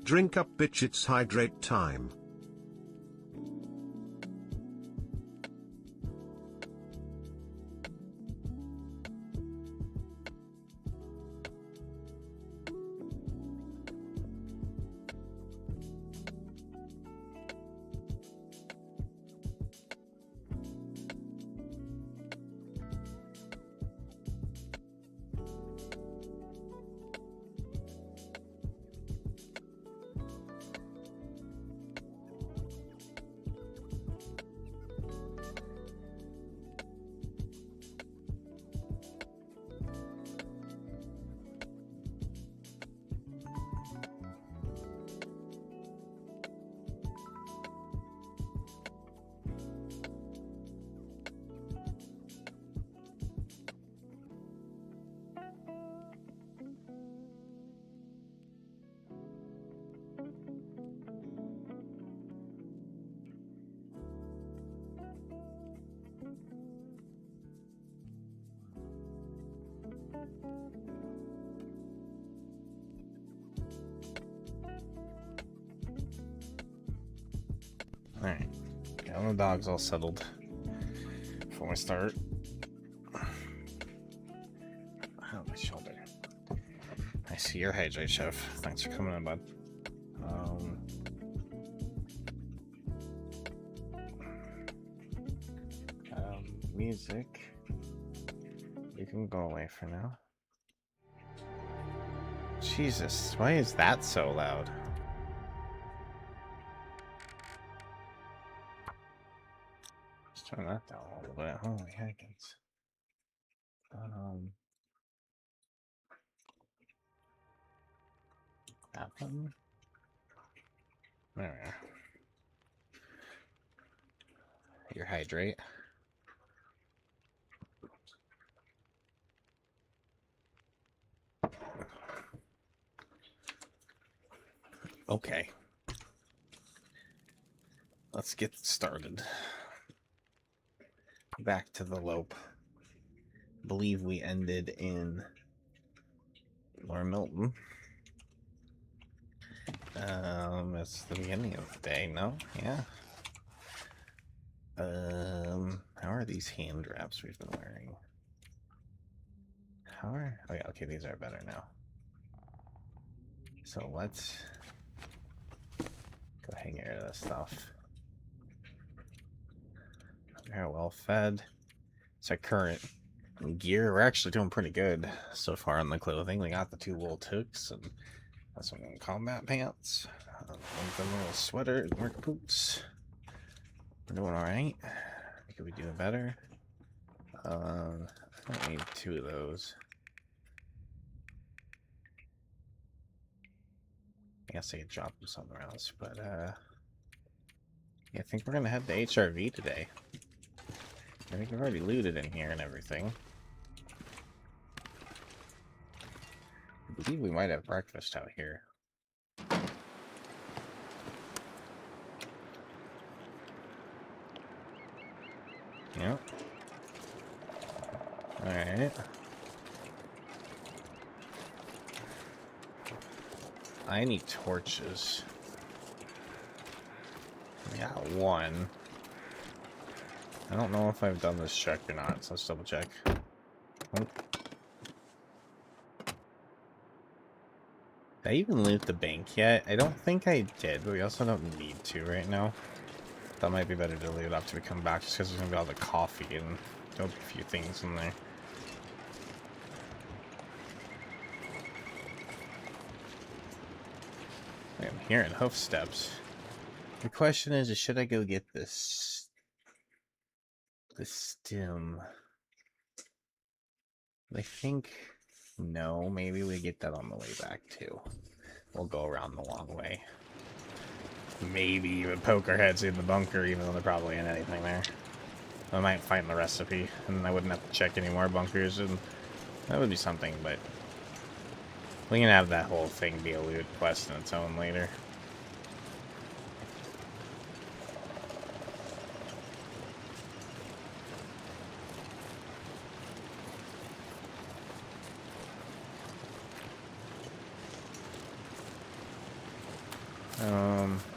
Drink up bitch, it's hydrate time. Alright, got the dogs all settled before we start. Oh, my shoulder. I see your hydrate, Chef. Thanks for coming in, bud. Music. You can go away for now. Jesus, why is that so loud? Turn that down a little bit. Holy heckins. That button? There we are. Your hydrate. Okay. Let's get started. Back to the lope. I believe we ended in Lord Milton. It's the beginning of the day, no? Yeah. How are these hand wraps we've been wearing? Oh yeah, okay, these are better now. So let's go hang out of this stuff. They're well fed. It's our current gear. We're actually doing pretty good so far on the clothing. We got the 2 wool toques and some combat pants. The little sweater and work boots. We're doing alright. Could we do better? I don't need 2 of those. I guess I could drop them somewhere else, but yeah, I think we're gonna head to HRV today. I think we've already looted in here and everything. I believe we might have breakfast out here. Yep. Alright. I need torches. I got 1. I don't know if I've done this check or not, so let's double check. Oh. Did I even loot the bank yet? I don't think I did, but we also don't need to right now. That might be better to loot after we come back, just because there's gonna be all the coffee and a few things in there. I'm hearing hoof steps. The question is should I go get this stem? I think no, maybe we get that on the way back too. We'll go around the long way. Maybe even poke our heads in the bunker, even though there probably ain't anything there. I might find the recipe, and I wouldn't have to check any more bunkers, and that would be something, but we can have that whole thing be a loot quest in its own later.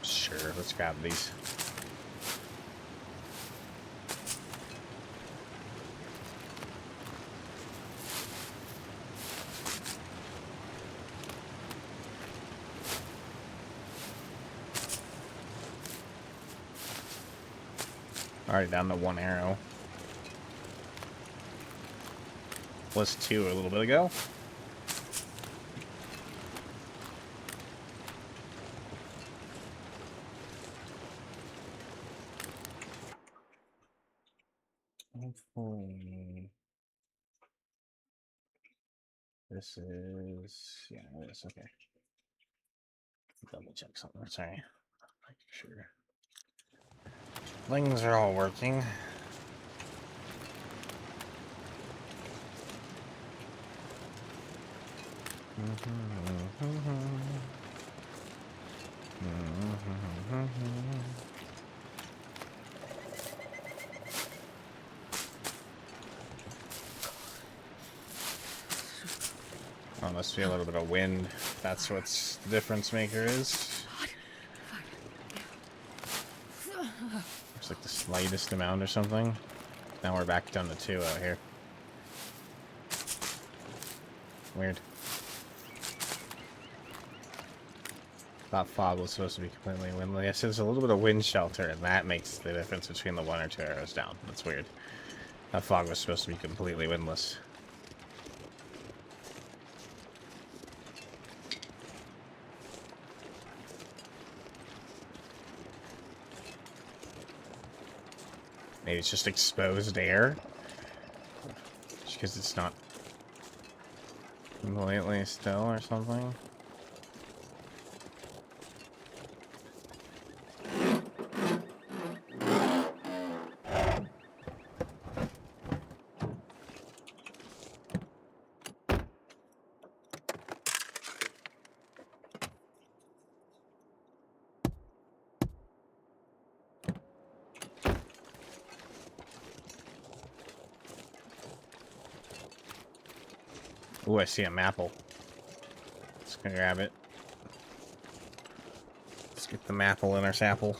Sure, let's grab these. Already down to 1 arrow. Was 2 a little bit ago. Hopefully this is, yeah, it is, okay. Double check something, sorry. Make sure things are all working. Oh, must be a little bit of wind. That's what the difference maker is. It's like the slightest amount or something. Now we're back down to 2 out here. Weird. Thought fog was supposed to be completely windless. Yes, there's a little bit of wind shelter, and that makes the difference between the 1 or 2 arrows down. That's weird. That fog was supposed to be completely windless. Maybe it's just exposed air. Just because it's not completely still or something. Ooh, I see a Maple. Just gonna grab it. Let's get the Maple in our sapple.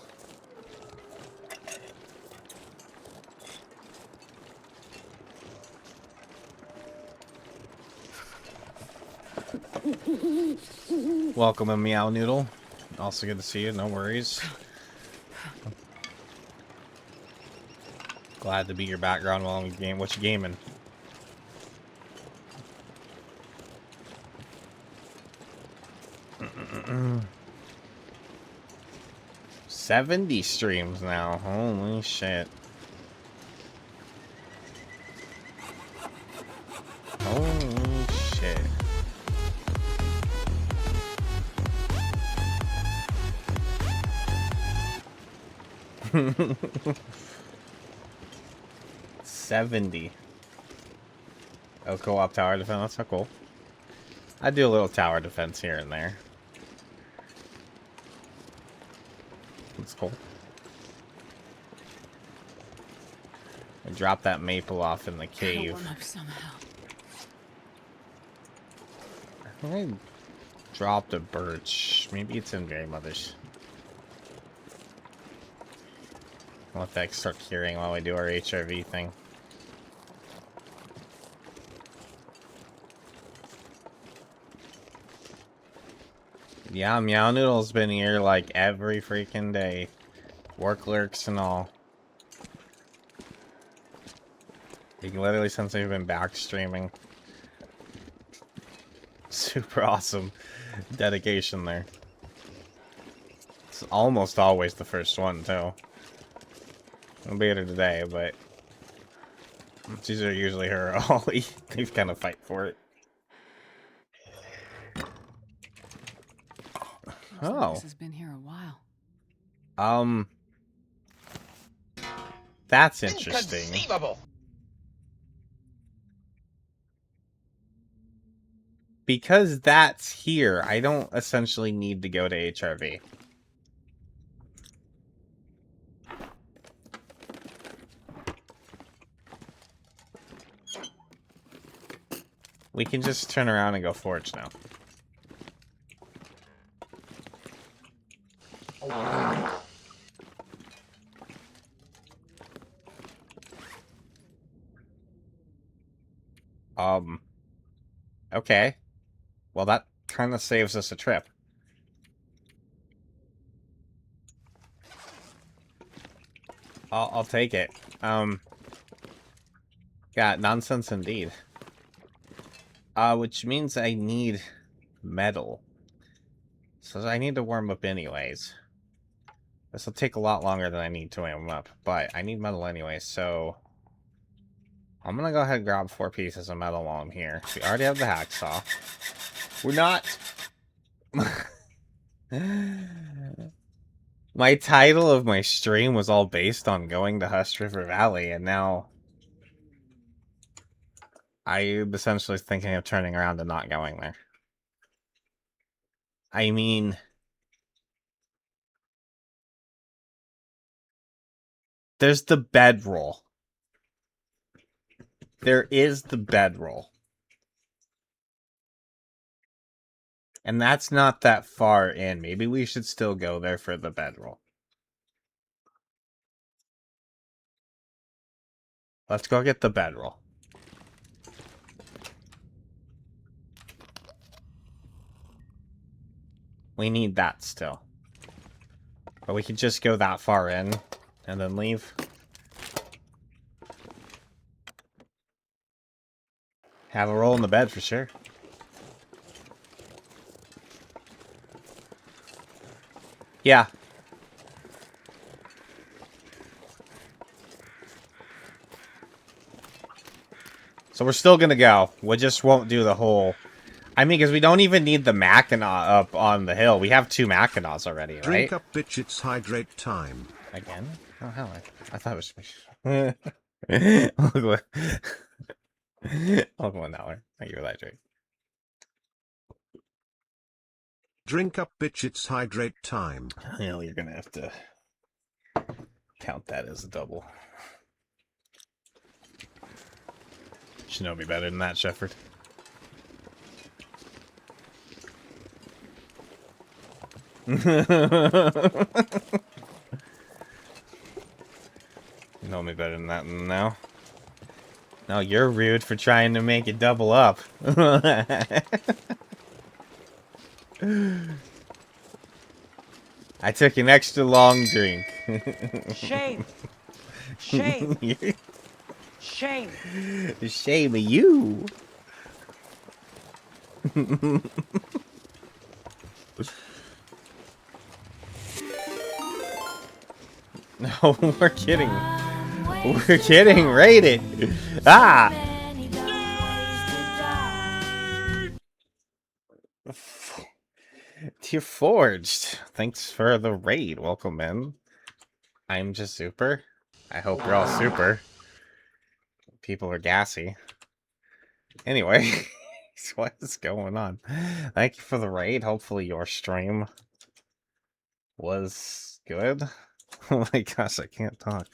Welcome, a Meow Noodle. Also good to see you, no worries. Glad to be your background while I'm game. What you gaming? Mm-mm-mm. 70 streams now. Holy shit. Holy shit. $70. Oh, co-op tower defense. That's so cool. I do a little tower defense here and there. That's cool. I dropped that maple off in the cave. Warm up somehow. I think I dropped a birch. Maybe it's in Grandmother's. I'll let that start curing while we do our HRV thing. Yeah, Meow Noodle's been here like every freaking day. Work lurks and all. Literally since they've been back streaming. Super awesome dedication there. It's almost always the first one, too. I'll be here today, but these are usually her Ollie. They kind of fight for it. Oh. This has been here a while. That's interesting. Inconceivable. Because that's here, I don't essentially need to go to HRV. We can just turn around and go forge now. Okay. Well, that kind of saves us a trip. I'll take it. Yeah, nonsense indeed. Which means I need metal. So I need to warm up anyways. This will take a lot longer than I need to warm up, but I need metal anyway, so I'm gonna go ahead and grab 4 pieces of metal while I'm here. We already have the hacksaw. We're not... My title of my stream was all based on going to Hush River Valley, and now I'm essentially thinking of turning around and not going there. I mean... There's the bedroll. There is the bedroll. And that's not that far in. Maybe we should still go there for the bedroll. Let's go get the bedroll. We need that still. But we could just go that far in and then leave. Have a roll in the bed for sure. Yeah. So we're still gonna go. We just won't do the whole... I mean, because we don't even need the Mackinac up on the hill. We have 2 Mackinacs already, right? Drink up, bitch, it's hydrate time. Again? Oh, hell, I thought it was... I'll go... I'll go $1. Thank you for that, Drake. Drink up, bitch, it's hydrate time. You know, you're gonna have to count that as a double. Should know me better than that, Shepard. You know me better than that now. No, you're rude for trying to make it double up. I took an extra long drink. Shame. Shame. Shame. Shame of you. No, we're kidding. We're kidding. Rate it. Ah. Tier Forged. Thanks for the raid. Welcome in. I'm just super. I hope you're all super. People are gassy. Anyway, what is going on? Thank you for the raid. Hopefully your stream was good. Oh my gosh, I can't talk.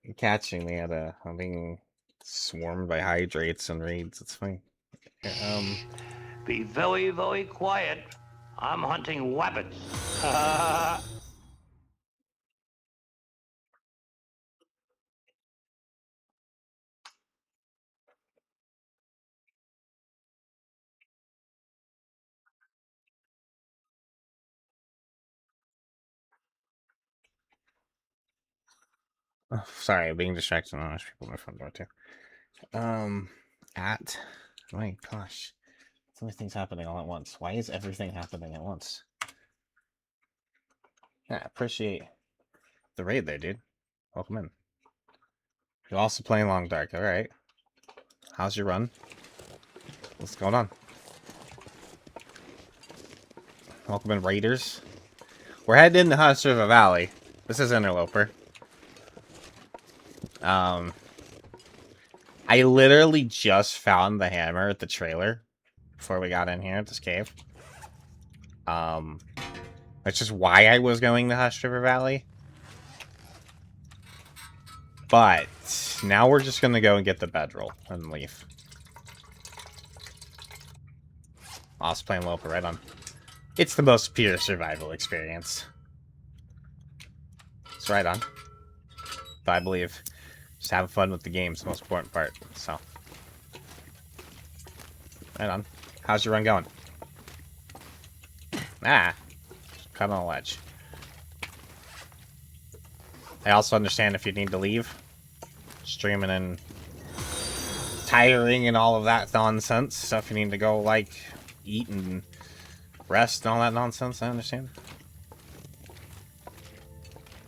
You're catching me at I'm being swarmed by hydrates and raids. It's fine. Be very, very quiet. I'm hunting rabbits. Oh, sorry, I'm being distracted. There's people in my front door too. My gosh, so many things happening all at once. Why is everything happening at once? Yeah, appreciate the raid there, dude. Welcome in. You're also playing Long Dark, alright. How's your run? What's going on? Welcome in, Raiders. We're heading into Hush River Valley. This is Interloper. I literally just found the hammer at the trailer before we got in here at this cave. That's just why I was going to Hush River Valley. But now we're just gonna go and get the bedroll and leave. I was playing Loper right on. It's the most pure survival experience. It's right on. But I believe just having fun with the game is the most important part. So, right on. How's your run going? Ah, cut on a ledge. I also understand if you need to leave. Streaming and tiring and all of that nonsense. So if you need to go, like, eat and rest and all that nonsense, I understand.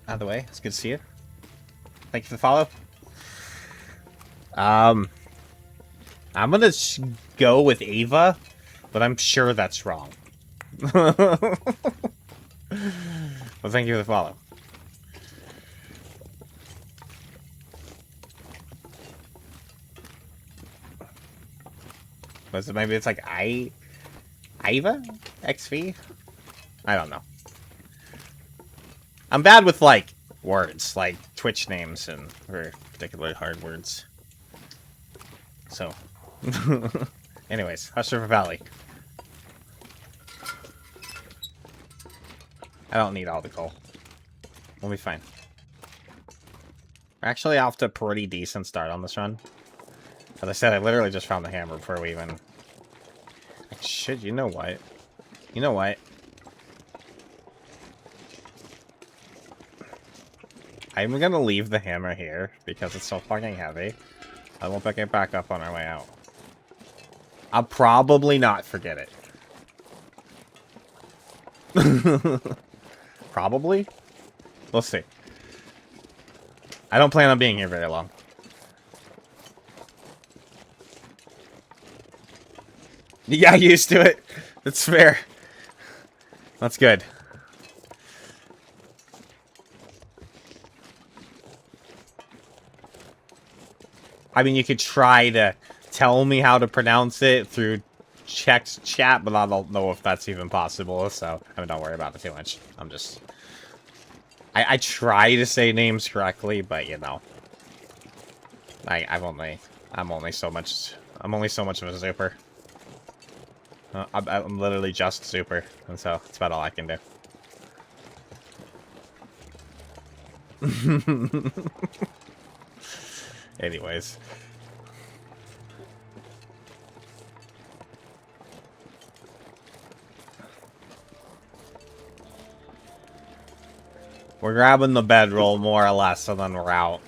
Out of the way, it's good to see you. Thank you for the follow. I'm gonna go with Ava, but I'm sure that's wrong. Well, thank you for the follow. Was it maybe it's like Iva XV? I don't know. I'm bad with like words, like Twitch names and very particularly hard words. So, anyways, Hush River Valley. I don't need all the coal. We'll be fine. We're actually off to a pretty decent start on this run. As I said, I literally just found the hammer before we even... Shit, you know what? You know what? I'm gonna leave the hammer here because it's so fucking heavy. I won't pick it back up on our way out. I'll probably not forget it. Probably? We'll see. I don't plan on being here very long. You got used to it. That's fair. That's good. I mean, you could try to tell me how to pronounce it through text chat, but I don't know if that's even possible, so I mean, don't worry about it too much. I'm just... I try to say names correctly, but, you know. I'm only so much of a super. I'm literally just super, and so that's about all I can do. Anyways. We're grabbing the bedroll, more or less, and then we're out.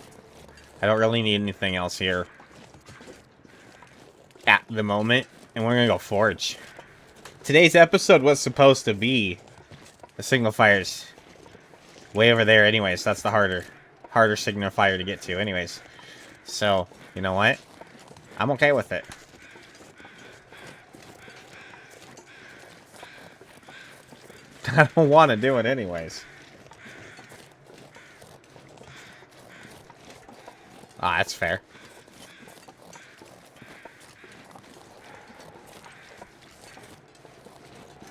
I don't really need anything else here. At the moment. And we're gonna go forge. Today's episode was supposed to be the signal fires. Way over there anyways. That's the harder signal fire to get to anyways. So, you know what? I'm okay with it. I don't want to do it anyways. Ah, that's fair.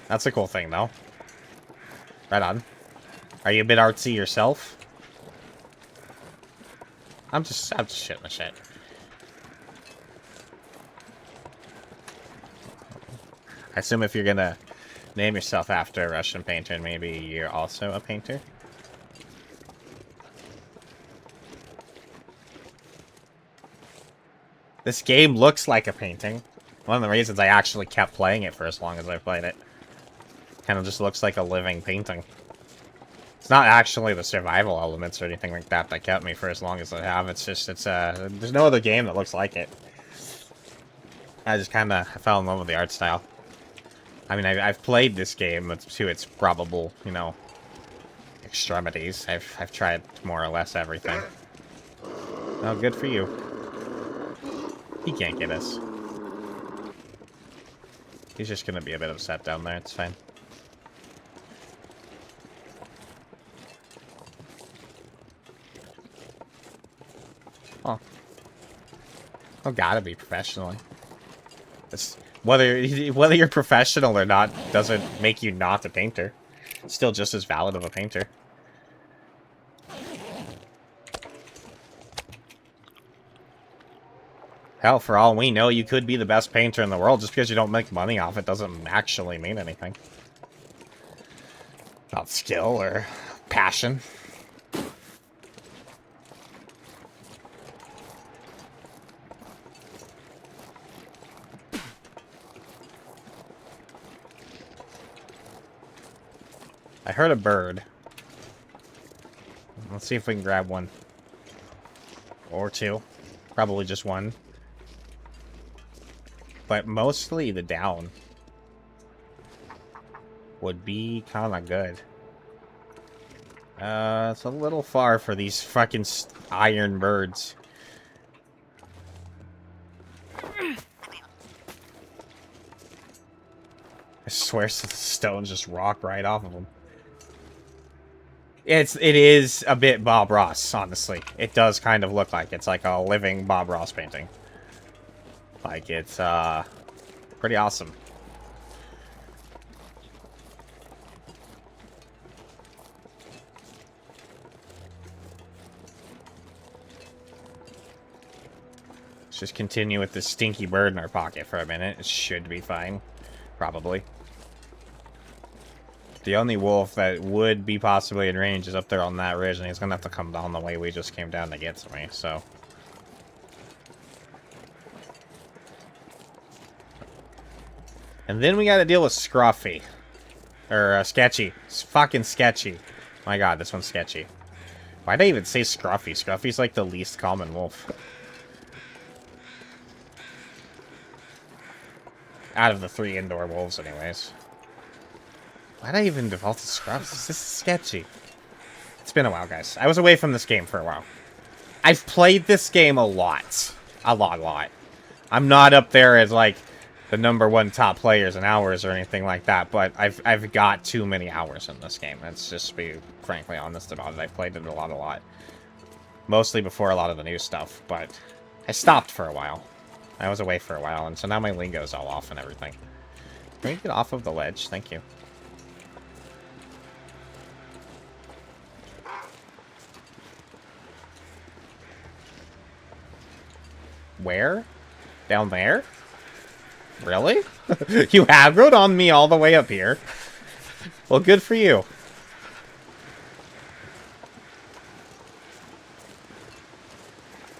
That's a cool thing, though. Right on. Are you a bit artsy yourself? I'm just shitting the shit. I assume if you're gonna name yourself after a Russian painter, maybe you're also a painter? This game looks like a painting. One of the reasons I actually kept playing it for as long as I played it. Kind of just looks like a living painting. It's not actually the survival elements or anything like that that kept me for as long as I have. It's just, there's no other game that looks like it. I just kind of fell in love with the art style. I mean, I've played this game to its probable, you know, extremities. I've tried more or less everything. Oh, good for you. He can't get us. He's just gonna be a bit upset down there. It's fine. Oh. Oh, gotta be professionally. It's, whether you're professional or not doesn't make you not a painter. It's still just as valid of a painter. Hell, for all we know, you could be the best painter in the world. Just because you don't make money off it doesn't actually mean anything. Not skill or passion. I heard a bird. Let's see if we can grab one. Or two. Probably just one. But mostly the down would be kind of good. It's a little far for these fucking iron birds. I swear the stones just rock right off of them. It is a bit Bob Ross, honestly. It does kind of look like it's like a living Bob Ross painting. Like, it's, pretty awesome. Let's just continue with this stinky bird in our pocket for a minute. It should be fine. Probably. The only wolf that would be possibly in range is up there on that ridge, and he's gonna have to come down the way we just came down to get to me, so... And then we gotta deal with Scruffy. Or, Sketchy. It's fucking Sketchy. My god, this one's sketchy. Why'd I even say Scruffy? Scruffy's like the least common wolf. Out of the 3 indoor wolves, anyways. Why'd I even default to Scruffy? This is sketchy. It's been a while, guys. I was away from this game for a while. I've played this game a lot. A lot. I'm not up there as, like, the #1 top players in hours or anything like that, but I've got too many hours in this game. Let's just be frankly honest about it. I've played it a lot. Mostly before a lot of the new stuff, but I stopped for a while. I was away for a while, and so now my lingo's all off and everything. Can we get off of the ledge? Thank you. Where? Down there? Really? You aggroed on me all the way up here? Well, good for you.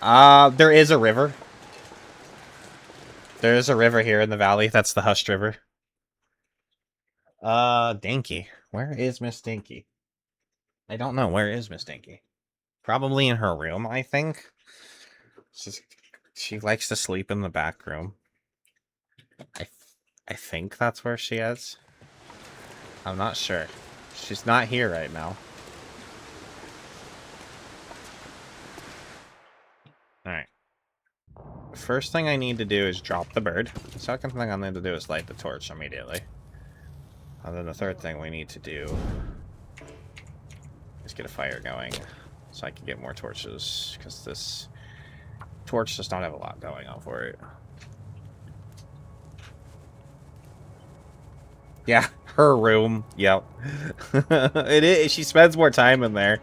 There is a river. There is a river here in the valley. That's the Hushed River. Dinky. Where is Miss Dinky? I don't know. Where is Miss Dinky? Probably in her room, I think. She likes to sleep in the back room. I think that's where she is. I'm not sure. She's not here right now. Alright. First thing I need to do is drop the bird. The second thing I need to do is light the torch immediately. And then the third thing we need to do is get a fire going so I can get more torches, because this torch does not have a lot going on for it. Yeah, her room. Yep. It is. She spends more time in there.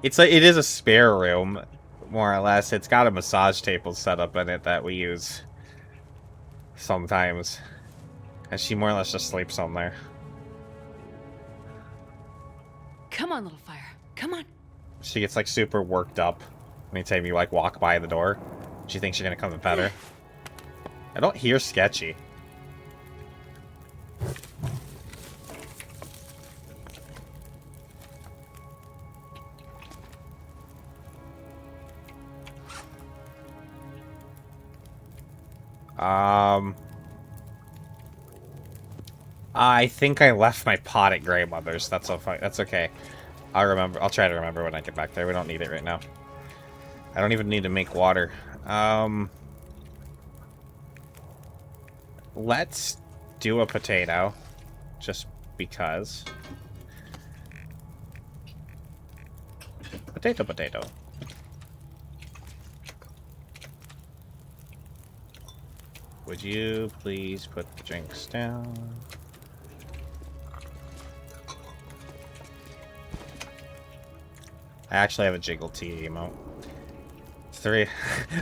It is a spare room, more or less. It's got a massage table set up in it that we use sometimes, and she more or less just sleeps on there. Come on, little fire. Come on. She gets like super worked up anytime you like walk by the door. She thinks you're gonna come and pet her. I don't hear Sketchy. I think I left my pot at Grandmother's. That's okay. I'll try to remember when I get back there. We don't need it right now. I don't even need to make water. Let's do a potato. Just because. Potato. Would you please put the drinks down? I actually have a Jiggle Tea emote. 3.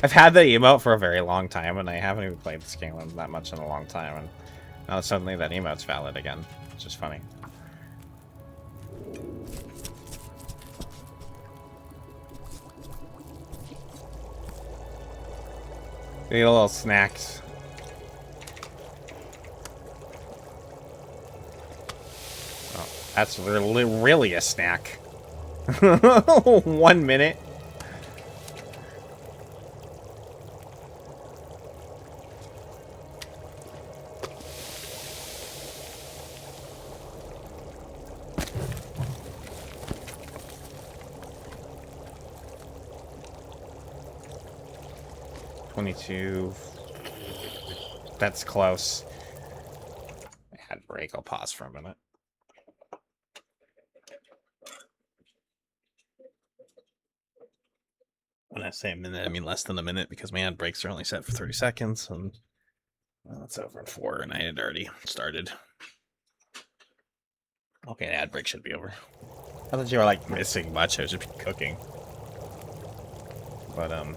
I've had the emote for a very long time, and I haven't even played this game that much in a long time, and now suddenly that emote's valid again, which is funny. Need a little snacks. Oh, that's really a snack. 1 minute. That's close. I had a break. I'll pause for a minute. When I say a minute, I mean less than a minute, because my ad breaks are only set for 30 seconds, and well, it's over in 4, and I had already started. Okay, the ad break should be over. I thought you were like missing much. I was just cooking. But I'm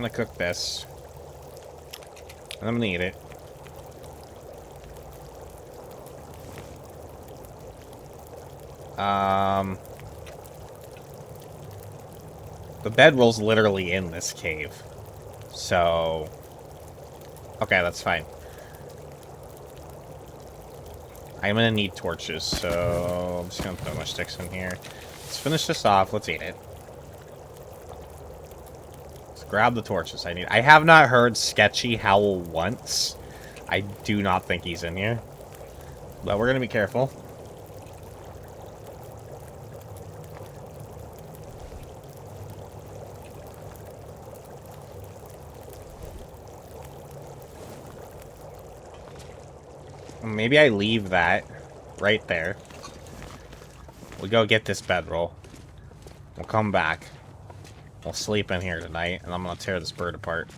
gonna cook this, and I'm gonna eat it. The bedroll's literally in this cave, so okay, that's fine. I'm gonna need torches, so I'm just gonna put my sticks in here. Let's finish this off. Let's eat it. Grab the torches I need. I have not heard Sketchy howl once. I do not think he's in here. But we're gonna be careful. Maybe I leave that right there. We go get this bedroll. We'll come back. We'll sleep in here tonight, and I'm gonna tear this bird apart.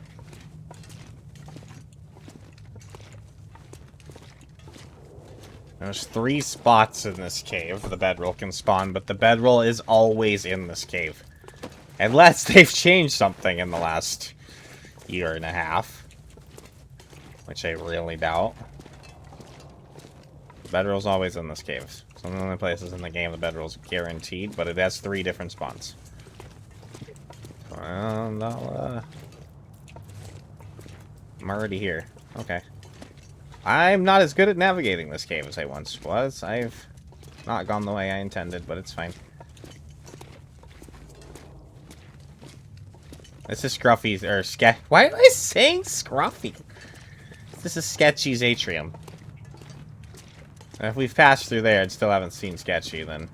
There's 3 spots in this cave the bedroll can spawn, but the bedroll is always in this cave. Unless they've changed something in the last year and a half. Which I really doubt. The bedroll's always in this cave. Some of the only places in the game the bedroll's guaranteed, but it has 3 different spawns. I'm already here. Okay. I'm not as good at navigating this cave as I once was. I've not gone the way I intended, but it's fine. This is Scruffy's, or why am I saying Scruffy? This is Sketchy's atrium. And if we've passed through there and still haven't seen Sketchy, then...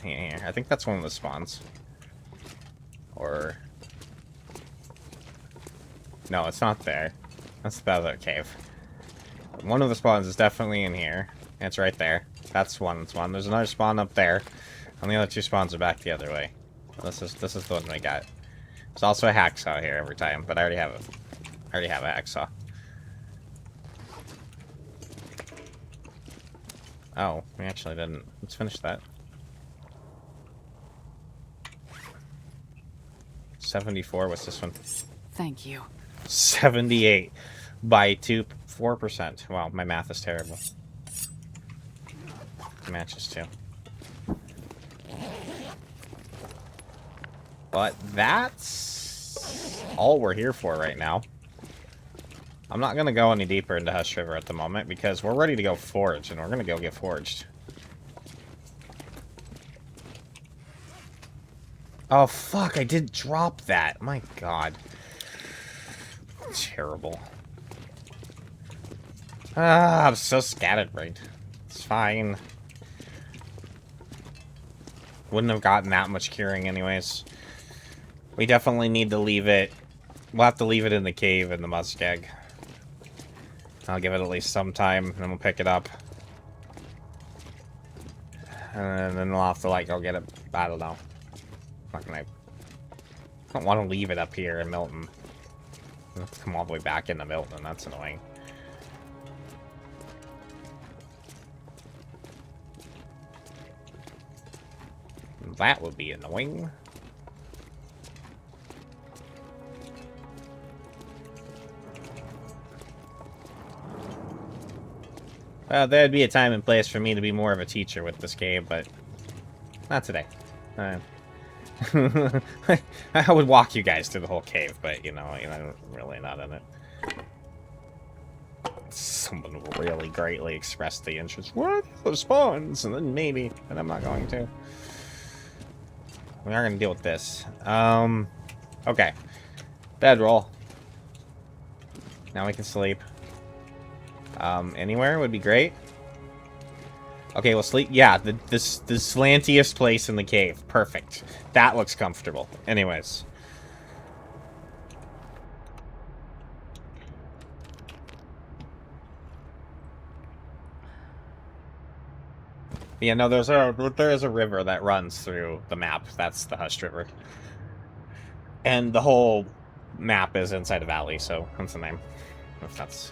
here. I think that's one of the spawns. Or... No, it's not there. That's the other cave. One of the spawns is definitely in here. It's right there. That's one spawn. There's another spawn up there. And the other 2 spawns are back the other way. This is the one we got. There's also a hacksaw here every time, but I already have a hacksaw. Oh, we actually didn't. Let's finish that. 74, what's this one? Thank you. 78 by 4%. Wow, my math is terrible. Matches too. But that's all we're here for right now. I'm not going to go any deeper into Hush River at the moment because we're ready to go forage, and we're going to go get foraged. Oh, fuck, I did drop that. My god. Terrible. I'm so scatterbrained. It's fine. Wouldn't have gotten that much curing anyways. We definitely need to leave it. We'll have to leave it in the cave in the muskeg. I'll give it at least some time, and then we'll pick it up. And then we'll have to, like, go get it. I don't know. I don't want to leave it up here in Milton. I'll have to come all the way back into Milton. That's annoying. That would be annoying. There'd be a time and place for me to be more of a teacher with this game, but not today. I would walk you guys through the whole cave, but you know, I'm really not in it. Someone really greatly expressed the interest. What? Those spawns, and then maybe, but I'm not going to. We are going to deal with this. Okay. Bedroll. Now we can sleep. Anywhere would be great. Okay, we'll sleep. Yeah, the slantiest place in the cave. Perfect. That looks comfortable. Anyways. Yeah, no, there is a river that runs through the map. That's the Hushed River. And the whole map is inside a valley, so that's the name. If that's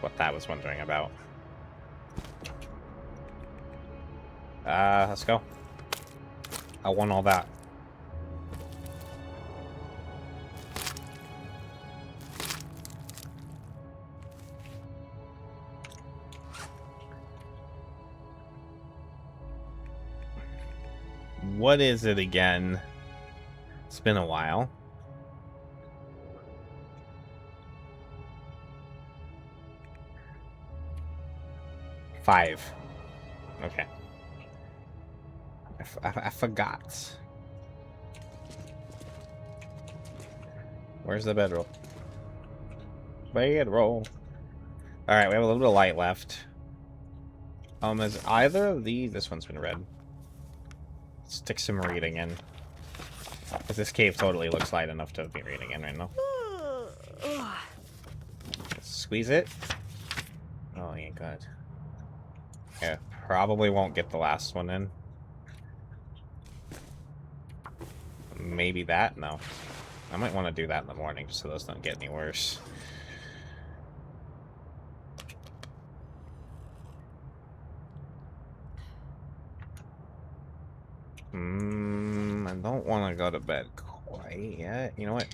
what that was wondering about. Let's go. I want all that. What is it again? It's been a while. Five. Okay. I forgot. Where's the bedroll? Bedroll. Alright, we have a little bit of light left. Is either of these... This one's been red. Stick some reading in. Because this cave totally looks light enough to be reading in right now. Squeeze it. Oh, he ain't good. Yeah, probably won't get the last one in. Maybe that? No. I might want to do that in the morning just so those don't get any worse. I don't want to go to bed quite yet. You know what?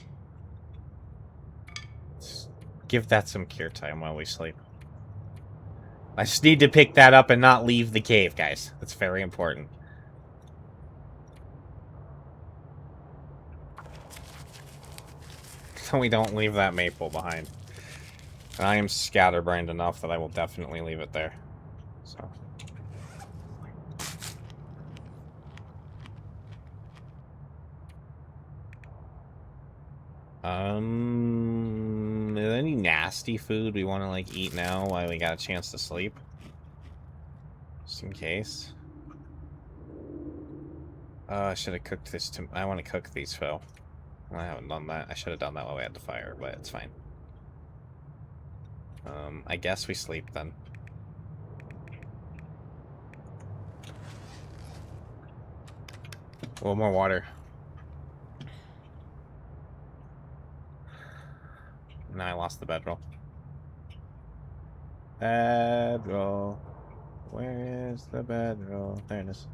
Let's give that some cure time while we sleep. I just need to pick that up and not leave the cave, guys. That's very important. So we don't leave that maple behind. And I am scatterbrained enough that I will definitely leave it there. So. Is there any nasty food we want to, like, eat now while we got a chance to sleep? Just in case. I should have cooked this to... I want to cook these, Phil. Well, I haven't done that. I should have done that while we had the fire, but it's fine. I guess we sleep then. A little more water. Now I lost the bedroll. Bedroll. Where is the bedroll? There it is.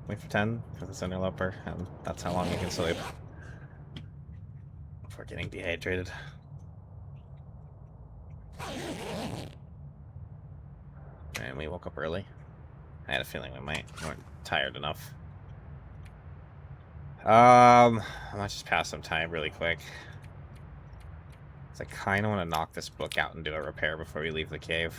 Wait for 10 for this interloper, and that's how long we can sleep. Before getting dehydrated. And we woke up early. I had a feeling we weren't tired enough. I might just pass some time really quick. I kind of want to knock this book out and do a repair before we leave the cave.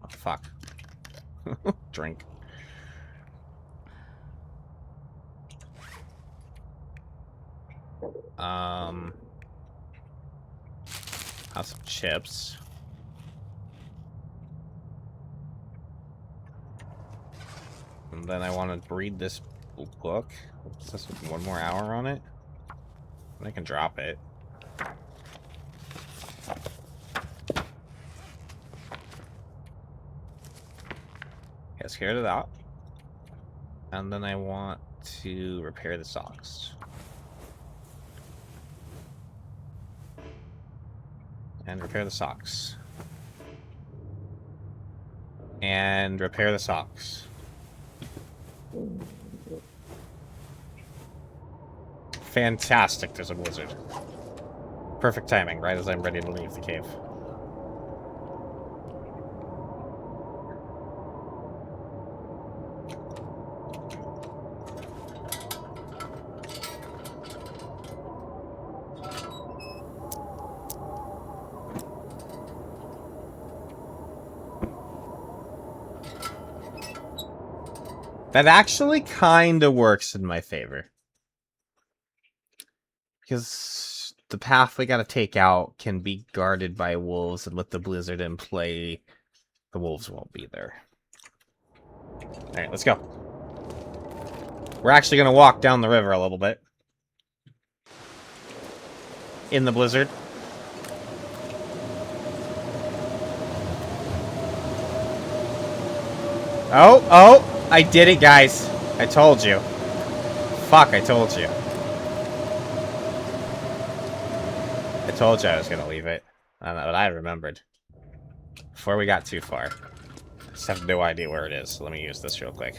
Oh, fuck. Drink. Have some chips. And then I want to read this book. Is this one more hour on it? I can drop it. Get scared of that. And then I want to repair the socks. And repair the socks. And repair the socks. Fantastic, there's a blizzard. Perfect timing, right as I'm ready to leave the cave. That actually kind of works in my favor. Because the path we gotta take out can be guarded by wolves, and with the blizzard in play, the wolves won't be there. Alright, let's go. We're actually gonna walk down the river a little bit. In the blizzard. Oh! I did it, guys. I told you. Fuck, I told you. I told you I was gonna leave it. I don't know, but I remembered. Before we got too far. I just have no idea where it is, so let me use this real quick.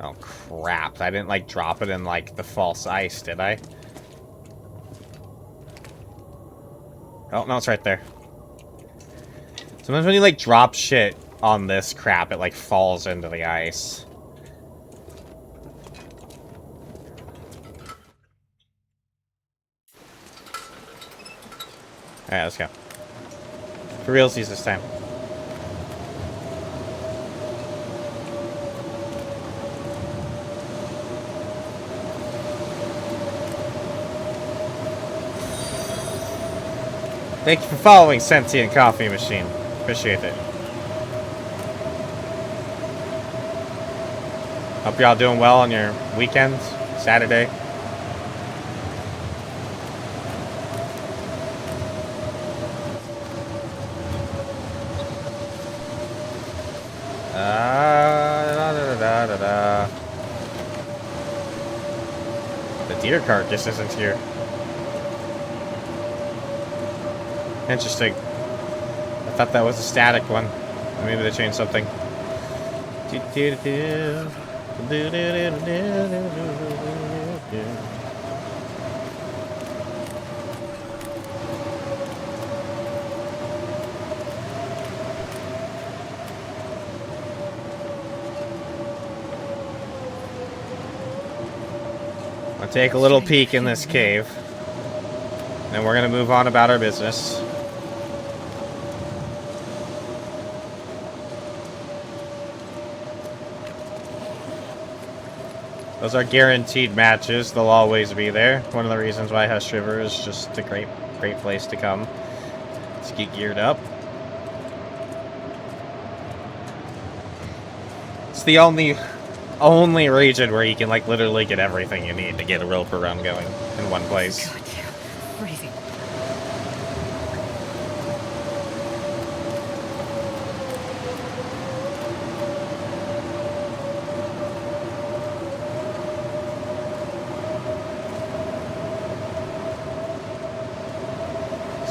Oh, crap. I didn't, like, drop it in, like, the false ice, did I? Oh, no, it's right there. Sometimes when you, like, drop shit on this crap, it, like, falls into the ice. Alright, let's go. For realsies this time. Thank you for following Sentient Coffee Machine. Appreciate it. Hope y'all doing well on your weekends, Saturday. The deer carcass isn't here. Interesting. I thought that was a static one. Maybe they changed something. I'll take a little peek in this cave. And we're gonna move on about our business. Those are guaranteed matches. They'll always be there. One of the reasons why Hush River is just a great place to come. Let's get geared up. It's the only region where you can like literally get everything you need to get a roper run going in one place. God, yeah. Freezing.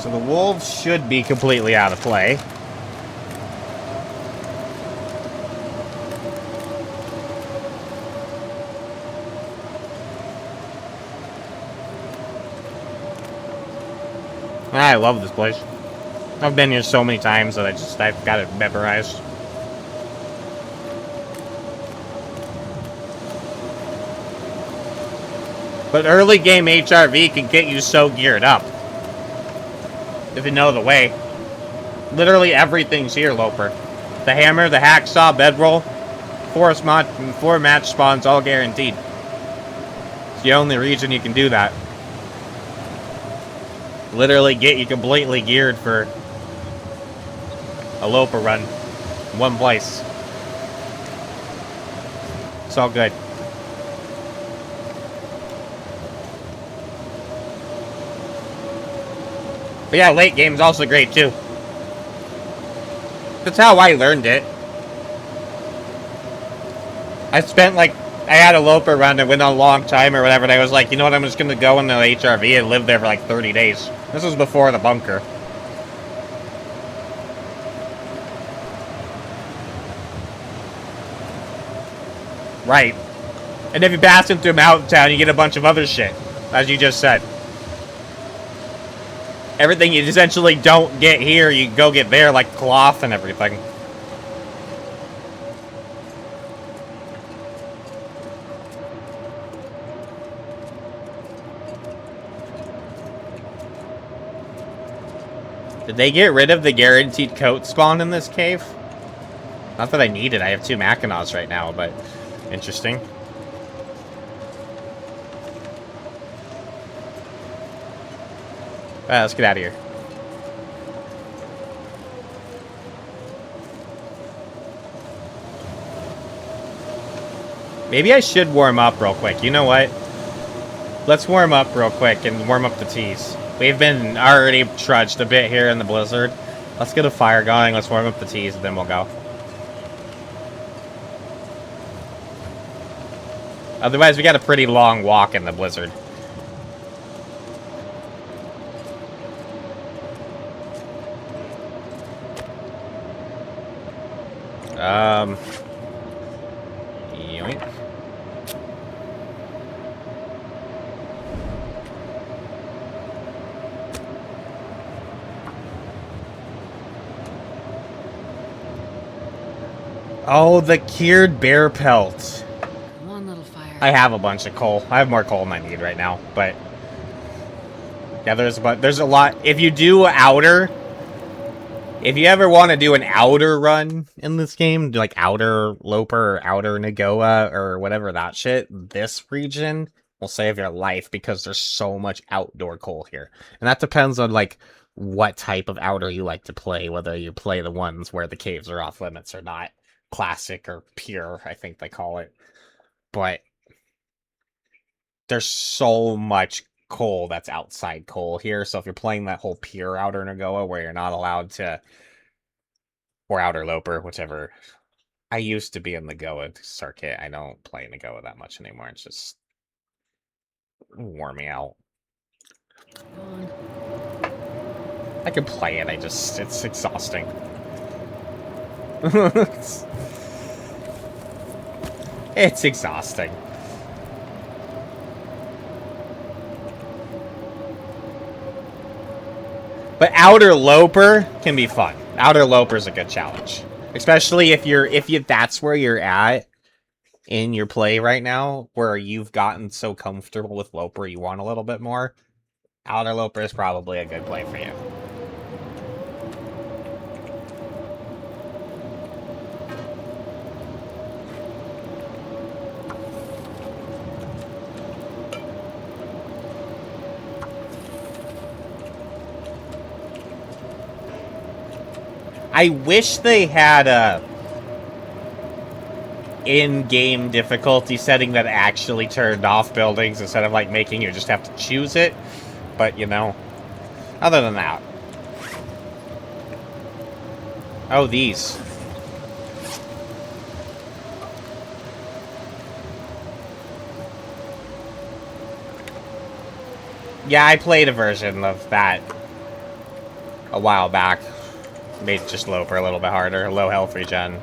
So the wolves should be completely out of play. I love this place. I've been here so many times that I've got it memorized. But early game HRV can get you so geared up. If you know the way. Literally everything's here, Loper. The hammer, the hacksaw, bedroll, 4 match spawns, all guaranteed. It's the only reason you can do that. Literally get you completely geared for a Loper run in one place. It's all good. But yeah, late game's also great too. That's how I learned it. I had a Loper run that went on a long time or whatever, and I was like, you know what, I'm just gonna go in the HRV and live there for like 30 days. This was before the bunker. Right. And if you pass it through Mountain Town, you get a bunch of other shit, as you just said. Everything you essentially don't get here, you go get there, like cloth and everything. Did they get rid of the guaranteed coat spawn in this cave? Not that I need it. I have 2 Mackinaws right now, but interesting. Alright, let's get out of here. Maybe I should warm up real quick. You know what? Let's warm up real quick and warm up the tees. We've been already trudged a bit here in the blizzard. Let's get a fire going. Let's warm up the tees, and then we'll go. Otherwise, we got a pretty long walk in the blizzard. Yoink. Oh, the cured bear pelt. Come on, little fire. I have a bunch of coal. I have more coal than I need right now, but yeah, there's a lot. If you do outer, if you ever want to do an outer run in this game, like outer Loper or outer Nagoa or whatever that shit, this region will save your life because there's so much outdoor coal here. And that depends on like what type of outer you like to play, whether you play the ones where the caves are off limits or not. Classic or pure, I think they call it. But there's so much coal that's outside coal here, so if you're playing that whole pure outer Nagoa where you're not allowed to, or outer Loper, whichever. I used to be in the Goa circuit. I don't play Nagoa that much anymore. It's just wore me out. I can play it, it's exhausting. it's exhausting. But Outer Loper can be fun. Outer Loper's a good challenge. Especially if that's where you're at in your play right now, where you've gotten so comfortable with Loper you want a little bit more. Outer Loper is probably a good play for you. I wish they had a in-game difficulty setting that actually turned off buildings instead of like making you just have to choose it. But you know, other than that. Oh, these. Yeah, I played a version of that a while back. Made just Loper a little bit harder. Low health regen.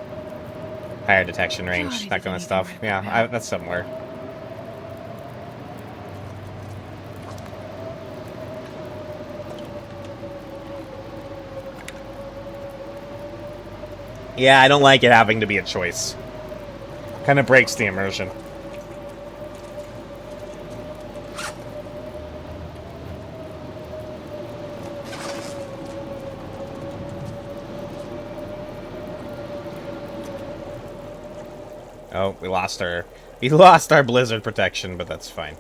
Higher detection range. That kind of stuff. Yeah, that's similar. Yeah, I don't like it having to be a choice. Kind of breaks the immersion. Oh, we lost our blizzard protection, but that's fine.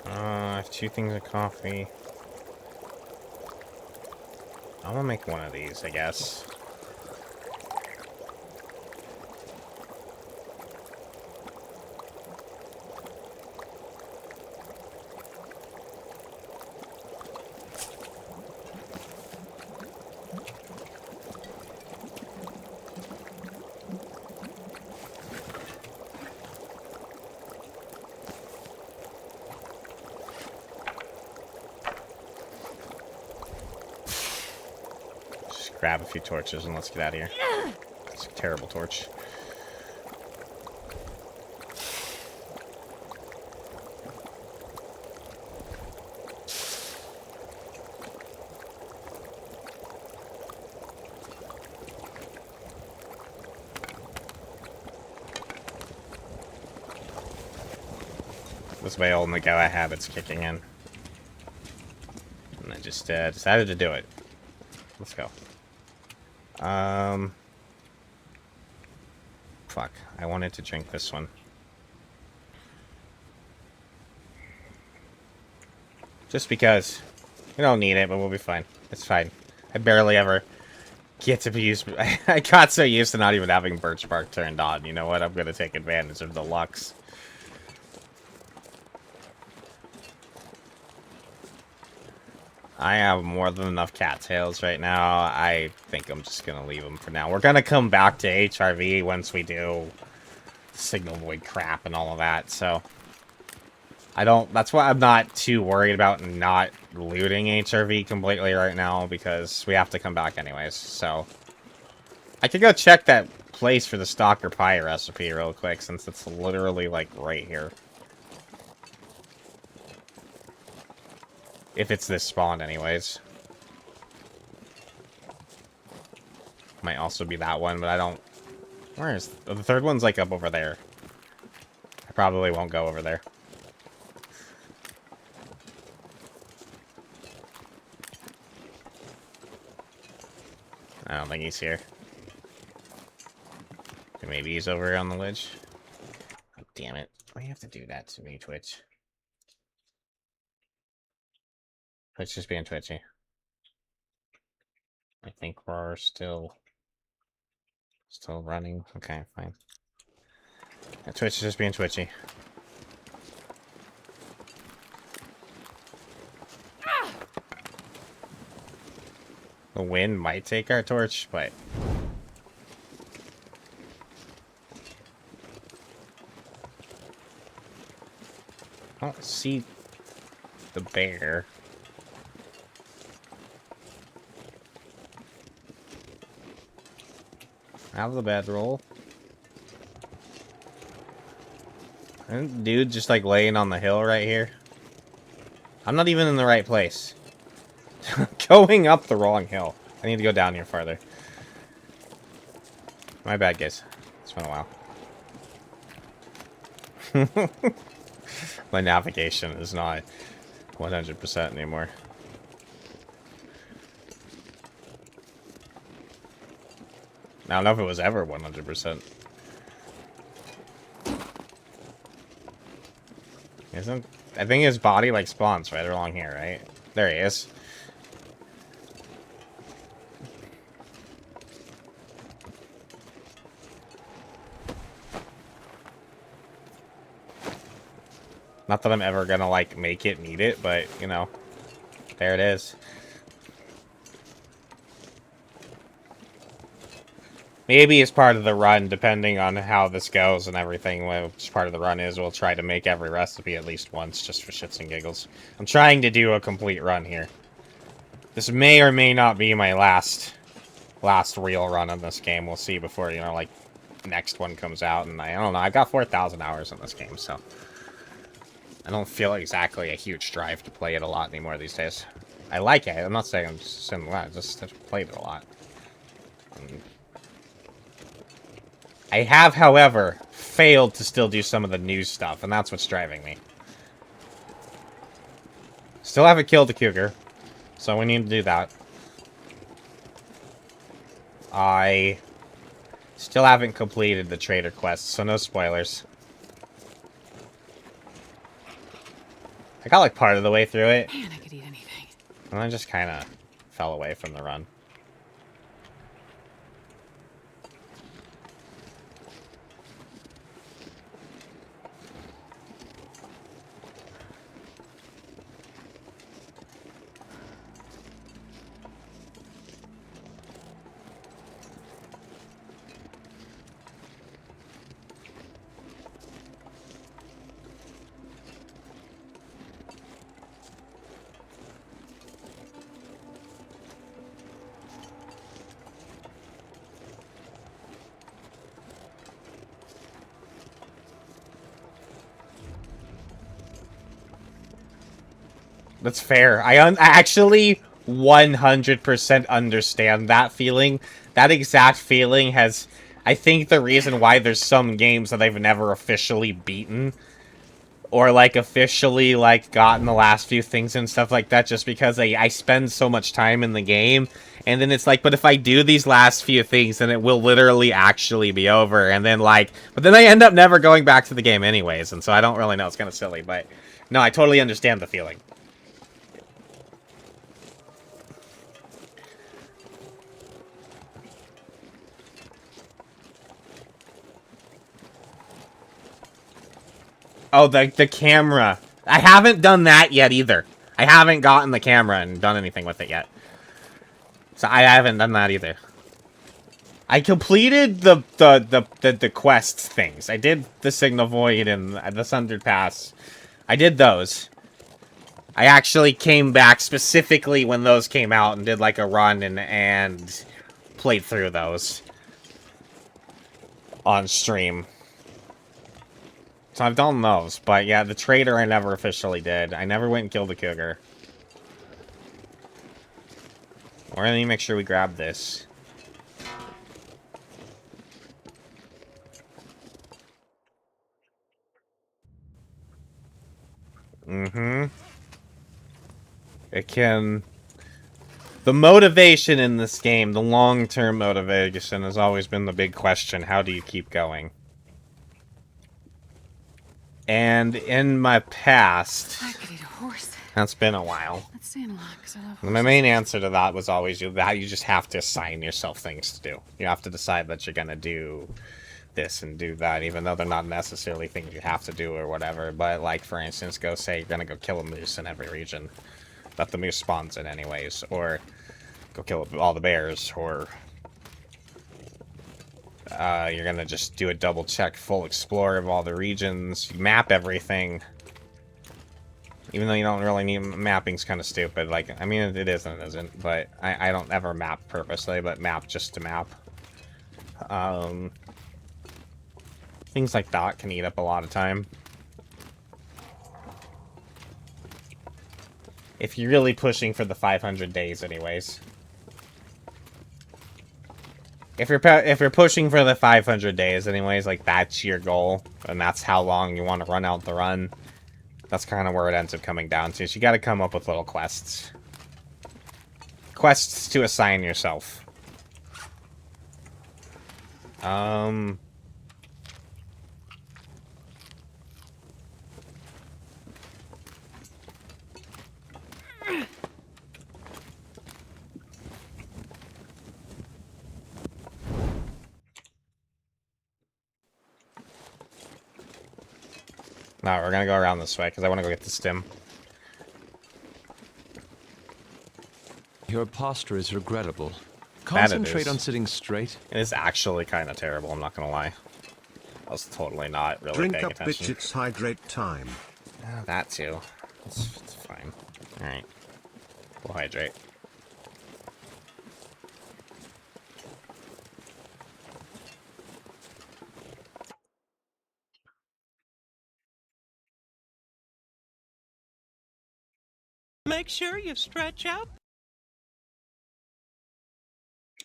I have 2 things of coffee. I'm gonna make one of these, I guess. Grab a few torches and let's get out of here. It's a terrible torch. This way old Nagoa habit's kicking in. And I just decided to do it. Let's go. Fuck. I wanted to drink this one. Just because. We don't need it, but we'll be fine. It's fine. I barely ever get to be used. I got so used to not even having birch bark turned on. You know what? I'm gonna take advantage of the lux. I have more than enough cattails right now. I think I'm just gonna leave them for now. We're gonna come back to HRV once we do signal void crap and all of that, so that's why I'm not too worried about not looting HRV completely right now, because we have to come back anyways, so I could go check that place for the Stalker Pie recipe real quick, since it's literally like right here. If it's this spawn, anyways. Might also be that one, but I don't... Where is... The third one's, like, up over there. I probably won't go over there. I don't think he's here. Maybe he's over here on the ledge. Oh, damn it. Why do you have to do that to me, Twitch? Twitch just being twitchy. I think we're still running. Okay, fine. Yeah, Twitch is just being twitchy. The wind might take our torch, but I don't see the bear. Have the bedroll. And dude just like laying on the hill right here. I'm not even in the right place. Going up the wrong hill. I need to go down here farther. My bad, guys. It's been a while. My navigation is not 100% anymore. I don't know if it was ever 100%. Isn't... I think his body, like, spawns right along here, right? There he is. Not that I'm ever gonna, like, make it need it, but, you know. There it is. Maybe as part of the run, depending on how this goes and everything, which part of the run is, we'll try to make every recipe at least once, just for shits and giggles. I'm trying to do a complete run here. This may or may not be my last real run on this game. We'll see before, you know, like, next one comes out. And I don't know, I've got 4,000 hours in this game, so I don't feel exactly a huge drive to play it a lot anymore these days. I like it. I'm not saying I'm just in I just played it a lot. I have, however, failed to still do some of the new stuff, and that's what's driving me. Still haven't killed the cougar, so we need to do that. I still haven't completed the trader quest, so no spoilers. I got like part of the way through it. Man, I could eat anything. And I just kind of fell away from the run. That's fair. I actually 100% understand that feeling. That exact feeling has... I think the reason why there's some games that I've never officially beaten, or, like, officially, like, gotten the last few things and stuff like that, just because I spend so much time in the game, and then it's like, but if I do these last few things, then it will literally actually be over, and then, like... But then I end up never going back to the game anyways, and so I don't really know. It's kind of silly, but... No, I totally understand the feeling. Oh, the camera. I haven't done that yet either. I haven't gotten the camera and done anything with it yet. So I haven't done that either. I completed the quest things. I did the Signal Void and the Sundered Pass. I did those. I actually came back specifically when those came out and did like a run and played through those on stream. So I've done those, but yeah, the trader I never officially did. I never went and killed the cougar. We're gonna make sure we grab this. Mm-hmm. It can The motivation in this game, the long-term motivation, has always been the big question. How do you keep going? And in my past... I could eat a horse. That's been a while. Let's stay in a lot, because I love My horses. main answer to that was always that you just have to assign yourself things to do. You have to decide that you're gonna do this and do that, even though they're not necessarily things you have to do or whatever. But, like, for instance, go say you're gonna go kill a moose in every region that the moose spawns in anyways, or go kill all the bears, or you're gonna just do a double check, full explore of all the regions, you map everything. Even though you don't really need mapping's kind of stupid. Like, I mean, it is and it isn't, but I don't ever map purposely, but map just to map. Things like that can eat up a lot of time. If you're really pushing for the 500 days anyways. If you're pushing for the 500 days anyways, like, that's your goal, and that's how long you want to run out the run. That's kind of where it ends up coming down to. So you got to come up with little quests. Quests to assign yourself. No, we're gonna go around this way, because I want to go get the stim. Your posture is regrettable. That it Concentrate is. on sitting straight. It is actually kind of terrible, I'm not gonna lie. I was totally not really Drink paying up, bitch, attention. it's hydrate time. That too. It's fine. Alright. We'll hydrate. Make sure you stretch out.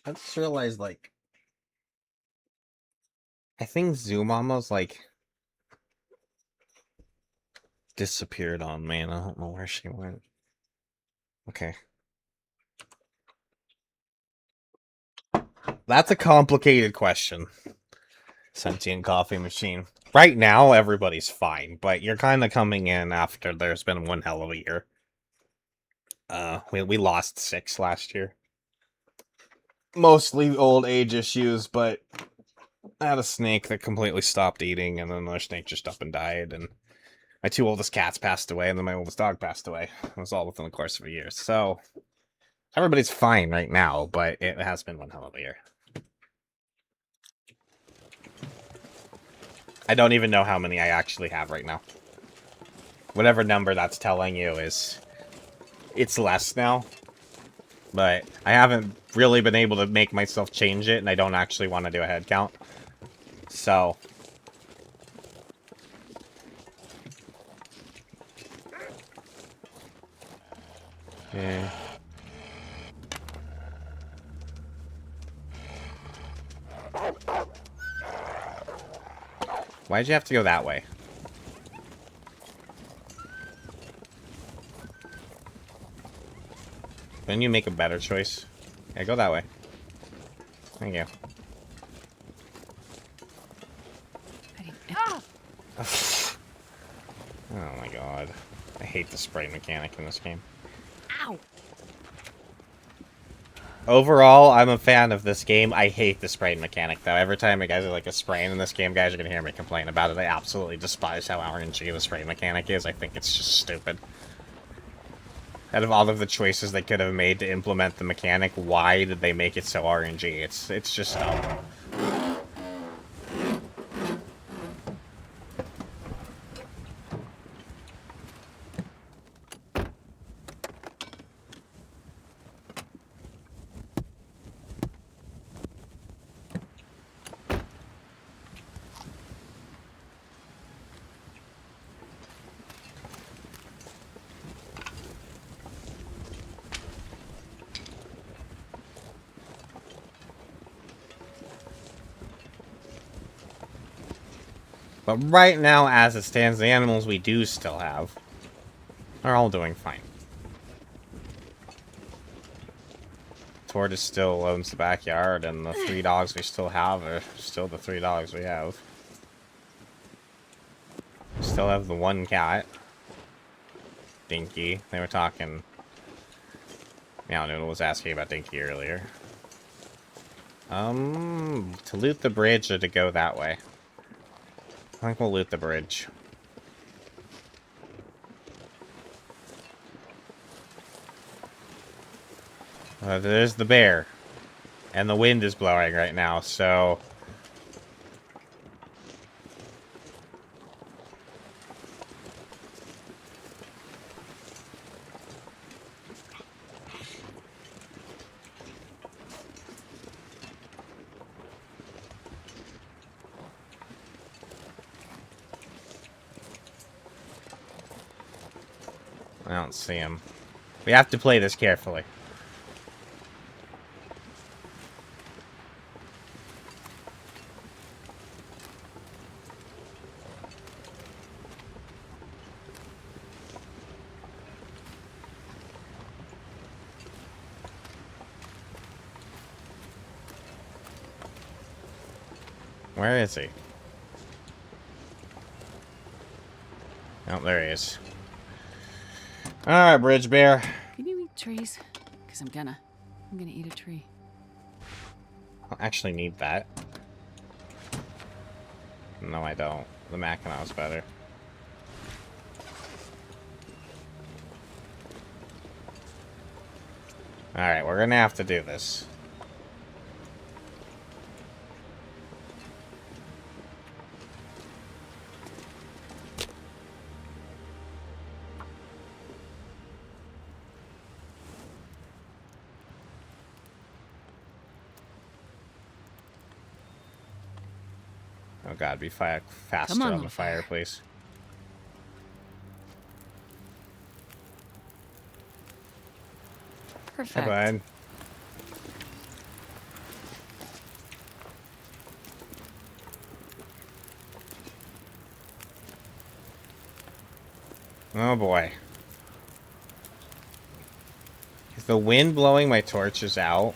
I just realized, like, I think Zoom almost, like, disappeared on me, and I don't know where she went. Okay. That's a complicated question. Sentient coffee machine. Right now, everybody's fine, but you're kind of coming in after there's been one hell of a year. We lost 6 last year. Mostly old age issues, but I had a snake that completely stopped eating, and then another snake just up and died, and my 2 oldest cats passed away, and then my oldest dog passed away. It was all within the course of a year. So, everybody's fine right now, but it has been one hell of a year. I don't even know how many I actually have right now. Whatever number that's telling you is... It's less now. But I haven't really been able to make myself change it, and I don't actually want to do a head count. So... yeah. Why'd you have to go that way? Then you make a better choice. Yeah, go that way. Thank you. Oh my god. I hate the spray mechanic in this game. Ow! Overall, I'm a fan of this game. I hate the spraying mechanic, though. Every time you guys are like a spraying in this game, guys are gonna hear me complain about it. I absolutely despise how RNG the spray mechanic is. I think it's just stupid. Out of all of the choices they could have made to implement the mechanic, why did they make it so RNG? It's just dumb. But right now, as it stands, the animals we do still have are all doing fine. Tortoise still owns the backyard, and the 3 dogs we still have are still the 3 dogs we have. Still have the 1 cat. Dinky. They were talking... Meow Noodle was asking about Dinky earlier. To loot the bridge or to go that way? I think we'll loot the bridge. There's the bear. And the wind is blowing right now, so... I don't see him. We have to play this carefully. Where is he? Oh, there he is. Alright, Bridge Bear. Can you eat trees? Because I'm gonna eat a tree. I don't actually need that. No, I don't. The Mackinac is better. Alright, we're gonna have to do this. Oh god, be faster on the fire, please. Perfect. Hey, bud. Oh boy. Is the wind blowing my torches out?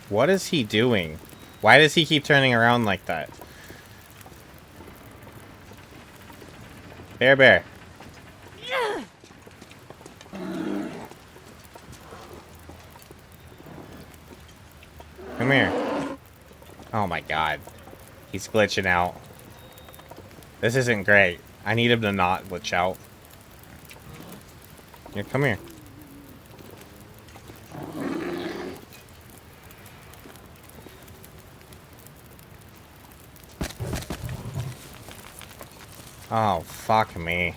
What is he doing? Why does he keep turning around like that? Bear. Come here. Oh my god. He's glitching out. This isn't great. I need him to not glitch out. Yeah, come here. Oh, fuck me.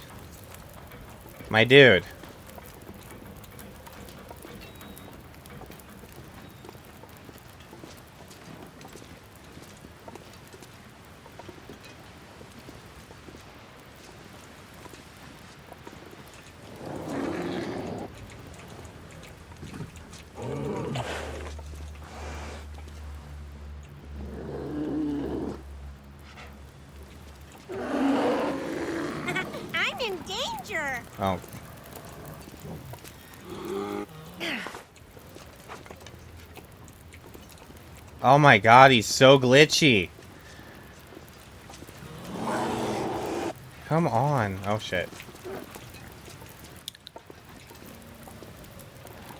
My dude. Oh. Oh my god, he's so glitchy. Come on. Oh shit.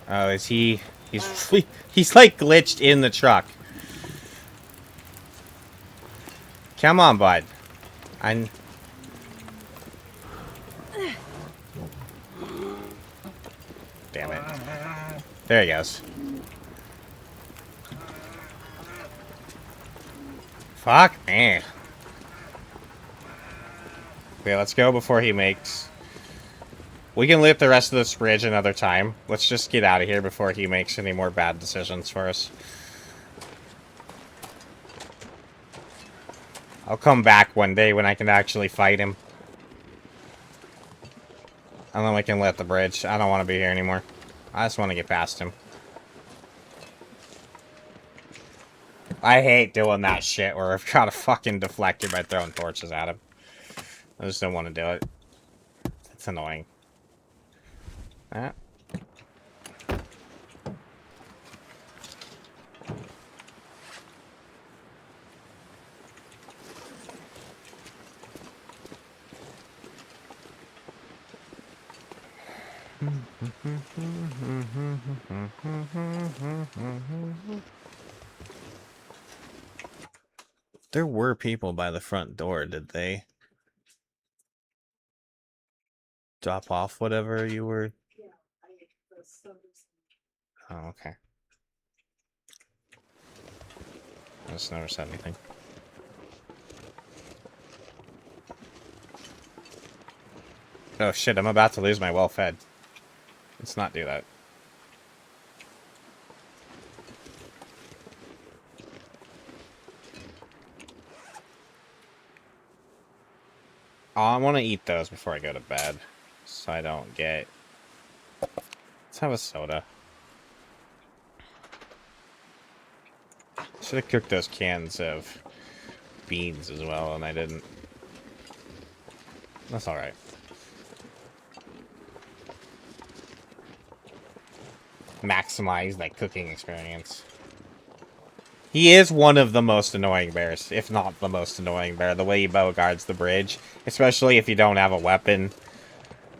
Oh, is he... He's like glitched in the truck. Come on, bud. Damn it. There he goes. Fuck me. Okay, let's go before he makes... We can loot the rest of this bridge another time. Let's just get out of here before he makes any more bad decisions for us. I'll come back one day when I can actually fight him. And then we can loot the bridge. I don't want to be here anymore. I just want to get past him. I hate doing that shit where I've got to fucking deflect you by throwing torches at him. I just don't want to do it. It's annoying. Ah. There were people by the front door, did they drop off whatever you were? Oh, okay. I just never said anything. Oh shit, I'm about to lose my well-fed. Let's not do that. Oh, I want to eat those before I go to bed, so I don't get... Let's have a soda. Should have cooked those cans of beans as well, and I didn't. That's alright. Maximize that cooking experience. He is one of the most annoying bears, if not the most annoying bear, the way he bow guards the bridge. Especially if you don't have a weapon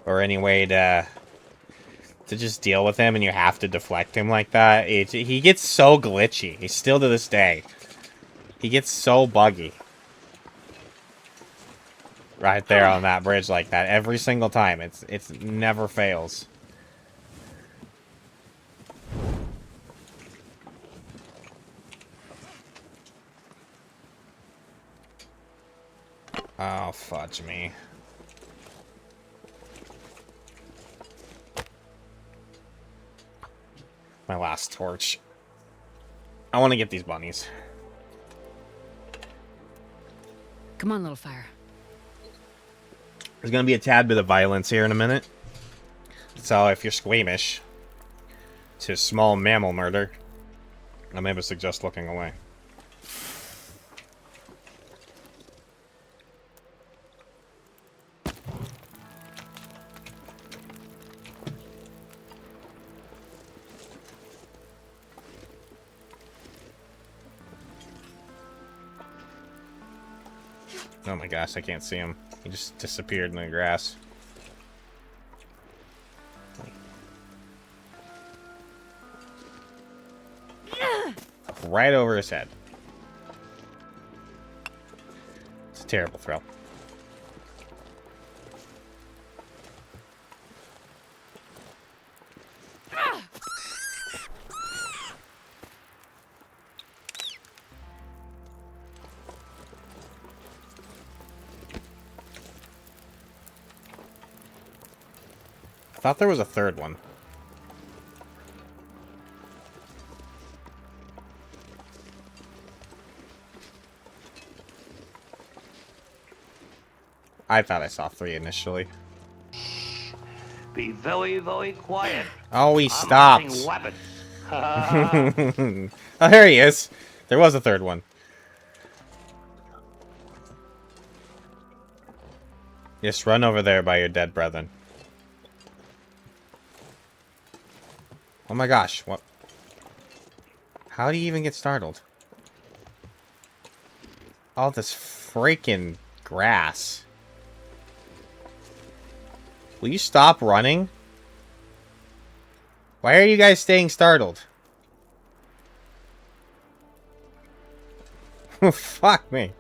or any way to just deal with him and you have to deflect him like that. He gets so glitchy. He's still to this day. He gets so buggy. Right there on that bridge like that. Every single time. It's never fails. Oh, fudge me. My last torch. I want to get these bunnies. Come on, little fire. There's going to be a tad bit of violence here in a minute. So if you're squeamish to small mammal murder, I maybe suggest looking away. Oh my gosh, I can't see him. He just disappeared in the grass. Right over his head. It's a terrible throw. I thought there was a third one. I thought I saw 3 initially. Be very, very quiet. Oh, he I'm stopped. hunting weapons. Oh, there he is. There was a third one. Just run over there by your dead brethren. Oh my gosh, what? How do you even get startled? All this freaking grass. Will you stop running? Why are you guys staying startled? Fuck me.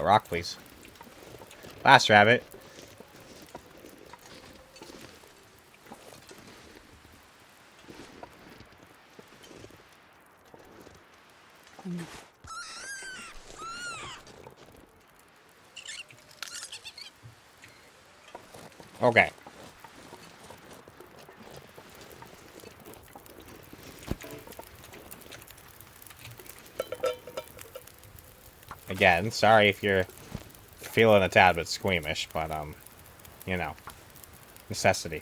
Rock, please. Last rabbit. Okay. again. Sorry if you're feeling a tad bit squeamish, but, you know, necessity.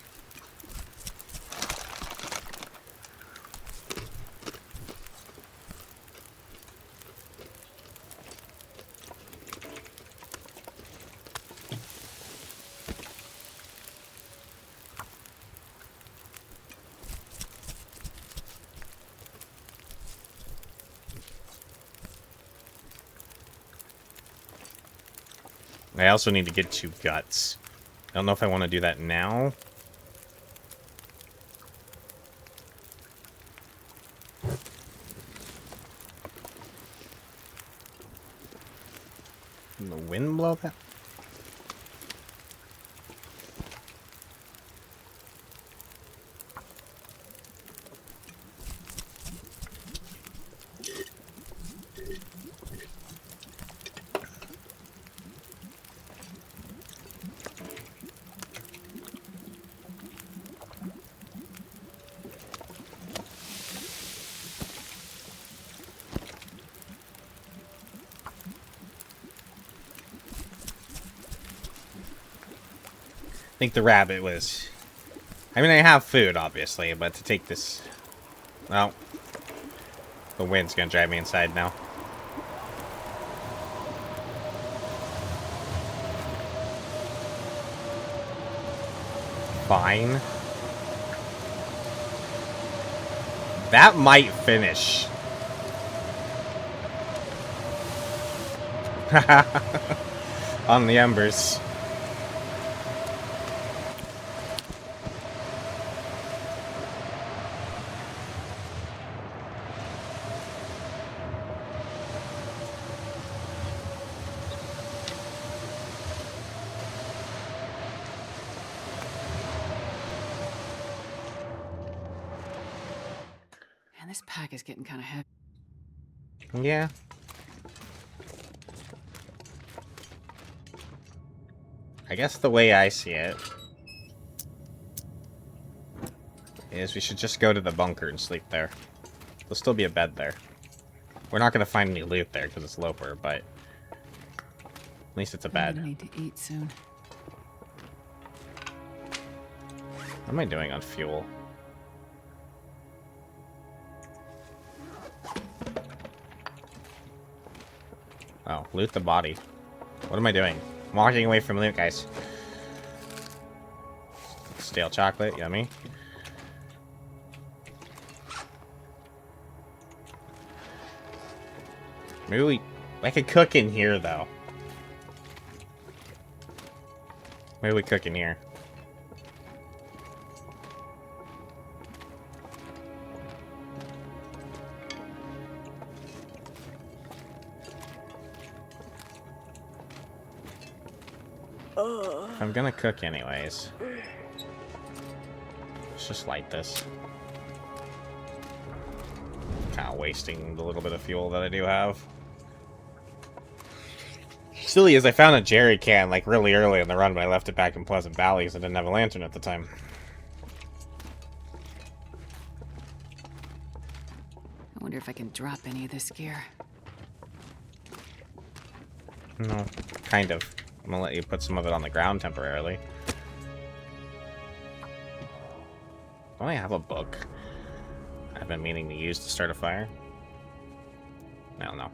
I also need to get 2 guts. I don't know if I want to do that now. Can the wind blow that? I think the rabbit was... I mean, I have food, obviously, but to take this... Well... The wind's gonna drive me inside now. Fine. That might finish. On the embers. Man, this pack is getting kind of heavy. Yeah. I guess the way I see it is we should just go to the bunker and sleep there. There'll still be a bed there. We're not going to find any loot there because it's Loper, but at least it's a I'm bed. gonna need to eat soon. What am I doing on fuel? Oh, loot the body. What am I doing? I'm walking away from loot, guys. Stale chocolate, yummy. Maybe I could cook in here, though. Maybe we cook in here. I'm gonna cook anyways. Let's just light this. Kind of wasting the little bit of fuel that I do have. Silly is I found a jerry can like really early in the run, but I left it back in Pleasant Valley because I didn't have a lantern at the time. I wonder if I can drop any of this gear. No, kind of. I'm gonna let you put some of it on the ground temporarily. Don't I have a book I've been meaning to use to start a fire? I don't know.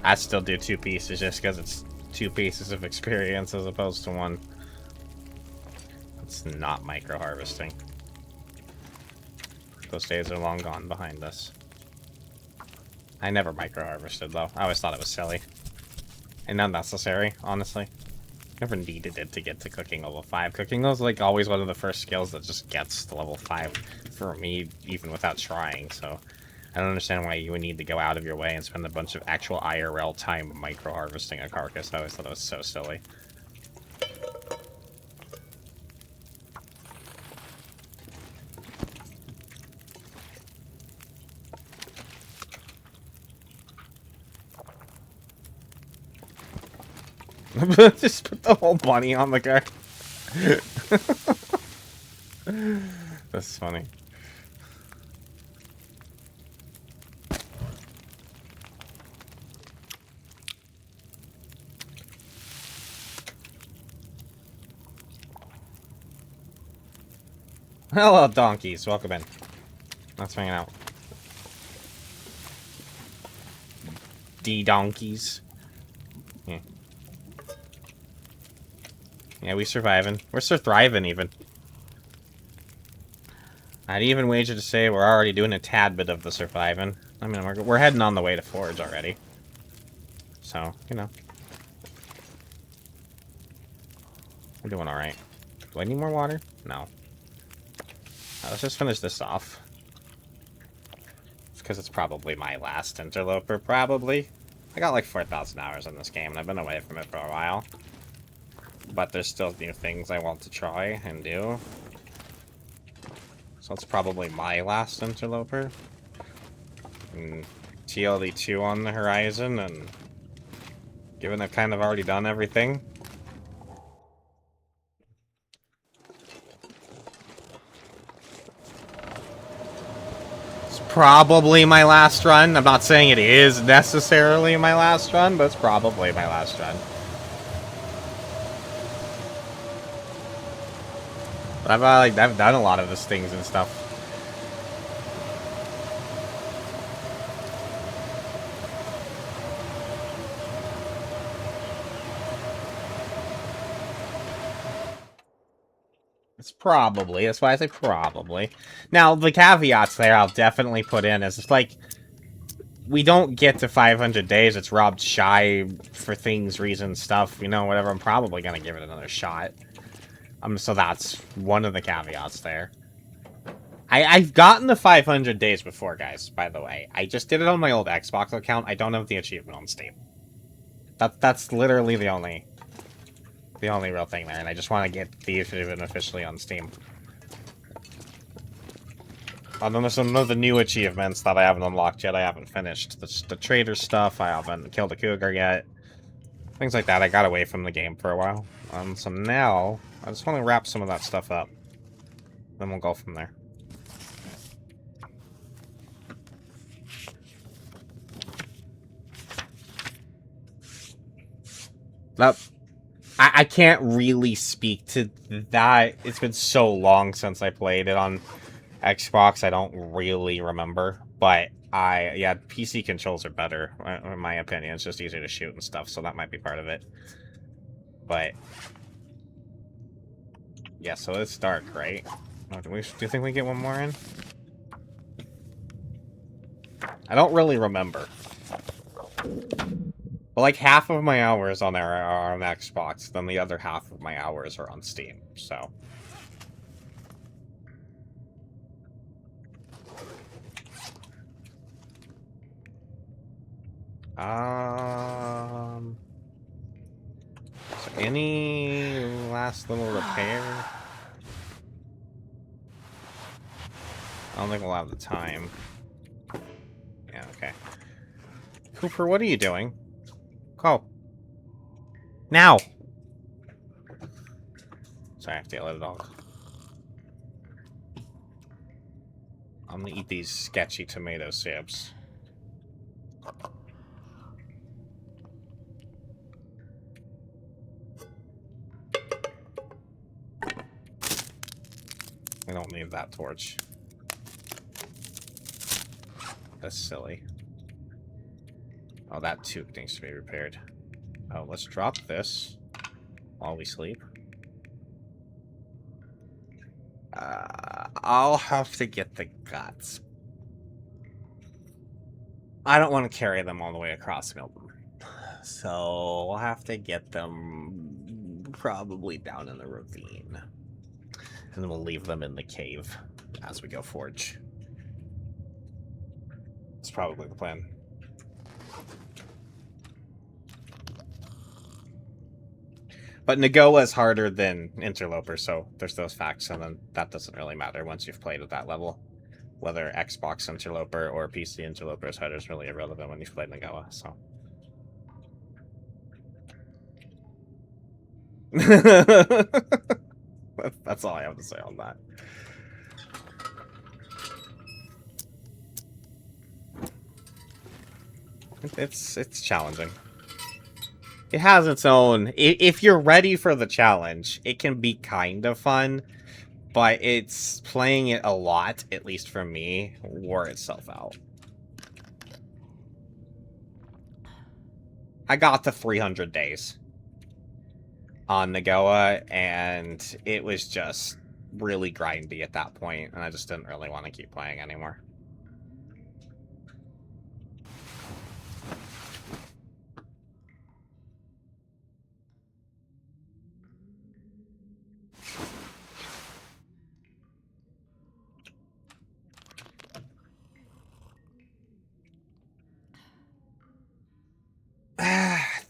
I still do 2 pieces just because it's 2 pieces of experience as opposed to 1. It's not micro harvesting. Those days are long gone behind us. I never micro harvested though. I always thought it was silly and unnecessary, honestly. Never needed it to get to cooking level 5. Cooking was like always one of the first skills that just gets to level 5 for me, even without trying. So I don't understand why you would need to go out of your way and spend a bunch of actual IRL time micro-harvesting a carcass. I always thought it was so silly. Just put the whole bunny on the guy. That's funny. Hello, donkeys. Welcome in. Let's hang out. D-donkeys. Yeah. Yeah, we surviving. We're thriving, even. I'd even wager to say we're already doing a tad bit of the surviving. I mean, we're heading on the way to Forge already. So, you know. We're doing alright. Do I need more water? No. Let's just finish this off. Because it's probably my last Interloper, probably. I got like 4,000 hours in this game, and I've been away from it for a while. But there's still new things I want to try and do. So it's probably my last Interloper. And TLD 2 on the horizon, and given I've kind of already done everything. It's probably my last run. I'm not saying it is necessarily my last run, but it's probably my last run. I've done a lot of these things and stuff. It's probably. That's why I say probably. Now, the caveats there I'll definitely put in is it's like, we don't get to 500 days. It's robbed shy for things, reasons, stuff, you know, whatever. I'm probably going to give it another shot. So that's one of the caveats there. I've gotten the 500 days before, guys, by the way. I just did it on my old Xbox account. I don't have the achievement on Steam. That's literally the only real thing there, and I just want to get the achievement officially on Steam. And then there's some of the new achievements that I haven't unlocked yet. I haven't finished. The trader stuff, I haven't killed a cougar yet. Things like that. I got away from the game for a while. So now, I just want to wrap some of that stuff up. Then we'll go from there. I can't really speak to that. It's been so long since I played it on Xbox, I don't really remember. But yeah, PC controls are better, in my opinion. It's just easier to shoot and stuff, so that might be part of it. But yeah, so it's dark, right? Oh, do you think we get one more in? I don't really remember. But like half of my hours on there are on Xbox, then the other half of my hours are on Steam, so. So any last little repair? I don't think we'll have the time. Yeah, okay. Cooper, what are you doing? Go. Now! Sorry, I have to yell at a dog. I'm gonna eat these sketchy tomato chips. I don't need that torch. That's silly. Oh, that too needs to be repaired. Oh, let's drop this while we sleep. I'll have to get the guts. I don't want to carry them all the way across Melbourne. So we'll have to get them probably down in the ravine. And then we'll leave them in the cave as we go forge. It's probably the plan. But Nagoa is harder than Interloper, so there's those facts, and then that doesn't really matter once you've played at that level. Whether Xbox Interloper or PC Interloper is harder is really irrelevant when you've played Nagoa, so. That's all I have to say on that. It's challenging. It has its own... If you're ready for the challenge, it can be kind of fun, but it's playing it a lot, at least for me, wore itself out. I got to 300 days on Nagoa, and it was just really grindy at that point, and I just didn't really want to keep playing anymore.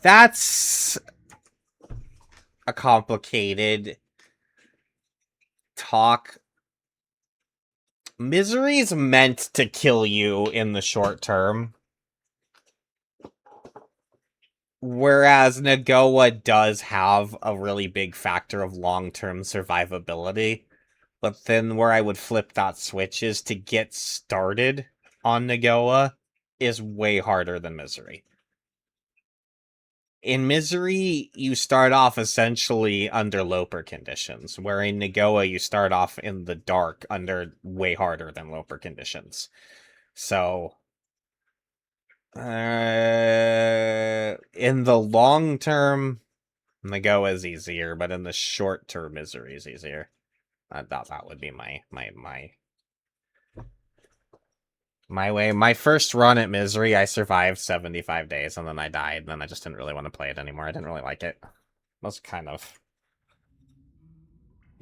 That's a complicated talk. Misery's meant to kill you in the short term. Whereas Nagoa does have a really big factor of long-term survivability. But then where I would flip that switch is to get started on Nagoa is way harder than Misery. In Misery, you start off essentially under Loper conditions, where in Nagoa, you start off in the dark under way harder than Loper conditions. So, in the long term, Nagoa is easier, but in the short term, Misery is easier. That would be my way. My first run at Misery, I survived 75 days, and then I died, and then I just didn't really want to play it anymore. I didn't really like it. That was kind of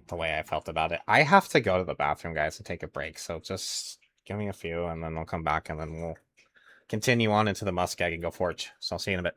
the way I felt about it. I have to go to the bathroom, guys, and take a break, so just give me a few, and then I'll come back, and then we'll continue on into the Muskeg and go forge. So I'll see you in a bit.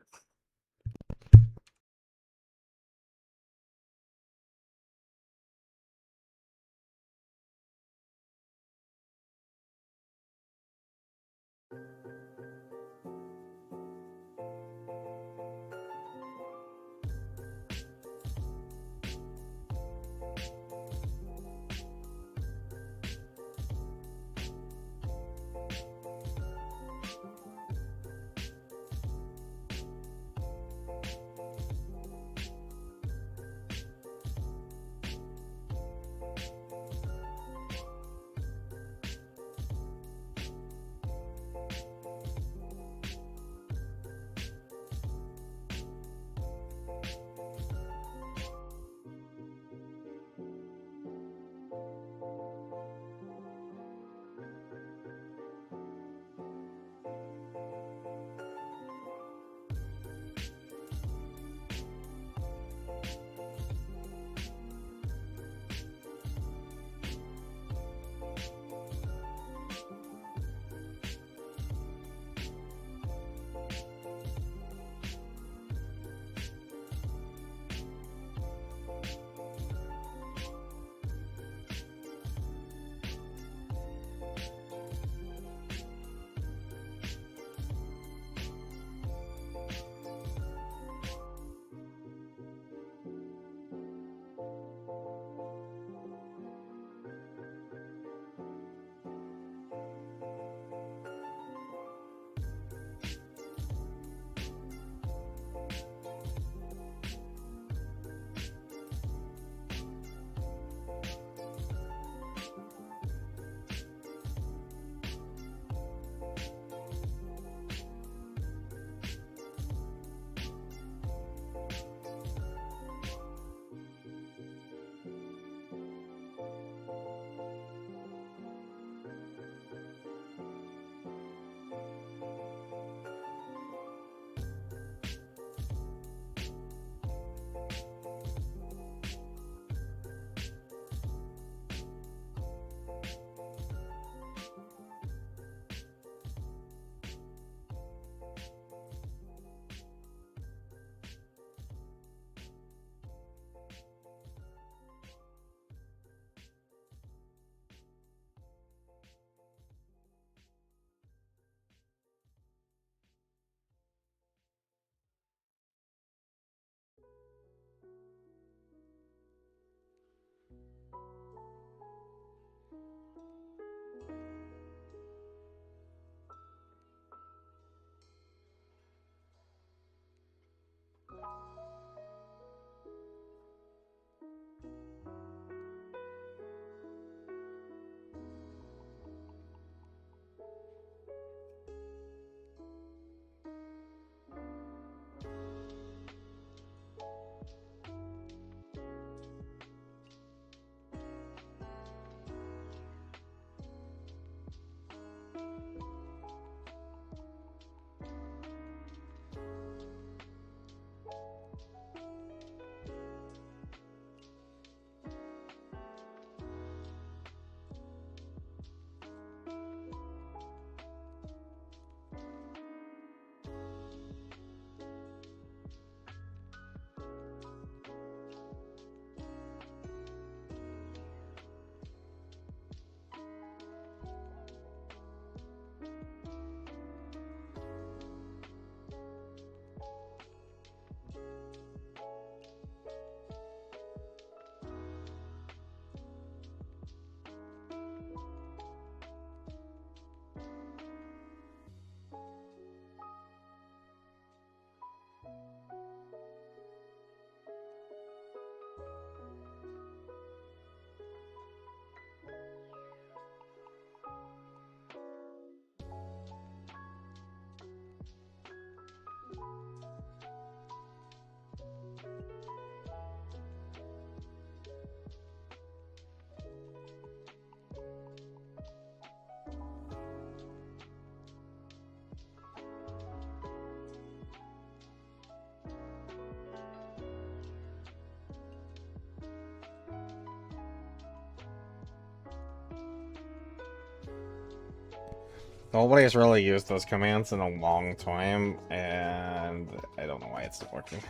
Nobody's really used those commands in a long time, and I don't know why it's not working.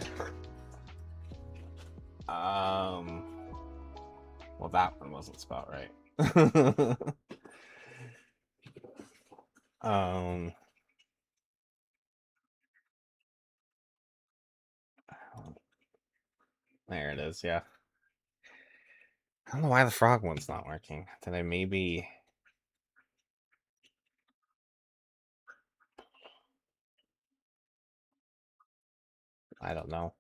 Well, that one wasn't spelled right. There it is, yeah. I don't know why the frog one's not working. Did I maybe... I don't know.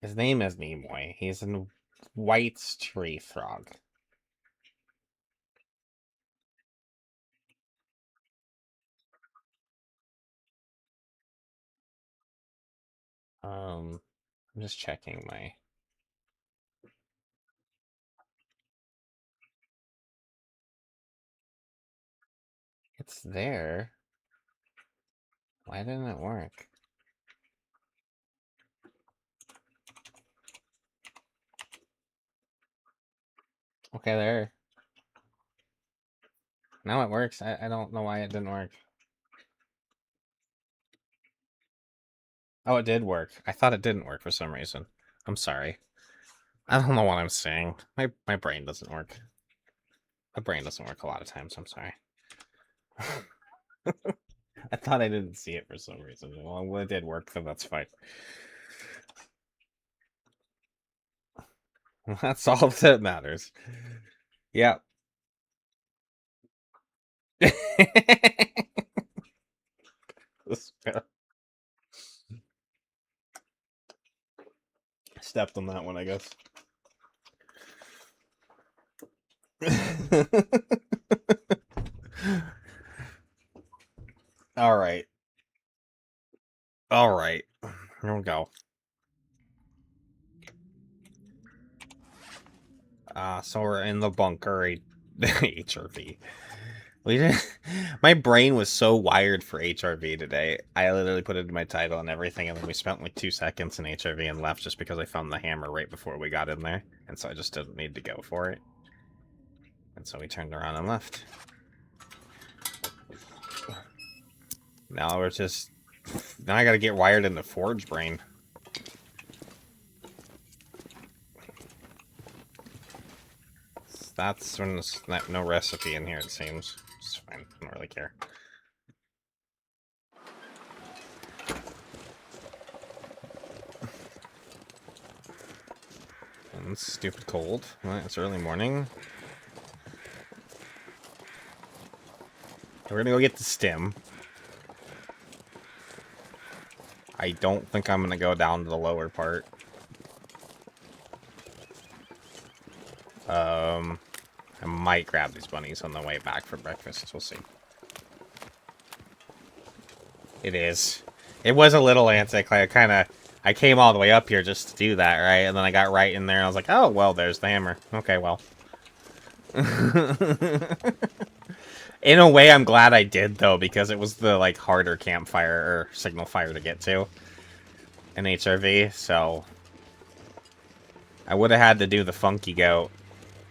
His name is Nimoy. He's a white tree frog. I'm just checking my... It's there. Why didn't it work? Okay, there. Now it works. I don't know why it didn't work. Oh, it did work. I thought it didn't work for some reason. I'm sorry. I don't know what I'm saying. My brain doesn't work. My brain doesn't work a lot of times. I'm sorry. I thought I didn't see it for some reason. Well, it did work, so that's fine. That's all that matters. Yep. Stepped on that one, I guess. All right. All right. Here we go. So we're in the bunker, HRV. We didn't. My brain was so wired for HRV today. I literally put it in my title and everything, and then we spent like 2 seconds in HRV and left just because I found the hammer right before we got in there, and so I just didn't need to go for it. And so we turned around and left. Now we're just... Now I gotta get wired into Forge Brain. That's when there's no recipe in here, it seems. It's fine. I don't really care. And it's stupid cold. Well, it's early morning. We're gonna go get the stim. I don't think I'm gonna go down to the lower part. I might grab these bunnies on the way back for breakfast. We'll see. It is. It was a little anticlimactic. I came all the way up here just to do that, right? And then I got right in there and I was like, oh, well, there's the hammer. Okay, well. In a way, I'm glad I did, though, because it was the, like, harder campfire or signal fire to get to in HRV, so I would have had to do the funky goat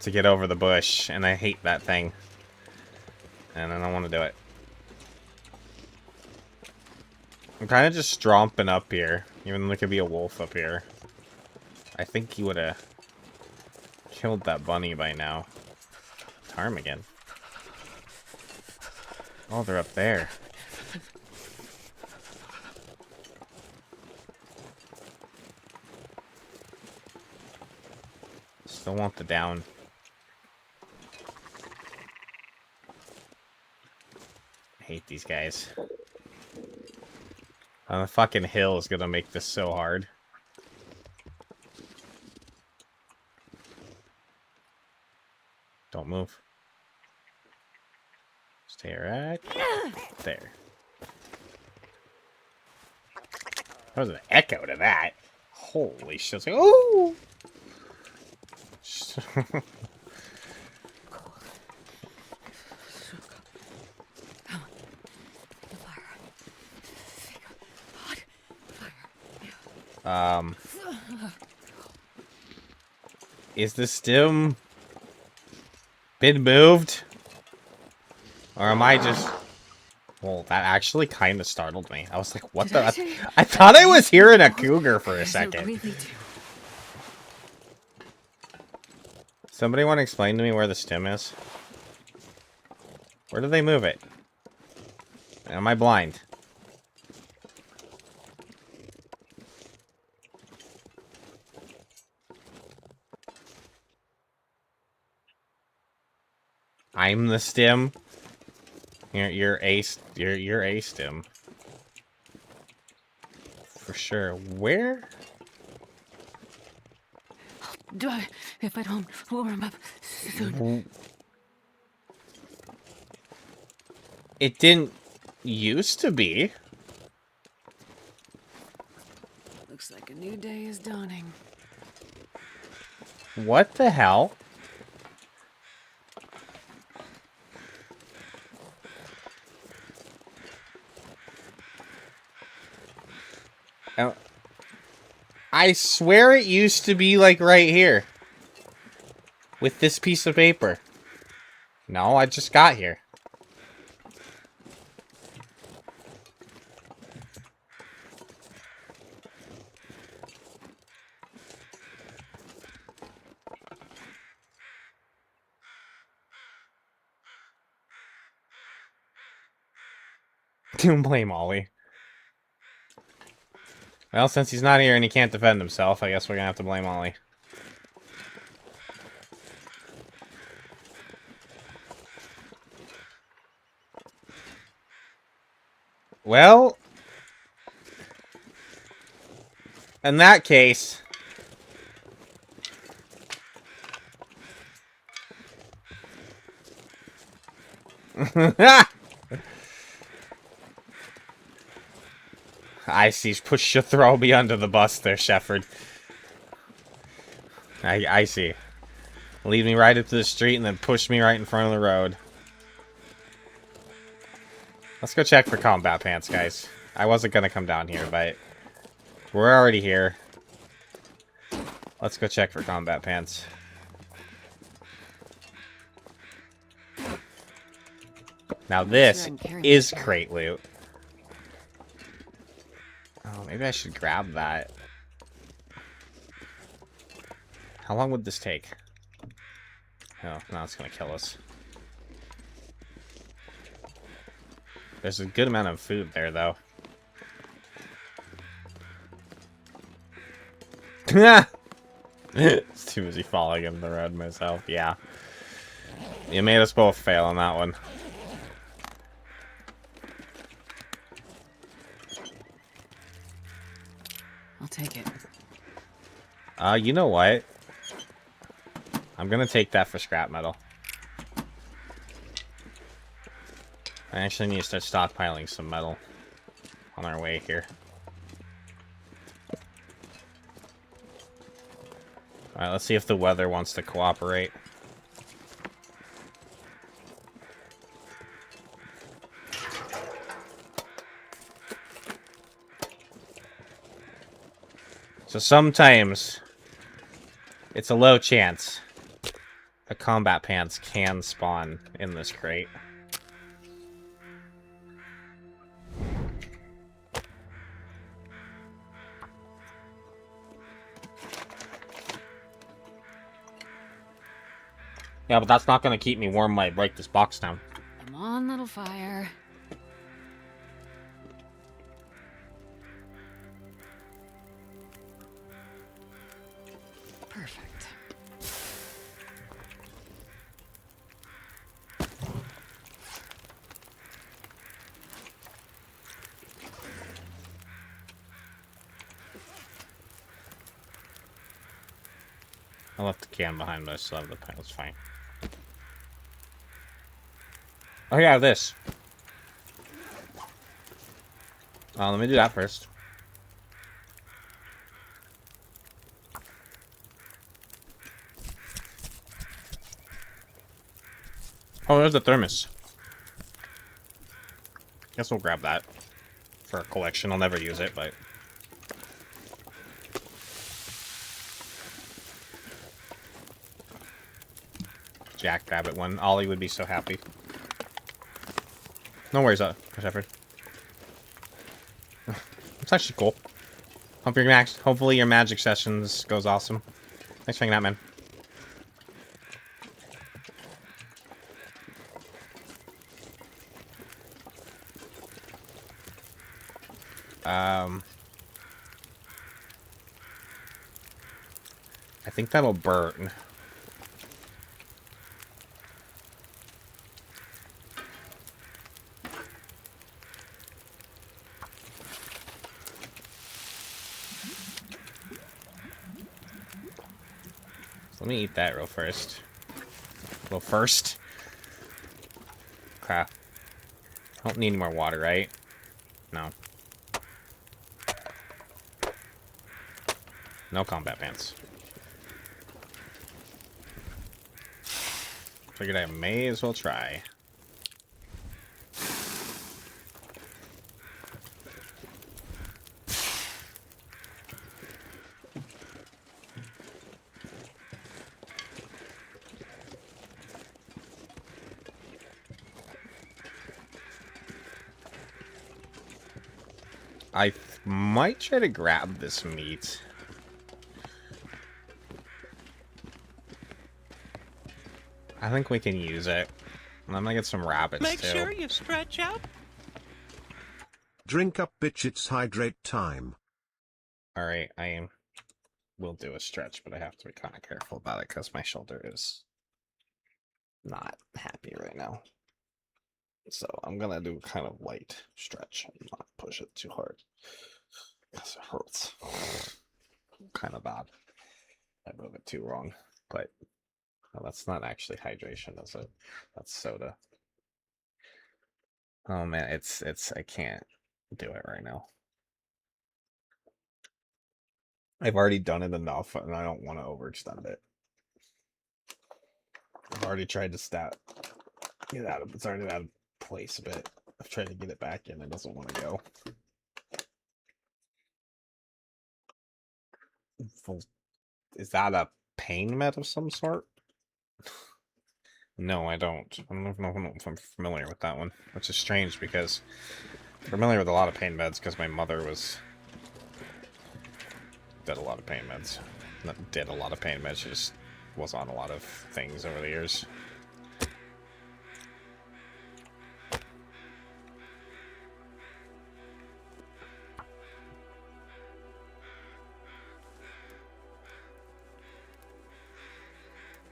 to get over the bush, and I hate that thing. And I don't want to do it. I'm kind of just stromping up here, even though there could be a wolf up here. I think he would have killed that bunny by now. Ptarmigan. Oh, they're up there. Still want the down. I hate these guys. On the fucking hill is gonna make this so hard. Don't move. Stay right there. There was an echo to that. Holy shit. Oh! Is the stim been moved? Or am I just... Well, that actually kind of startled me. I was like, what Did I the... say I thought I was hearing a cougar for a so second. greatly too. Somebody want to explain to me where the stim is? Where did they move it? Am I blind? I'm the stim. You're a stim. For sure. Where? Do I? If I don't warm up soon. It didn't used to be. Looks like a new day is dawning. What the hell? Oh, I swear it used to be like right here. With this piece of paper. No, I just got here. Don't blame Ollie. Well, since he's not here and he can't defend himself, I guess we're gonna have to blame Ollie. Well, in that case... I see. Push you, throw me under the bus there, Shepard. I see. Lead me right up to the street and then push me right in front of the road. Let's go check for combat pants, guys. I wasn't gonna come down here, but we're already here. Let's go check for combat pants. Now this is crate loot. Oh, maybe I should grab that. How long would this take? Oh, no, it's gonna kill us. There's a good amount of food there, though. It's too busy falling in the road myself. Yeah. You made us both fail on that one. I'll take it. You know what? I'm gonna take that for scrap metal. I actually need to start stockpiling some metal on our way here. Alright, let's see if the weather wants to cooperate. So sometimes it's a low chance the combat pants can spawn in this crate. Yeah, but that's not going to keep me warm when I break this box down. Come on, little fire. Perfect. I left the can behind, but I still have the pen. It's fine. Oh yeah, this. Let me do that first. Oh, there's the thermos. Guess we'll grab that for a collection. I'll never use it, but... Jackrabbit one. Ollie would be so happy. No worries, Shepard. It's actually cool. Hopefully your magic sessions goes awesome. Thanks for hanging out, man. I think that'll burn. Let me eat that real first. Crap. I don't need any more water, right? No. No combat pants. Figured I may as well try. I might try to grab this meat. I think we can use it. I'm gonna get some rabbits, Make too. sure you stretch out. Drink up, bitch, it's hydrate time. Alright, will do a stretch, but I have to be kind of careful about it because my shoulder is not happy right now. So I'm gonna do kind of light stretch and not push it too hard because it hurts. Kind of bad. I move it too wrong, but well, that's not actually hydration, is it? That's soda. Oh man, it's I can't do it right now. I've already done it enough, and I don't want to overextend it. I've already tried to get out of it's already out of place a bit. I've tried to get it back in, it doesn't want to go. Is that a pain med of some sort? No, I don't. I don't know if I'm familiar with that one, which is strange because I'm familiar with a lot of pain meds because my mother did a lot of pain meds. Not did a lot of pain meds, she just was on a lot of things over the years.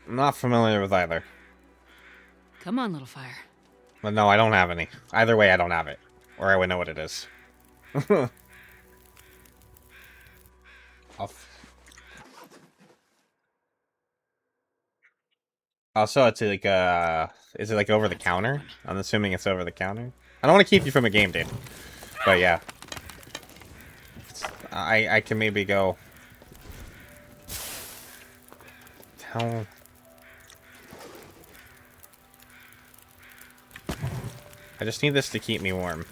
I'm not familiar with either. Come on, little fire. But no, I don't have any. Either way, I don't have it. Or I would know what it is. Also, it's like, is it like over the counter? I'm assuming it's over the counter. I don't want to keep you from a game, dude. But yeah. I can maybe go... How... I just need this to keep me warm.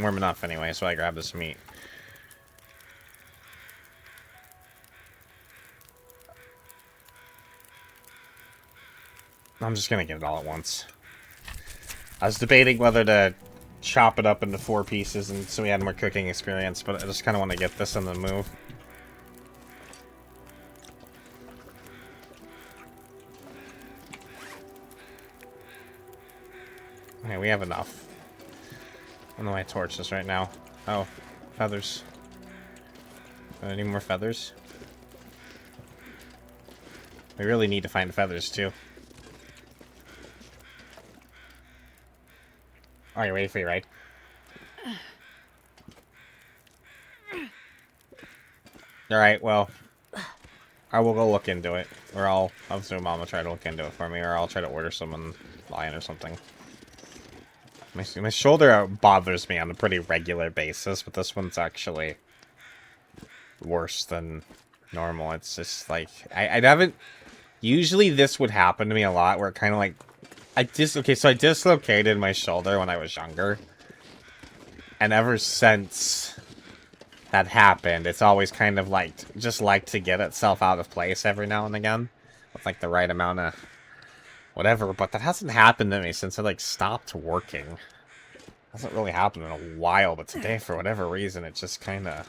Warm enough anyway, so I grab this meat. I'm just gonna get it all at once. I was debating whether to chop it up into 4 pieces and so we had more cooking experience, but I just kind of want to get this in the move. Okay, we have enough. I don't know my torch is right now. Oh, feathers. Any more feathers? We really need to find feathers too. Are you ready for your ride? Alright, well, I will go look into it. Or I'll assume Mom will try to look into it for me, or I'll try to order some online or something. My shoulder bothers me on a pretty regular basis, but this one's actually worse than normal. It's just like, I haven't... Usually this would happen to me a lot, where it kind of like... Okay, so I dislocated my shoulder when I was younger. And ever since that happened, it's always kind of like, just like to get itself out of place every now and again. With like the right amount of whatever, but that hasn't happened to me since I like stopped working. Hasn't really happened in a while, but today, for whatever reason, it just kind of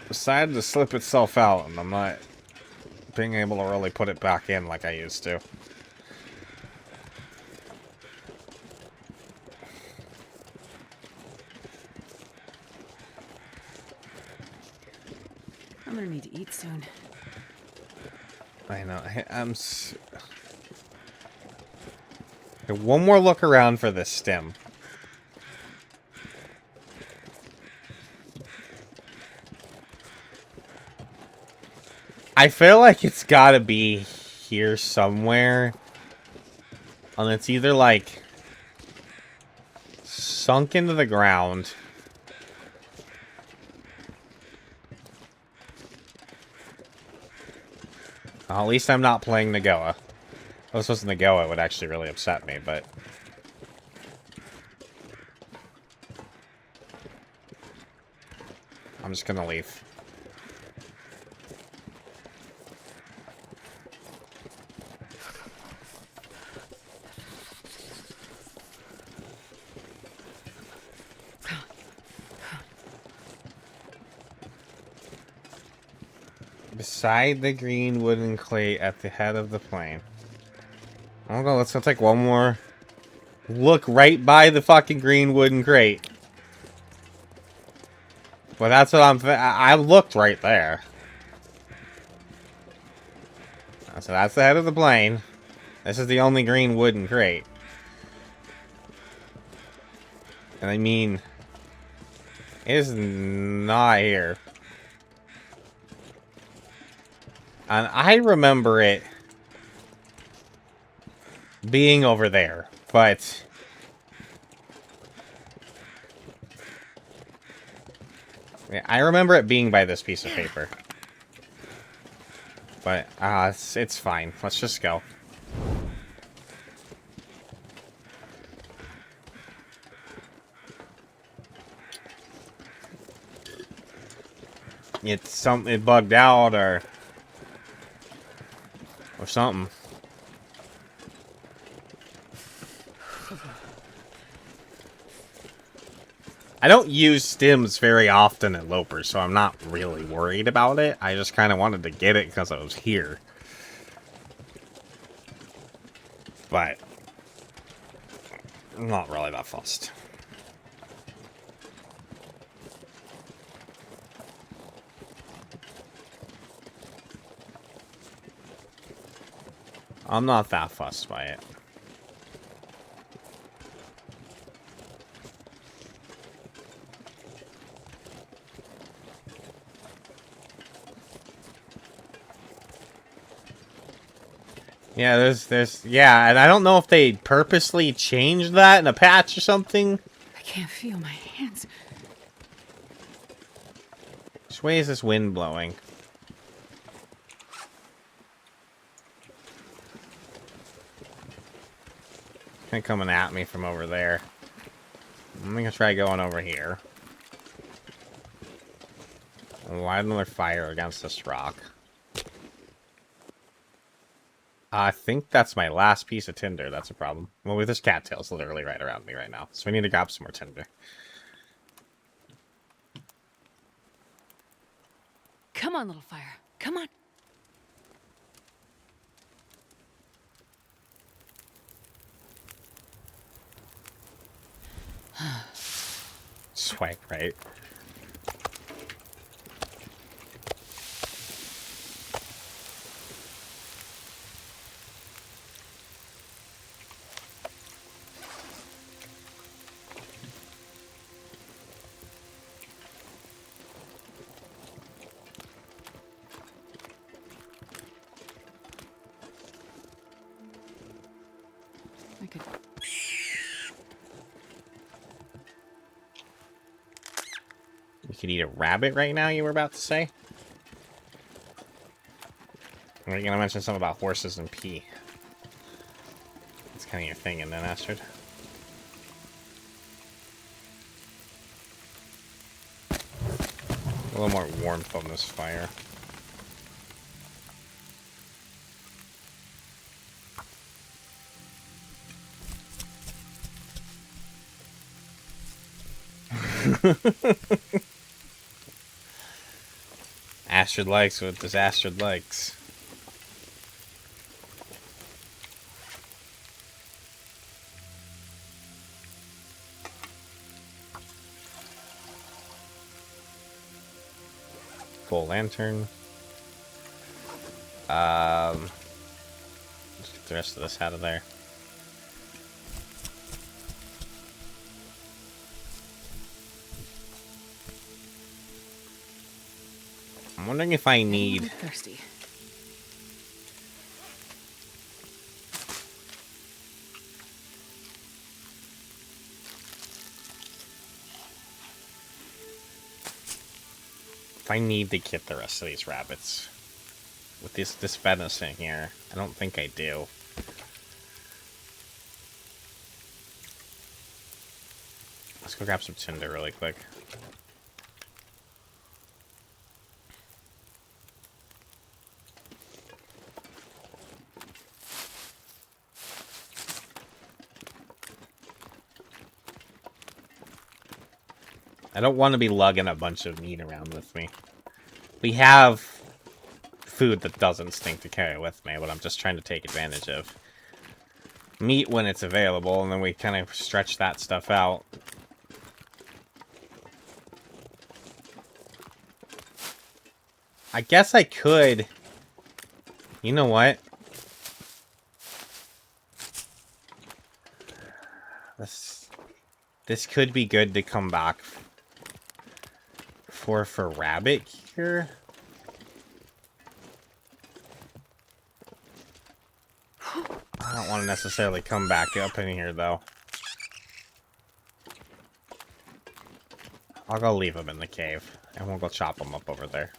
decided to slip itself out, and I'm not being able to really put it back in like I used to. I'm gonna need to eat soon. I know. One more look around for this stem. I feel like it's gotta be here somewhere. And it's either like sunk into the ground. Well, at least I'm not playing Nagoa. If this was Nagoa, it would actually really upset me, but... I'm just gonna leave. Beside the green wooden crate at the head of the plane. I'll go, let's go take one more look right by the fucking green wooden crate. Well, that's what I looked right there. So that's the head of the plane. This is the only green wooden crate. And I mean, it is not here. And I remember it being over there, but... yeah, I remember it being by this piece of paper. But, it's fine. Let's just go. It bugged out, or something. I don't use stims very often in Loper, so I'm not really worried about it. I just kind of wanted to get it because I was here. But I'm not really that fussed. I'm not that fussed by it. Yeah, yeah, and I don't know if they purposely changed that in a patch or something. I can't feel my hands. Which way is this wind blowing? Kind of coming at me from over there. I'm gonna try going over here. Light another fire against this rock. I think that's my last piece of tinder. That's a problem. Well, there's cattails literally right around me right now. So we need to grab some more tinder. Come on, little fire. Come on. Swipe right. I could. You could eat a rabbit right now, you were about to say? Or are you going to mention something about horses and pee? That's kind of your thing, isn't it, Astrid? A little more warmth on this fire. Astrid likes what this Astrid likes. Full lantern. Let's get the rest of this out of there. I'm wondering if I need... I'm thirsty. If I need to get the rest of these rabbits. With this venison here. I don't think I do. Let's go grab some tinder really quick. I don't want to be lugging a bunch of meat around with me. We have food that doesn't stink to carry with me, but I'm just trying to take advantage of meat when it's available, and then we kind of stretch that stuff out. I guess I could... You know what? This could be good to come back for rabbit here. I don't want to necessarily come back up in here, though. I'll go leave them in the cave, and we'll go chop them up over there.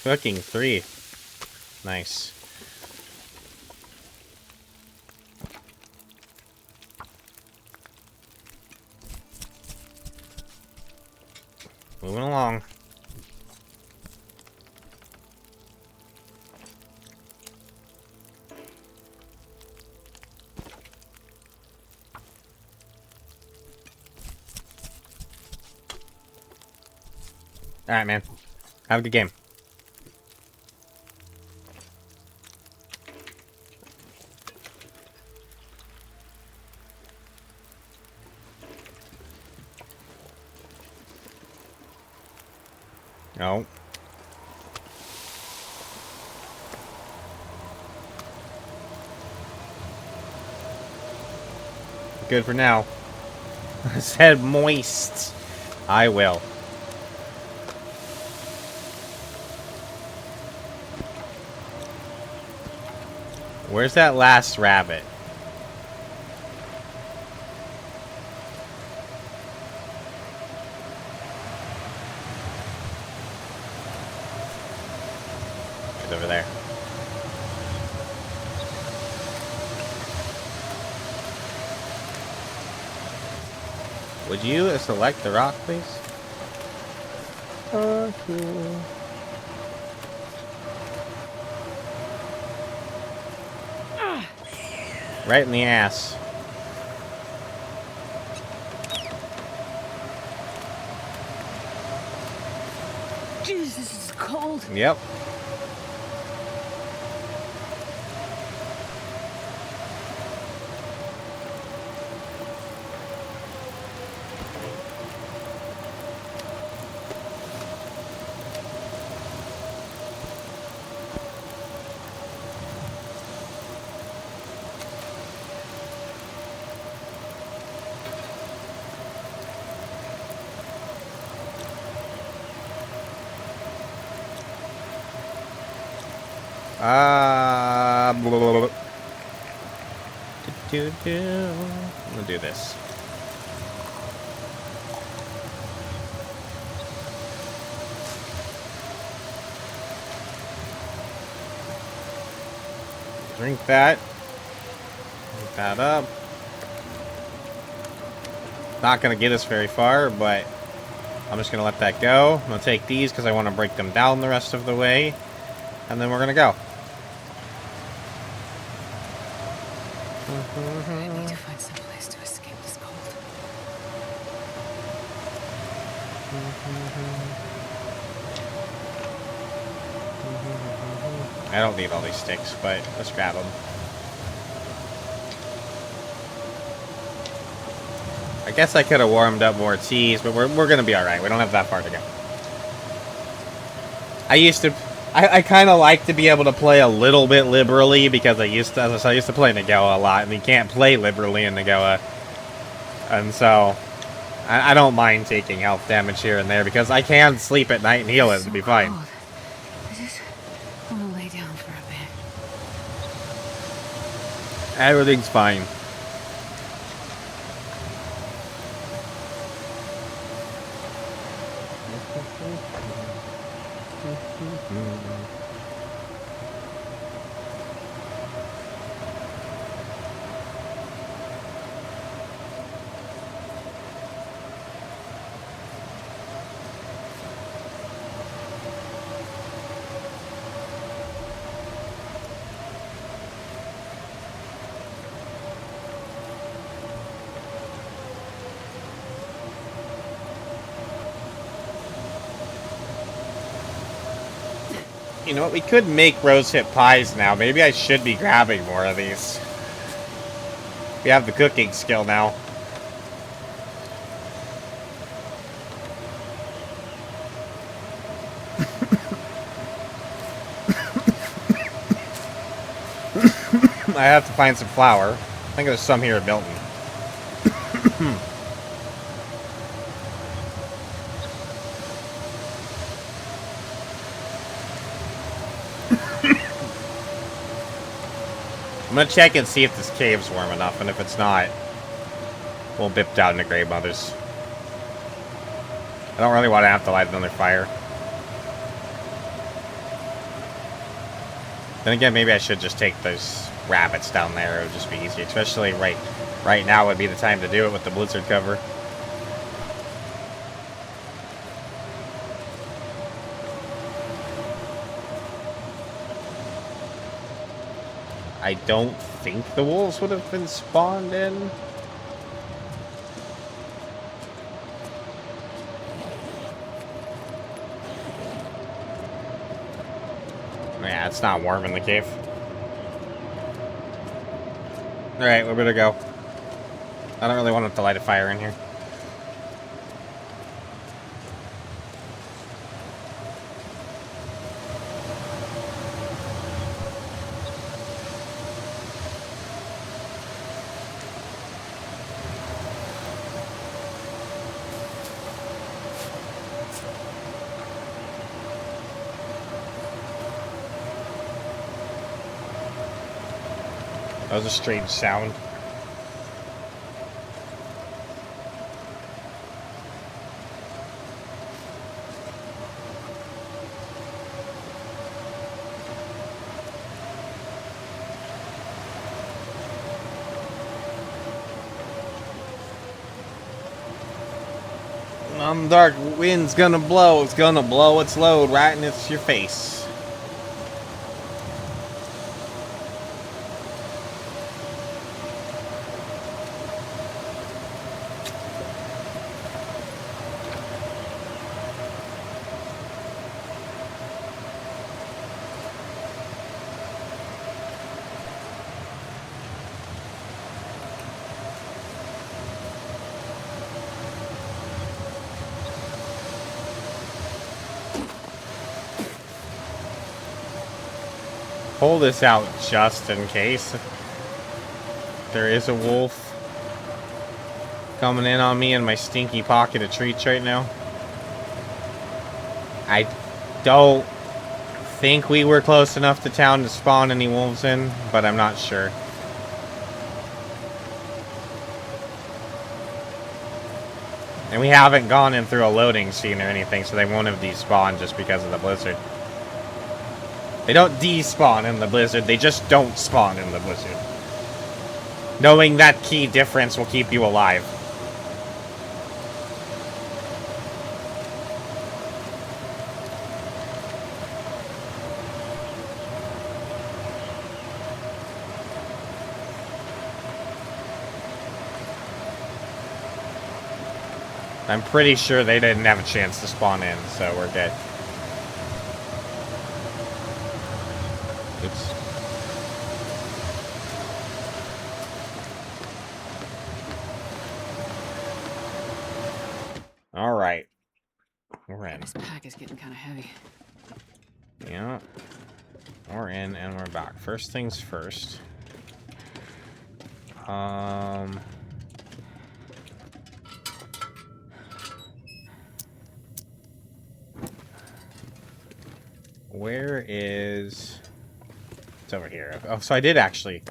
Cooking 3. Nice. Moving along. Alright, man. Have a good game. No. Good for now. I said moist. I will. Where's that last rabbit? It's over there. Would you select the rock, please? Okay. Right in the ass. Jesus, this is cold. Yep. Blah, blah, blah, blah. I'm gonna do this. Drink that. Drink that up. Not going to get us very far, but I'm just going to let that go. I'm going to take these because I want to break them down the rest of the way. And then we're going to go. I need to find some place to escape this cold. I don't need all these sticks, but let's grab them. I guess I could have warmed up more teas, but we're going to be alright. We don't have that far to go. I kind of like to be able to play a little bit liberally because I used to play Nagoa a lot, and you can't play liberally in Nagoa. And so I don't mind taking health damage here and there because I can sleep at night and heal it and be fine. Cold. I just want to lay down for a bit. Everything's fine. You know what? We could make rosehip pies now. Maybe I should be grabbing more of these. We have the cooking skill now. I have to find some flour. I think there's some here at Milton. I'm gonna check and see if this cave's warm enough, and if it's not, we'll bip down to Grave Mothers. I don't really want to have to light another fire. Then again, maybe I should just take those rabbits down there. It would just be easier, especially right now would be the time to do it with the blizzard cover. I don't think the wolves would have been spawned in. Yeah, it's not warm in the cave. Alright, we're gonna go. I don't really want to light a fire in here. That was a strange sound. Dark wind's gonna blow. It's gonna blow its load right in your face. Pull this out just in case there is a wolf coming in on me in my stinky pocket of treats right now. I don't think we were close enough to town to spawn any wolves in, but I'm not sure. And we haven't gone in through a loading scene or anything, so they won't have despawned just because of the blizzard. They don't despawn in the blizzard, they just don't spawn in the blizzard. Knowing that key difference will keep you alive. I'm pretty sure they didn't have a chance to spawn in, so we're good. Oops. Alright. We're in. This pack is getting kind of heavy. Yeah. We're in and we're back. First things first. Where is... It's over here. Oh, so I actually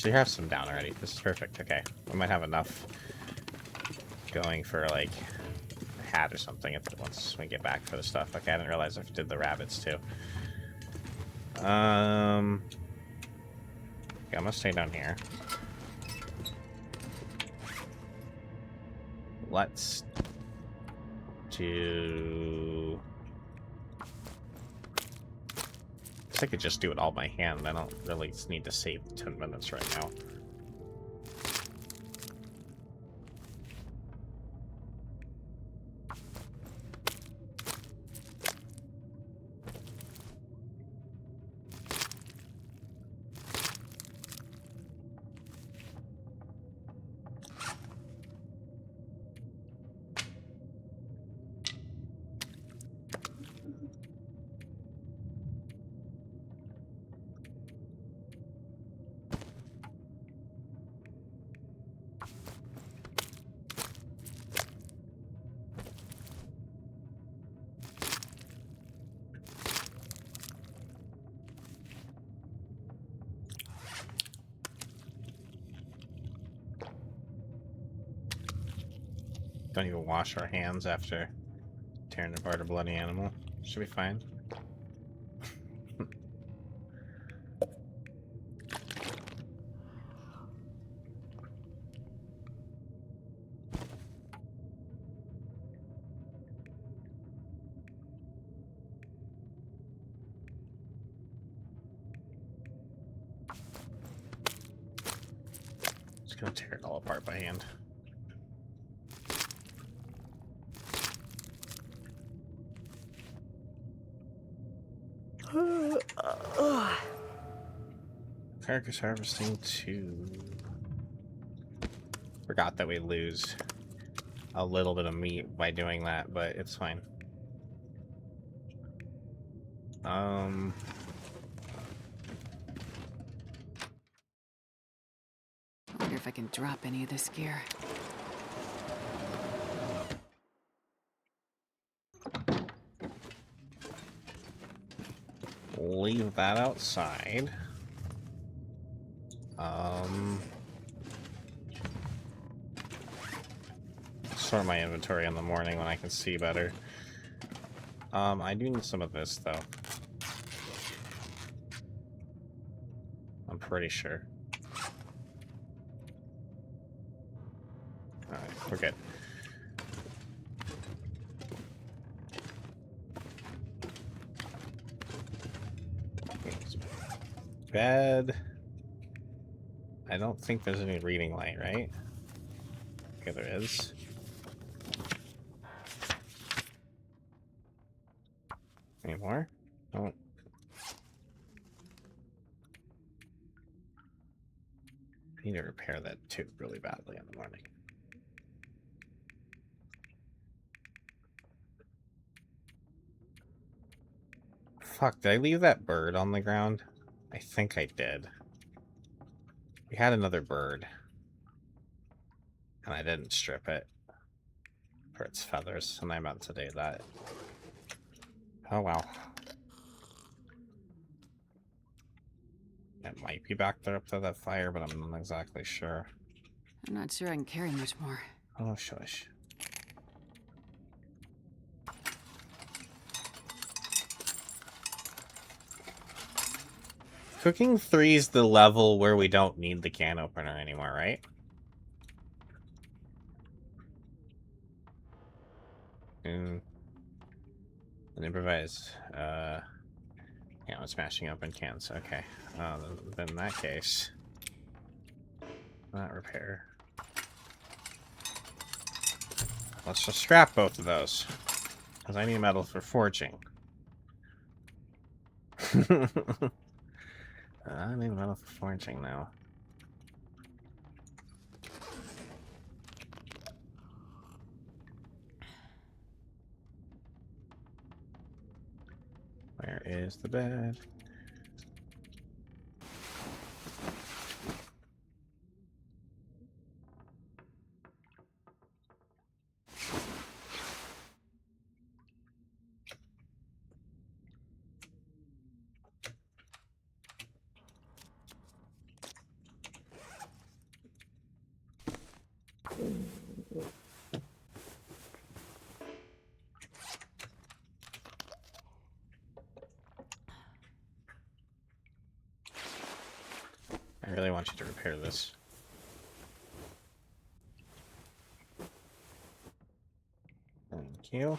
have some down already. This is perfect. Okay. I might have enough going for, like, a hat or something once we get back for the stuff. Okay, I didn't realize I did the rabbits, too. Okay, I'm gonna stay down here. Let's do... I could just do it all by hand. I don't really need to save 10 minutes right now. Don't even wash our hands after tearing apart a bloody animal. Should be fine. Just gonna tear it all apart by hand. Carcass harvesting 2. Forgot that we lose a little bit of meat by doing that, but it's fine. I wonder if I can drop any of this gear. Leave that outside. Sort my inventory in the morning when I can see better. I do need some of this, though. I'm pretty sure. Alright, we're good. Bed. I don't think there's any reading light, right? Okay, there is. Any more? Oh. I need to repair that too really badly in the morning. Fuck, did I leave that bird on the ground? I think I did. We had another bird. And I didn't strip it for its feathers, and I meant to do that. Oh well. It might be back there up to that fire, but I'm not exactly sure. I'm not sure I can carry much more. Oh, shush. Cooking 3's the level where we don't need the can opener anymore, right? And improvise. Yeah, I'm smashing open cans. Okay. Then in that case, not repair. Let's just scrap both of those. Because I need metal for forging. I need metal for forging now. Where is the bed? I really want you to repair this. Thank you.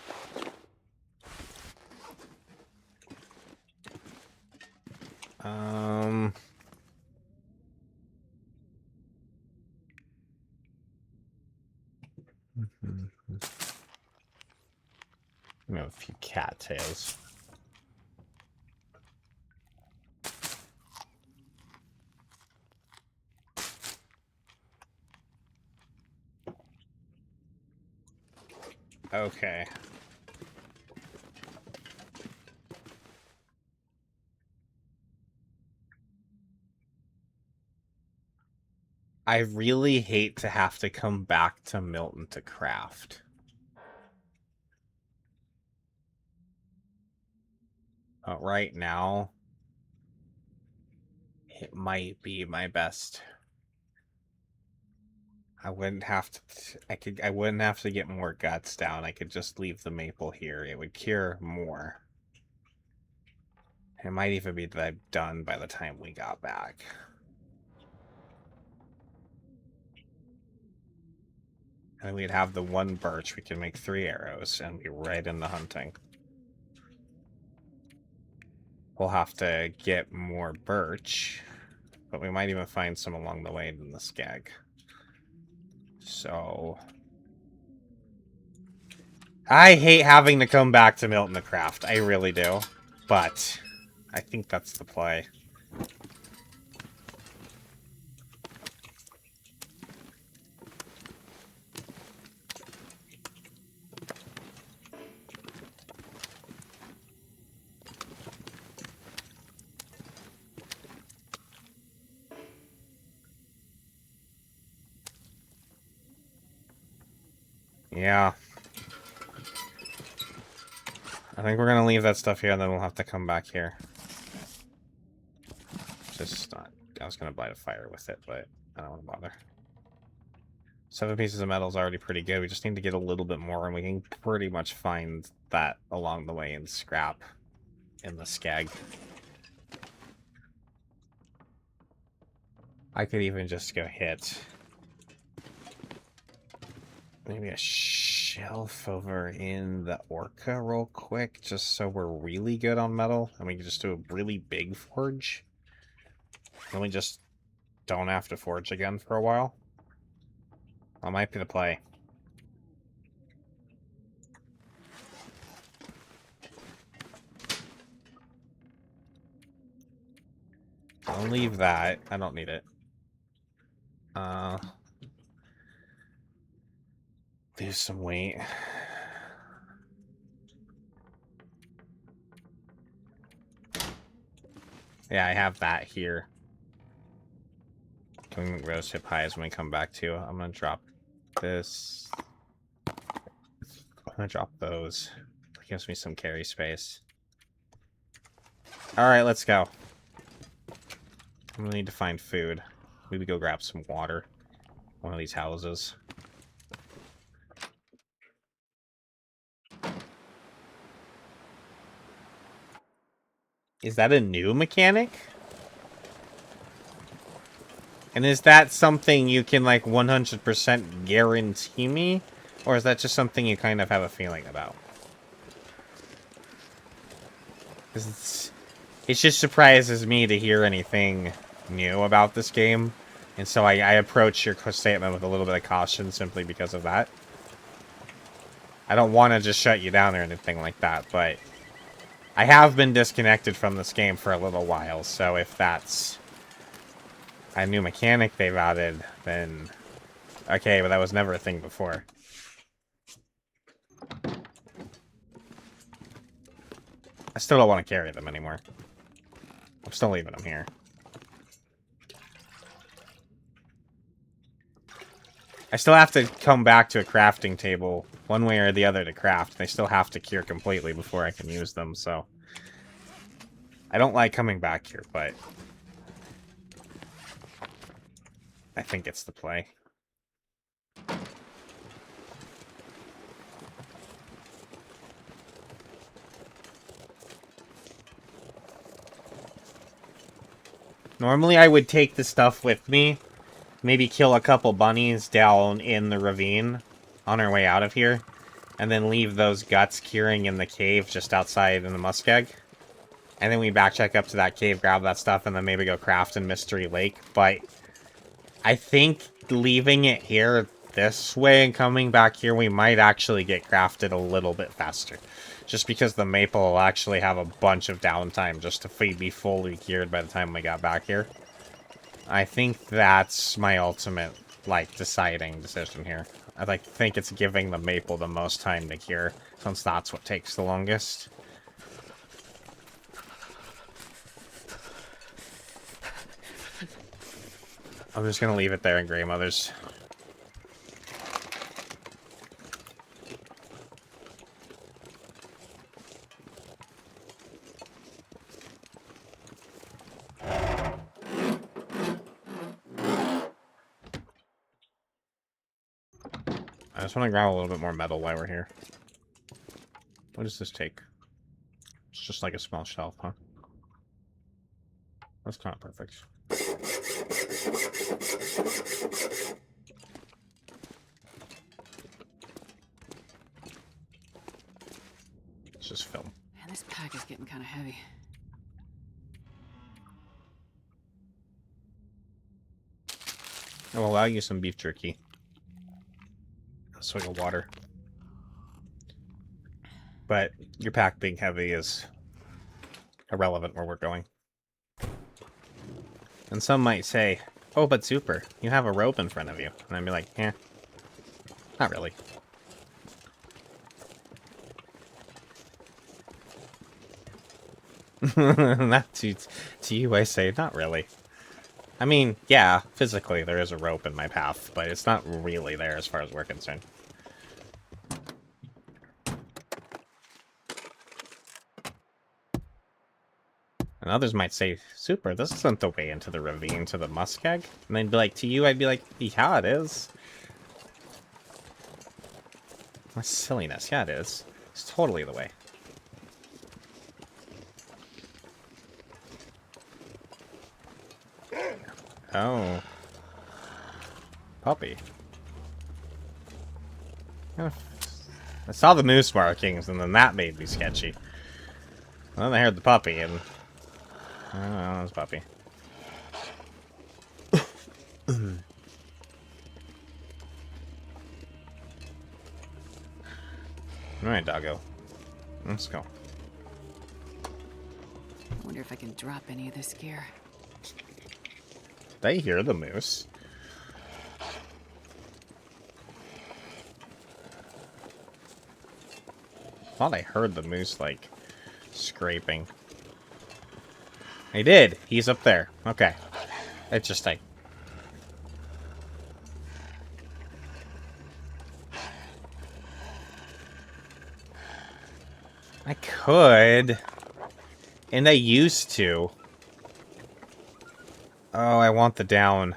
We have a few cattails. Okay. I really hate to have to come back to Milton to craft. But right now, it might be my best. I wouldn't have to, I wouldn't have to get more guts down. I could just leave the maple here. It would cure more. It might even be that I'm done by the time we got back. And we'd have the one birch. We can make 3 arrows and be right into hunting. We'll have to get more birch, but we might even find some along the way in the skag. So I hate having to come back to Milton to craft. I really do. But I think that's the play. Yeah. I think we're gonna leave that stuff here, and then we'll have to come back here. Just not... I was gonna light a fire with it, but I don't want to bother. 7 pieces of metal is already pretty good. We just need to get a little bit more, and we can pretty much find that along the way in scrap in the skag. I could even just go hit maybe a shelf over in the Orca real quick, just so we're really good on metal, and we can just do a really big forge. And we just don't have to forge again for a while. That might be the play. I'll leave that. I don't need it. Lose some weight. Yeah, I have that here. Can we make rose hip highs when we come back to? I'm gonna drop this. I'm gonna drop those. It gives me some carry space. Alright, let's go. I'm gonna need to find food. Maybe go grab some water. One of these houses. Is that a new mechanic? And is that something you can, like, 100% guarantee me? Or is that just something you kind of have a feeling about? It just surprises me to hear anything new about this game. And so I approach your statement with a little bit of caution simply because of that. I don't want to just shut you down or anything like that, but I have been disconnected from this game for a little while, so if that's a new mechanic they've added, then okay, but that was never a thing before. I still don't want to carry them anymore. I'm still leaving them here. I still have to come back to a crafting table one way or the other to craft. They still have to cure completely before I can use them, so I don't like coming back here, but I think it's the play. Normally I would take the stuff with me, maybe kill a couple bunnies down in the ravine on our way out of here, and then leave those guts curing in the cave just outside in the muskeg. And then we backcheck up to that cave, grab that stuff, and then maybe go craft in Mystery Lake. But I think leaving it here this way and coming back here, we might actually get crafted a little bit faster. Just because the maple will actually have a bunch of downtime just to be fully cured by the time we got back here. I think that's my ultimate, like, deciding decision here. I think it's giving the maple the most time to cure, since that's what takes the longest. I'm just gonna leave it there in Grey Mothers. I just want to grab a little bit more metal while we're here. What does this take? It's just like a small shelf, huh? That's kind of perfect. It's just film. Man, this pack is getting kind of heavy. I'll allow you some beef jerky. A swig of water. But your pack being heavy is irrelevant where we're going. And some might say, oh, but super, you have a rope in front of you. And I'd be like, eh, not really. Not to you, I say, not really. I mean, yeah, physically there is a rope in my path, but it's not really there as far as we're concerned. And others might say, super, this isn't the way into the ravine to the muskeg. And they'd be like, to you, I'd be like, yeah, it is. What silliness, yeah, it is. It's totally the way. Oh. Puppy. I saw the moose markings, and then that made me sketchy. And then I heard the puppy, and... I don't know, it was puppy. Alright, doggo. Let's go. I wonder if I can drop any of this gear. They hear the moose. Thought I heard the moose, like, scraping. I did. He's up there. Okay. It's just like... I could. And I used to. Oh, I want the down.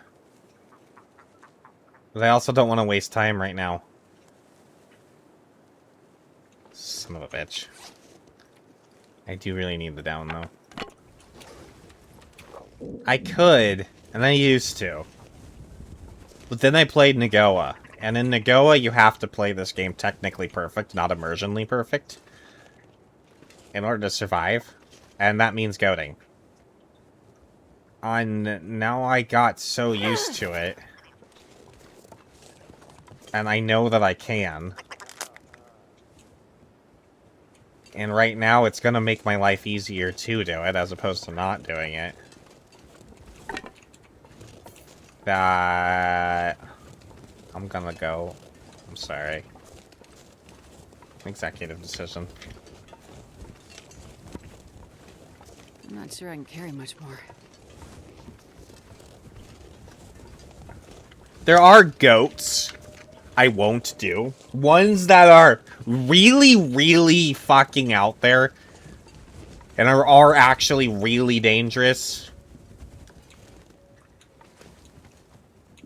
But I also don't want to waste time right now. Son of a bitch. I do really need the down, though. I could, and I used to. But then I played Nagoa. And in Nagoa, you have to play this game technically perfect, not immersionally perfect, in order to survive. And that means goating. Now I got so used to it. And I know that I can. And right now, it's gonna make my life easier to do it, as opposed to not doing it. That... I'm gonna go. I'm sorry. Executive decision. I'm not sure I can carry much more. There are goats I won't do. Ones that are really, really fucking out there. And are actually really dangerous.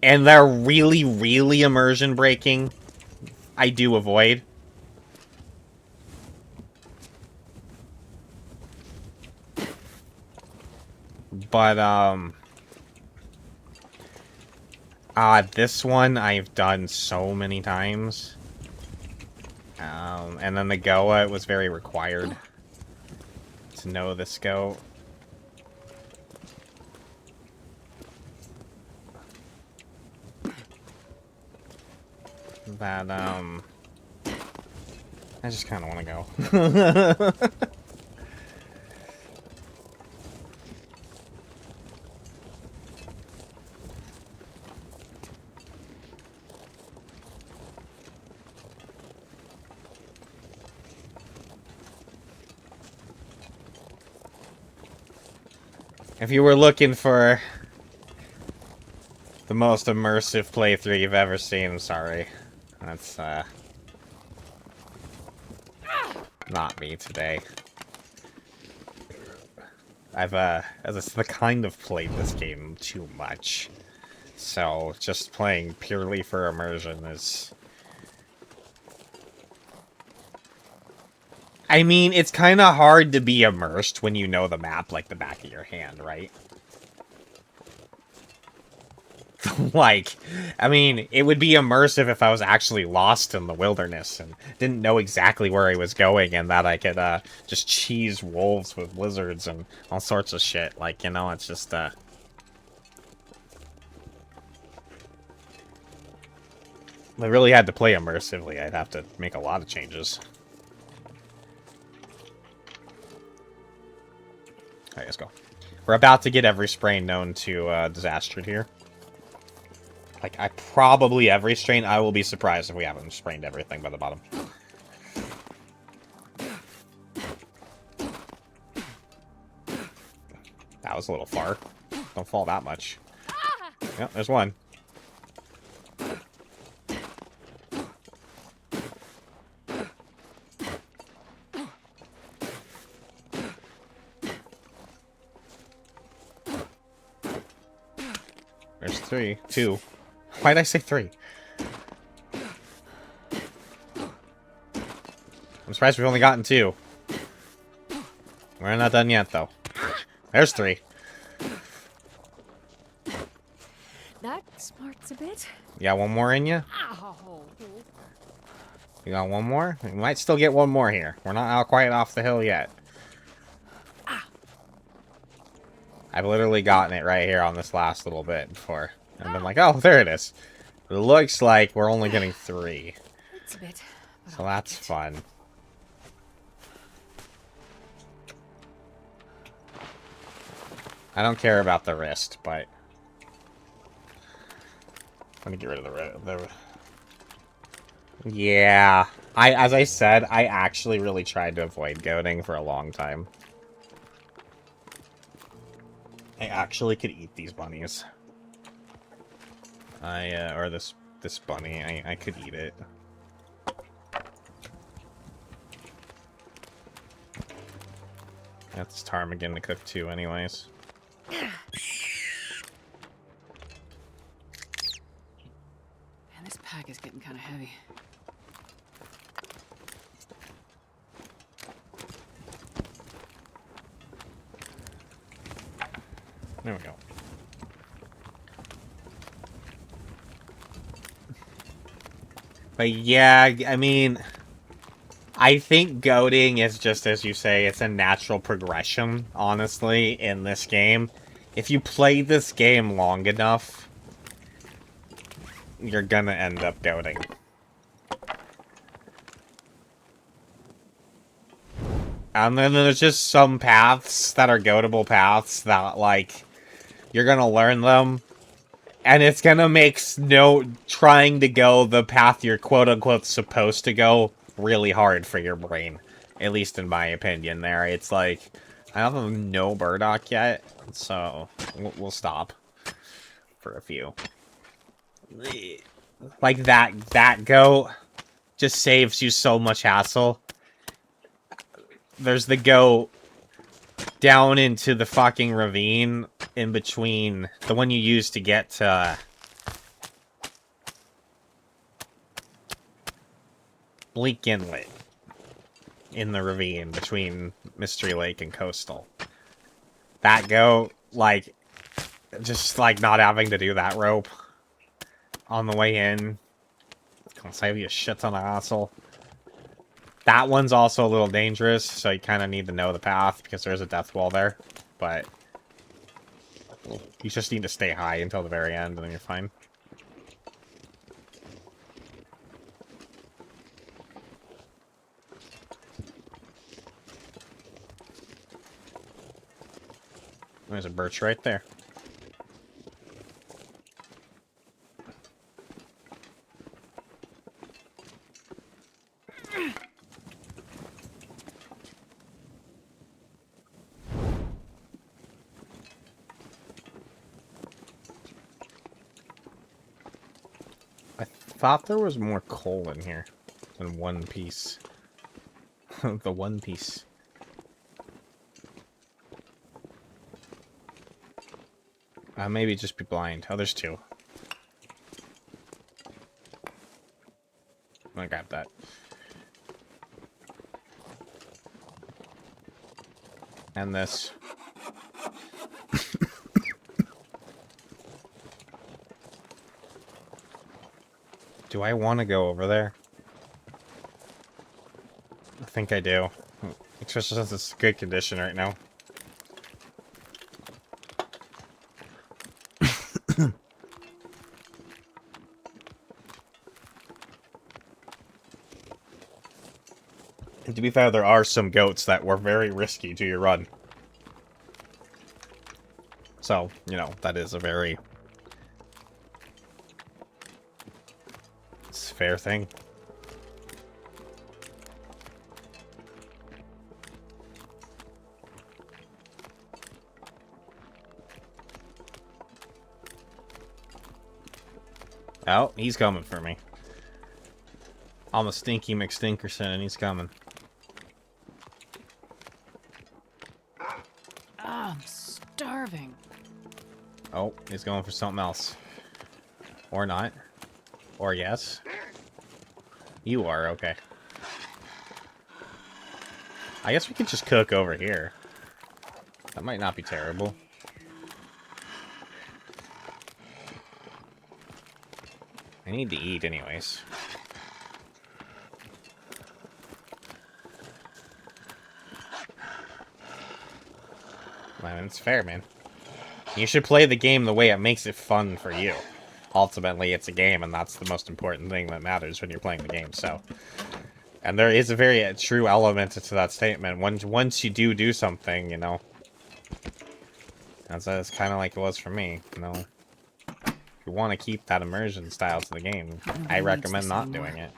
And they're really, really immersion breaking. I do avoid. But, this one I've done so many times. And then the Goa, it was very required to know this goat. That, I just kind of want to go. If you were looking for the most immersive playthrough you've ever seen, I'm sorry. That's, not me today. I've, as I kind of played this game too much. So, just playing purely for immersion is... I mean, it's kind of hard to be immersed when you know the map like the back of your hand, right? Like, I mean, it would be immersive if I was actually lost in the wilderness and didn't know exactly where I was going and that I could, just cheese wolves with lizards and all sorts of shit. Like, you know, it's just, I really had to play immersively. I'd have to make a lot of changes. Alright, let's go. We're about to get every strain known to, Disaster here. Like, probably every strain. I will be surprised if we haven't sprained everything by the bottom. That was a little far. Don't fall that much. Yep, there's one. There's three. Two. Why'd I say three? I'm surprised we've only gotten two. We're not done yet, though. There's three. That smarts a bit. You got one more in you? Ow. You got one more? We might still get one more here. We're not out quite off the hill yet. I've literally gotten it right here on this last little bit before. And been like, oh, there it is. It looks like we're only getting three. It's a bit. So that's fun. I don't care about the wrist, but... Let me get rid of the Yeah. As I said, I actually really tried to avoid goading for a long time. I actually could eat these bunnies. Or this bunny, I could eat it. That's ptarmigan to cook too, anyways. Man, this pack is getting kind of heavy. There we go. But yeah, I mean, I think goading is just, as you say, it's a natural progression, honestly, in this game. If you play this game long enough, you're gonna end up goading. And then there's just some paths that are goatable paths that, like, you're gonna learn them, and it's gonna make trying to go the path you're quote-unquote supposed to go really hard for your brain. At least in my opinion there. It's like, I don't have no burdock yet, so we'll stop for a few. Like, that goat just saves you so much hassle. There's the goat down into the fucking ravine in between the one you use to get to Bleak Inlet in the ravine between Mystery Lake and Coastal. That goat, like, just like not having to do that rope on the way in, it's gonna save you a shit ton of hassle. That one's also a little dangerous, so you kind of need to know the path, because there's a death wall there. But you just need to stay high until the very end, and then you're fine. There's a birch right there. I thought there was more coal in here than one piece. The one piece. Maybe just be blind. Oh, there's two. I'm gonna grab that. And this. Do I want to go over there? I think I do. Especially since it's good condition right now. And to be fair, there are some goats that were very risky to your run. So, you know, that is a very... it's a fair thing. Oh, he's coming for me. I'm a stinky McStinkerson and he's coming. I'm starving. Oh, he's going for something else. Or not. Or yes. You are, okay. I guess we could just cook over here. That might not be terrible. I need to eat anyways. I mean, it's fair, man. You should play the game the way it makes it fun for you. Ultimately, it's a game, and that's the most important thing that matters when you're playing the game, so... And there is a very true element to that statement. Once you do something, you know... That's kind of like it was for me, you know? If you want to keep that immersion style to the game, I recommend not doing it.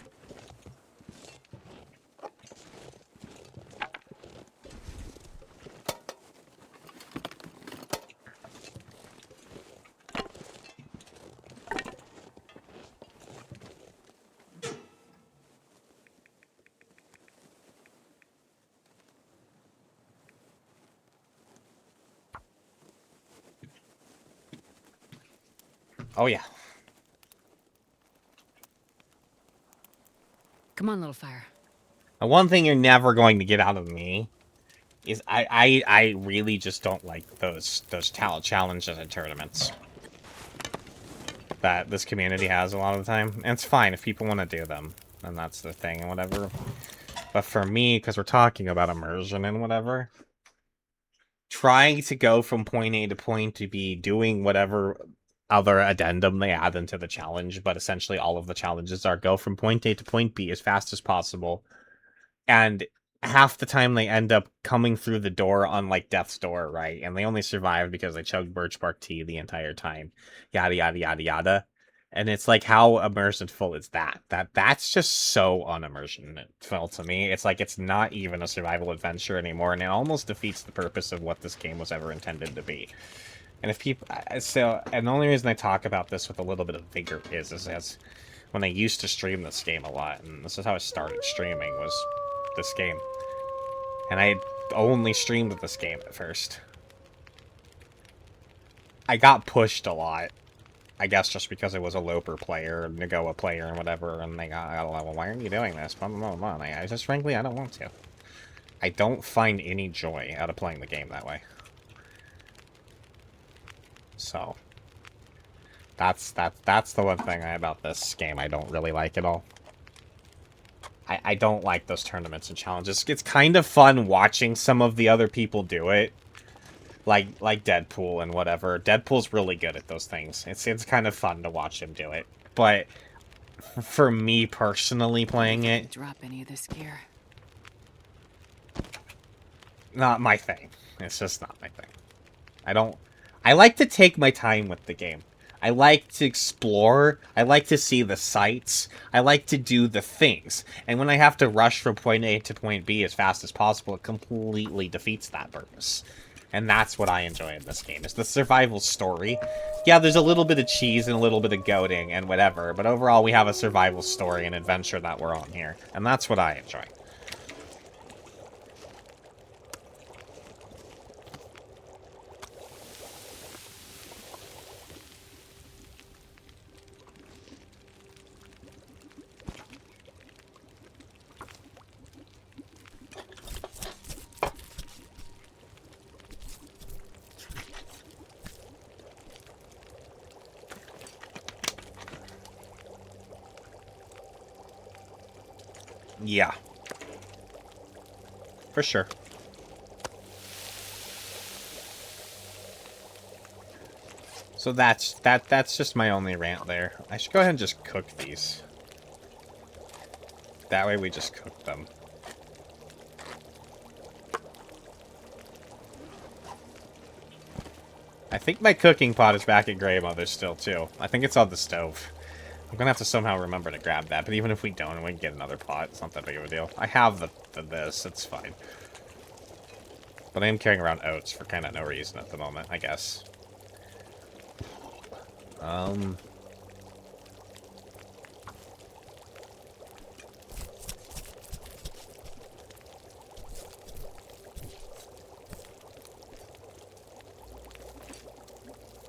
Oh, yeah. Come on, little fire. The one thing you're never going to get out of me is I really just don't like those challenges and tournaments that this community has a lot of the time. And it's fine if people want to do them, and that's the thing and whatever. But for me, because we're talking about immersion and whatever, trying to go from point A to point B, doing whatever other addendum they add into the challenge, but essentially all of the challenges are go from point A to point B as fast as possible, and half the time they end up coming through the door on like death's door, right? And they only survive because they chugged birch bark tea the entire time. Yada yada yada yada. And it's like, how immersive is that? That's just so unimmersive to me. It's like it's not even a survival adventure anymore, and it almost defeats the purpose of what this game was ever intended to be. And if people, and the only reason I talk about this with a little bit of vigor is as when I used to stream this game a lot, and this is how I started streaming, was this game. And I only streamed this game at first. I got pushed a lot. I guess just because I was a Loper player, Nagoa player, and whatever, and they got a level. Why are you doing this? Blah, blah, blah, blah. I just, frankly, I don't want to. I don't find any joy out of playing the game that way. So, that's the one thing about this game I don't really like at all. I don't like those tournaments and challenges. It's kind of fun watching some of the other people do it. Like Deadpool and whatever. Deadpool's really good at those things. It's kind of fun to watch him do it. But for me personally playing it, Drop any of this gear. not my thing. It's just not my thing. I like to take my time with the game. I like to explore. I like to see the sights. I like to do the things. And when I have to rush from point A to point B as fast as possible, it completely defeats that purpose. And that's what I enjoy in this game, is the survival story. Yeah, there's a little bit of cheese and a little bit of goading and whatever, but overall we have a survival story and adventure that we're on here. And that's what I enjoy. Yeah. For sure. So that's just my only rant there. I should go ahead and just cook these. That way we just cook them. I think my cooking pot is back at Grandmother's still, too. I think it's on the stove. I'm gonna have to somehow remember to grab that, but even if we don't, we can get another pot. It's not that big of a deal. I have this, it's fine. But I am carrying around oats for kind of no reason at the moment, I guess. Oh,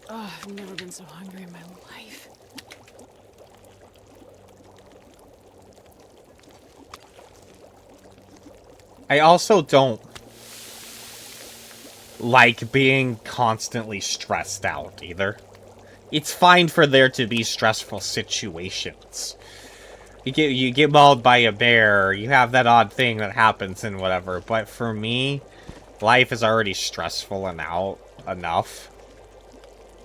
I've never been so hungry in my life. I also don't like being constantly stressed out, either. It's fine for there to be stressful situations. You get mauled by a bear, you have that odd thing that happens and whatever, but for me, life is already stressful enough.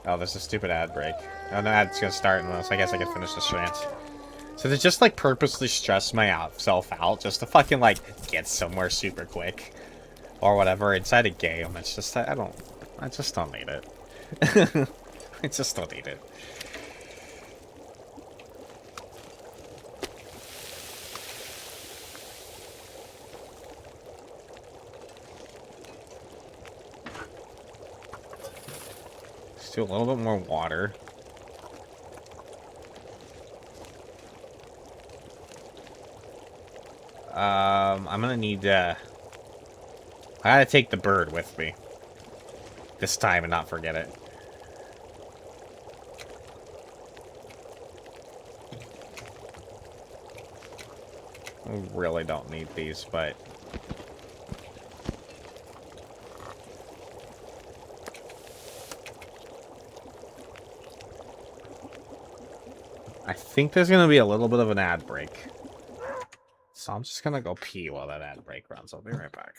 Oh, there's a stupid ad break. Oh, no, ad's gonna start in this. I guess I can finish this rant. So to just, like, purposely stress myself out just to fucking, like, get somewhere super quick. Or whatever, inside a game, it's just, I just don't need it. I just don't need it. Let's do a little bit more water. I'm gonna need, I gotta take the bird with me. This time and not forget it. I really don't need these, but... I think there's gonna be a little bit of an ad break. So I'm just gonna go pee while that ad break runs. I'll be right back.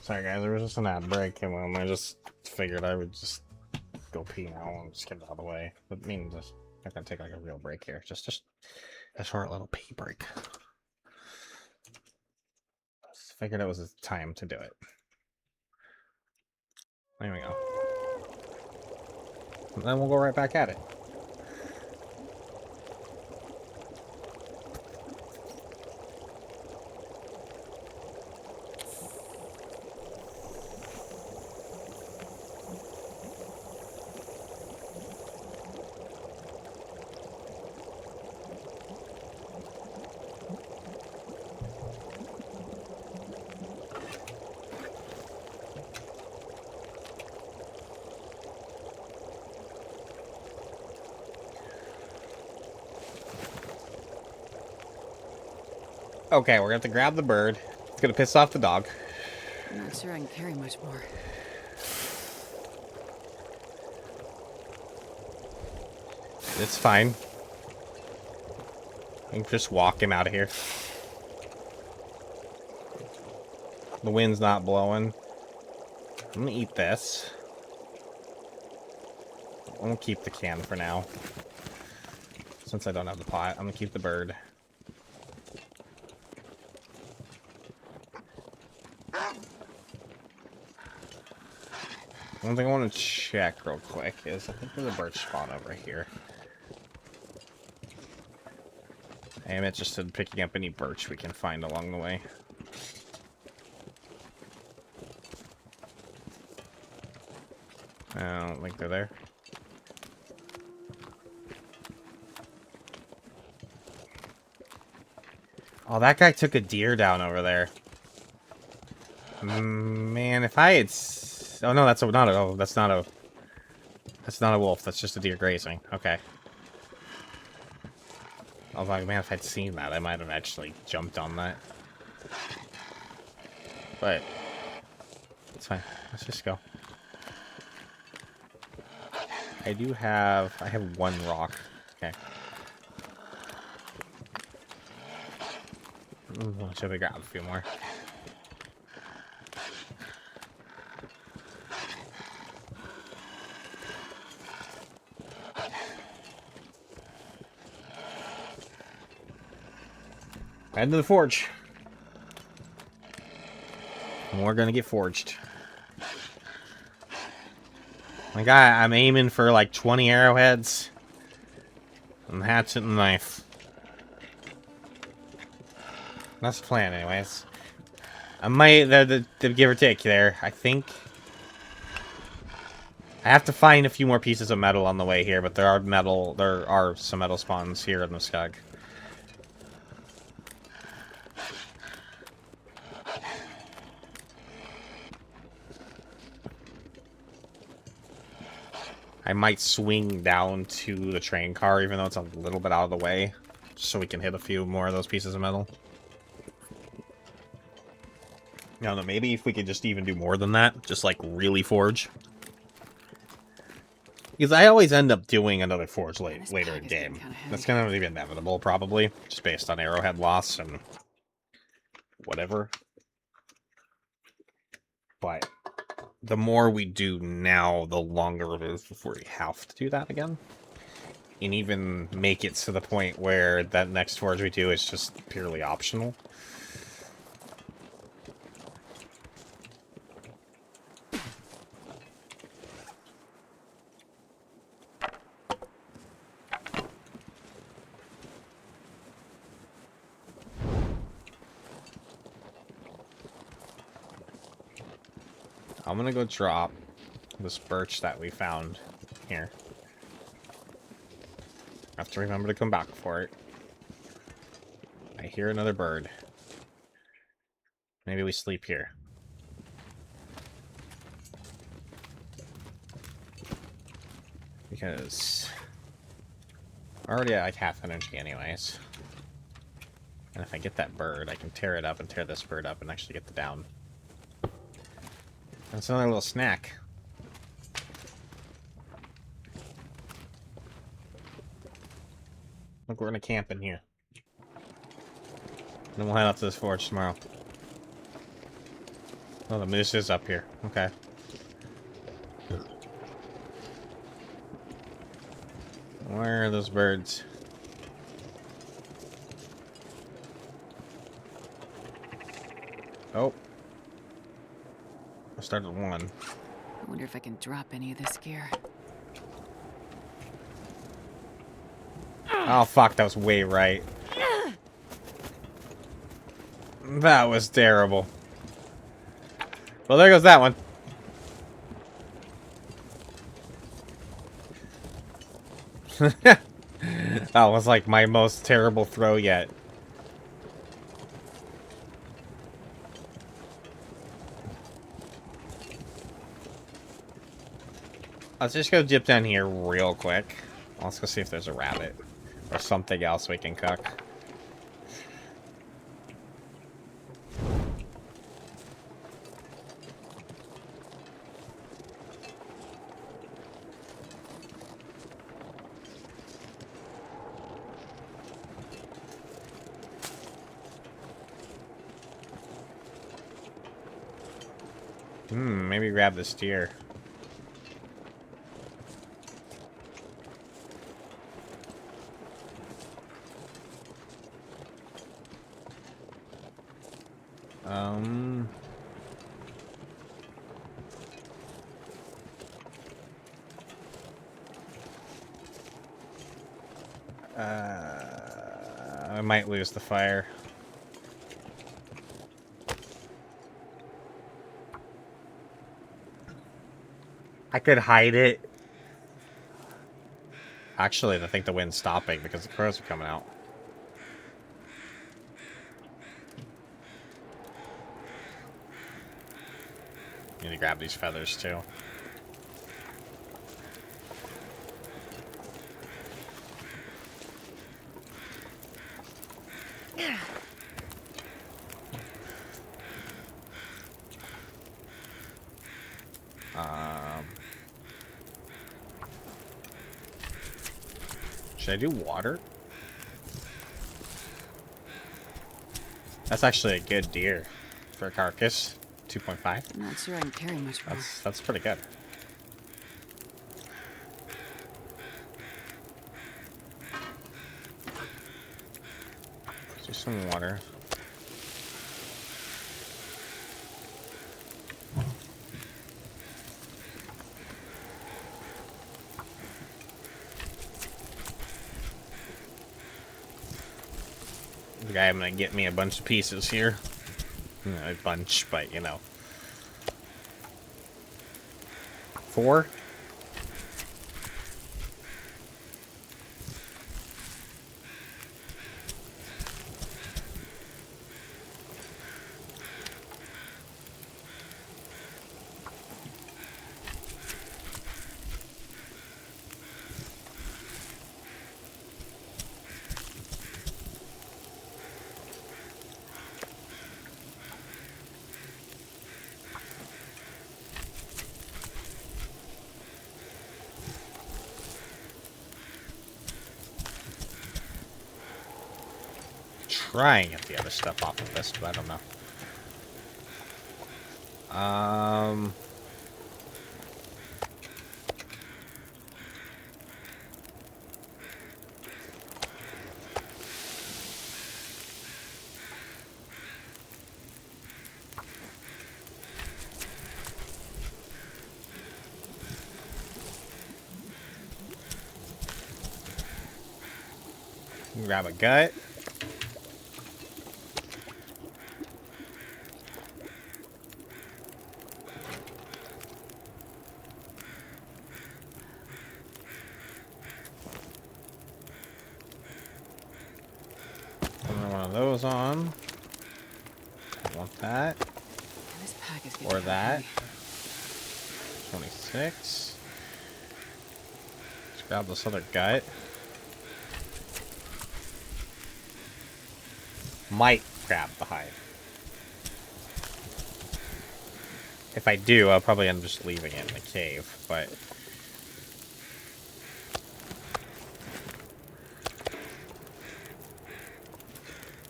Sorry guys, there was just an ad break and I just figured I would just go pee now and just get it out of the way. But I mean, just not gonna take like a real break here. Just a short little pee break. Just figured it was the time to do it. There we go. And then we'll go right back at it. Okay, we're gonna have to grab the bird. It's gonna piss off the dog. I'm not sure I can carry much more. It's fine. I can just walk him out of here. The wind's not blowing. I'm gonna eat this. I'm gonna keep the can for now. Since I don't have the pot, I'm gonna keep the bird. One thing I want to check real quick is I think there's a birch spawn over here. I am interested in picking up any birch we can find along the way. I don't think they're there. Oh, that guy took a deer down over there. Man, if I had... Oh no, that's not a wolf. That's just a deer grazing. Okay. I was like, man, if I'd seen that, I might have actually jumped on that. But it's fine. Let's just go. I have one rock. Okay. Should we grab a few more? Head to the forge. And we're gonna get forged. Like I'm aiming for like 20 arrowheads. And hatchet and knife. That's the plan anyways. I might the give or take there. I think I have to find a few more pieces of metal on the way here, but there are some metal spawns here in the skag. I might swing down to the train car, even though it's a little bit out of the way, just so we can hit a few more of those pieces of metal. I don't know, maybe if we could just even do more than that, just like really forge. Because I always end up doing another forge later in game. That's gonna be inevitable, probably, just based on arrowhead loss and whatever. But the more we do now, the longer it is before we have to do that again. And even make it to the point where that next forge we do is just purely optional. I'm gonna go drop this birch that we found here. I have to remember to come back for it. I hear another bird. Maybe we sleep here. Because I'm already at like half energy anyways. And if I get that bird, I can tear it up and tear this bird up and actually get the down. That's another little snack. Look, we're gonna camp in here. Then we'll head out to this forge tomorrow. Oh, the moose is up here. Okay. Where are those birds? Oh. I started one. I wonder if I can drop any of this gear. Oh, fuck. That was way right. That was terrible. Well, there goes that one. That was like my most terrible throw yet. Let's just go dip down here real quick. Let's go see if there's a rabbit. Or something else we can cook. Maybe grab this deer. I might lose the fire. I could hide it. Actually, I think the wind's stopping because the crows are coming out. Need to grab these feathers too. Should I do water? That's actually a good deer for a carcass. 2.5. I'm not sure I can carry much more. That's pretty good. Just some water. The guy I'm gonna get me a bunch of pieces here. A bunch, but you know. 4? Try and get the other stuff off of this, but I don't know. Grab a gut. One of those on. I want that. This pack is getting Or that. heavy. 26. Let's grab this other gut. Might grab the hide. If I do, I'll probably end up just leaving it in the cave, but...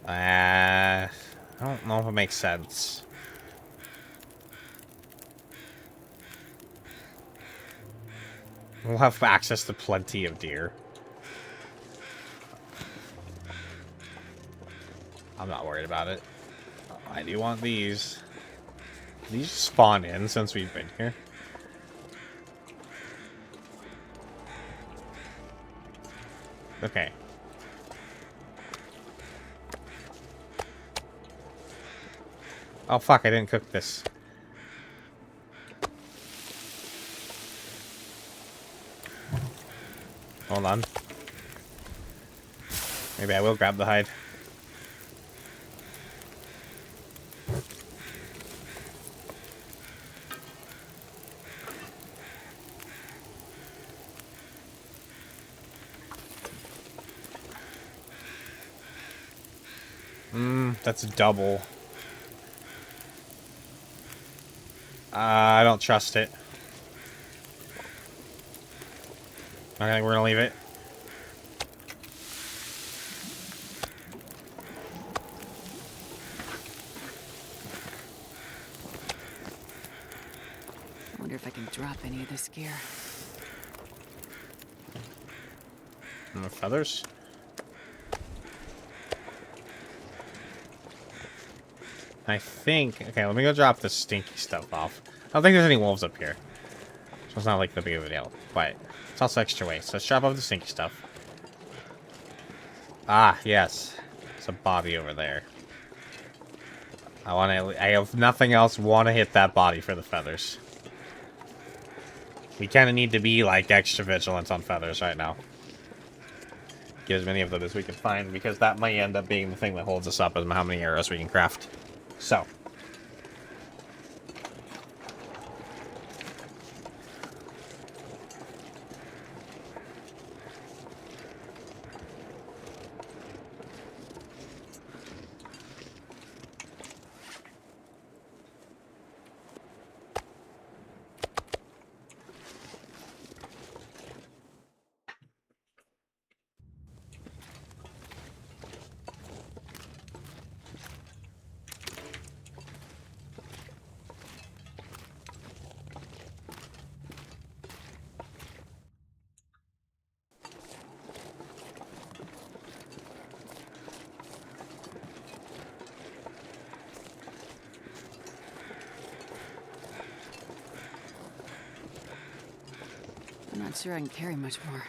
I don't know if it makes sense. We'll have access to plenty of deer. I'm not worried about it. I do want these. These spawn in since we've been here. Okay. Oh fuck, I didn't cook this. Hold on. Maybe I will grab the hide. That's double. I don't trust it. Okay, we're gonna leave it. I wonder if I can drop any of this gear. More feathers. I think... Okay, let me go drop this stinky stuff off. I don't think there's any wolves up here. So it's not like the big of a deal. But it's also extra weight. So let's drop off the stinky stuff. Ah, yes. There's a body over there. I have nothing else. Want to hit that body for the feathers. We kind of need to be, like, extra vigilant on feathers right now. Get as many of them as we can find, because that might end up being the thing that holds us up as how many arrows we can craft. So. I'm not sure I can carry much more.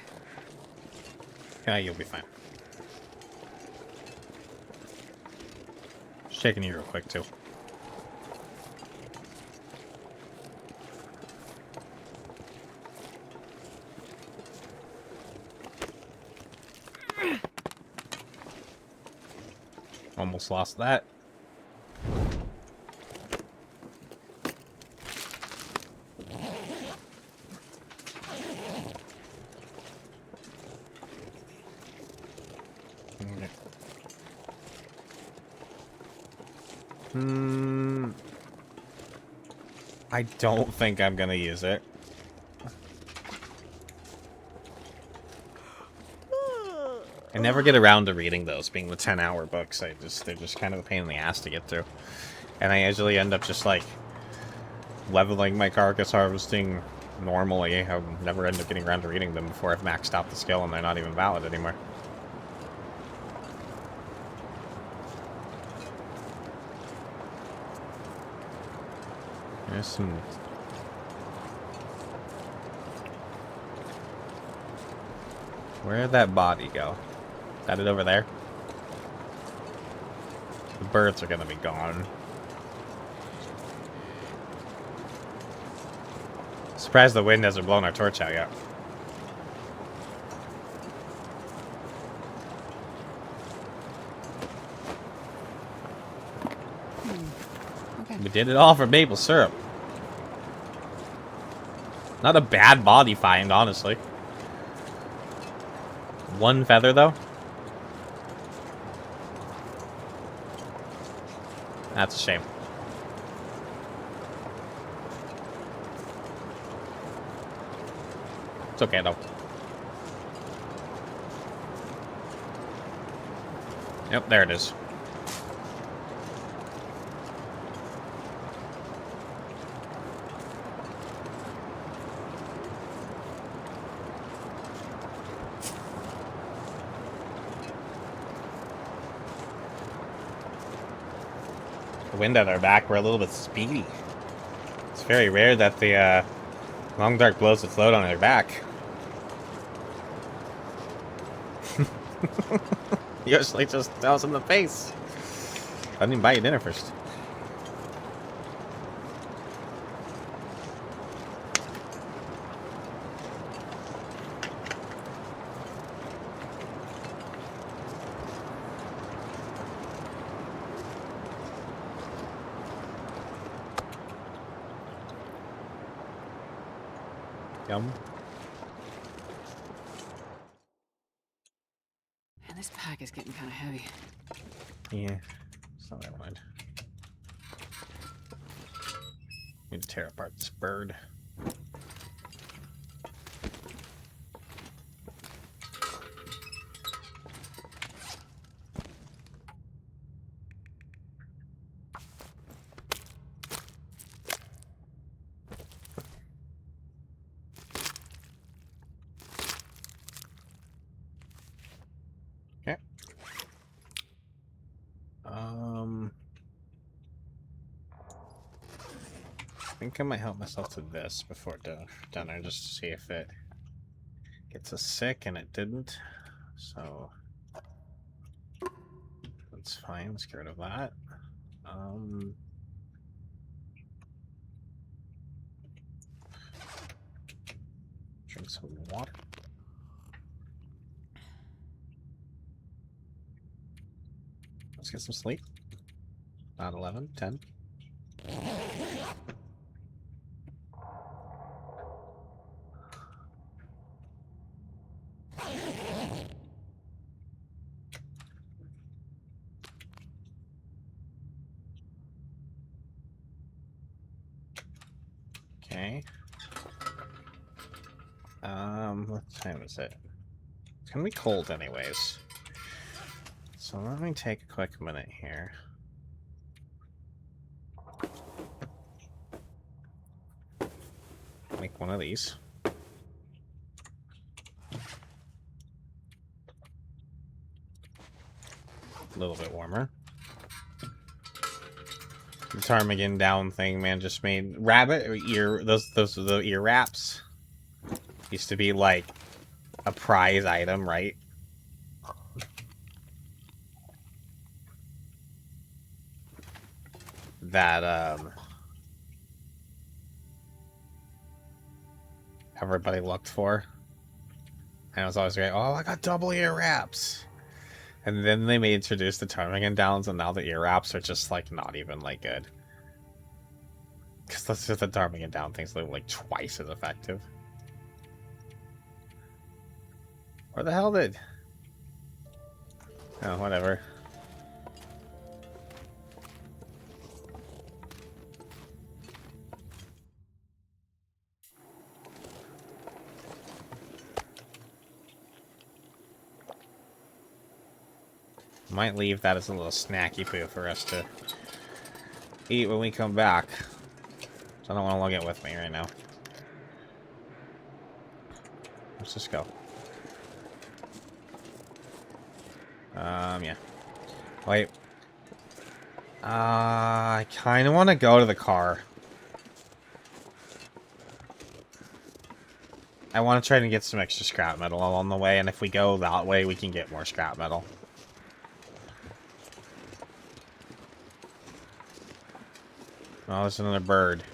Yeah, you'll be fine. Just checking you real quick, too. Almost lost that. I don't think I'm gonna use it. I never get around to reading those, being the 10-hour books. They're just kind of a pain in the ass to get through. And I usually end up just, like, leveling my carcass harvesting normally. I never end up getting around to reading them before I've maxed out the skill and they're not even valid anymore. There's some... Where'd that body go? Got it over there? The birds are gonna be gone. Surprised the wind hasn't blown our torch out yet. Okay. We did it all for maple syrup. Not a bad body find, honestly. One feather, though? That's a shame. It's okay, though. Yep, there it is. The wind at our back, we're a little bit speedy. It's very rare that the long dark blows its load on our back. Usually just tell us in the face. I didn't even buy you dinner first. Yum. Man, this pack is getting kind of heavy. Yeah, that's not what I wanted. Need to tear apart this bird. Okay. I think I might help myself to this before dinner, just to see if it gets us sick, and it didn't. So that's fine. Let's get rid of that. Drink some water. Let's get some sleep. About 11, 10. Okay. What time is it? It's gonna be cold anyways. So let me take a quick minute here. Make one of these. A little bit warmer. The ptarmigan down thing, man, just made rabbit or ear. Those are the ear wraps. Used to be like a prize item, right? That everybody looked for. And it was always great. Oh, I got double ear wraps. And then they may introduce the ptarmigan downs, and now the ear wraps are just like not even like good. Because that's just the ptarmigan down things look like twice as effective. Where the hell did? Oh, whatever. Might leave that as a little snacky food for us to eat when we come back. So I don't want to lug it with me right now. Let's just go. Yeah. Wait. I kind of want to go to the car. I want to try to get some extra scrap metal along the way, and if we go that way, we can get more scrap metal. Oh, there's another bird.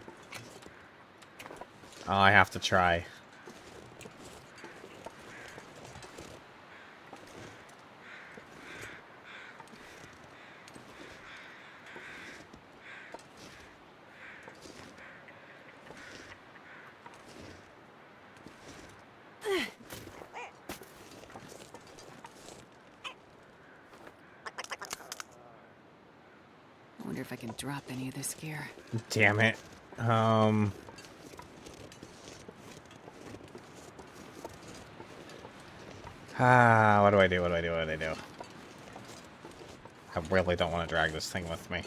Oh, I have to try. I wonder if I can drop any of this gear. Damn it. What do I do? What do I do? What do I do? I really don't want to drag this thing with me.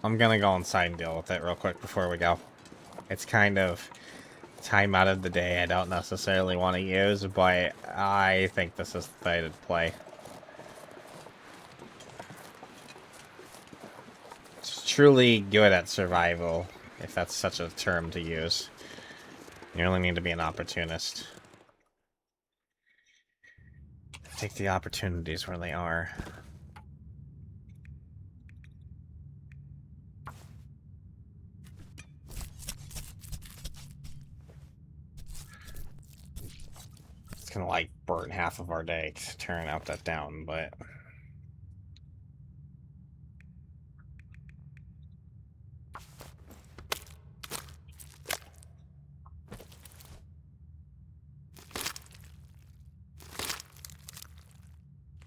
I'm gonna go inside and deal with it real quick before we go. It's kind of time out of the day I don't necessarily want to use, but I think this is the way to play. It's truly good at survival, if that's such a term to use. You only need to be an opportunist. Take the opportunities where they are. It's gonna like burn half of our day to turn out that down, but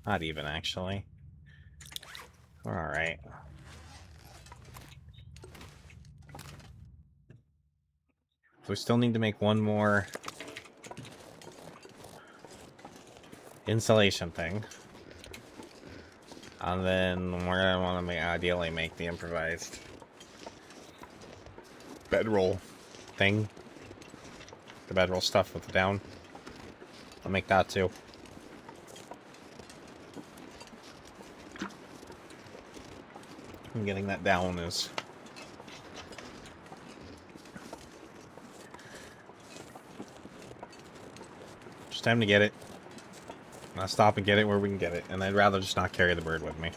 not even actually. We're alright. So we still need to make one more insulation thing. And then we're gonna want to ideally make the improvised bedroll thing. The bedroll stuff with the down. I'll make that too. And getting that down is just time to get it. I'll stop and get it where we can get it, and I'd rather just not carry the bird with me.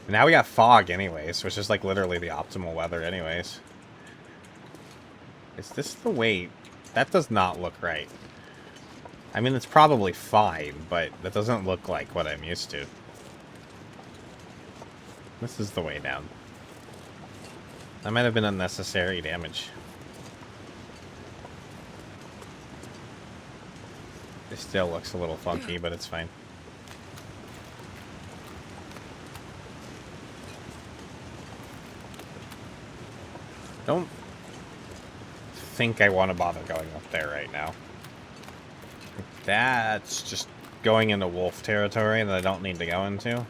Now we got fog anyways, which is like literally the optimal weather anyways. Is this the way? That does not look right. I mean, it's probably fine, but that doesn't look like what I'm used to. This is the way down. That might have been unnecessary damage. It still looks a little funky, but it's fine. Don't think I want to bother going up there right now. That's just going into wolf territory that I don't need to go into.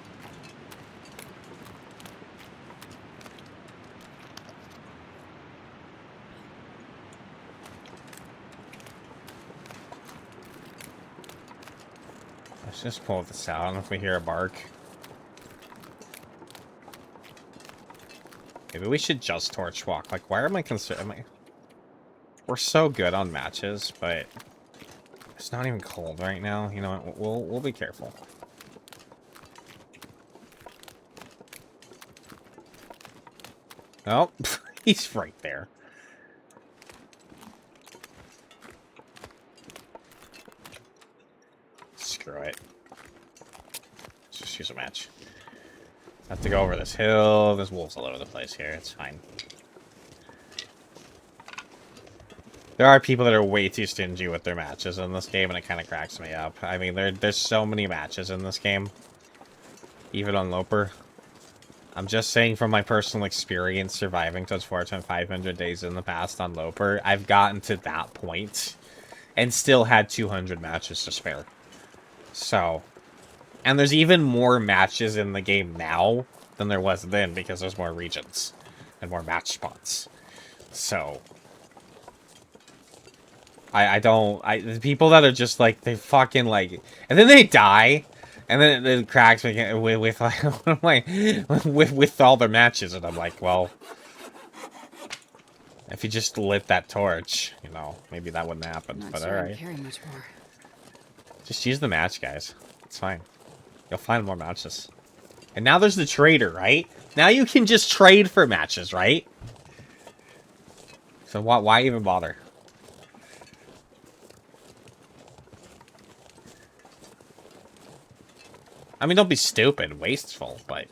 Let's just pull this out. I don't know if we hear a bark. Maybe we should just torch walk. Like, why am I concerned? We're so good on matches, but it's not even cold right now. You know what? We'll be careful. Oh, he's right there. Screw it. Let's just use a match. Have to go over this hill. There's wolves all over the place here. It's fine. There are people that are way too stingy with their matches in this game, and it kind of cracks me up. I mean, there's so many matches in this game. Even on Loper. I'm just saying from my personal experience surviving Touch Fortune 500 days in the past on Loper, I've gotten to that point and still had 200 matches to spare. So, and there's even more matches in the game now than there was then because there's more regions and more match spots. So, the people that are just like, they fucking like, and then they die, and then it cracks me with like, with all their matches, and I'm like, well, if you just lit that torch, you know, maybe that wouldn't happen, Not but sure alright. I'm carrying much more. Just use the match, guys. It's fine. You'll find more matches. And now there's the trader, right? Now you can just trade for matches, right? So why even bother? I mean, don't be stupid, wasteful, but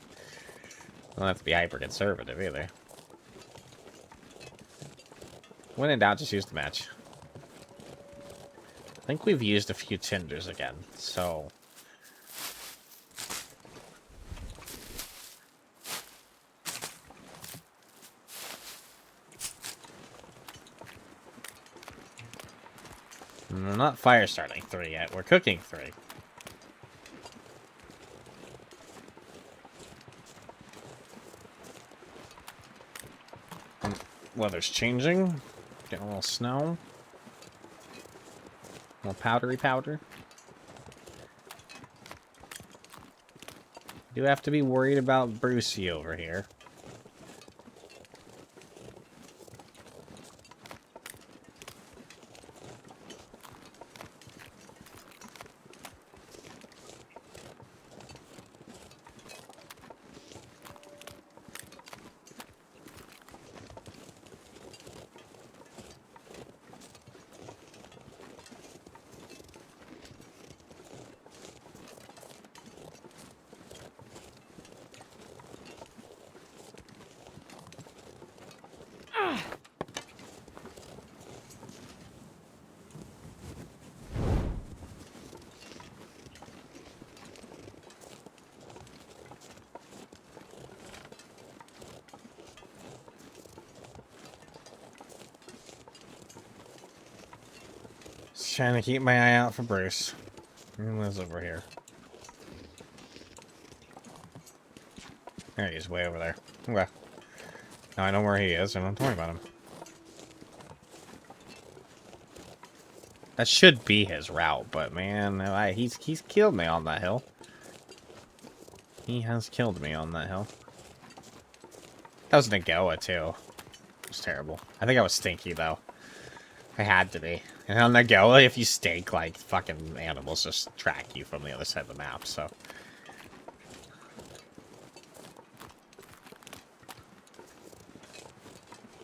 don't have to be hyper-conservative either. When in doubt, just use the match. I think we've used a few tinders again, so... We're not fire starting 3 yet, we're cooking 3. Weather's changing. Getting a little snow. A little powdery powder. Do have to be worried about Brucey over here. Just trying to keep my eye out for Bruce. He lives over here. There he is, way over there. Okay. Now I know where he is, and don't worry about him. That should be his route, but man, he's killed me on that hill. He has killed me on that hill. That was Nagoa, too. It was terrible. I think I was stinky, though. I had to be. And on Nagoa, if you stink, like, fucking animals just track you from the other side of the map, so...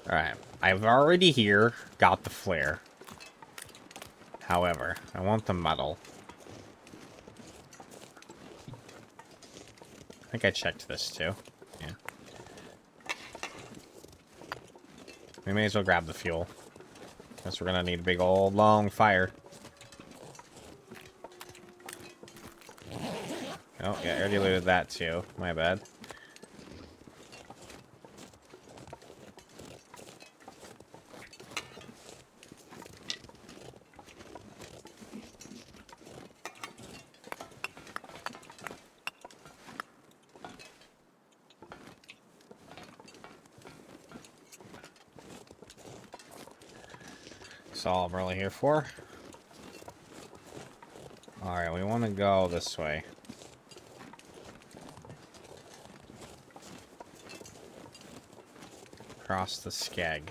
Alright. I've already here got the flare. However, I want the metal. I think I checked this, too. Yeah. We may as well grab the fuel. Guess we're gonna need a big old long fire. Oh, yeah, I already looted that too. My bad. That's all I'm really here for. Alright, we want to go this way. Across the Skeg.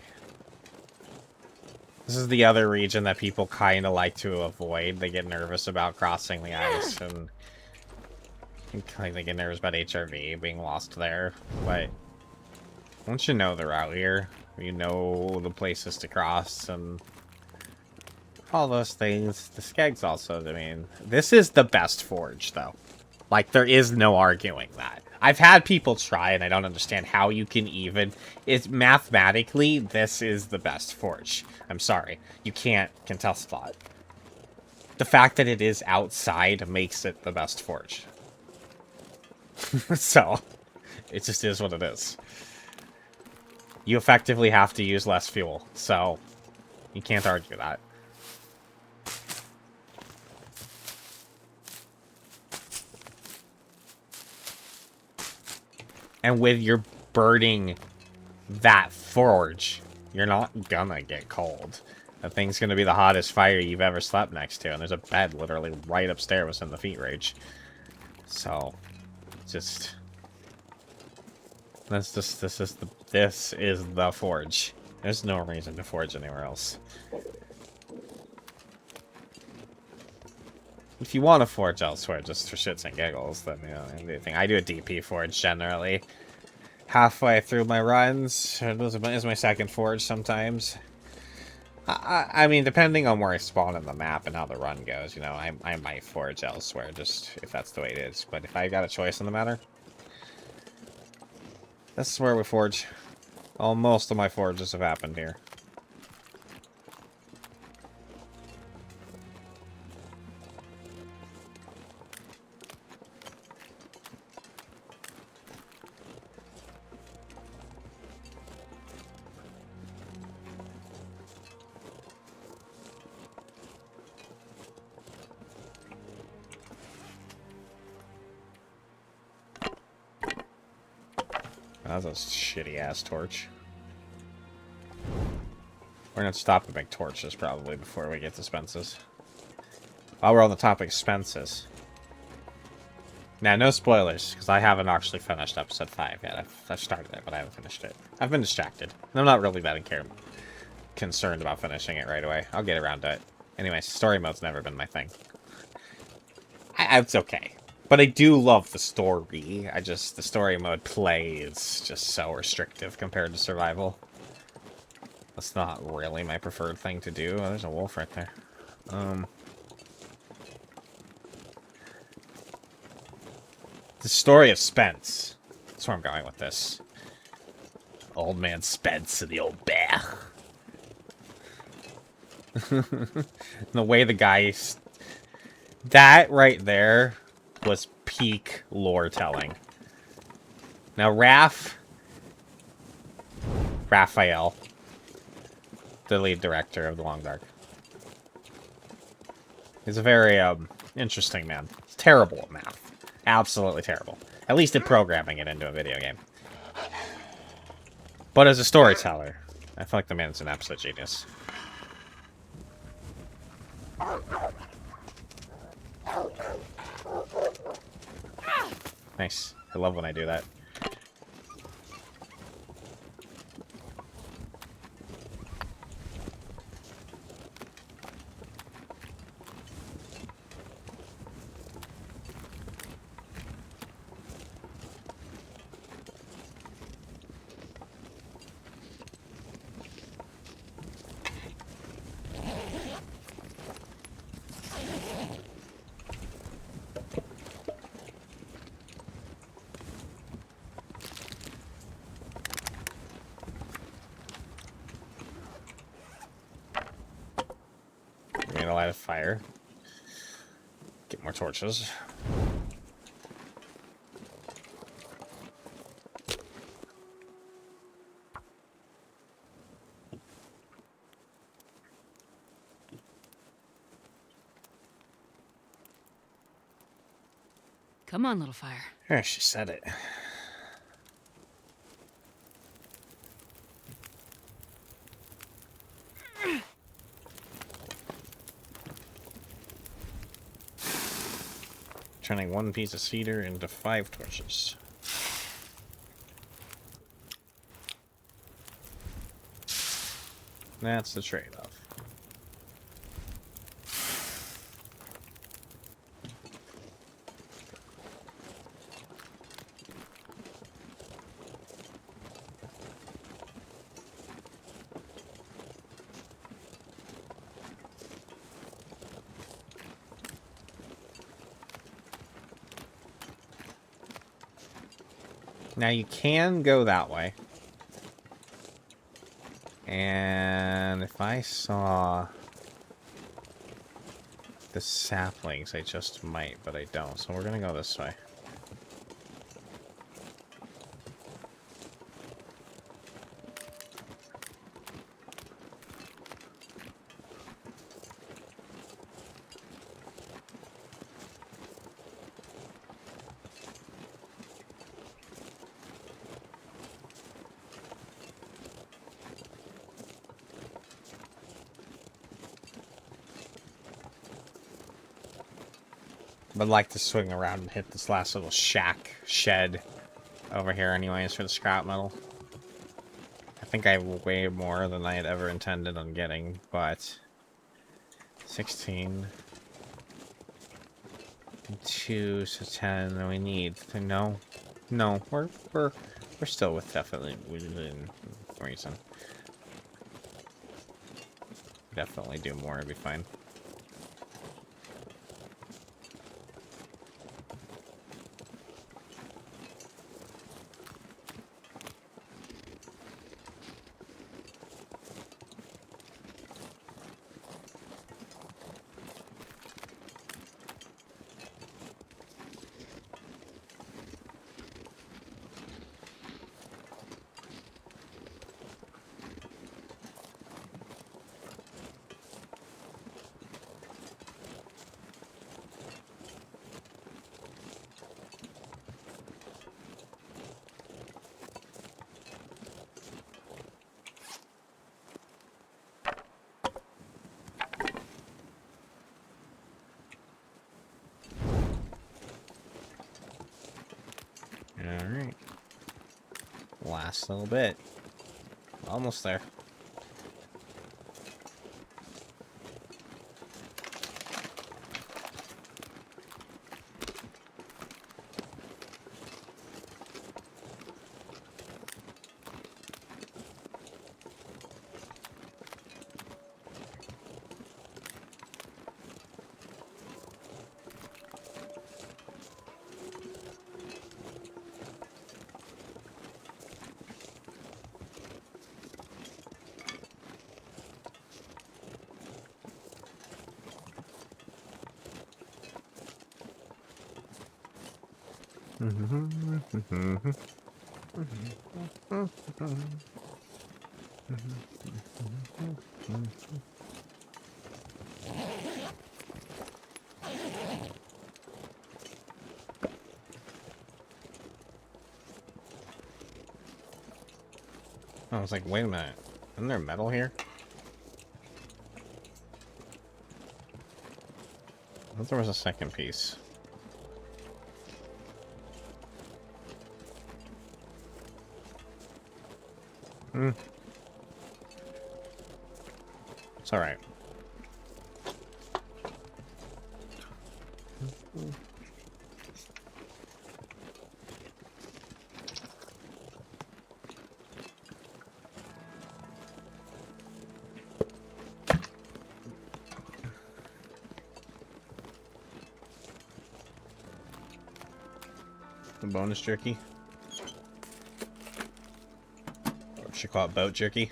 This is the other region that people kind of like to avoid. They get nervous about crossing the ice, and they get nervous about HRV being lost there. But once you know the route here, you know the places to cross, and all those things. The Skeg's also, I mean, this is the best forge, though. Like, there is no arguing that. I've had people try, and I don't understand how you can even... It's mathematically, this is the best forge. I'm sorry. You can't contest that. The fact that it is outside makes it the best forge. So, it just is what it is. You effectively have to use less fuel, so you can't argue that. And with your burning that forge, you're not gonna get cold. That thing's gonna be the hottest fire you've ever slept next to, and there's a bed literally right upstairs within the feet range. So, just this is the forge. There's no reason to forge anywhere else. If you want to forge elsewhere, just for shits and giggles, then, you know, anything. I do a DP forge generally. Halfway through my runs, it is my second forge sometimes. I mean, depending on where I spawn in the map and how the run goes, you know, I might forge elsewhere, just if that's the way it is. But if I got a choice in the matter, this is where we forge. Most of my forges have happened here. That's a shitty-ass torch. We're gonna stop and make torches probably before we get to Spence's. While we're on the topic of Spence's. Now, no spoilers, because I haven't actually finished episode 5 yet. I've started it, but I haven't finished it. I've been distracted. And I'm not really that concerned about finishing it right away. I'll get around to it. Anyways, story mode's never been my thing. It's okay. But I do love the story. The story mode play is just so restrictive compared to survival. That's not really my preferred thing to do. Oh, there's a wolf right there. The story of Spence. That's where I'm going with this. Old man Spence and the old bear. The way the guy... That right there was peak lore telling. Now, Raphael, the lead director of The Long Dark, is a very interesting man. He's terrible at math. Absolutely terrible. At least at programming it into a video game. But as a storyteller, I feel like the man's an absolute genius. Nice. I love when I do that. I'm gonna light a fire. Get more torches. Come on, little fire. There, she said it. Turning one piece of cedar into 5 torches. That's the trade-off. Now you can go that way. And if I saw the saplings, I just might, but I don't. So we're gonna go this way. I'd like to swing around and hit this last little shed over here anyways for the scrap metal. I think I have way more than I had ever intended on getting, but 16 2, so 10, and we need to no, we're still definitely within reason. Definitely do more, it'll be fine. Last little bit. Almost there. I was like, wait a minute. Isn't there metal here? I thought there was a second piece. It's alright. The bonus jerky. Or should call it boat jerky.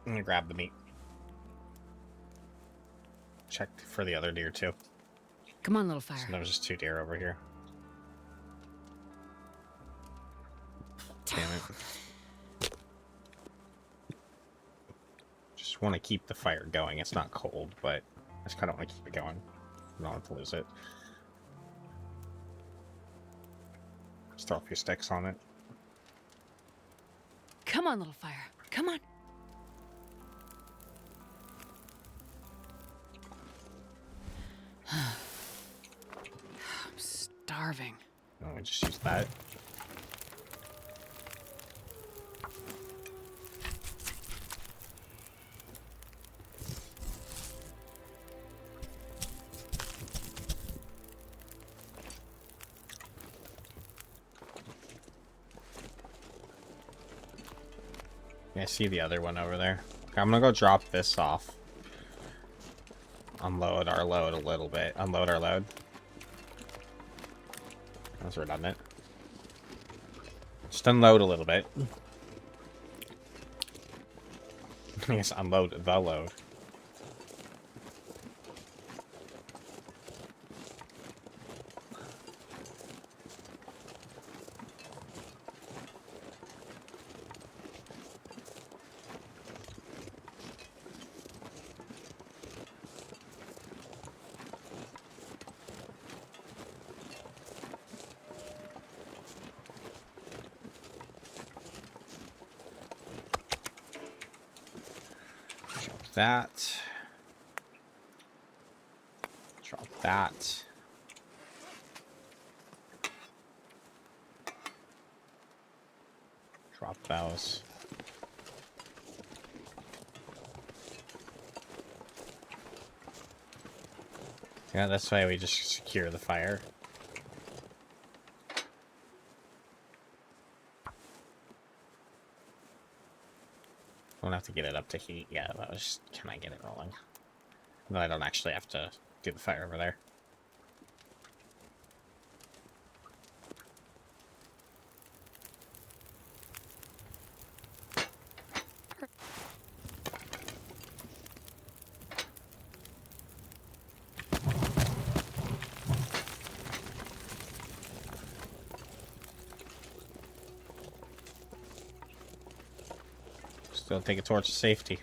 I'm gonna grab the meat. Check for the other deer too. Come on, little fire. So there was just 2 deer over here. Damn it. Just want to keep the fire going. It's not cold, but I just kind of want to keep it going. I don't want to lose it. Just throw a few sticks on it. Come on, little fire. Come on. I'm starving. Oh, we just use that. Yeah, I see the other one over there. Okay, I'm gonna go drop this off. Unload our load a little bit. Unload our load. That's redundant. Just unload a little bit. I guess unload the load. That. Drop that. Drop those. Yeah, that's why we just secure the fire. I don't have to get it up to heat yet. That was just, can I get it rolling? No, I don't actually have to do the fire over there. Still take a torch to safety.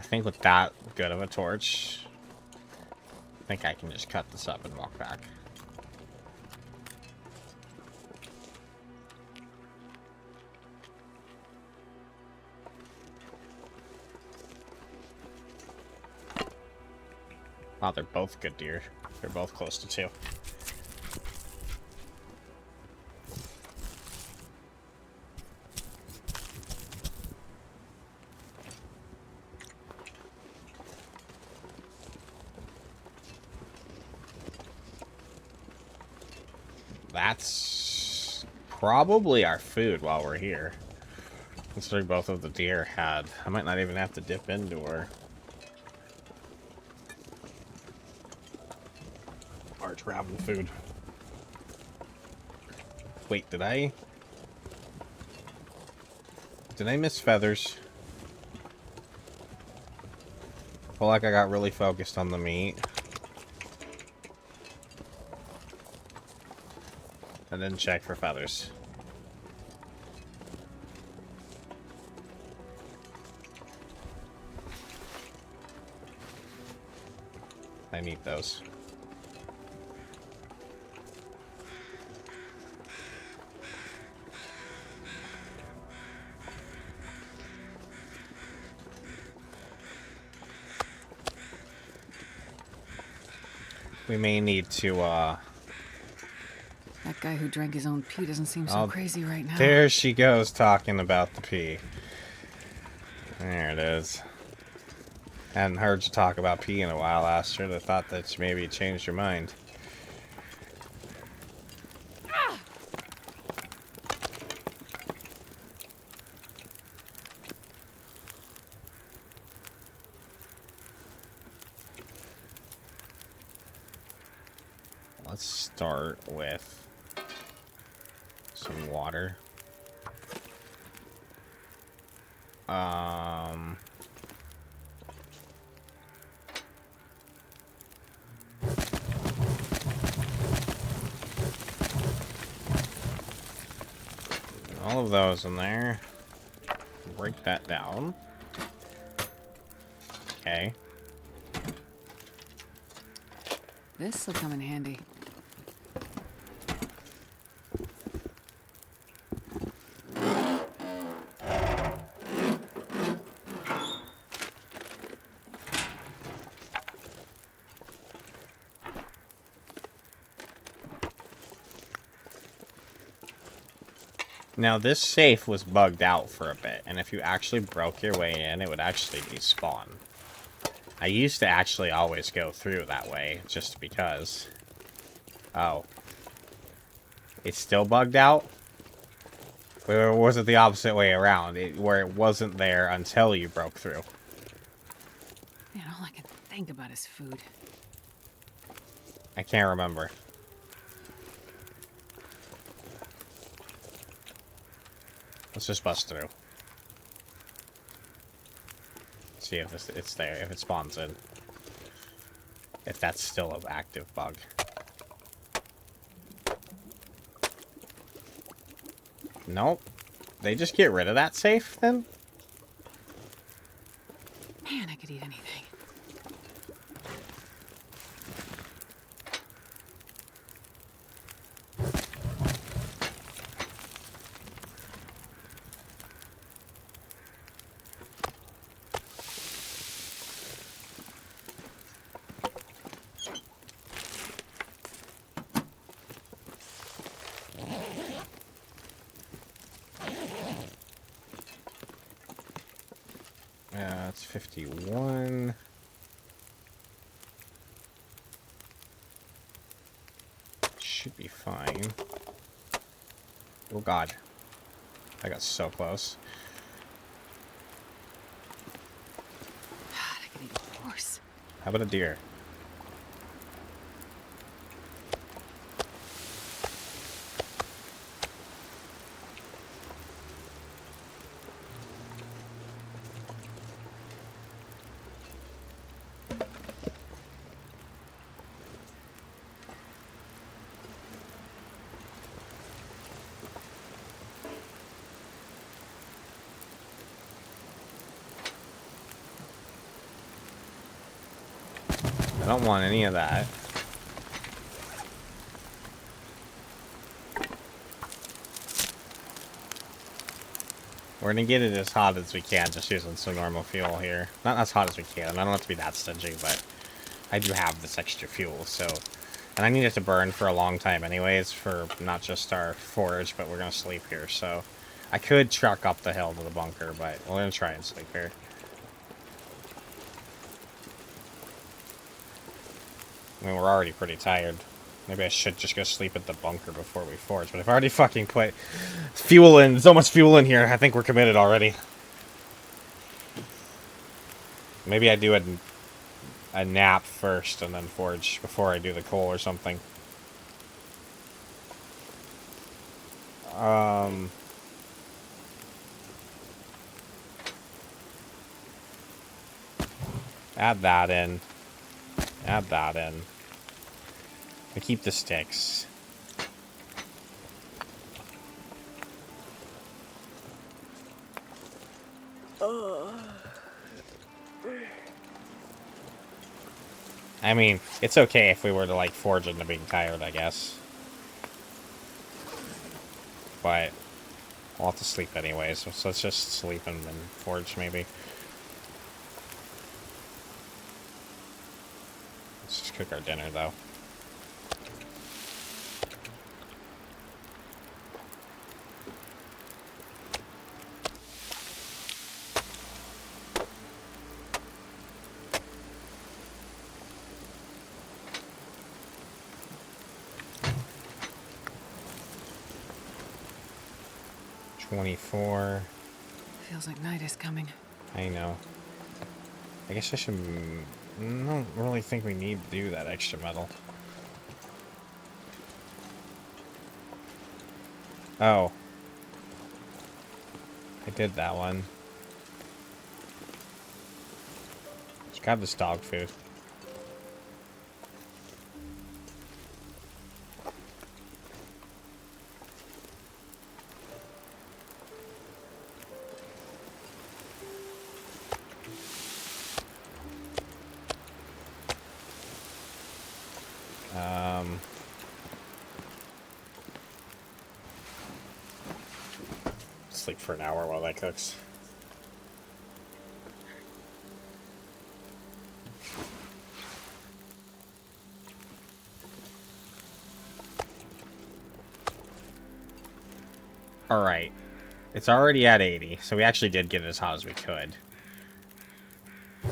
think with that good of a torch, I think I can just cut this up and walk back. Wow, they're both good deer. They're both close to 2. That's probably our food while we're here. Considering both of the deer had... I might not even have to dip into her. Arch grabbing food. Wait, did I miss feathers? I feel like I got really focused on the meat. I didn't check for feathers. I need those. We may need to, That guy who drank his own pee doesn't seem so crazy right now. There she goes talking about the pee. There it is. Hadn't heard you talk about pee in a while, Astrid. I thought that you maybe changed your mind. Let's start with some water. All of those in there. Break that down. Okay. This will come in handy. Now, this safe was bugged out for a bit, and if you actually broke your way in, it would actually despawn. I used to actually always go through that way, just because. Oh. It's still bugged out? Or was it the opposite way around, where it wasn't there until you broke through? Man, all I can think about is food. I can't remember. Let's just bust through. See if it's there, if it spawns in. If that's still an active bug. Nope. They just get rid of that safe, then? Man, I could eat anything. It's 51. Should be fine. Oh god. I got so close. God, I could eat a horse. How about a deer? don't want any of that. We're gonna get it as hot as we can, just using some normal fuel here. Not as hot as we can. I don't have to be that stingy, but I do have this extra fuel, so... And I need it to burn for a long time anyways, for not just our forage, but we're gonna sleep here, so... I could truck up the hill to the bunker, but we're gonna try and sleep here. I mean, we're already pretty tired. Maybe I should just go sleep at the bunker before we forage, but I've already fucking put fuel in, so much fuel in here, I think we're committed already. Maybe I do a nap first and then forage before I do the coal or something. Add that in. Add that in. I keep the sticks. I mean, it's okay if we were to, like, forge into being tired, I guess. But we'll have to sleep anyway, so let's just sleep and then forge, maybe. Let's just cook our dinner, though. Feels like night is coming. I know. I guess I should... I don't really think we need to do that extra metal. Oh. I did that one. Just grab this dog food. Sleep for an hour while that cooks. Alright. It's already at 80, so we actually did get it as hot as we could. I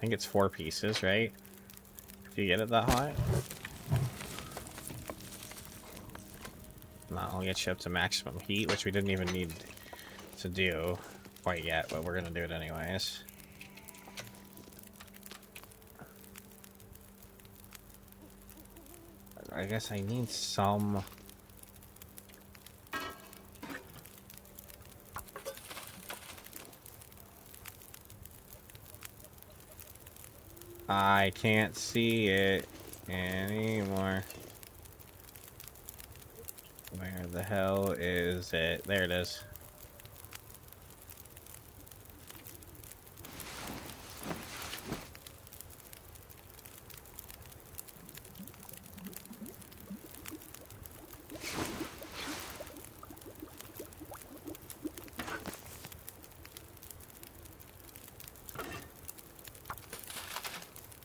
think it's 4 pieces, right? If you get it that hot? I'll get you up to maximum heat, which we didn't even need to do quite yet, but we're gonna do it anyways. I guess I need some... I can't see it anymore. Where the hell is it? There it is.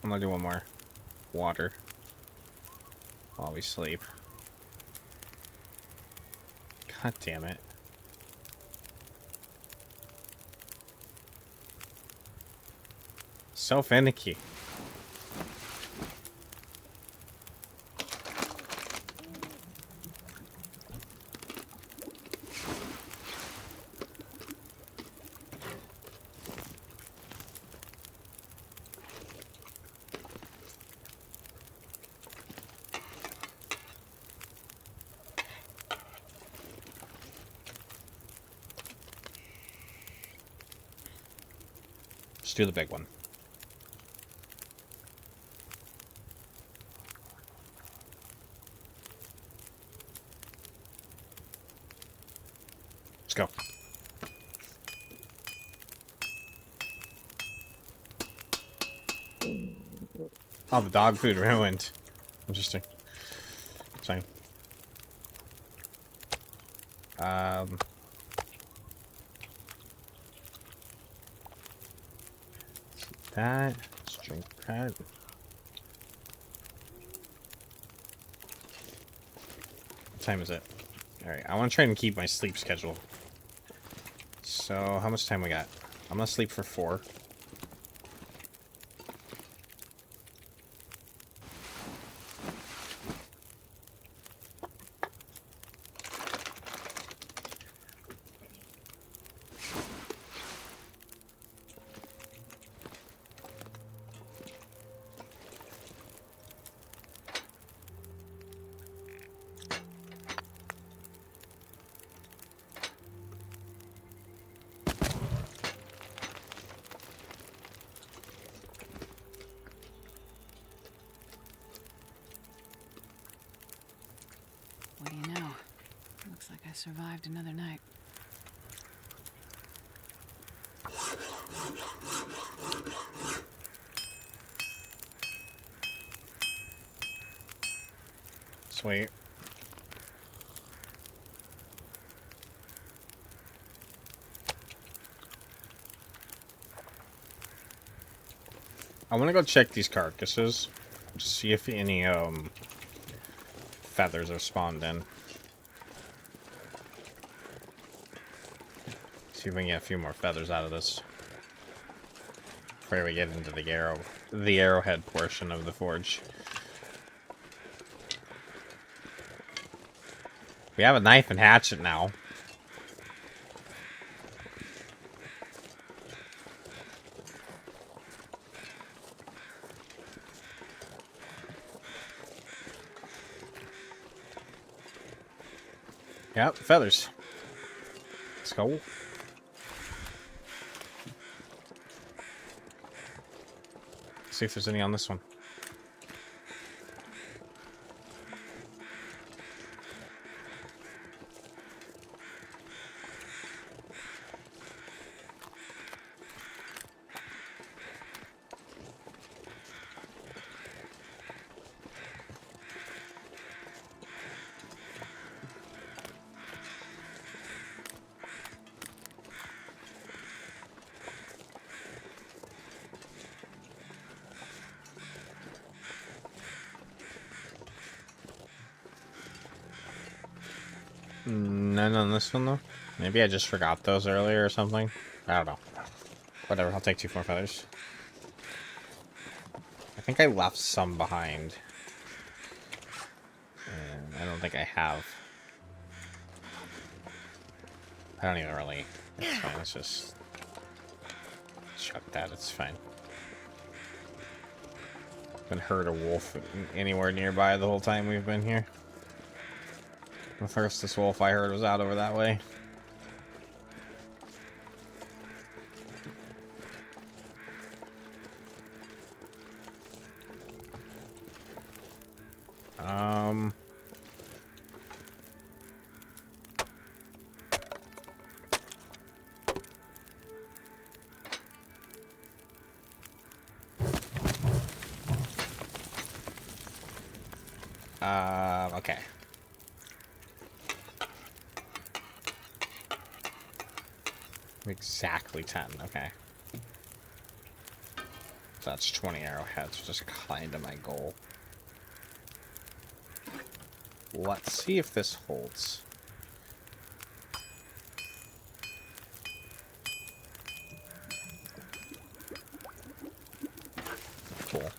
I'm gonna do one more. Water. While we sleep. God damn it. So finicky. Let's do the big one. Let's go. Oh, the dog food ruined. Interesting. Sorry. That. Let's drink that. What time is it? Alright, I want to try and keep my sleep schedule. So, how much time we got? I'm gonna sleep for 4. What do you know? Looks like I survived another night. Sweet. I want to go check these carcasses to see if any feathers are spawned in. See if we can get a few more feathers out of this before we get into the arrowhead portion of the forge. We have a knife and hatchet now. Yep, feathers. Let's go. See if there's any on this one. None on this one, though. Maybe I just forgot those earlier or something. I don't know. Whatever, I'll take 2 more feathers. I think I left some behind. And I don't think I have. I don't even really... It's fine, let's just... chuck that, it's fine. Haven't heard a wolf anywhere nearby the whole time we've been here. The first wolf I heard was out over that way. Okay. Exactly 10, okay. So that's 20 arrowheads, which is kind of my goal. Let's see if this holds. Cool.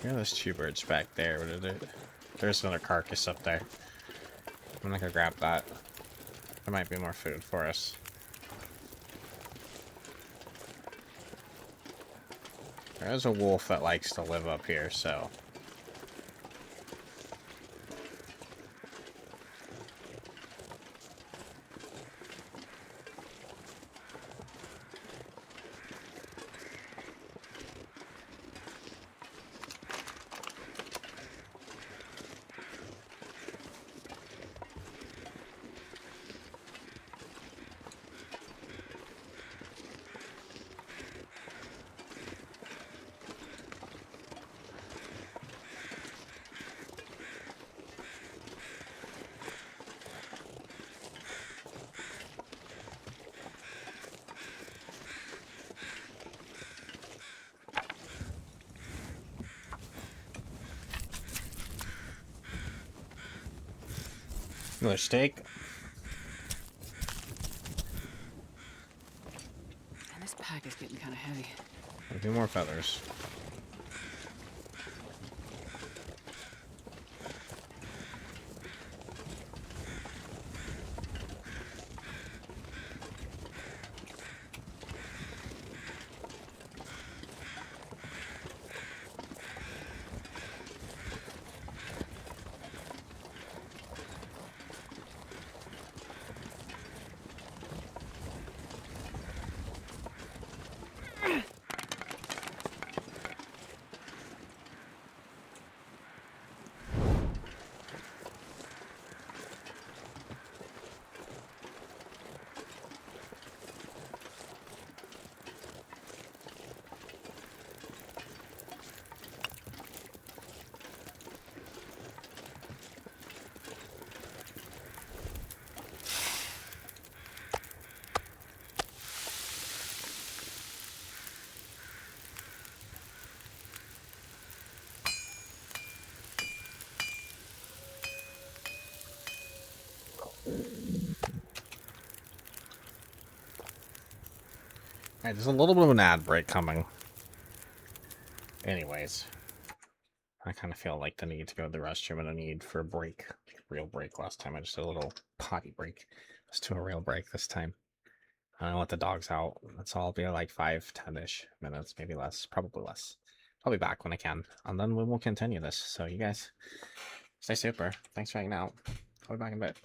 Here are those 2 birds back there. What is it? There's another carcass up there. I'm gonna go grab that. There might be more food for us. There's a wolf that likes to live up here, so... Another steak. And this pack is getting kind of heavy. A few more feathers. Alright, there's a little bit of an ad break coming. Anyways, I kind of feel like the need to go to the restroom and a need for a break. Real break last time. I just did a little potty break. Let's do a real break this time. I don't let the dogs out. That's all. Be like 5-10-ish minutes, maybe less. Probably less. I'll be back when I can. And then we will continue this. So you guys stay super. Thanks for hanging out. I'll be back in a bit.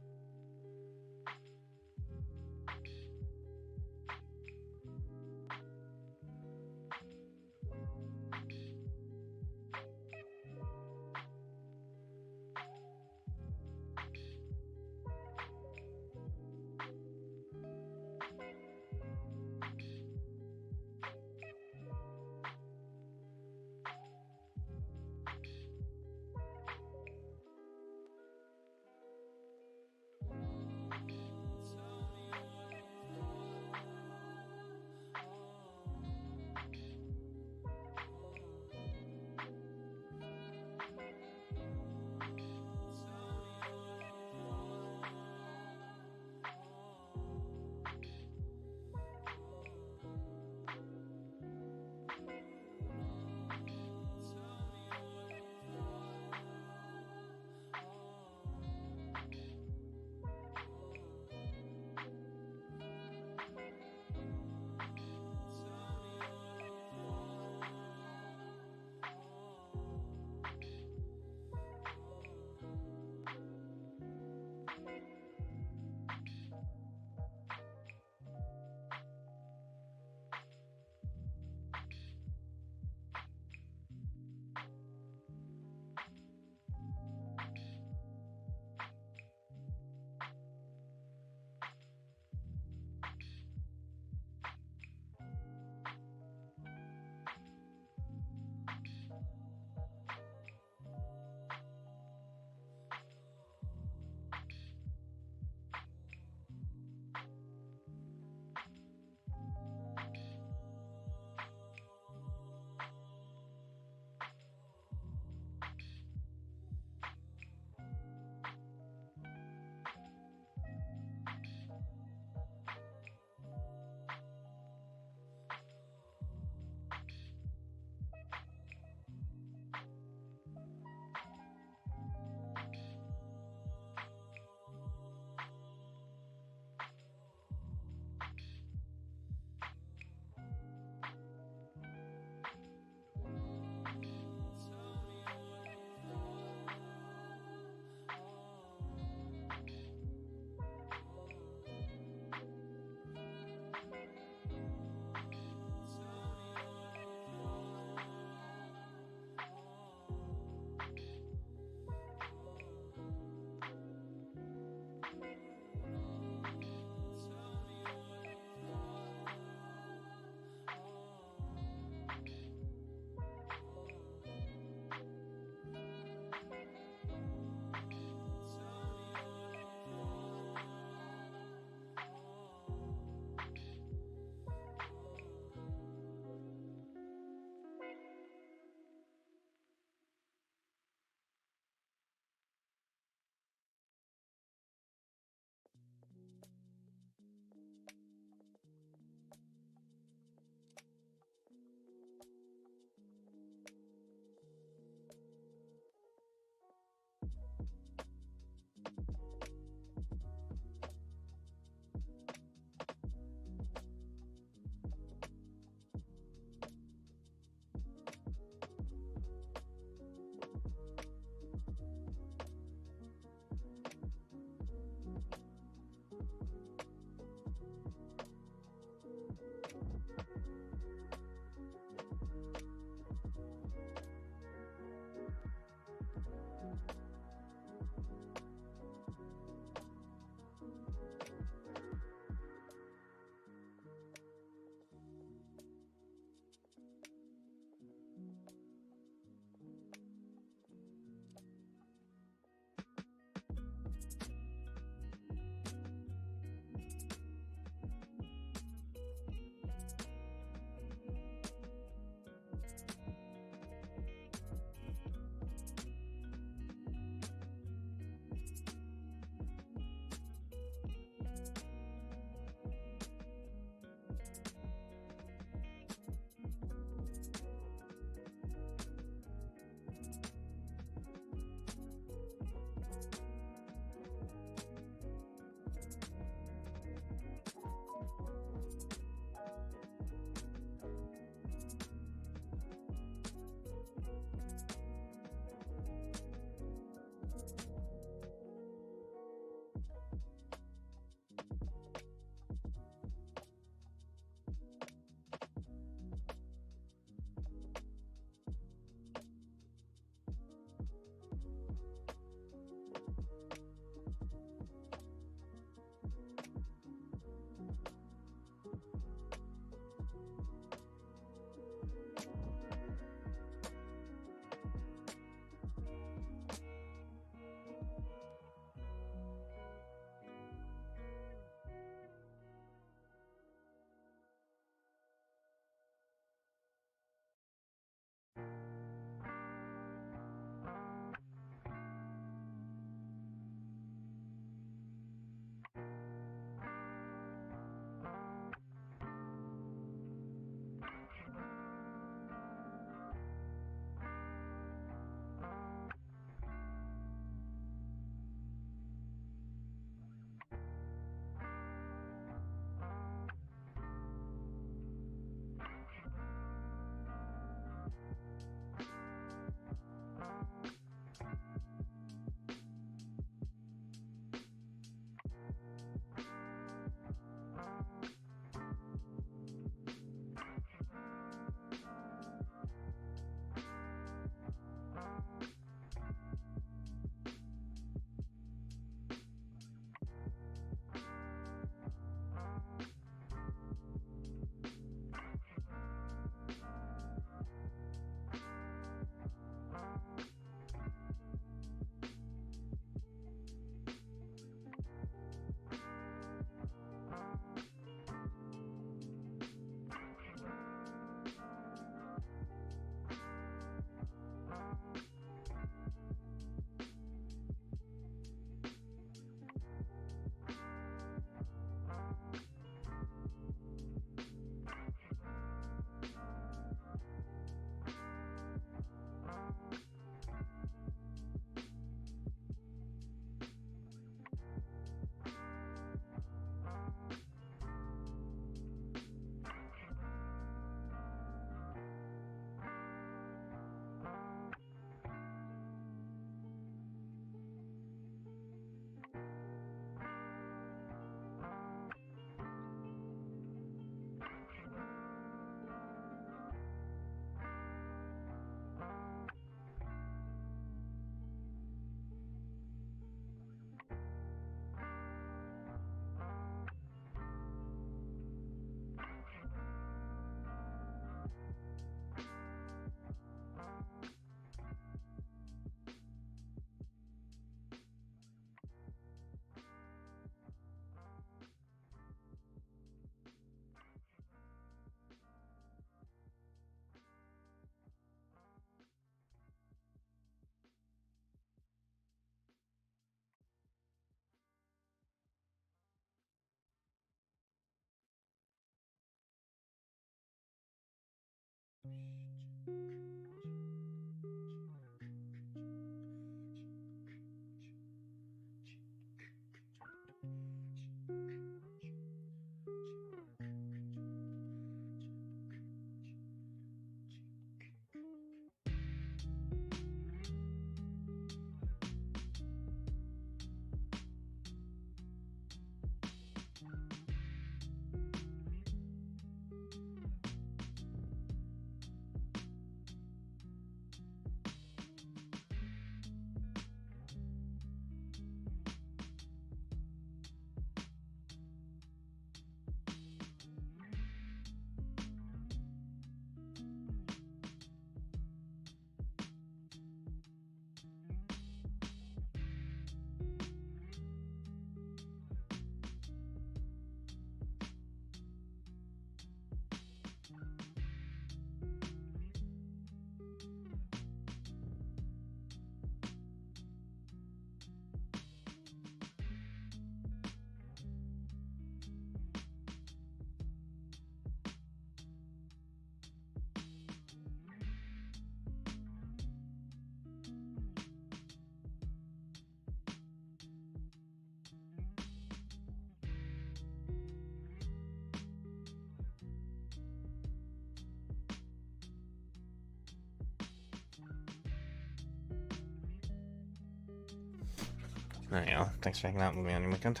Anyhow, thanks for hanging out with me on your weekend.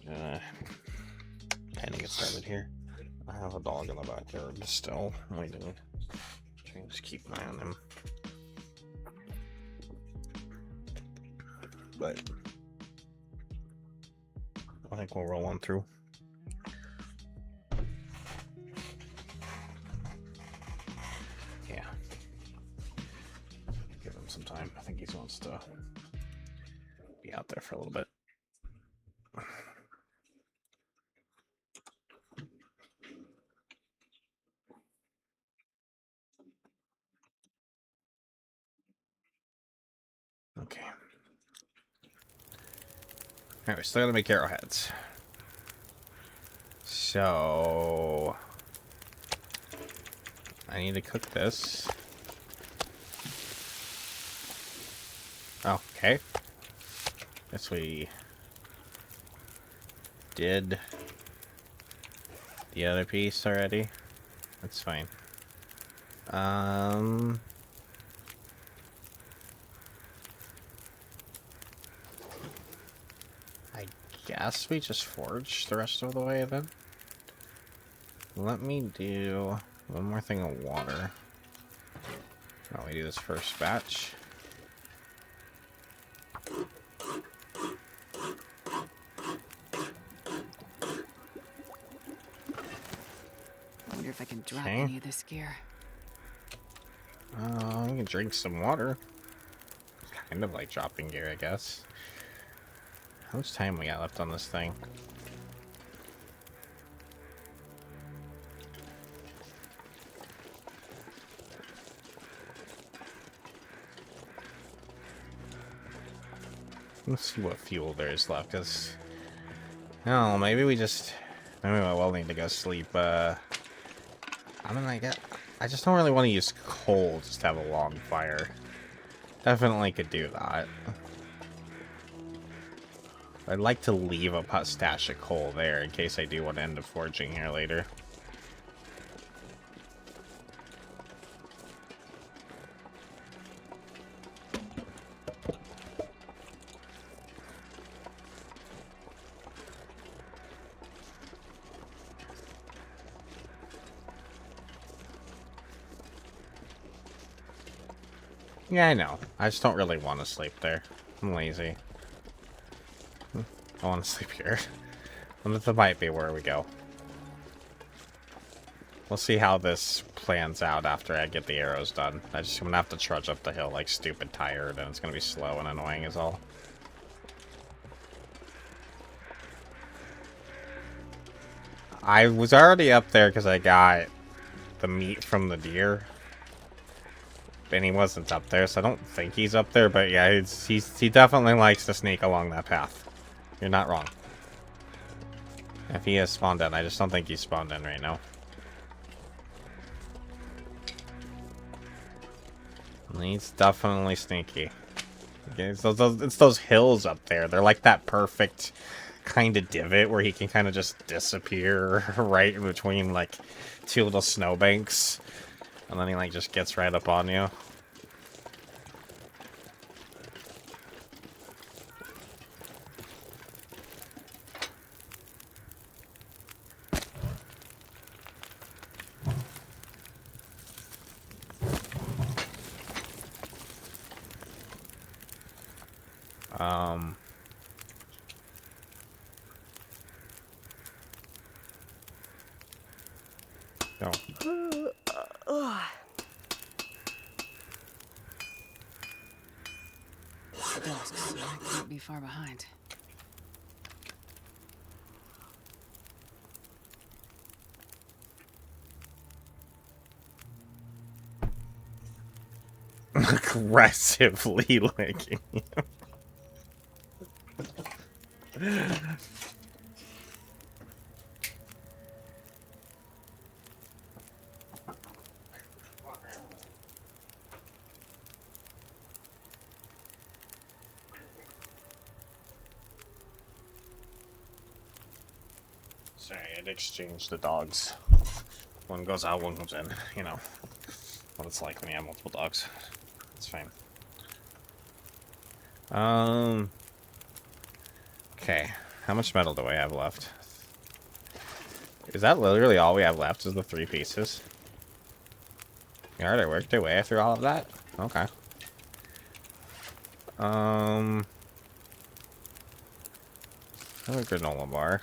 Trying to get started here. I have a dog in the backyard still waiting. Trying to just keep an eye on him. But I think we'll roll on through. Yeah. Give him some time. I think he wants to be out there for a little bit. Okay. Alright, we still gotta make arrowheads. So I need to cook this. Okay. Guess we did the other piece already. That's fine. I guess we just forge the rest of the way then. Let me do one more thing of water. While we do this first batch. I wonder if I can drop Okay. any of this gear. I can drink some water. Kind of like dropping gear, I guess. How much time we got left on this thing? Let's see what fuel there is left, because... No, maybe we just... Maybe we will need to go sleep, I mean, I just don't really want to use coal just to have a long fire. Definitely could do that. I'd like to leave a stash of coal there in case I do want to end up forging here later. Yeah, I know. I just don't really want to sleep there. I'm lazy. I want to sleep here. And that might be where we go. We'll see how this plans out after I get the arrows done. I'm gonna have to trudge up the hill like stupid tired, and it's gonna be slow and annoying as all. I was already up there because I got the meat from the deer. And he wasn't up there, so I don't think he's up there, but yeah, he definitely likes to sneak along that path. You're not wrong. If he has spawned in, I just don't think he's spawned in right now. He's definitely sneaky. Okay, it's those hills up there. They're like that perfect kind of divot where he can kind of just disappear right in between like two little snowbanks. And then he like just gets right up on you. No. Dusks. I can't be far behind. Aggressively licking you. Sorry, I'd exchange the dogs. One goes out, one comes in. You know what it's like when you have multiple dogs. It's fine. Okay. How much metal do I have left? Is that literally all we have left is the 3 pieces? You already worked your way through all of that? Okay. Another granola bar.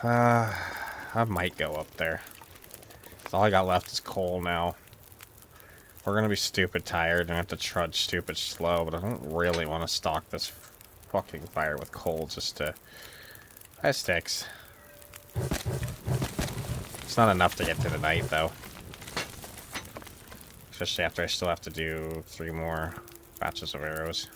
I might go up there. All I got left is coal now. We're gonna be stupid tired and have to trudge stupid slow, but I don't really want to stock this fucking fire with coal just to... That sticks. It's not enough to get to the night, though. Especially after I still have to do 3 more batches of arrows.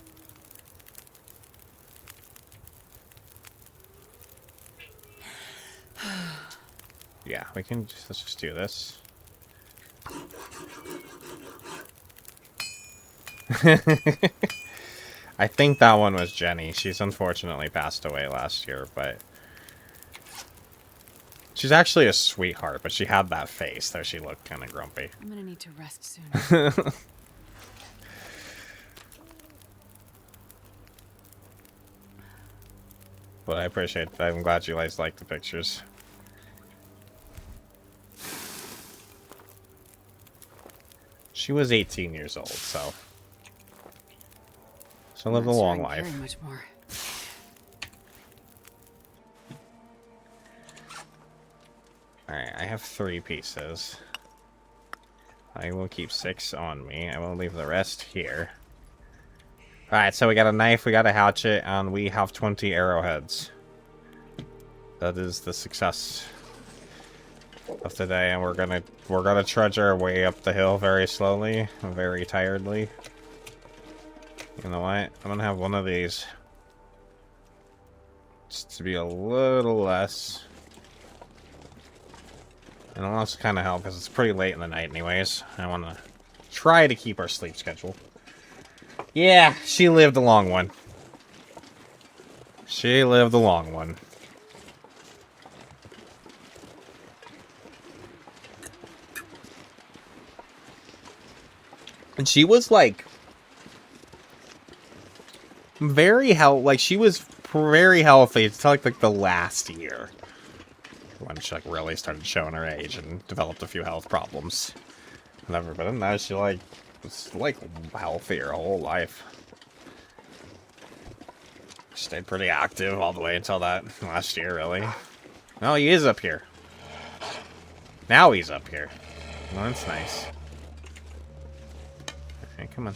Yeah, we can just, let's just do this. I think that one was Jenny. She's unfortunately passed away last year, but... She's actually a sweetheart, but she had that face, though she looked kind of grumpy. I'm gonna need to rest soon. But I appreciate that. I'm glad you guys like the pictures. She was 18 years old, so... She lived a long life. Much more. Alright, I have 3 pieces. I will keep 6 on me. I will leave the rest here. Alright, so we got a knife, we got a hatchet, and we have 20 arrowheads. That is the success of today, and we're gonna trudge our way up the hill very slowly, very tiredly. You know what? I'm gonna have one of these. Just to be a little less. And it'll also kind of help because it's pretty late in the night anyways. I want to try to keep our sleep schedule. Yeah, she lived a long one. She lived a long one. And she was like... she was very healthy until like the last year. When she like really started showing her age and developed a few health problems. Never, but now she like was like healthy her whole life. Stayed pretty active all the way until that last year, really. Oh, he is up here. Now he's up here. Well, that's nice. Okay, come on.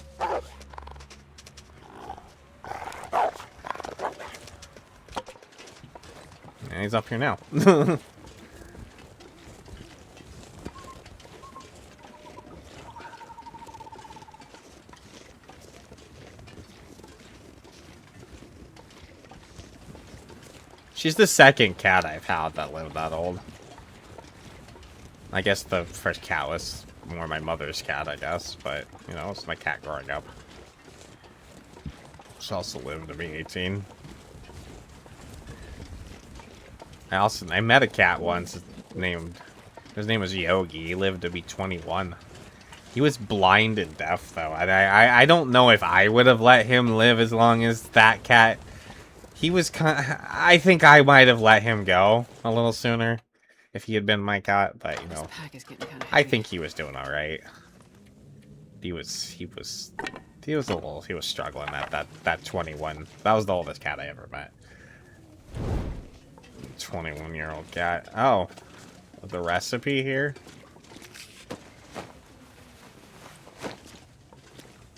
And he's up here now. She's the second cat I've had that lived that old. I guess the first cat was more my mother's cat, I guess. But, you know, it's my cat growing up. She also lived to be 18. I met a cat once his name was Yogi. He lived to be 21. He was blind and deaf, though. I don't know if I would have let him live as long as that cat. He was I think I might have let him go a little sooner if he had been my cat, but, you know, I think he was doing all right. He was struggling at that 21. That was the oldest cat I ever met. 21-year-old cat. Oh, the recipe here.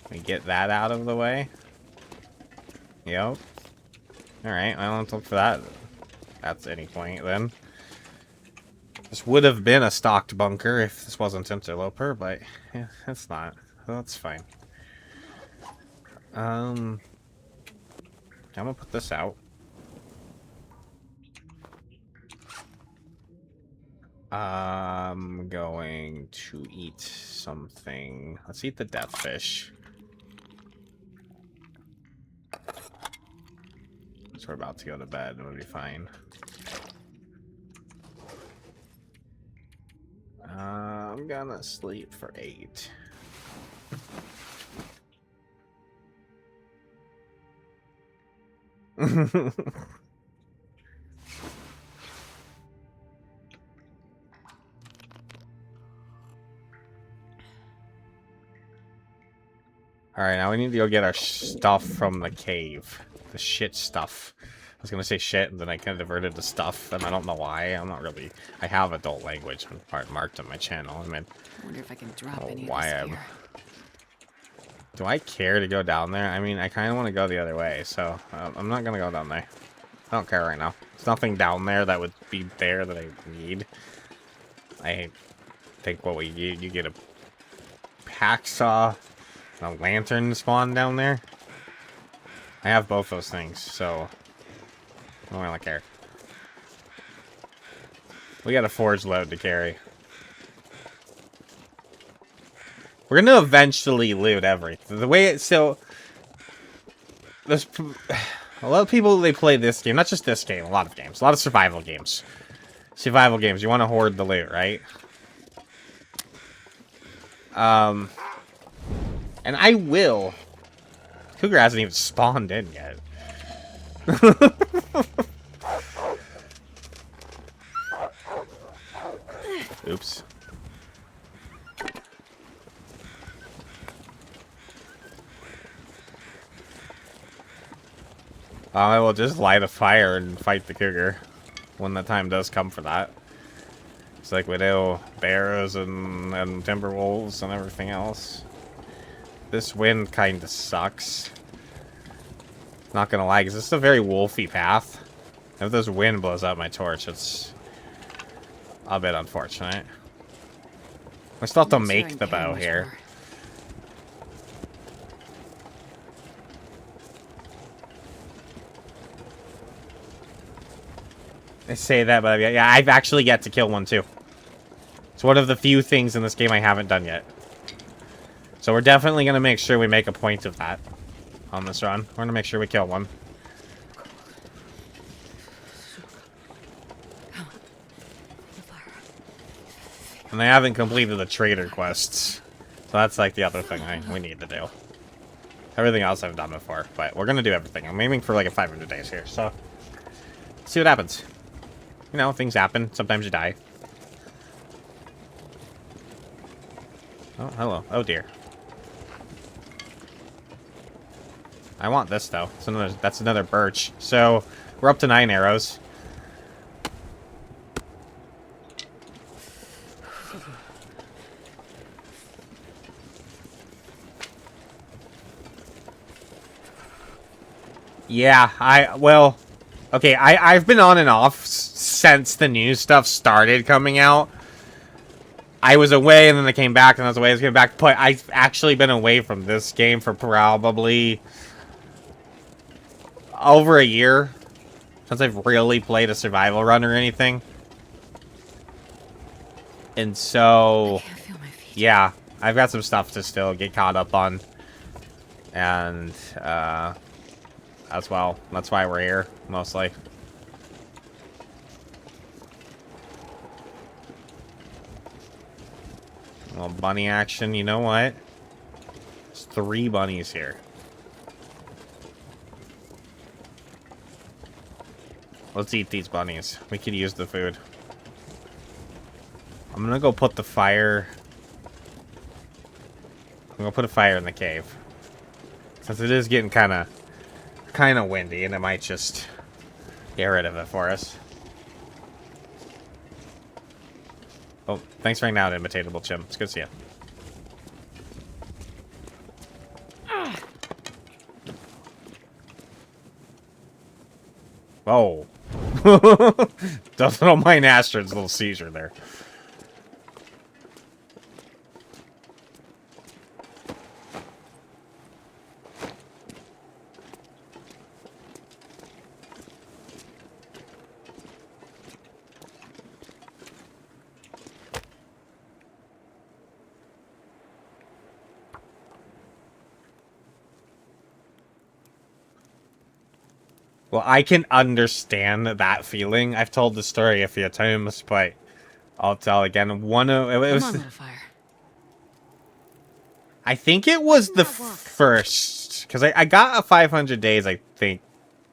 We get that out of the way. Yep. Alright, I don't look for that at any point then. This would have been a stocked bunker if this wasn't Interloper, but yeah, it's not. So that's fine. I'm gonna put this out. I'm going to eat something. Let's eat the death fish. So we're about to go to bed. We'll be fine. I'm gonna sleep for 8. Alright, now we need to go get our stuff from the cave. The shit stuff. I was gonna say shit, and then I kind of diverted to stuff, and I don't know why. I'm not really... I have adult language part marked on my channel. I mean, I wonder if I can drop any of why this I'm... here. Do I care to go down there? I mean, I kind of want to go the other way, so I'm not gonna go down there. I don't care right now. There's nothing down there that would be there that I need. I think what you get a hacksaw, a lantern spawn down there. I have both those things, so I don't really care. We got a forge load to carry. We're gonna eventually loot everything. The way it's so... There's a lot of people, they play this game. Not just this game, a lot of games. A lot of survival games. Survival games, you want to hoard the loot, right? And I will. Cougar hasn't even spawned in yet. Oops. I will just light a fire and fight the cougar when the time does come for that. It's like widow bears and timber wolves and everything else. This wind kind of sucks. Not gonna lie, because this is a very wolfy path. If this wind blows out my torch, it's a bit unfortunate. I still have to make the bow here. I say that, but yeah, I've actually yet to kill one too. It's one of the few things in this game I haven't done yet. So we're definitely going to make sure we make a point of that on this run. We're going to make sure we kill one. And I haven't completed the trader quests. So that's like the other thing we need to do. Everything else I've done before, but we're going to do everything. I'm aiming for like a 500 days here, so see what happens. You know, things happen. Sometimes you die. Oh, hello. Oh, dear. I want this, though. That's another birch. So, we're up to 9 arrows. Yeah, well... Okay, I've been on and off since the new stuff started coming out. I was away, and then I came back, and I was away, I was getting back. But I've actually been away from this game for probably over a year. Since I've really played a survival run or anything. And so... Yeah, I've got some stuff to still get caught up on. And, as well. That's why we're here, mostly. A little bunny action. You know what? There's 3 bunnies here. Let's eat these bunnies. We could use the food. I'm gonna go put the fire... I'm gonna put a fire in the cave. Since it is getting kind of windy, and it might just get rid of it for us. Oh, thanks for hanging out, Imitatable Chim. It's good to see you. Oh. Don't mind Astrid's little seizure there. Well, I can understand that feeling. I've told the story a few times, but I'll tell again. It Come was. on, little fire. I think it was the first, because I got a 500 days. I think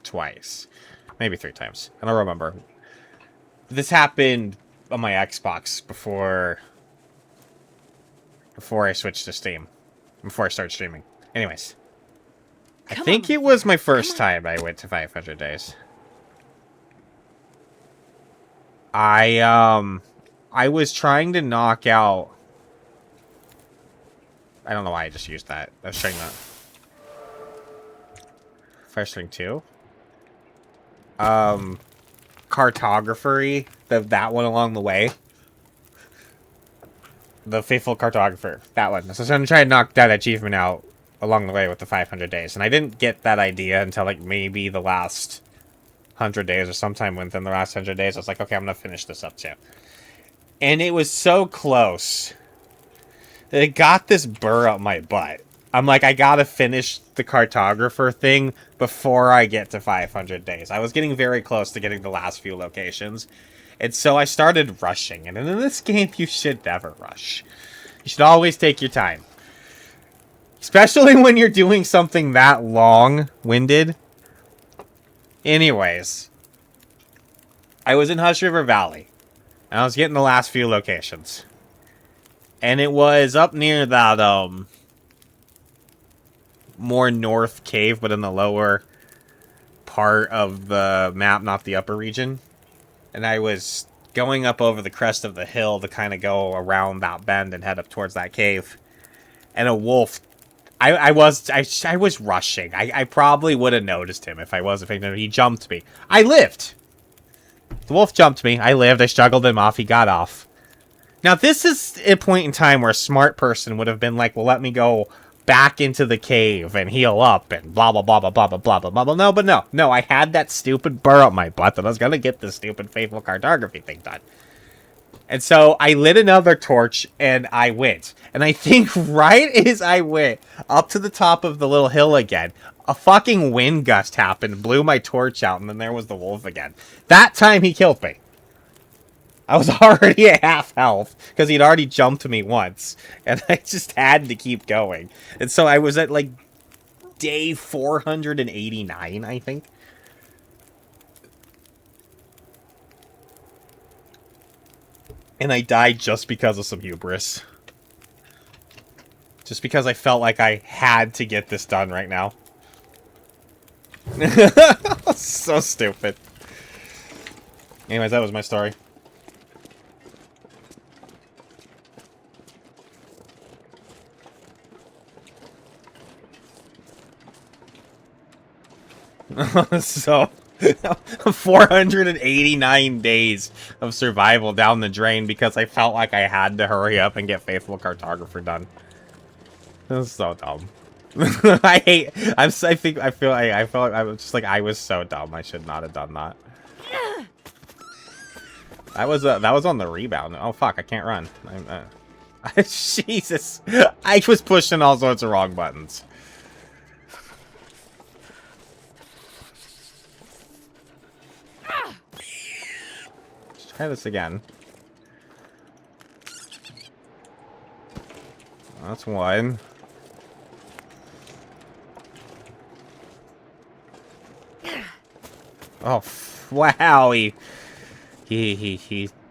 twice, maybe 3 times. I don't remember. This happened on my Xbox before I switched to Steam, before I started streaming. Anyways, I think it was my first time I went to 500 days. I was trying to knock out. I don't know why I just used that. I was trying that. Fire string 2. Cartography. That one along the way. The Faithful Cartographer. That one. So I'm trying to knock that achievement out along the way with the 500 days. And I didn't get that idea until like maybe the last 100 days or sometime within the last 100 days. I was like, okay, I'm going to finish this up too. And it was so close. It got this burr up my butt. I'm like, I gotta finish the cartographer thing before I get to 500 days. I was getting very close to getting the last few locations. And so I started rushing. And in this game, you should never rush. You should always take your time. Especially when you're doing something that long-winded. Anyways. I was in Hush River Valley. And I was getting the last few locations. And it was up near that, more north cave, but in the lower part of the map, not the upper region. And I was going up over the crest of the hill to kind of go around that bend and head up towards that cave. And a wolf... I was rushing. I probably would have noticed him if I wasn't thinking. He jumped me. I lived! The wolf jumped me. I lived. I struggled him off. He got off. Now, this is a point in time where a smart person would have been like, well, let me go back into the cave and heal up and blah, blah, blah, blah, blah, blah, blah, blah, blah. No, but no. No, I had that stupid burr up my butt that I was going to get this stupid Faithful Cartography thing done. And so I lit another torch and I went. And I think right as I went up to the top of the little hill again, a fucking wind gust happened, blew my torch out, and then there was the wolf again. That time he killed me. I was already at half health because he'd already jumped me once. And I just had to keep going. And so I was at like day 489, I think. And I died just because of some hubris. Just because I felt like I had to get this done right now. So stupid. Anyways, that was my story. So, 489 days of survival down the drain because I felt like I had to hurry up and get Faithful Cartographer done. This is so dumb. I feel like I was just like, I was so dumb. I should not have done that. That was on the rebound. Oh fuck, I can't run. Jesus, I was pushing all sorts of wrong buttons. Let's try this again. That's one. Oh, wow, he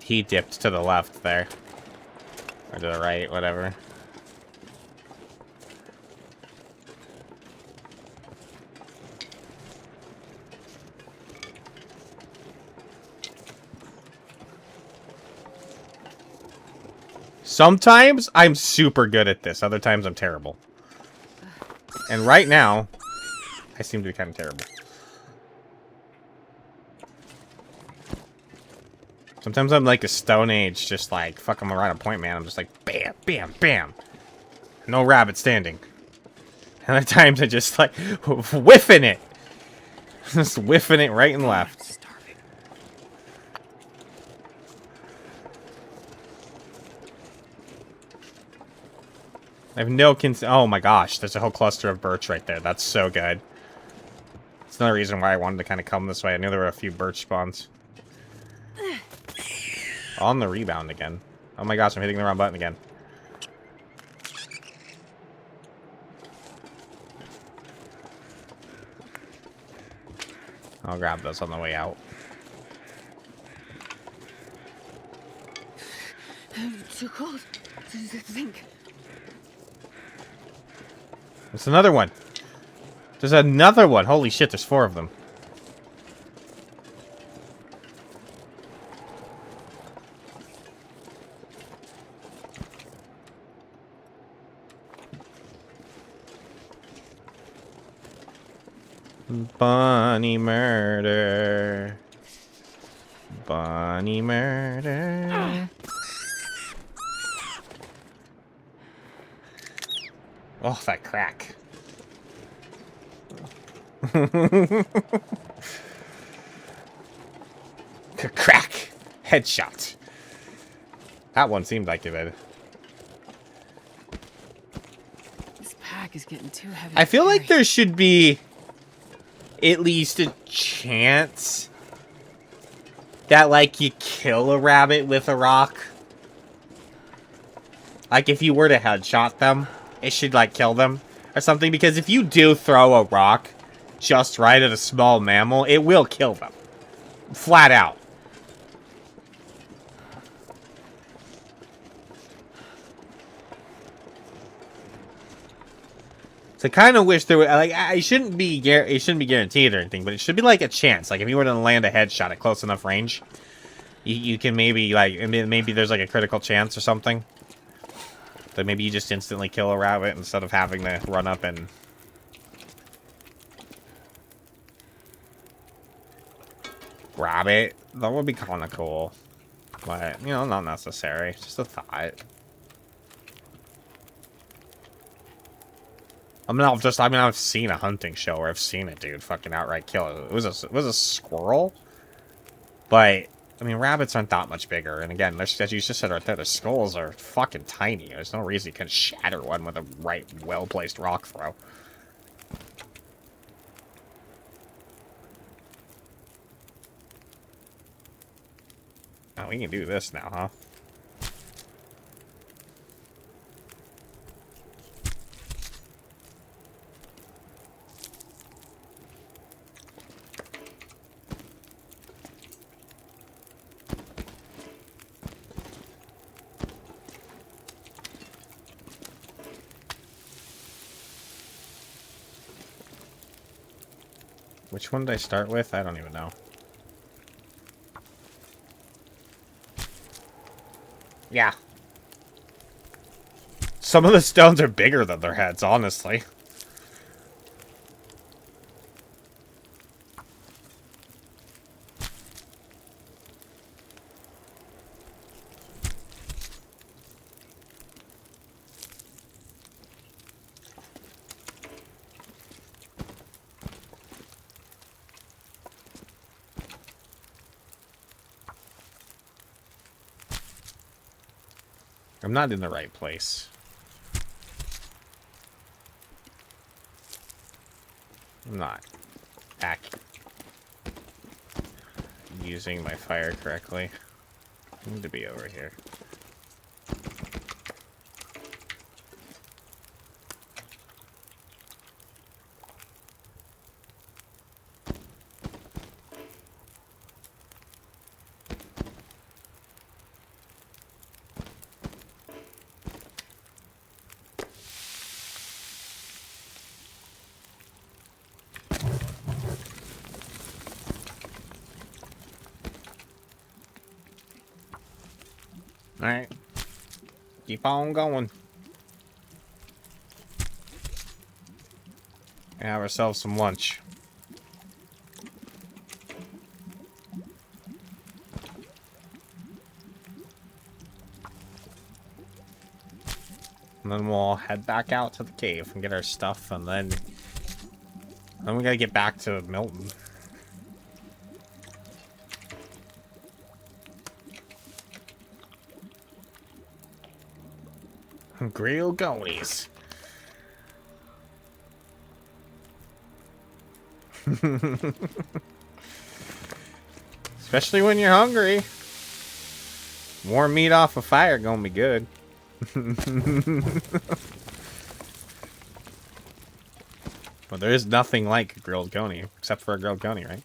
dipped to the left there. Or to the right, whatever. Sometimes I'm super good at this, other times I'm terrible. And right now, I seem to be kind of terrible. Sometimes I'm like a Stone Age, just like, fuck, I'm right on point, man. I'm just like, bam, bam, bam. No rabbit standing. And other times I just like, whiffing it. Just whiffing it right and left. I have no oh my gosh, there's a whole cluster of birch right there. That's so good. It's another reason why I wanted to kind of come this way. I knew there were a few birch spawns. On the rebound again. Oh my gosh, I'm hitting the wrong button again. I'll grab those on the way out. Too cold to think. There's another one. There's another one. Holy shit, there's 4 of them. Bunny murder. Bunny murder. Oh, that crack. Crack. Headshot. That one seemed like it did. This pack is getting too heavy. I feel to like carry. there should be at least a chance that, like, you kill a rabbit with a rock. Like, if you were to headshot them, it should, like, kill them or something. Because if you do throw a rock just right at a small mammal, it will kill them. Flat out. So I kind of wish there were, like, it shouldn't be guaranteed or anything, but it should be like a chance. Like, if you were to land a headshot at close enough range, you can maybe, like, maybe there's like a critical chance or something. That maybe you just instantly kill a rabbit instead of having to run up and grab it. That would be kind of cool, but you know, not necessary. Just a thought. I mean, I've seen a hunting show where I've seen a dude fucking outright kill it. It was a squirrel, but I mean, rabbits aren't that much bigger. And again, as you just said right there, their skulls are fucking tiny. There's no reason you can shatter one with a well-placed rock throw. Oh, we can do this now, huh? Which one did I start with? I don't even know. Yeah. Some of the stones are bigger than their heads, honestly. I'm not in the right place. I'm not using my fire correctly. I need to be over here. Alright. Keep on going. And have ourselves some lunch. And then we'll head back out to the cave and get our stuff, and then we gotta get back to Milton. Grill goalies. Especially when you're hungry. Warm meat off a fire gonna be good. But there is nothing like a grilled coney, except for a grilled coney, right?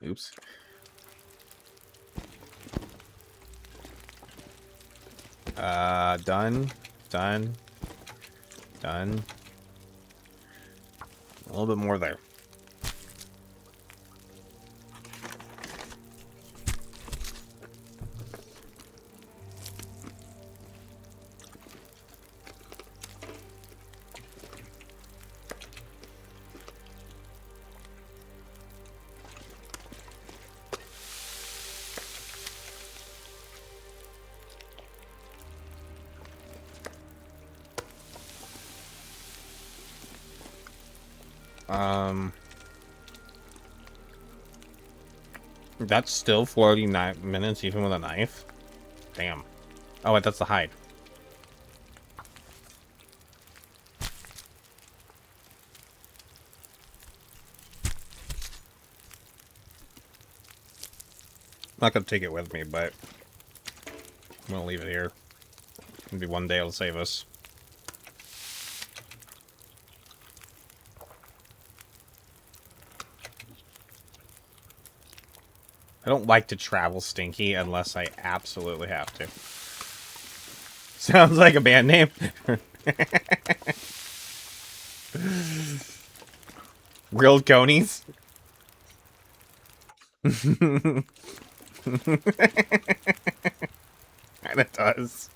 Oops. Done. Done. Done. A little bit more there. That's still 49 minutes even with a knife? Damn. Oh, wait, that's the hide. I'm not gonna take it with me, but I'm gonna leave it here. Maybe one day it'll save us. I don't like to travel stinky unless I absolutely have to. Sounds like a band name. Grilled conies. Kinda does.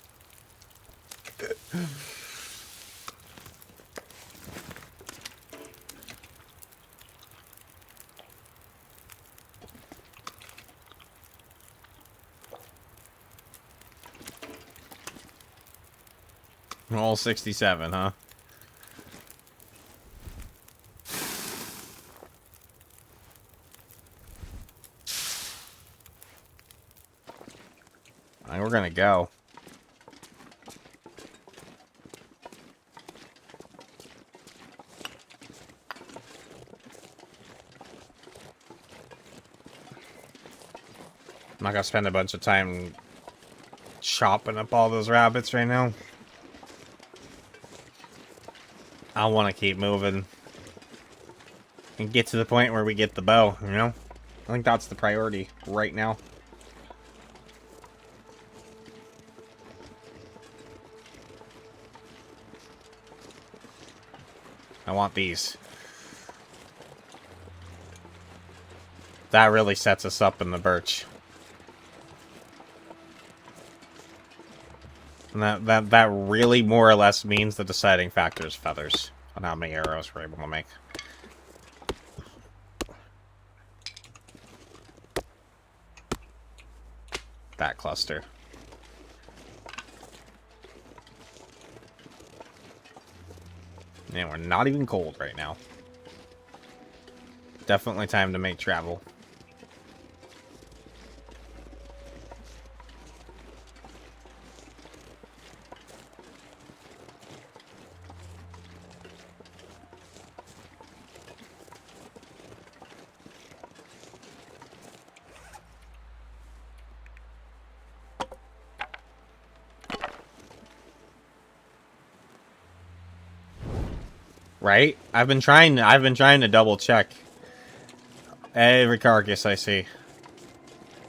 All 67, huh? Alright, we're gonna go. I'm not gonna spend a bunch of time chopping up all those rabbits right now. I want to keep moving and get to the point where we get the bow, you know? I think that's the priority right now. I want these. That really sets us up in the birch. And that really more or less means the deciding factor is feathers on how many arrows we're able to make. That cluster. And we're not even cold right now. Definitely time to make travel. Right? I've been trying to double check every carcass I see.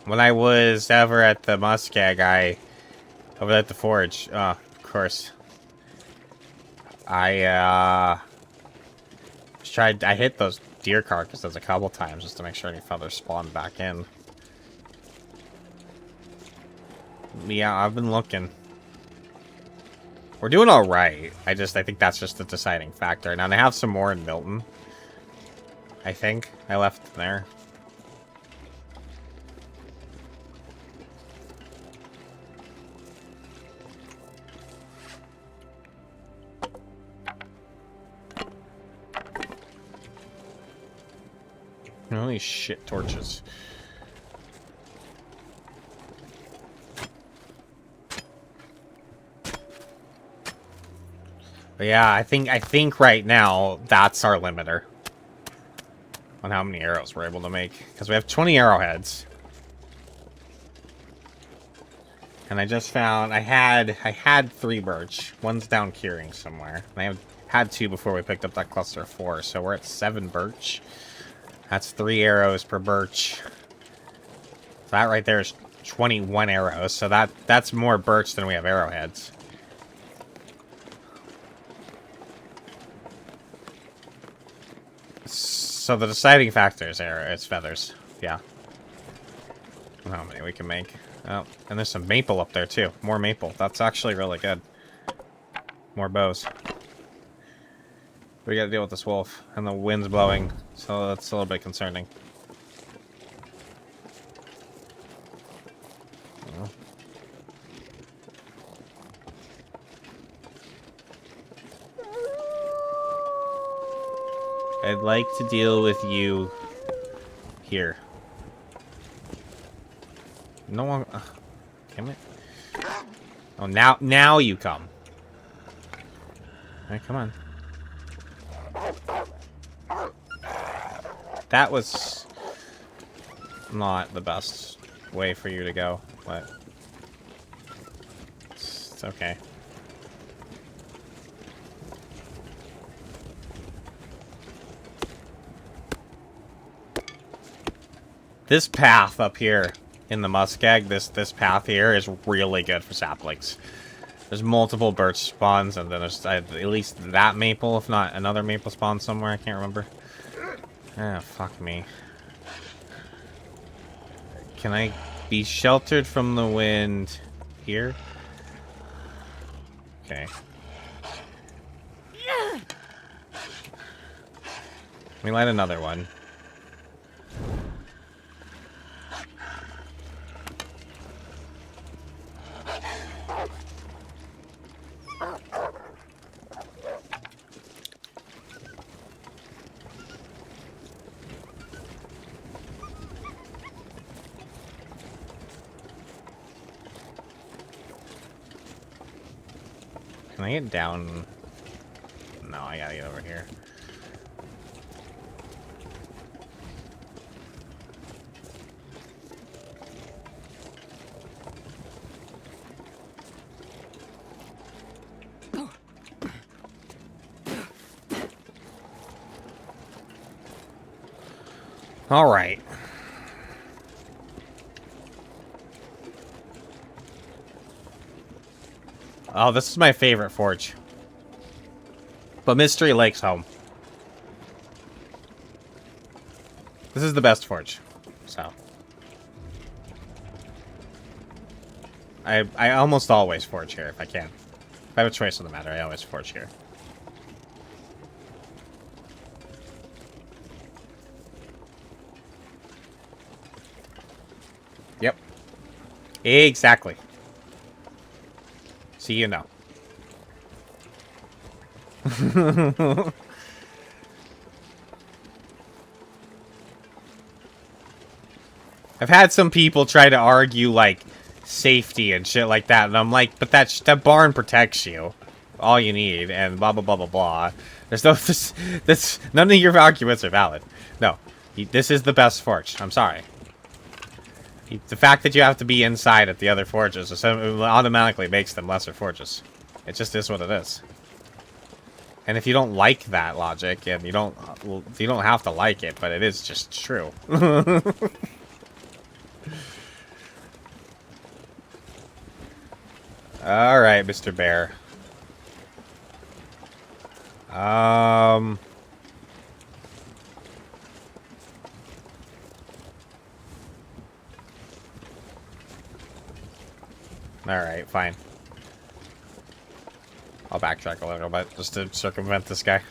When I was ever at the Muskeg, over at the forge, of course. I hit those deer carcasses a couple times just to make sure any feathers spawned back in. Yeah, I've been looking. We're doing alright. I think that's just the deciding factor. Now, they have some more in Milton. I think. I left there. Holy shit, torches. But yeah, I think right now that's our limiter on how many arrows we're able to make, because we have 20 arrowheads. And I just found I had 3 birch. One's down curing somewhere. And I had 2 before we picked up that cluster of 4, so we're at 7 birch. That's 3 arrows per birch. That right there is 21 arrows, so that's more birch than we have arrowheads. So the deciding factor is it's feathers. Yeah. How many we can make. Oh, and there's some maple up there too. More maple. That's actually really good. More bows. We gotta deal with this wolf. And the wind's blowing, so that's a little bit concerning. I'd like to deal with you here. No one. Damn it. Oh, now you come. Alright, come on. That was not the best way for you to go, but it's okay. This path up here in the muskeg, this path here is really good for saplings. There's multiple birch spawns, and then there's at least that maple, if not another maple spawn somewhere. I can't remember. Ah, fuck me. Can I be sheltered from the wind here? Okay. Let me light another one. Can I get down? No, I gotta get over here. All right. Oh, this is my favorite forge. But Mystery Lake's home. This is the best forge. So. I almost always forge here if I can. If I have a choice in the matter, I always forge here. Yep. Exactly. So you know. I've had some people try to argue, like, safety and shit like that, and I'm like, but that barn protects you. All you need, and blah, blah, blah, blah, blah. There's no, none of your arguments are valid. No. This is the best forge. I'm sorry. The fact that you have to be inside at the other forges automatically makes them lesser forges. It just is what it is. And if you don't like that logic, and you don't have to like it, but it is just true. All right, Mr. Bear. Alright, fine. I'll backtrack a little bit just to circumvent this guy.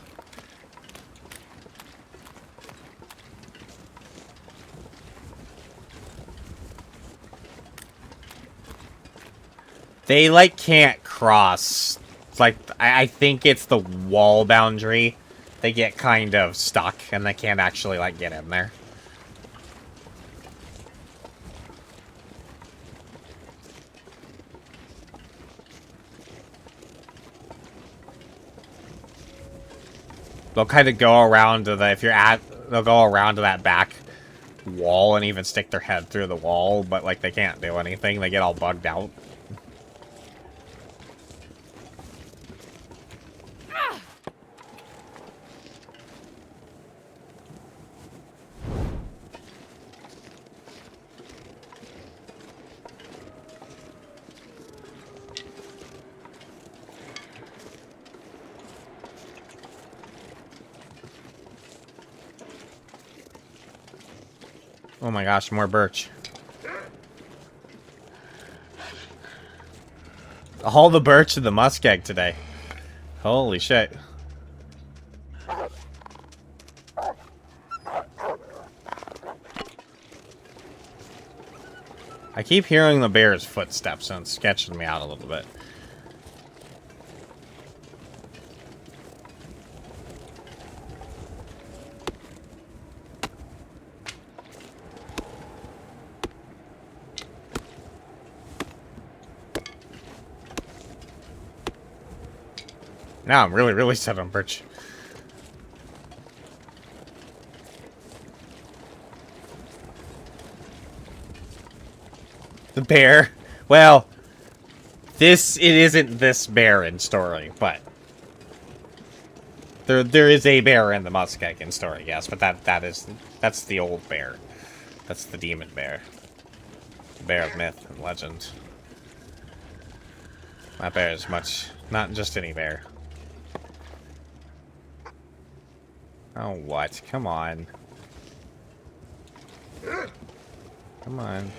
They, like, can't cross. It's like, I think it's the wall boundary. They get kind of stuck, and they can't actually, like, get in there. they'll kind of go around to the, they'll go around to that back wall and even stick their head through the wall, but like they can't do anything. They get all bugged out. Oh my gosh, more birch. All the birch in the muskeg today. Holy shit. I keep hearing the bear's footsteps and it's sketching me out a little bit. Now I'm really set on birch. The bear. Well, it isn't this bear in story, but there is a bear in the muskeg in story, yes, but that's the old bear. That's the demon bear. The bear of myth and legend. That bear is not just any bear. Oh, what? Come on. Come on.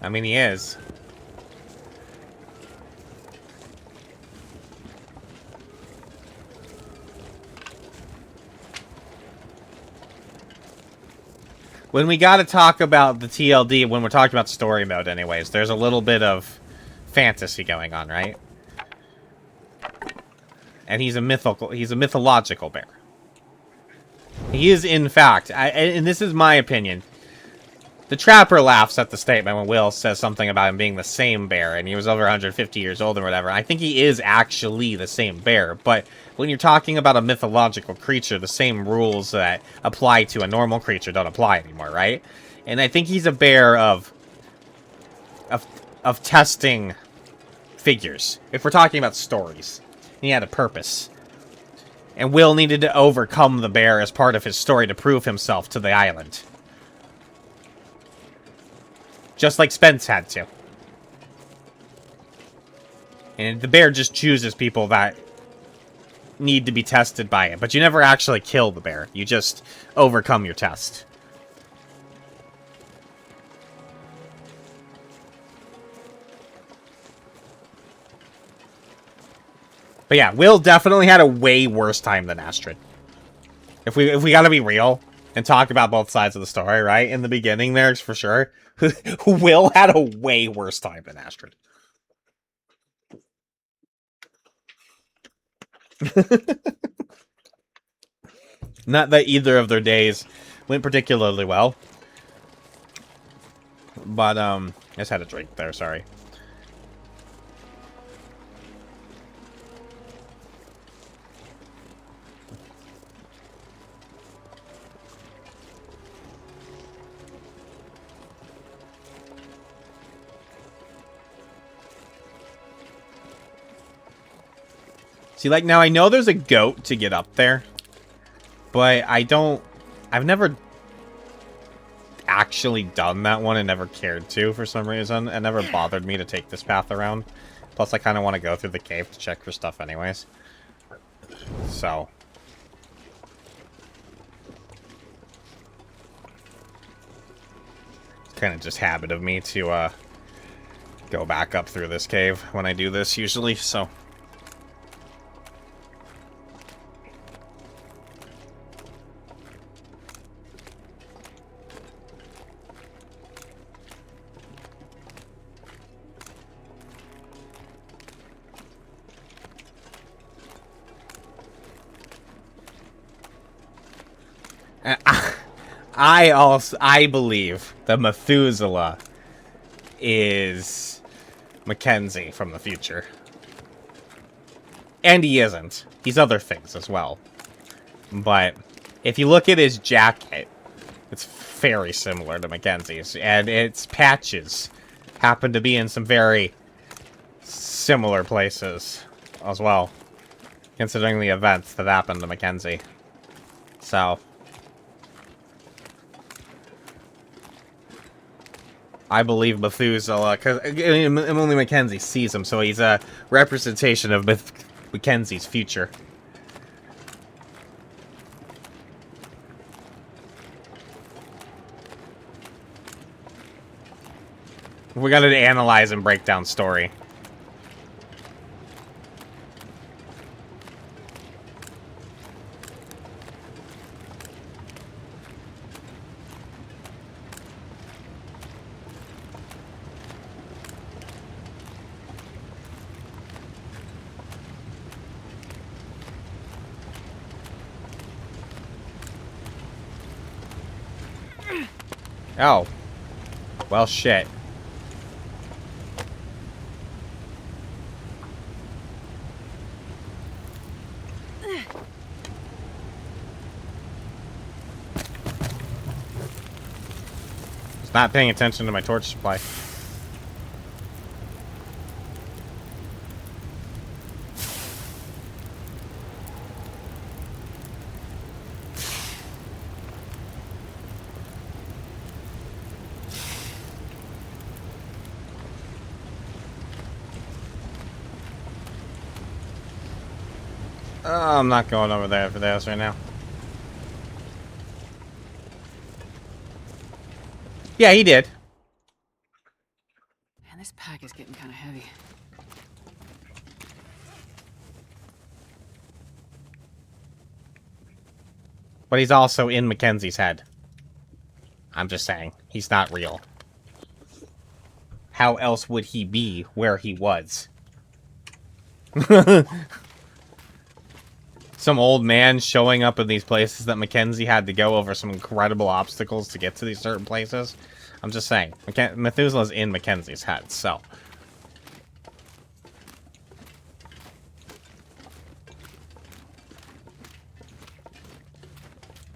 I mean, he is. When we gotta talk about the TLD, when we're talking about story mode anyways, there's a little bit of fantasy going on, right? And he's a mythological bear. He is, in fact, and this is my opinion, the Trapper laughs at the statement when Will says something about him being the same bear, and he was over 150 years old or whatever. I think he is actually the same bear, but when you're talking about a mythological creature, the same rules that apply to a normal creature don't apply anymore, right? And I think he's a bear of testing figures. If we're talking about stories, he had a purpose. And Will needed to overcome the bear as part of his story to prove himself to the island. Just like Spence had to. And the bear just chooses people that need to be tested by it. But you never actually kill the bear. You just overcome your test. But yeah, Will definitely had a way worse time than Astrid. If we gotta be real and talk about both sides of the story, right? In the beginning there's for sure. Will had a way worse time than Astrid. Not that either of their days went particularly well. But, I just had a drink there, sorry. See, like, now I know there's a goat to get up there. But I've never actually done that one and never cared to for some reason. It never bothered me to take this path around. Plus, I kind of want to go through the cave to check for stuff anyways. So. It's kind of just habit of me to go back up through this cave when I do this usually, so. I believe that Methuselah is Mackenzie from the future. And he isn't. He's other things as well. But if you look at his jacket, it's very similar to Mackenzie's. And its patches happen to be in some very similar places as well, considering the events that happened to Mackenzie. So I believe Methuselah, because only Mackenzie sees him, so he's a representation of Mackenzie's future. We gotta analyze and break down story. Oh. Well, shit. Just not paying attention to my torch supply. Oh, I'm not going over there for this right now. Yeah, he did. Man, this pack is getting kind of heavy. But he's also in Mackenzie's head. I'm just saying, he's not real. How else would he be where he was? Some old man showing up in these places that Mackenzie had to go over some incredible obstacles to get to these certain places. I'm just saying, Methuselah's in Mackenzie's head, so.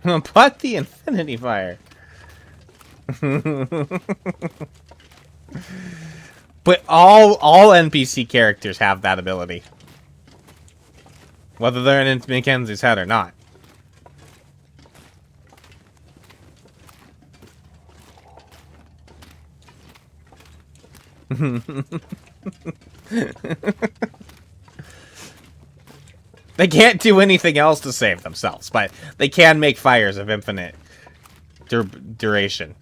But the Infinity Fire. But all NPC characters have that ability. Whether they're in Mackenzie's head or not. They can't do anything else to save themselves, but they can make fires of infinite duration.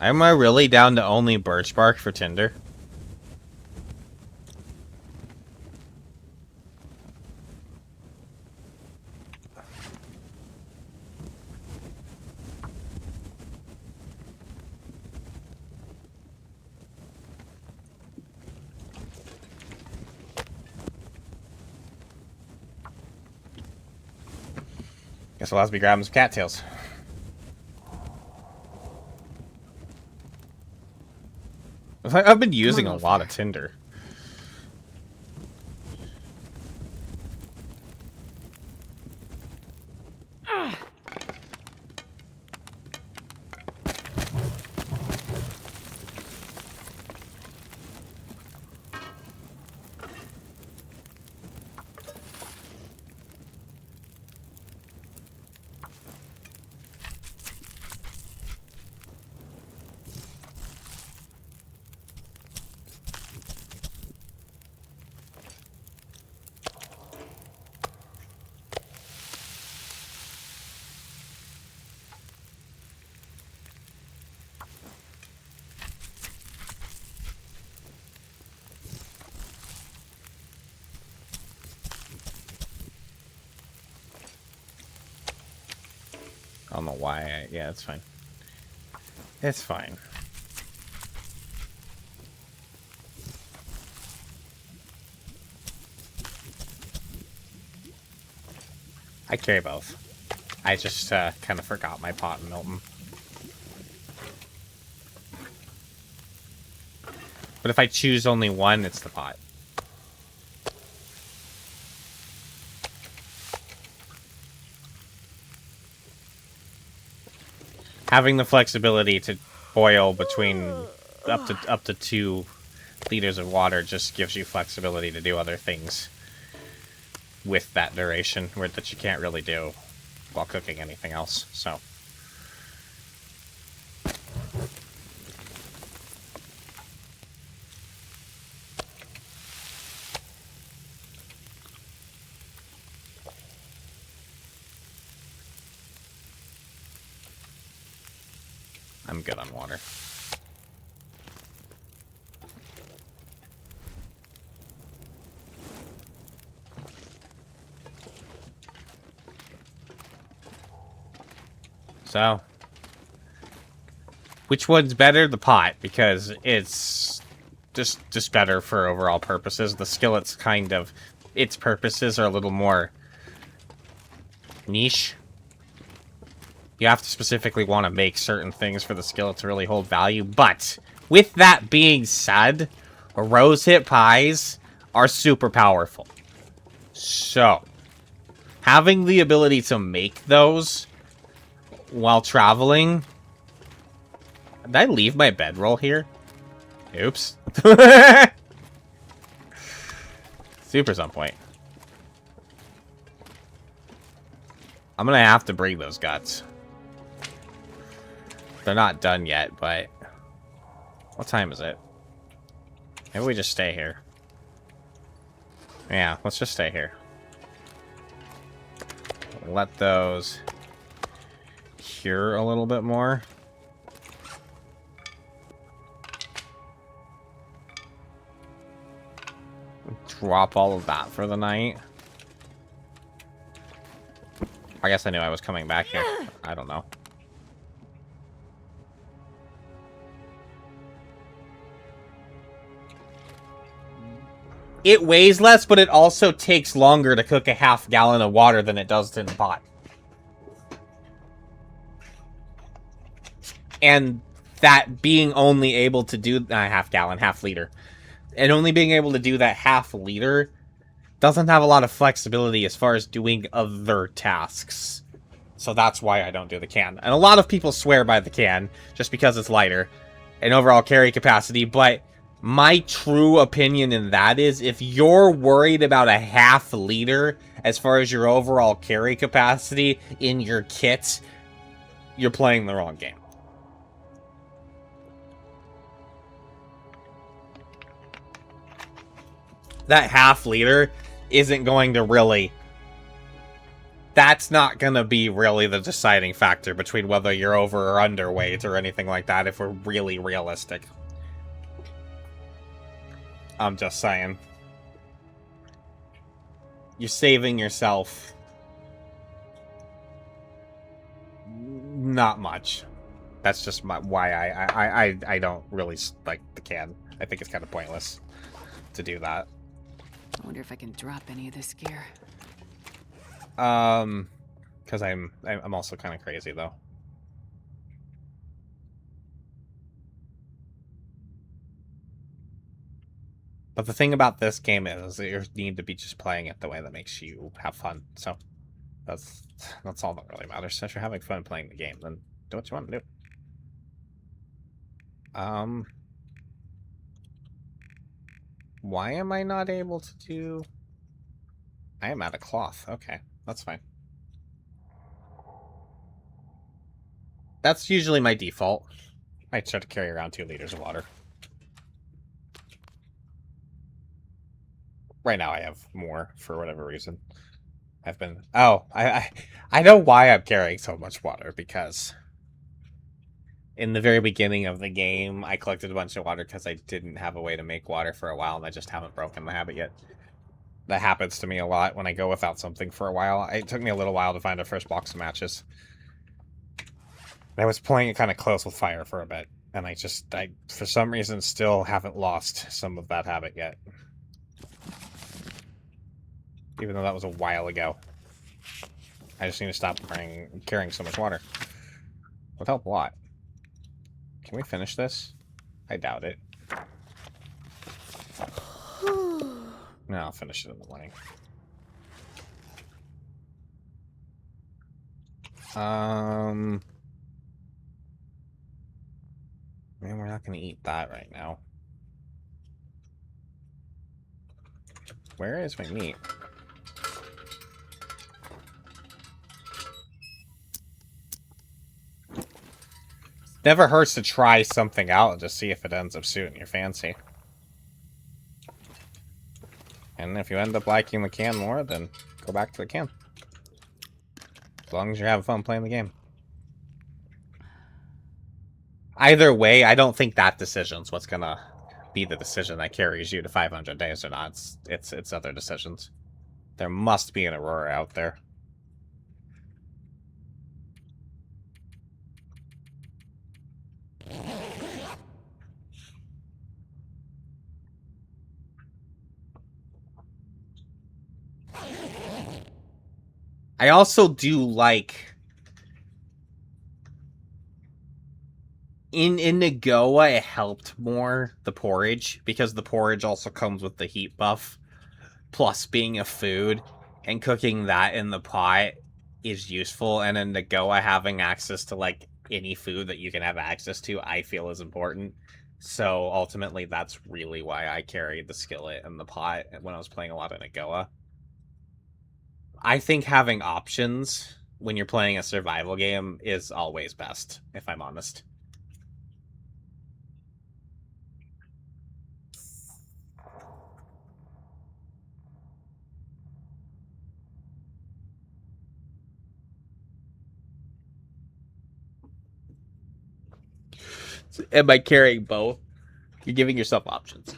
Am I really down to only birch bark for tinder? Guess I'll have to be grabbing some cattails. I've been using a lot of tinder. I don't know why. Yeah, it's fine. It's fine. I carry both. I just kind of forgot my pot and Milton. But if I choose only one, it's the pot. Having the flexibility to boil between up to 2 liters of water just gives you flexibility to do other things with that duration that you can't really do while cooking anything else. So I'm good on water. So, which one's better? The pot, because it's just better for overall purposes. The skillet's kind of, its purposes are a little more niche. You have to specifically want to make certain things for the skillet to really hold value. But with that being said, rosehip pies are super powerful. So, having the ability to make those while traveling... Did I leave my bedroll here? Oops. Super some point. I'm gonna have to bring those guts. They're not done yet, but... What time is it? Maybe we just stay here. Yeah, let's just stay here. Let those cure a little bit more. Drop all of that for the night. I guess I knew I was coming back here. I don't know. It weighs less, but it also takes longer to cook a half gallon of water than it does in the pot. And that being only able to do half gallon, half liter, and only being able to do that half liter doesn't have a lot of flexibility as far as doing other tasks. So that's why I don't do the can. And a lot of people swear by the can just because it's lighter and overall carry capacity, but my true opinion in that is if you're worried about a half liter as far as your overall carry capacity in your kit, you're playing the wrong game. That half liter isn't going to really... That's not going to be really the deciding factor between whether you're over or underweight or anything like that if we're really realistic. I'm just saying. You're saving yourself not much. That's just why I don't really like the can. I think it's kind of pointless to do that. I wonder if I can drop any of this gear. Because I'm also kind of crazy though. But the thing about this game is that you need to be just playing it the way that makes you have fun. So that's all that really matters. So if you're having fun playing the game, then do what you want to do. Why am I not able to do... I am out of cloth. Okay, that's fine. That's usually my default. I try to carry around 2 liters of water. Right now I have more for whatever reason. I've been... Oh, I know why I'm carrying so much water, because in the very beginning of the game, I collected a bunch of water because I didn't have a way to make water for a while, and I just haven't broken the habit yet. That happens to me a lot when I go without something for a while. It took me a little while to find a first box of matches. I was playing it kind of close with fire for a bit, and I for some reason, still haven't lost some of that habit yet. Even though that was a while ago. I just need to stop carrying so much water. Would help a lot. Can we finish this? I doubt it. No, I'll finish it in the morning. Man, we're not going to eat that right now. Where is my meat? Never hurts to try something out and just see if it ends up suiting your fancy. And if you end up liking the can more, then go back to the can. As long as you're having fun playing the game. Either way, I don't think that decision's what's gonna be the decision that carries you to 500 days or not. It's other decisions. There must be an Aurora out there. I also do like... In Nagoa, it helped more, the porridge, because the porridge also comes with the heat buff, plus being a food, and cooking that in the pot is useful, and in Nagoa, having access to, like, any food that you can have access to, I feel is important. So, ultimately, that's really why I carried the skillet and the pot when I was playing a lot of Nagoa. I think having options when you're playing a survival game is always best, if I'm honest. And by carrying both, you're giving yourself options.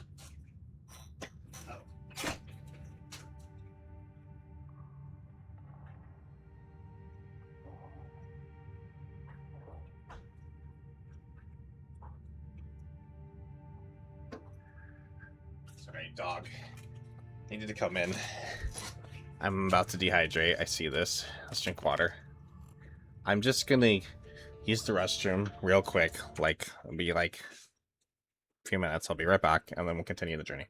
Sorry, dog. Needed to come in. I'm about to dehydrate. I see this. Let's drink water. I'm just gonna use the restroom real quick. Like, it'll be like a few minutes. I'll be right back, and then we'll continue the journey.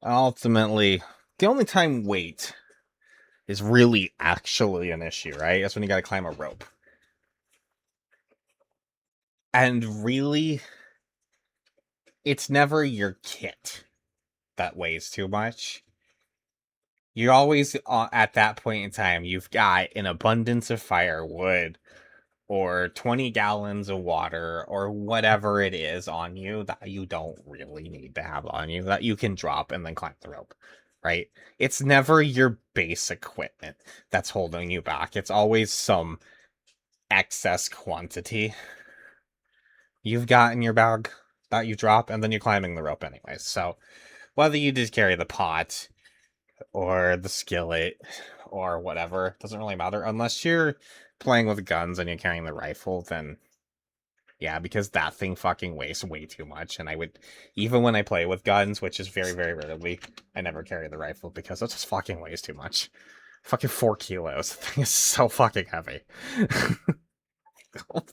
Ultimately, the only time wait is really actually an issue, right? That's when you gotta climb a rope. And really, it's never your kit that weighs too much. You're always, at that point in time, you've got an abundance of firewood, or 20 gallons of water, or whatever it is on you that you don't really need to have on you, that you can drop and then climb the rope, right? It's never your base equipment that's holding you back. It's always some excess quantity you've got in your bag that you drop, and then you're climbing the rope anyways. So whether you just carry the pot or the skillet or whatever, doesn't really matter. Unless you're playing with guns and you're carrying the rifle, then Yeah, because that thing fucking weighs way too much, and I would, even when I play with guns, which is very, very rarely, I never carry the rifle because it just fucking weighs too much. Fucking 4 kilos. The thing is so fucking heavy.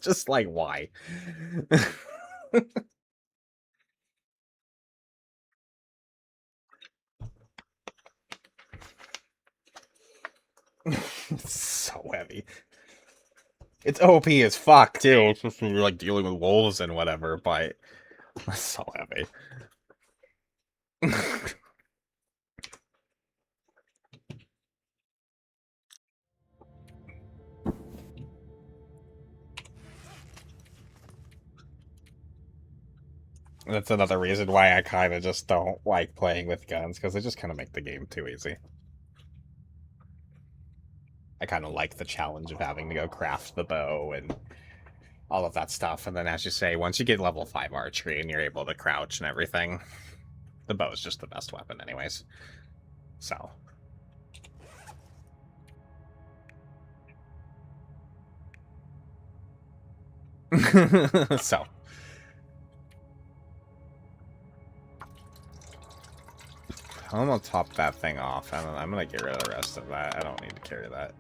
Just like, why? It's so heavy. It's OP as fuck, too. Especially when you're, like, dealing with wolves and whatever, but it's so heavy. That's another reason why I kind of just don't like playing with guns, because they just kind of make the game too easy. I kind of like the challenge of having to go craft the bow and all of that stuff, and then as you say, once you get level 5 archery and you're able to crouch and everything, the bow is just the best weapon anyways. So... so... I'm gonna top that thing off. I'm gonna get rid of the rest of that. I don't need to carry that.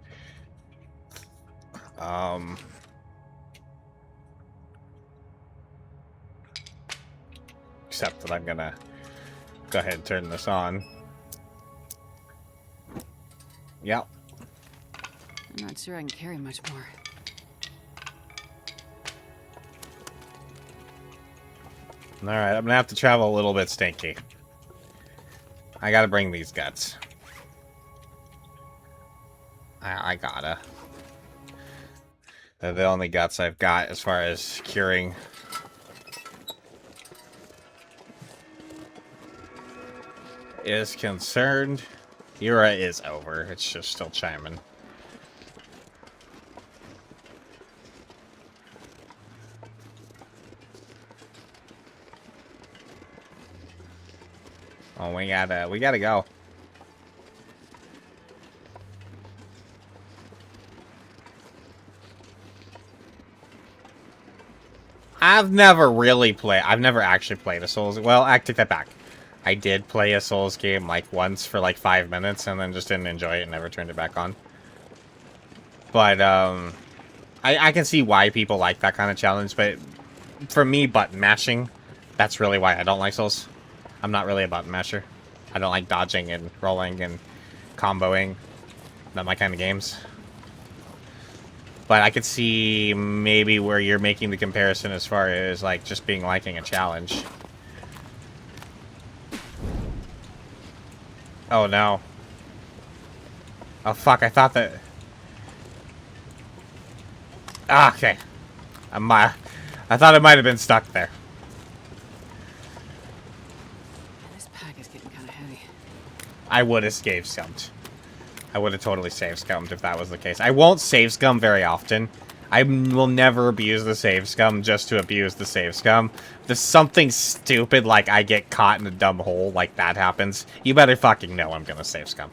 Except that I'm gonna go ahead and turn this on. Yep. I'm not sure I can carry much more. Alright, I'm gonna have to travel a little bit stinky. I gotta bring these guts. I gotta. They're the only guts I've got as far as curing. Is concerned. Era is over. It's just still chiming. Oh, we gotta go. I've never actually played a Souls. Well, I take that back. I did play a Souls game like once for like 5 minutes and then just didn't enjoy it and never turned it back on. But I can see why people like that kind of challenge, but for me, button mashing, that's really why I don't like Souls. I'm not really a button masher. I don't like dodging and rolling and comboing. Not my kind of games. But I could see maybe where you're making the comparison as far as like just being liking a challenge. Oh no. Oh fuck, I thought that... Ah, okay. I thought it might have been stuck there. This pack is getting kind of heavy. I would have save scummed. I would have totally save scummed if that was the case. I won't save scum very often. I will never abuse the save scum just to abuse the save scum. If there's something stupid like I get caught in a dumb hole like that happens, you better fucking know I'm gonna save scum.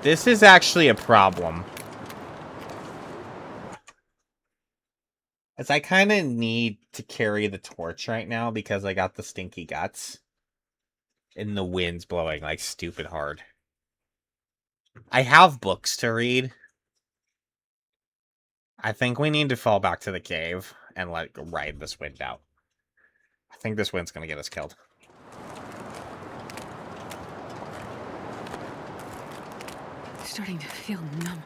This is actually a problem. As I kind of need to carry the torch right now because I got the stinky guts. And the wind's blowing like stupid hard. I have books to read. I think we need to fall back to the cave and ride this wind out. I think this wind's gonna get us killed. Starting to feel numb.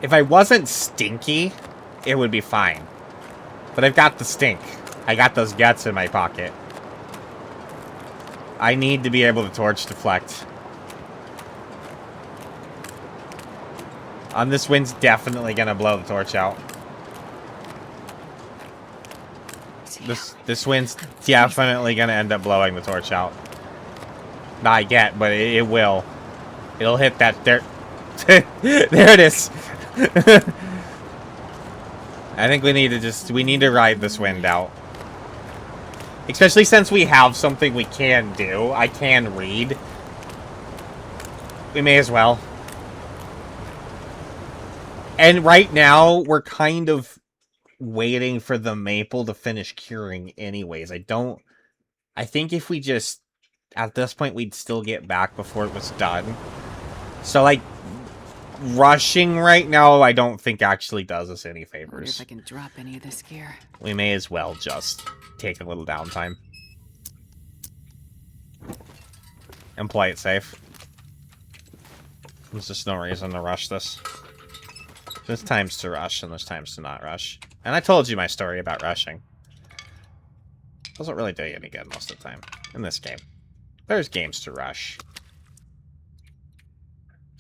If I wasn't stinky, it would be fine. But I've got the stink. I got those guts in my pocket. I need to be able to torch deflect. This wind's definitely gonna blow the torch out. This wind's definitely gonna end up blowing the torch out. Not yet, but it will. It'll hit that there. There it is. I think we need to ride this wind out. Especially since we have something we can do. I can read. We may as well. And right now, we're kind of waiting for the maple to finish curing anyways. I think if we just... At this point, we'd still get back before it was done. So, like, rushing right now, I don't think actually does us any I wonder favors. if I can drop any of this gear. We may as well just take a little downtime. And play it safe. There's just no reason to rush this. There's times to rush, and there's times to not rush. And I told you my story about rushing. Doesn't really do you any good most of the time. In this game. There's games to rush.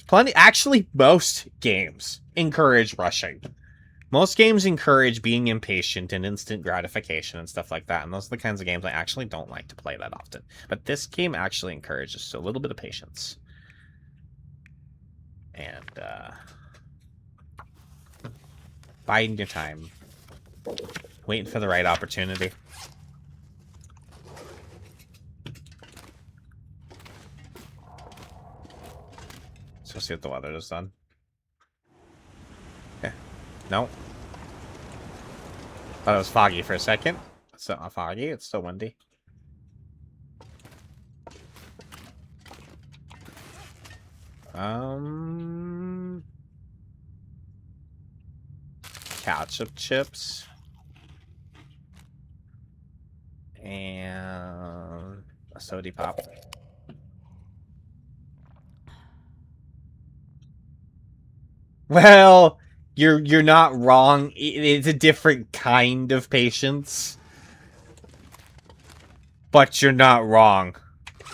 Plenty. Actually, most games encourage rushing. Most games encourage being impatient and instant gratification and stuff like that. And those are the kinds of games I actually don't like to play that often. But this game actually encourages a little bit of patience. And, biding your time. Waiting for the right opportunity. So see what the weather has done. Okay. No. Thought it was foggy for a second. It's not foggy, it's still windy. Ketchup chips. And a soda pop. Well, you're not wrong. It's a different kind of patience. But you're not wrong.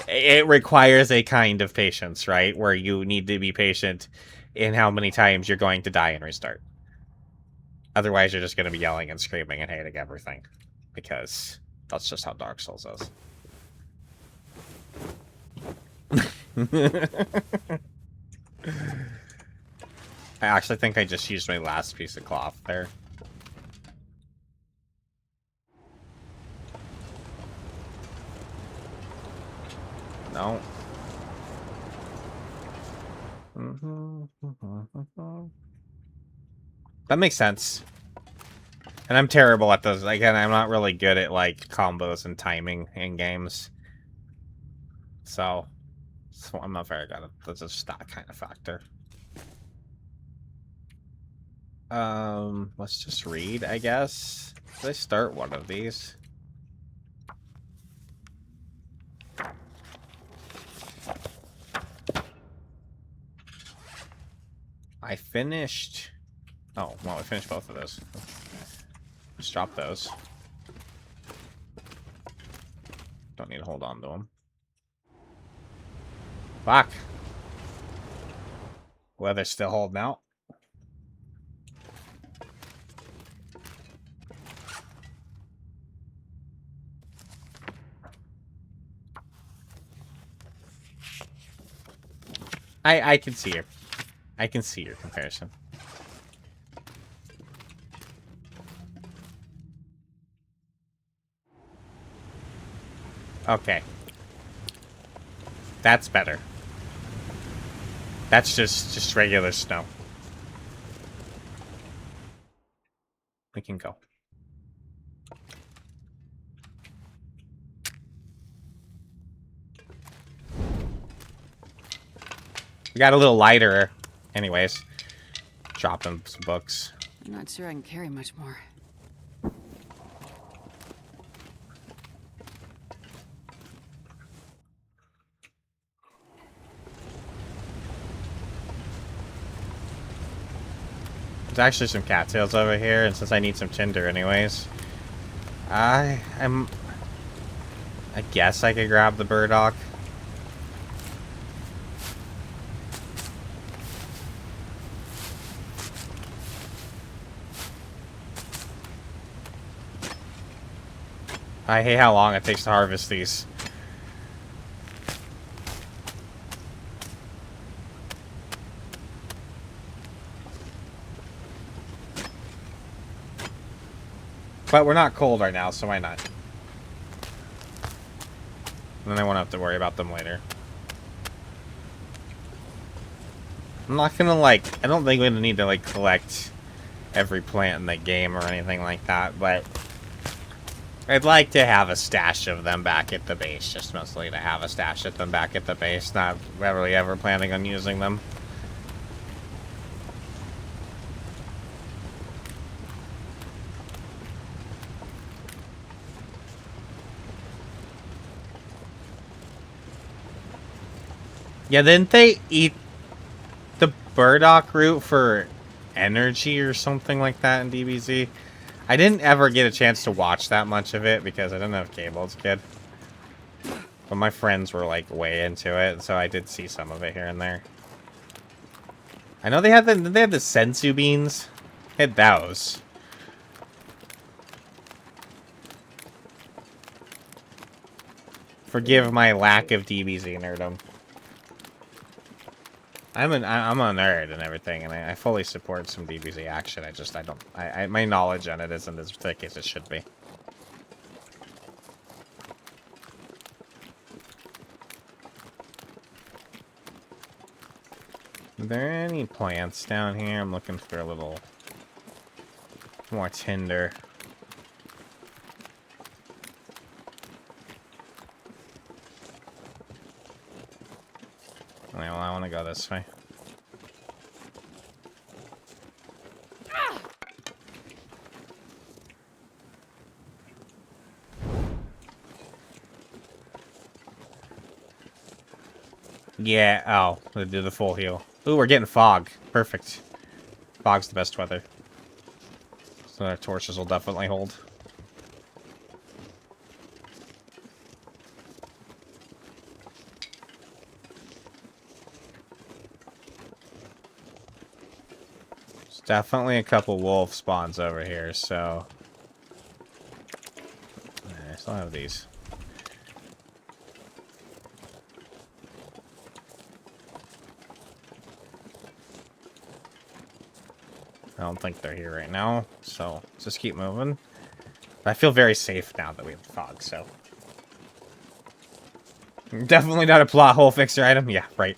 It requires a kind of patience, right? Where you need to be patient in how many times you're going to die and restart. Otherwise, you're just going to be yelling and screaming and hating everything. Because that's just how Dark Souls is. I actually think I just used my last piece of cloth there. No. That makes sense. And I'm terrible at those. Again, I'm not really good at, like, combos and timing in games. So I'm not very good at that's just that kind of factor. Let's just read, I guess. Did I start one of these? I finished... Oh, well, I finished both of those. Just drop those. Don't need to hold on to them. Fuck! Weather's still holding out. I can see your... I can see your comparison. Okay. That's better. That's just regular snow. We can go. We got a little lighter. Anyways. Dropping some books. I'm not sure I can carry much more. There's actually some cattails over here, and since I need some tinder anyways, I guess I could grab the burdock. I hate how long it takes to harvest these. But we're not cold right now, so why not? And then I won't have to worry about them later. I'm not gonna, like... I don't think we need to, like, collect every plant in the game or anything like that, but... I'd like to have a stash of them back at the base. Just mostly to have a stash of them back at the base. Not really ever planning on using them. Yeah, didn't they eat the burdock root for energy or something like that in DBZ? I didn't ever get a chance to watch that much of it because I didn't have cable as a kid. But my friends were like way into it, so I did see some of it here and there. I know they had the sensu beans. Hit those. Forgive my lack of DBZ nerdom. I'm a nerd and everything, and I fully support some DBZ action. My knowledge on it isn't as thick as it should be. Are there any plants down here? I'm looking for a little more tinder. Well, I want to go this way. Yeah, oh, they do the full heal. Ooh, we're getting fog. Perfect. Fog's the best weather. So our torches will definitely hold. There's definitely a couple wolf spawns over here, so... I still have these. I don't think they're here right now, so just keep moving. But I feel very safe now that we have fog, so... Definitely not a plot hole fixer item. Yeah, right.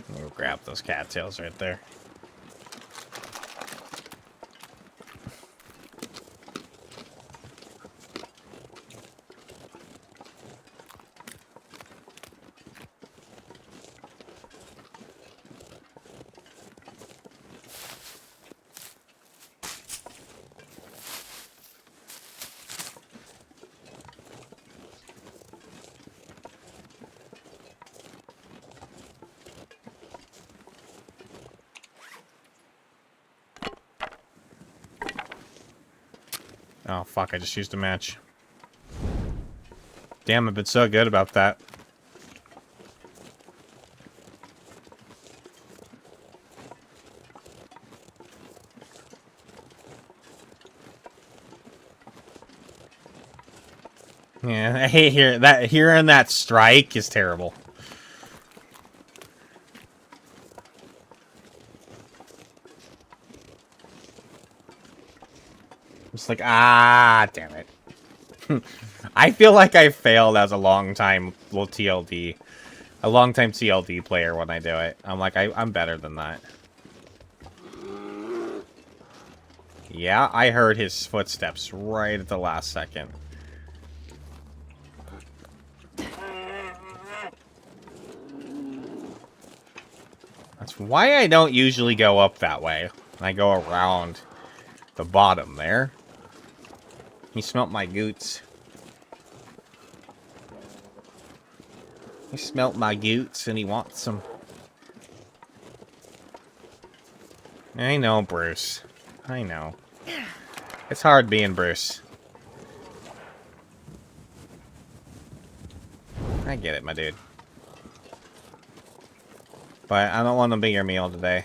We'll grab those cattails right there. Oh, fuck, I just used a match. Damn, I've been so good about that. Yeah, I hate hearing that strike is terrible. It's like, ah, damn it. I feel like I failed as a long-time TLD player when I do it. I'm like, I'm better than that. Yeah, I heard his footsteps right at the last second. That's why I don't usually go up that way. I go around the bottom there. He smelt my goots. He smelt my goots and he wants some. I know, Bruce. I know. It's hard being Bruce. I get it, my dude. But I don't want a bigger meal today.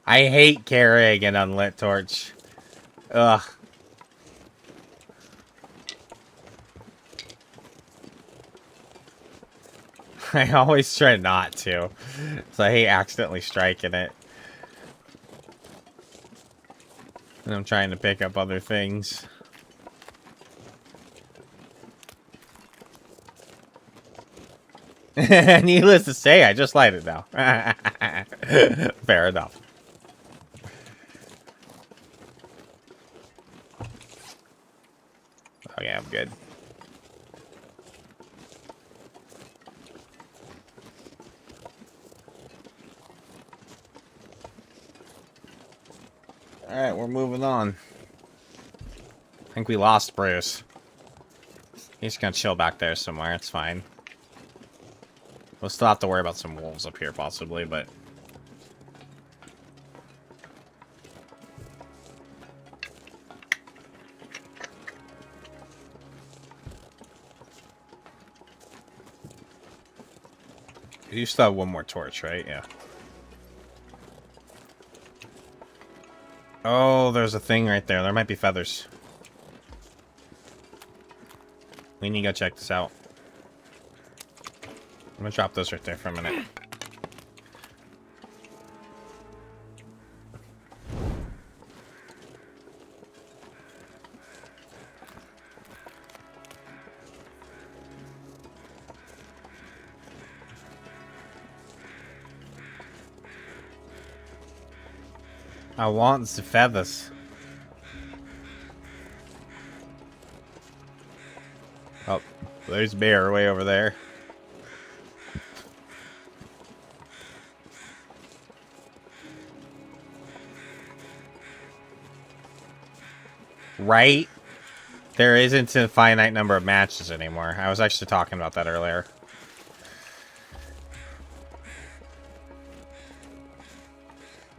I hate carrying an unlit torch. Ugh. I always try not to. So I hate accidentally striking it. And I'm trying to pick up other things. Needless to say, I just lighted now. Fair enough. Okay, I'm good. Alright, we're moving on. I think we lost Bruce. He's gonna chill back there somewhere, it's fine. We'll still have to worry about some wolves up here, possibly, but... You still have one more torch, right? Yeah. Oh, there's a thing right there. There might be feathers. We need to go check this out. I'm gonna drop those right there for a minute. I want the feathers. Oh, there's bear way over there. Right? There isn't a finite number of matches anymore. I was actually talking about that earlier.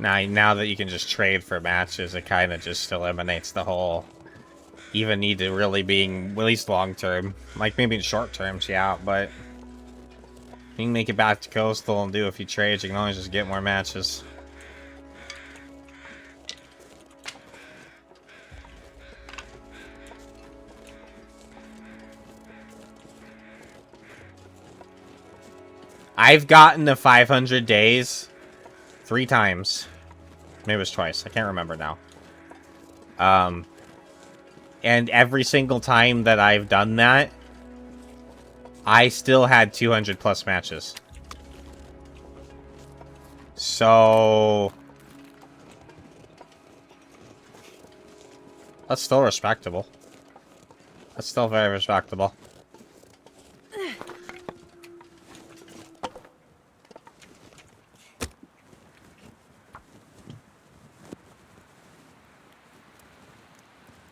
Now that you can just trade for matches, it kind of just eliminates the whole even need to really being, at least long term. Like maybe in short terms, yeah, but you can make it back to Coastal and do a few trades, you can always just get more matches. I've gotten to 500 days 3 times. Maybe it was twice. I can't remember now. And every single time that I've done that, I still had 200 plus matches. So... that's still respectable. That's still very respectable.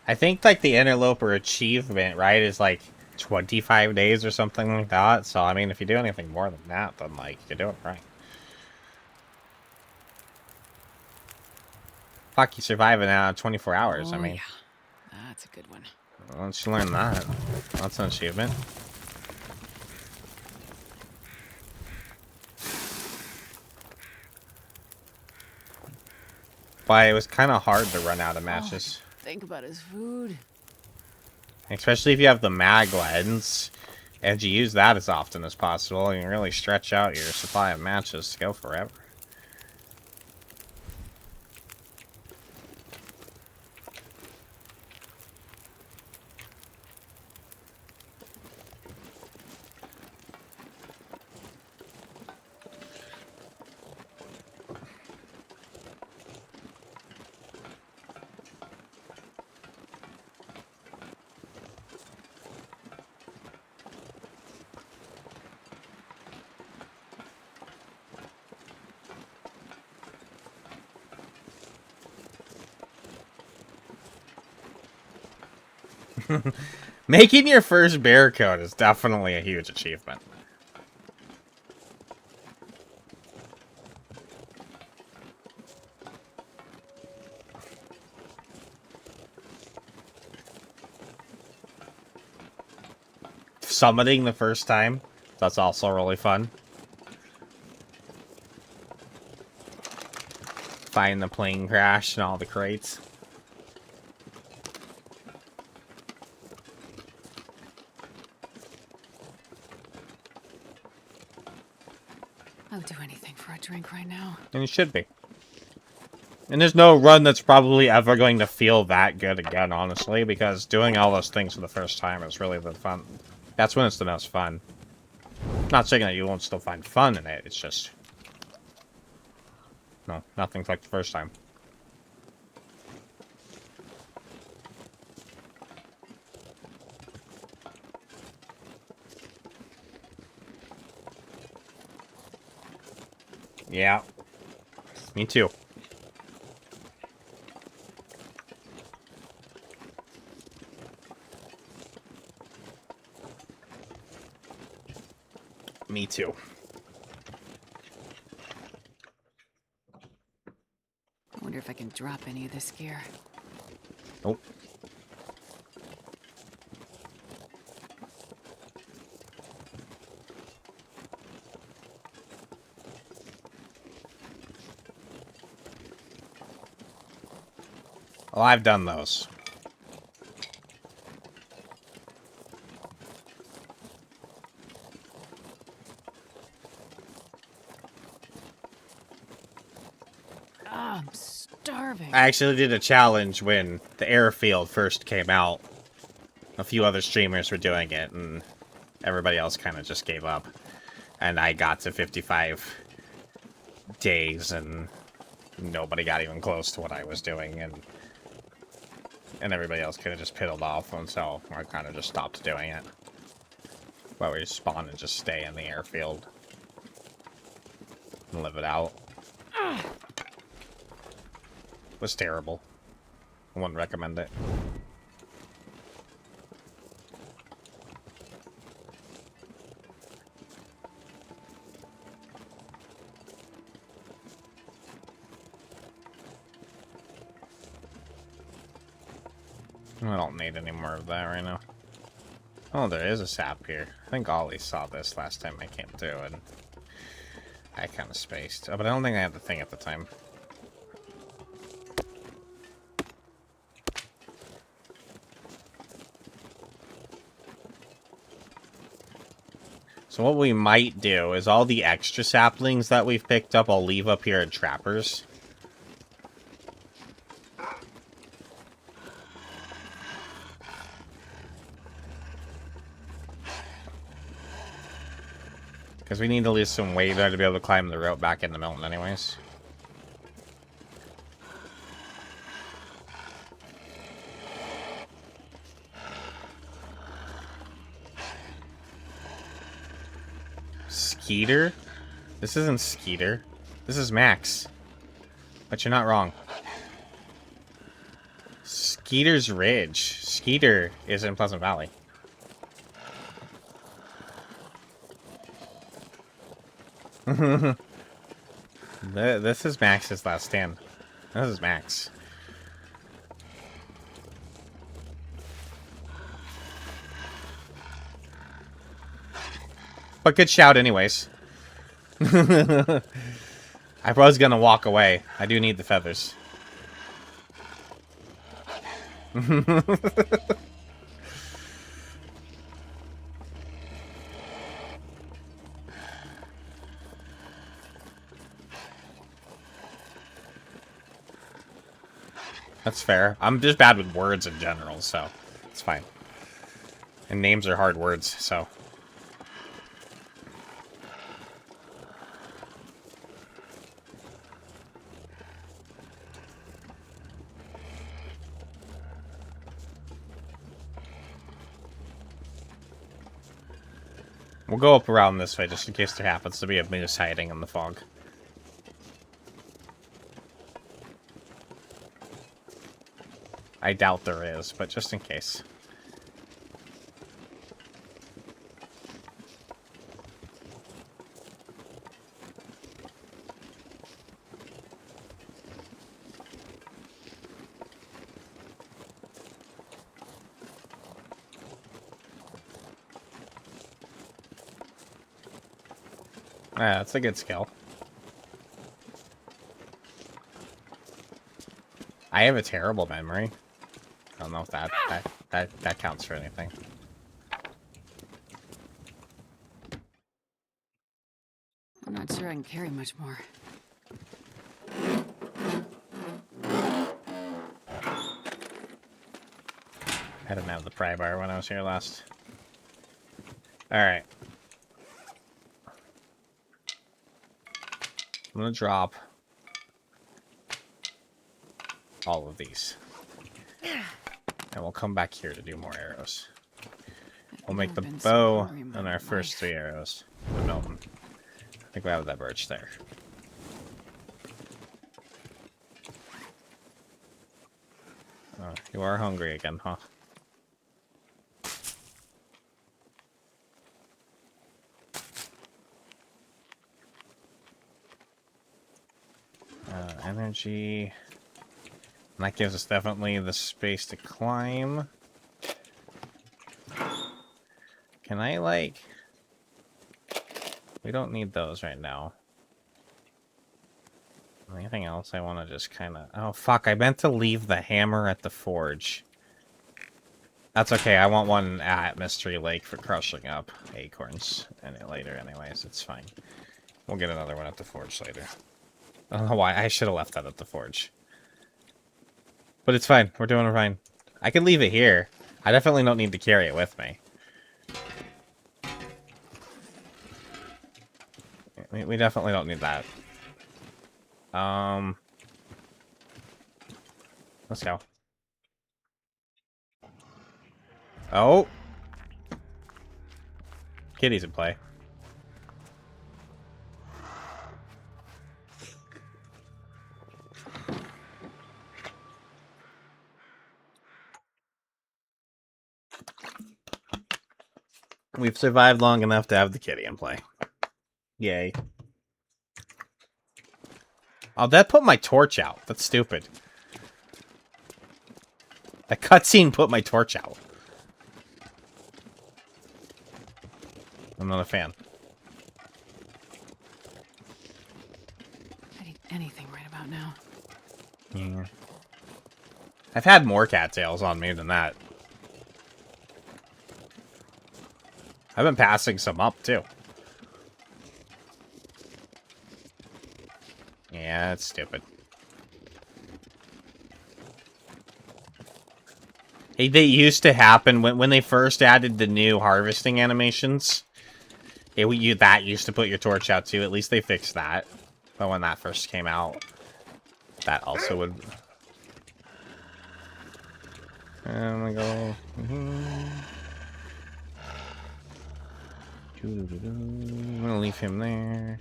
I think, like, the Interloper achievement, right, is, like, 25 days or something like that. So, I mean, if you do anything more than that, then, like, you do it right. Fuck, you survive it out 24 hours, I mean. Yeah. That's a good one. Once you learn that, that's an achievement. But it was kind of hard to run out of matches. Think about his food. Especially if you have the mag lens, and you use that as often as possible, you can really stretch out your supply of matches to go forever. Making your first bear coat is definitely a huge achievement. summoning the first time. That's also really fun. Find the plane crash and all the crates. I would do anything for a drink right now. And it should be. And there's no run that's probably ever going to feel that good again, honestly, because doing all those things for the first time is really the fun. That's when it's the most fun. Not saying that you won't still find fun in it, it's just... No, nothing's like the first time. Yeah. Me too. Me too. I wonder if I can drop any of this gear. Nope. Well, I've done those. Ah, I'm starving. I actually did a challenge when the airfield first came out. A few other streamers were doing it, and everybody else kind of just gave up. And I got to 55 days, and nobody got even close to what I was doing, and everybody else kind of just piddled off, and so I kind of just stopped doing it. But we spawn and just stay in the airfield and live it out. It was terrible. I wouldn't recommend it. I don't need any more of that right now. Oh, there is a sap here. I think Ollie saw this last time I came through, and I kind of spaced. Oh, but I don't think I had the thing at the time. So what we might do is all the extra saplings that we've picked up, I'll leave up here at Trappers. Because we need to lose some weight there to be able to climb the rope back in the mountain anyways. Skeeter? This isn't Skeeter. This is Max. But you're not wrong. Skeeter's Ridge. Skeeter is in Pleasant Valley. This is Max's last stand. This is Max. But good shout anyways. I was gonna walk away. I do need the feathers. That's fair. I'm just bad with words in general, so it's fine. And names are hard words, so. We'll go up around this way just in case there happens to be a moose hiding in the fog. I doubt there is, but just in case. Yeah, that's a good skill. I have a terrible memory. I don't know if that counts for anything. I'm not sure I can carry much more. I didn't have the pry bar when I was here last. Alright. I'm gonna drop all of these. And we'll come back here to do more arrows. We'll make the bow and our first 3 arrows. The Milton. I think we have that birch there. Oh, you are hungry again, huh? Energy. And that gives us definitely the space to climb. Can I, like... We don't need those right now. Anything else I want to just kind of... Oh, fuck. I meant to leave the hammer at the forge. That's okay. I want one at Mystery Lake for crushing up acorns later anyways. It's fine. We'll get another one at the forge later. I don't know why. I should have left that at the forge. But it's fine. We're doing fine. I can leave it here. I definitely don't need to carry it with me. We definitely don't need that. Let's go. Oh! Kitty's in play. We've survived long enough to have the kitty in play. Yay. Oh, that put my torch out. That's stupid. That cutscene put my torch out. I'm not a fan. I need anything right about now. Yeah. I've had more cattails on me than that. I've been passing some up, too. Yeah, it's stupid. Hey, they used to happen when they first added the new harvesting animations. That used to put your torch out, too. At least they fixed that. But when that first came out, that also would... I'm gonna go... I'm gonna leave him there.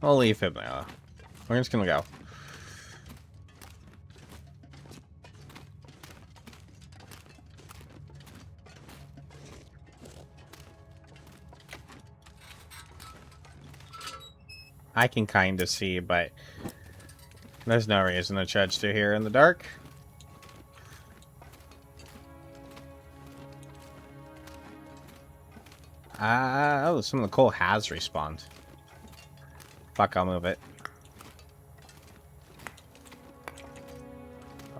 I'll leave him there. We're just gonna go. I can kind of see, but there's no reason to trudge through here in the dark. Oh, some of the coal has respawned. Fuck, I'll move it.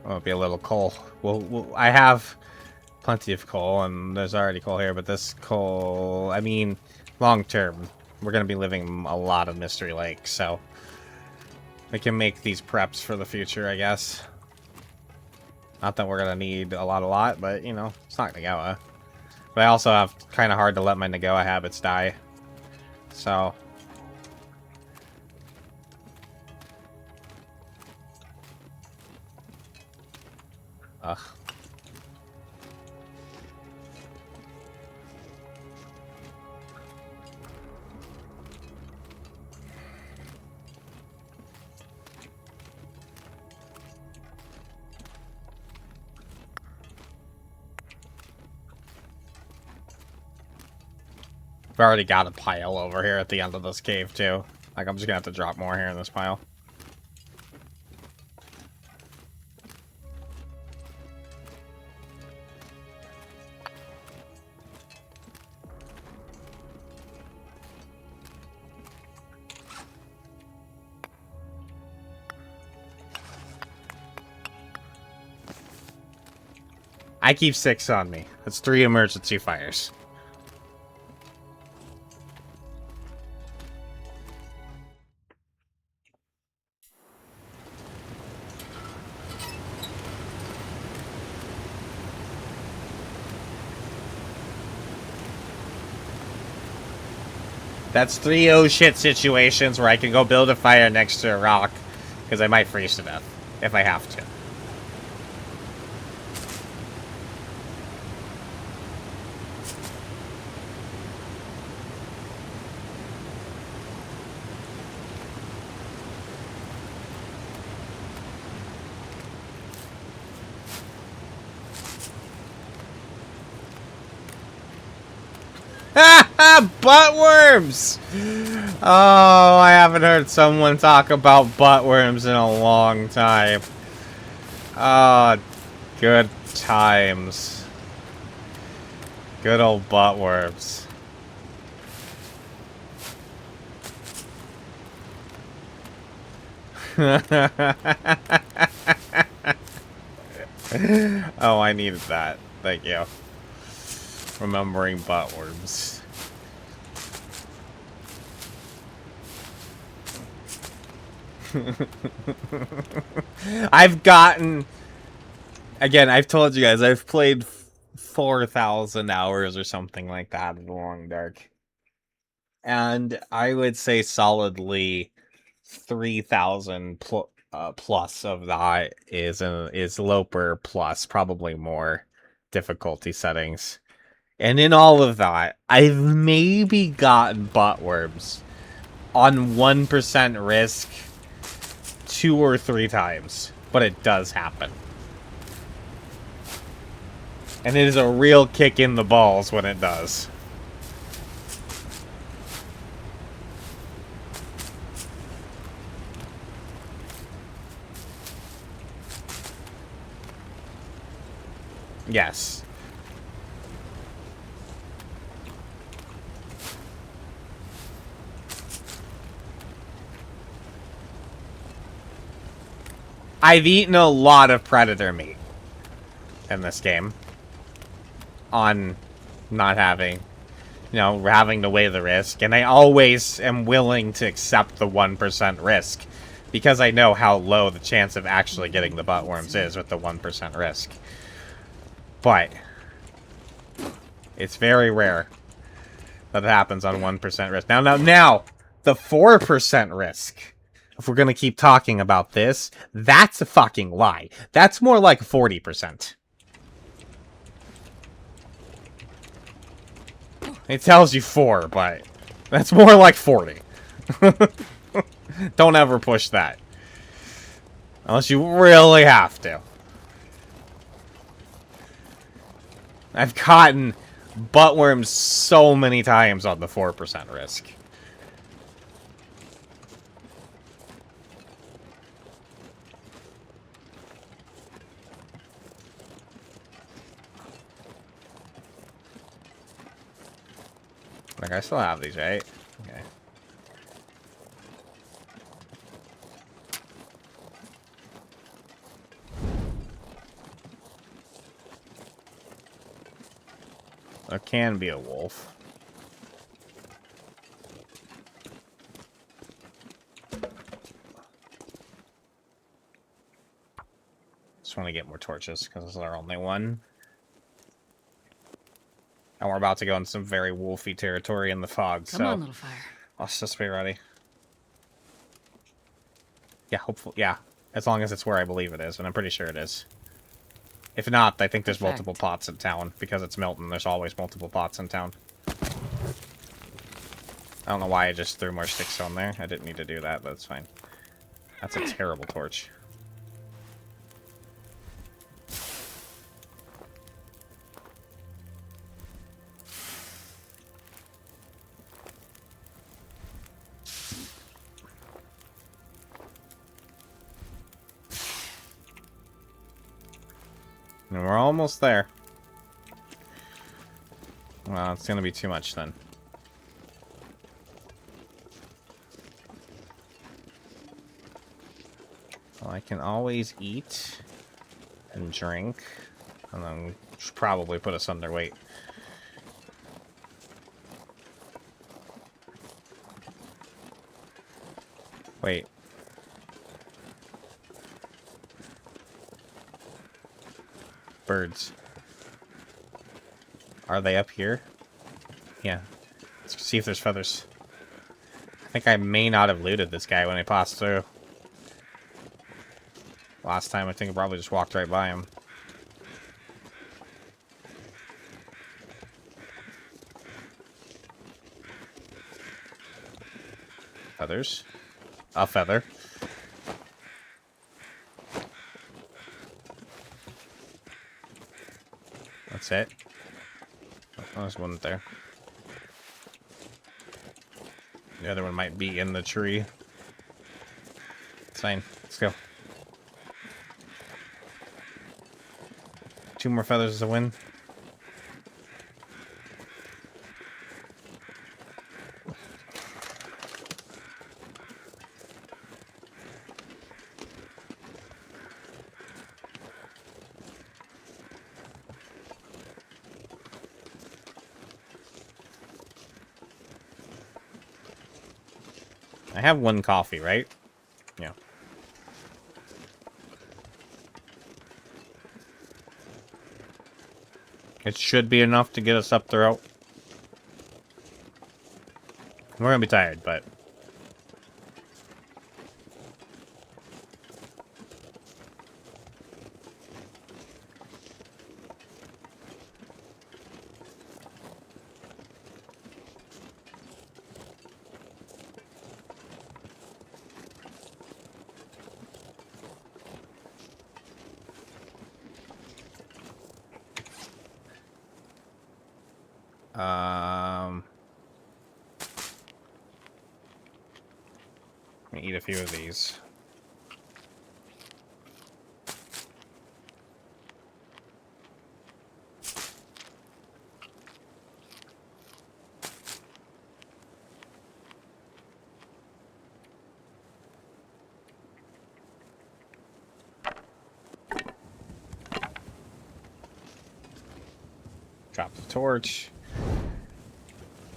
Oh, it'll be a little coal. I have plenty of coal, and there's already coal here, but this coal... I mean, long term, we're going to be living a lot of Mystery Lake, so... we can make these preps for the future, I guess. Not that we're going to need a lot, but, you know, it's not Nagoa. But I also have kind of hard to let my Nagoa habits die. So... ugh. I've already got a pile over here at the end of this cave, too. Like, I'm just gonna have to drop more here in this pile. I keep 6 on me. That's 3 emergency fires. That's 3 oh shit situations where I can go build a fire next to a rock, because I might freeze to death if I have to. Buttworms! Oh, I haven't heard someone talk about buttworms in a long time. Oh, good times. Good old buttworms. Oh, I needed that. Thank you. Remembering buttworms. I've gotten... Again, I've told you guys, I've played 4,000 hours or something like that in the Long Dark. And I would say solidly 3,000 plus of that is Loper plus, probably more difficulty settings. And in all of that, I've maybe gotten buttworms on 1% risk 2 or 3 times. But it does happen. And it is a real kick in the balls when it does. Yes. I've eaten a lot of predator meat in this game. On not having, having to weigh the risk. And I always am willing to accept the 1% risk. Because I know how low the chance of actually getting the buttworms is with the 1% risk. But it's very rare that it happens on 1% risk. Now, the 4% risk, if we're going to keep talking about this, that's a fucking lie. That's more like 40%. It tells you 4, but that's more like 40. Don't ever push that. Unless you really have to. I've gotten buttworms so many times on the 4% risk. Like, I still have these, right? Okay. There can be a wolf. Just want to get more torches, because this is our only one. And we're about to go in some very wolfy territory in the fog, so... Come on, little fire. Let's just be ready. Yeah, hopefully, yeah. As long as it's where I believe it is, and I'm pretty sure it is. If not, I think there's multiple pots in town. Because it's Milton, there's always multiple pots in town. I don't know why I just threw more sticks on there. I didn't need to do that, but it's fine. That's a terrible torch. And we're almost there. Well, it's gonna be too much then. Well, I can always eat and drink and then should probably put us underweight. Wait. Birds. Are they up here? Yeah. Let's see if there's feathers. I think I may not have looted this guy when I passed through. Last time, I think I probably just walked right by him. Feathers. A feather. That's it. Oh, there's one there. The other one might be in the tree. It's fine. Let's go. 2 more feathers is a win. I have 1 coffee, right? Yeah. It should be enough to get us up the rope. We're gonna be tired, but... Let me eat a few of these. Drop the torch.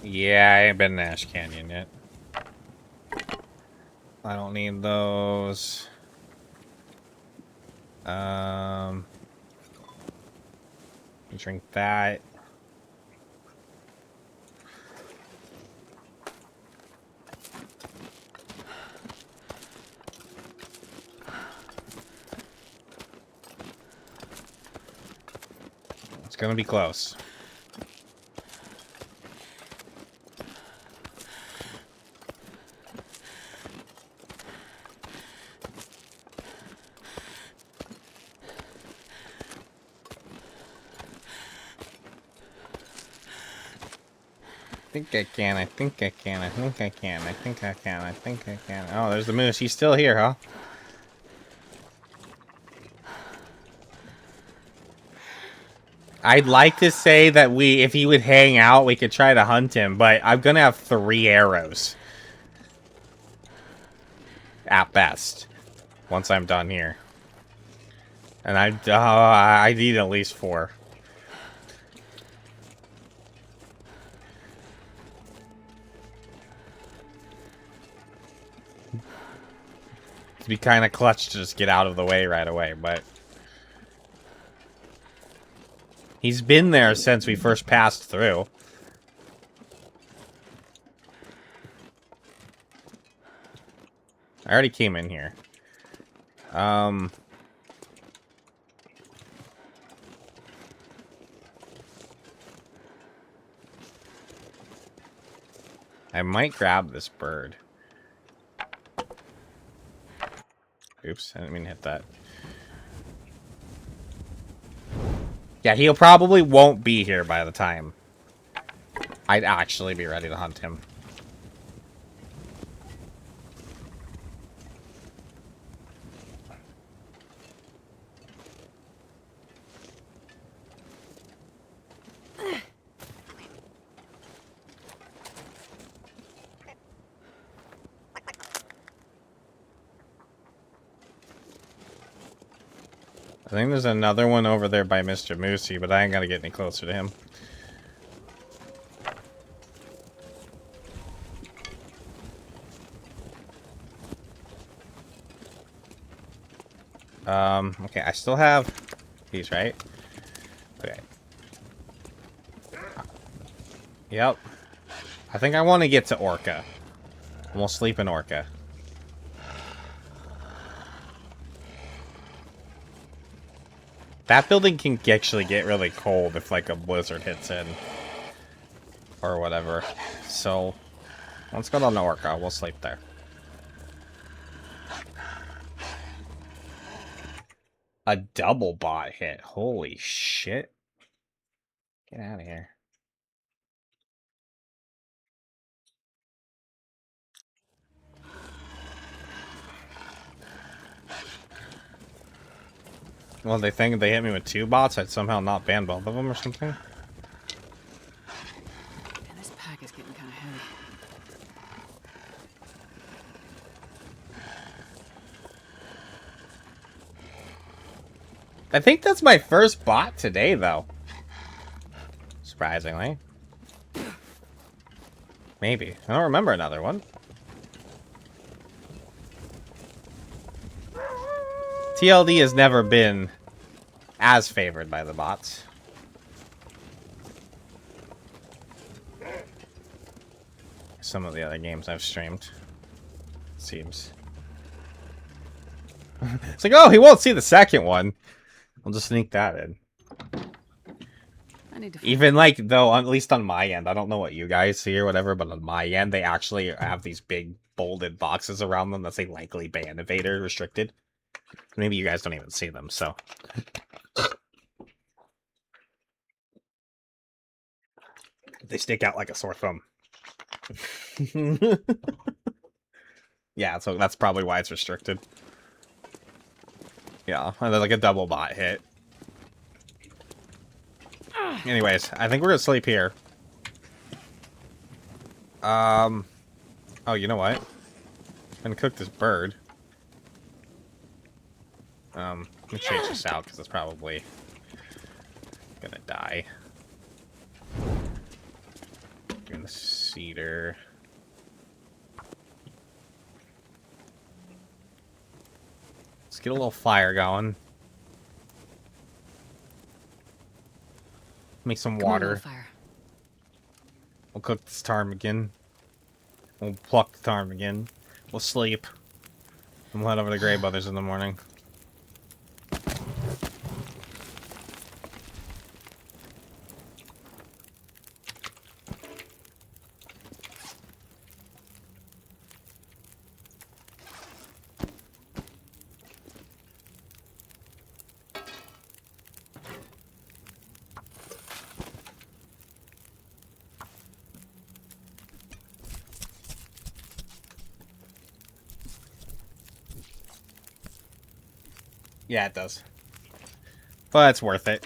Yeah, I ain't been in Ash Canyon yet. I don't need those. Drink that. It's gonna be close. I think I can, I think I can, I think I can, I think I can, I think I can. Oh, there's the moose. He's still here, huh? I'd like to say that if he would hang out, we could try to hunt him, but I'm gonna have 3 arrows. At best. Once I'm done here. And I need at least 4. It'd be kind of clutch to just get out of the way right away, but... He's been there since we first passed through. I already came in here. I might grab this bird. Oops, I didn't mean to hit that. Yeah, he'll probably won't be here by the time I'd actually be ready to hunt him. I think there's another one over there by Mr. Moosey, but I ain't gonna get any closer to him. Okay, I still have these, right? Okay. Yep. I think I want to get to Orca. And we'll sleep in Orca. That building can actually get really cold if, like, a blizzard hits in. Or whatever. So, let's go down to Orca. We'll sleep there. A double bot hit. Holy shit. Get out of here. Well, they think they hit me with 2 bots, I'd somehow not ban both of them or something? Man, this pack is getting kind of heavy. I think that's my first bot today, though. Surprisingly. Maybe. I don't remember another one. TLD has never been as favored by the bots. Some of the other games I've streamed. Seems. It's like, oh, he won't see the second one. I'll just sneak that in. I need to Even like, though, at least on my end, I don't know what you guys see or whatever, but on my end, they actually have these big bolded boxes around them that say likely ban evader restricted. Maybe you guys don't even see them, so. They stick out like a sore thumb. Yeah, so that's probably why it's restricted. Yeah, and then like a double bot hit. Anyways, I think we're gonna sleep here. Oh, you know what? I'm gonna cook this bird. Let me change this out because it's probably gonna die. Doing the cedar. Let's get a little fire going. Make some Come on, water. little fire. We'll cook this ptarmigan. We'll pluck the ptarmigan. We'll sleep. And we'll head over to Grey Brothers in the morning. Yeah, it does. But it's worth it.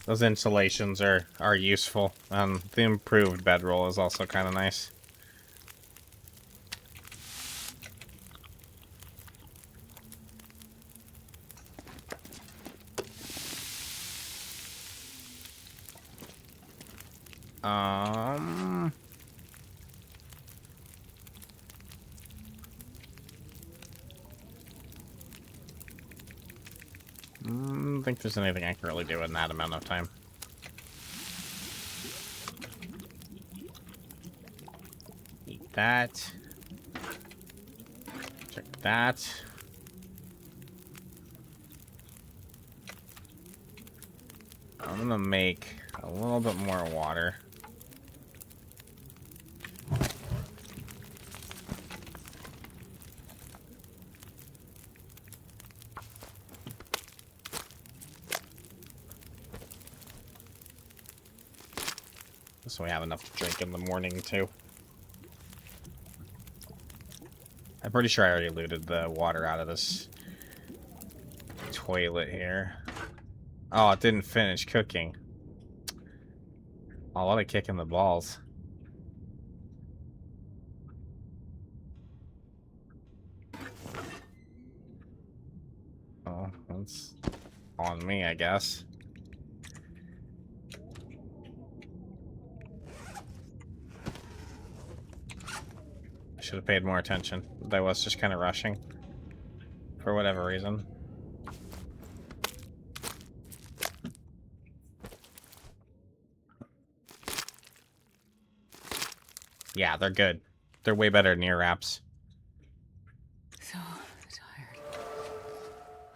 Those insulations are useful. The improved bedroll is also kind of nice. I don't think there's anything I can really do in that amount of time. Eat that. Check that. I'm gonna make a little bit more water. So we have enough to drink in the morning, too. I'm pretty sure I already looted the water out of this toilet here. Oh, it didn't finish cooking. Oh, what a kick in the balls. Oh, that's on me, I guess. I should have paid more attention. I was just kind of rushing. For whatever reason. Yeah, they're good. They're way better than ear wraps. So tired.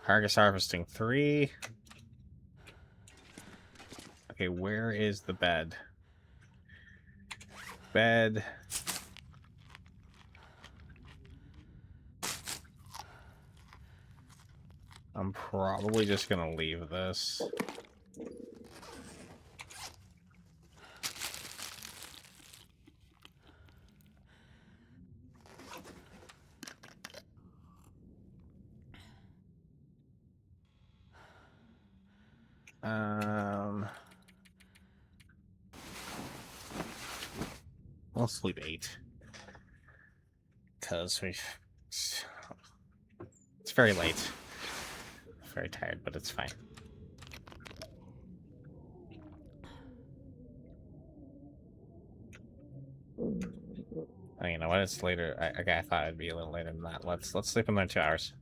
Harvest harvesting 3. Okay, where is the bed? Bed. I'm probably just gonna leave this. We'll sleep 8. Because it's very late. Very tired, but it's fine. Oh, you know what? It's later. Okay, I thought it'd be a little later than that. Let's sleep another 2 hours.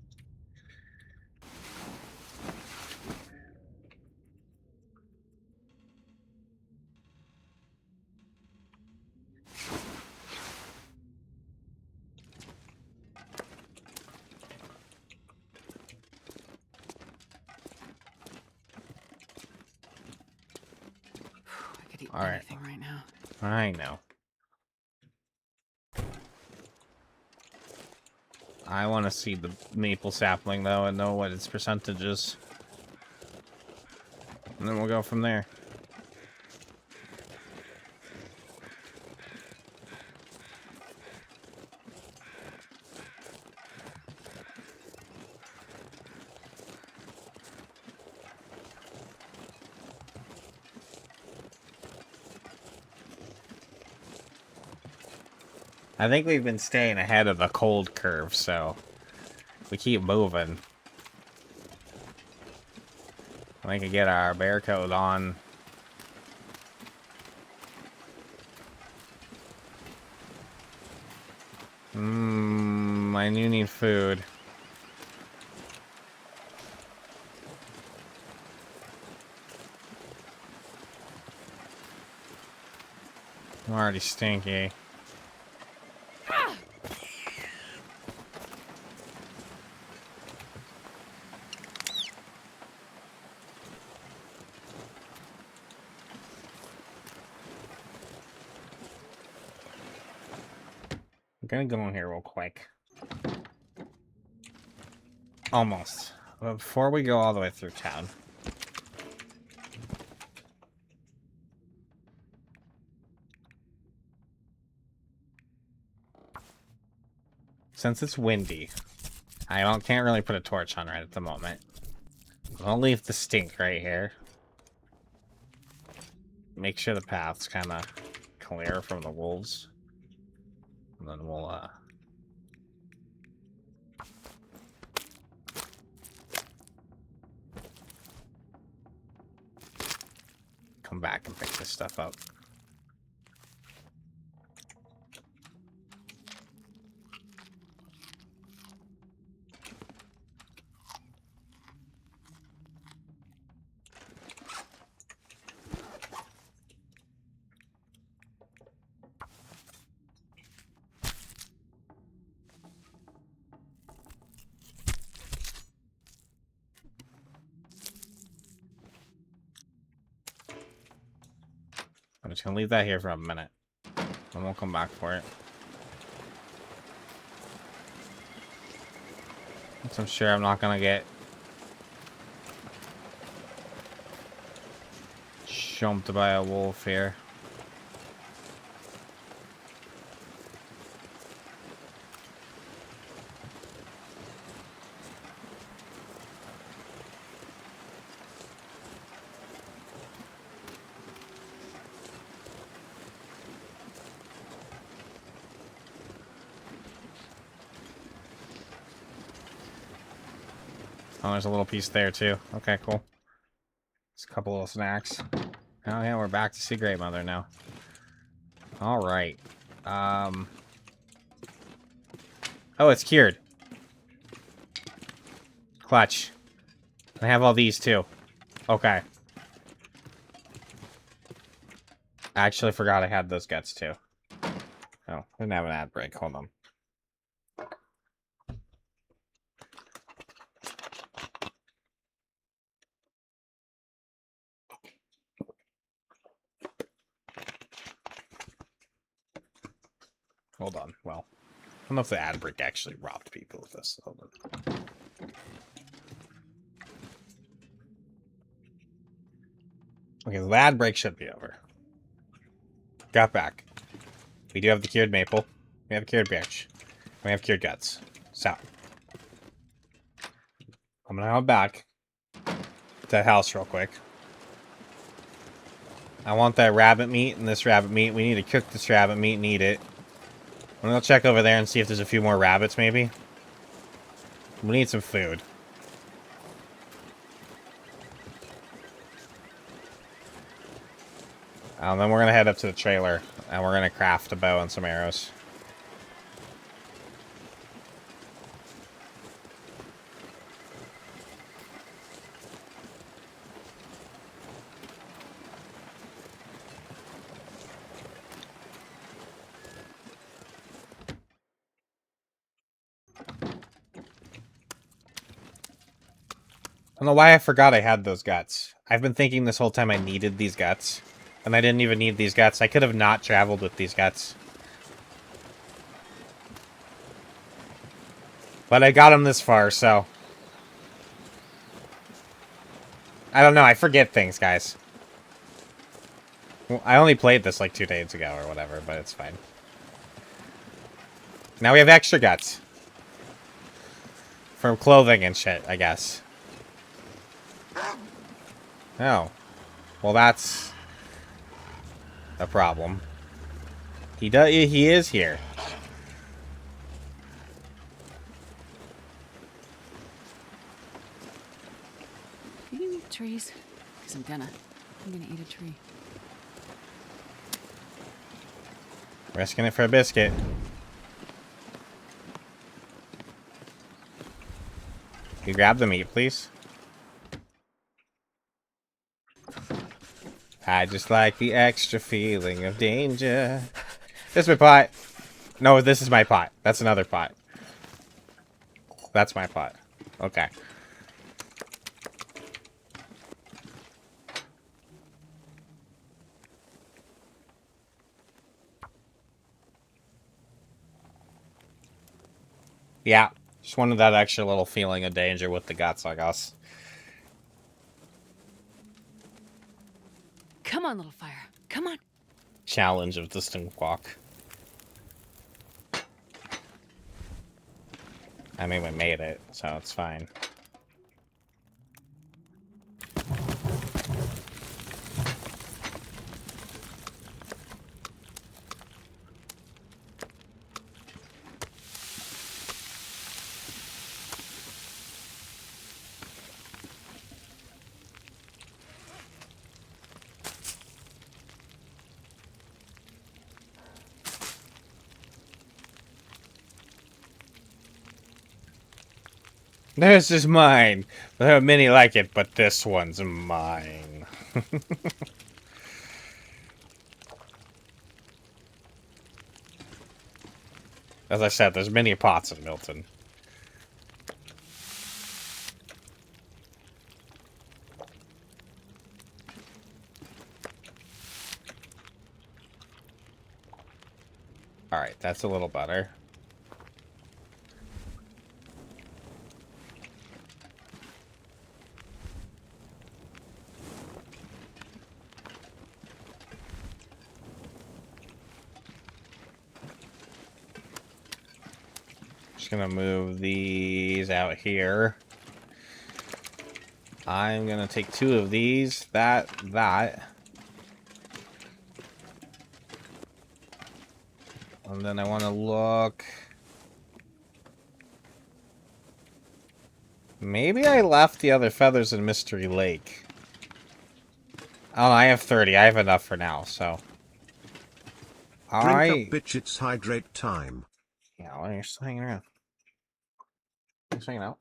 I could eat All right. anything right now. I know. I want to see the maple sapling, though, and know what its percentage is. And then we'll go from there. I think we've been staying ahead of the cold curve, so we keep moving. We can get our bear coat on. I do need food. I'm already stinky. I'm gonna go in here real quick. Almost. But before we go all the way through town. Since it's windy, can't really put a torch on right at the moment. I'll leave the stink right here. Make sure the path's kind of clear from the wolves. And then we'll, come back and pick this stuff up. I'm just gonna leave that here for a minute. And we'll come back for it. So I'm sure I'm not gonna get jumped by a wolf here. Oh, there's a little piece there, too. Okay, cool. It's a couple of snacks. Oh, yeah, we're back to see Great Mother now. Alright. Oh, it's cured. Clutch. I have all these, too. Okay. I actually forgot I had those guts, too. Oh, didn't have an ad break. Hold on. Hold on. Well, I don't know if the ad break actually robbed people of this. Hold on. Okay, the ad break should be over. Got back. We do have the cured maple. We have cured birch. We have cured guts. So, I'm gonna head back to that house real quick. I want that rabbit meat and this rabbit meat. We need to cook this rabbit meat and eat it. I'm gonna check over there and see if there's a few more rabbits, maybe. We need some food. And then we're gonna head up to the trailer, and we're gonna craft a bow and some arrows. I don't know why I forgot I had those guts. I've been thinking this whole time I needed these guts. And I didn't even need these guts. I could have not traveled with these guts. But I got them this far, so... I don't know, I forget things, guys. Well, I only played this like 2 days ago or whatever, but it's fine. Now we have extra guts. From clothing and shit, I guess. Oh. Well, that's... a problem. He is here. You can eat trees. Because I'm gonna eat a tree. Risking it for a biscuit. You grab the meat, please. I just like the extra feeling of danger. This is my pot. No, this is my pot. That's another pot. That's my pot. Okay. Yeah. Just wanted that extra little feeling of danger with the guts, I guess. Come on, little fire. Come on. Challenge of distant walk. I mean, we made it, so it's fine. This is mine. There are many like it, but this one's mine. As I said, there's many pots in Milton. Alright, that's a little better. Just gonna move these out here. I'm gonna take 2 of these, that. And then I want to look... Maybe I left the other feathers in Mystery Lake. Oh, I have 30. I have enough for now, so. Drink up, bitch, it's hydrate time. Yeah, well, you're just hanging around. Just hanging out.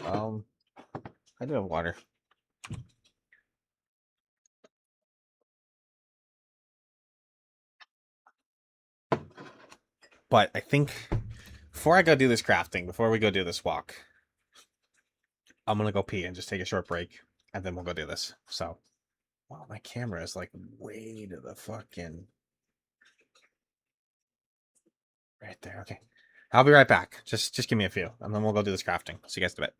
I do have water. But I think before I go do this crafting, before we go do this walk, I'm gonna go pee and just take a short break, and then we'll go do this. So, wow, my camera is like way to the fucking right there. Okay, I'll be right back. Just give me a few, and then we'll go do this crafting. See you guys in a bit.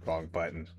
Wrong button.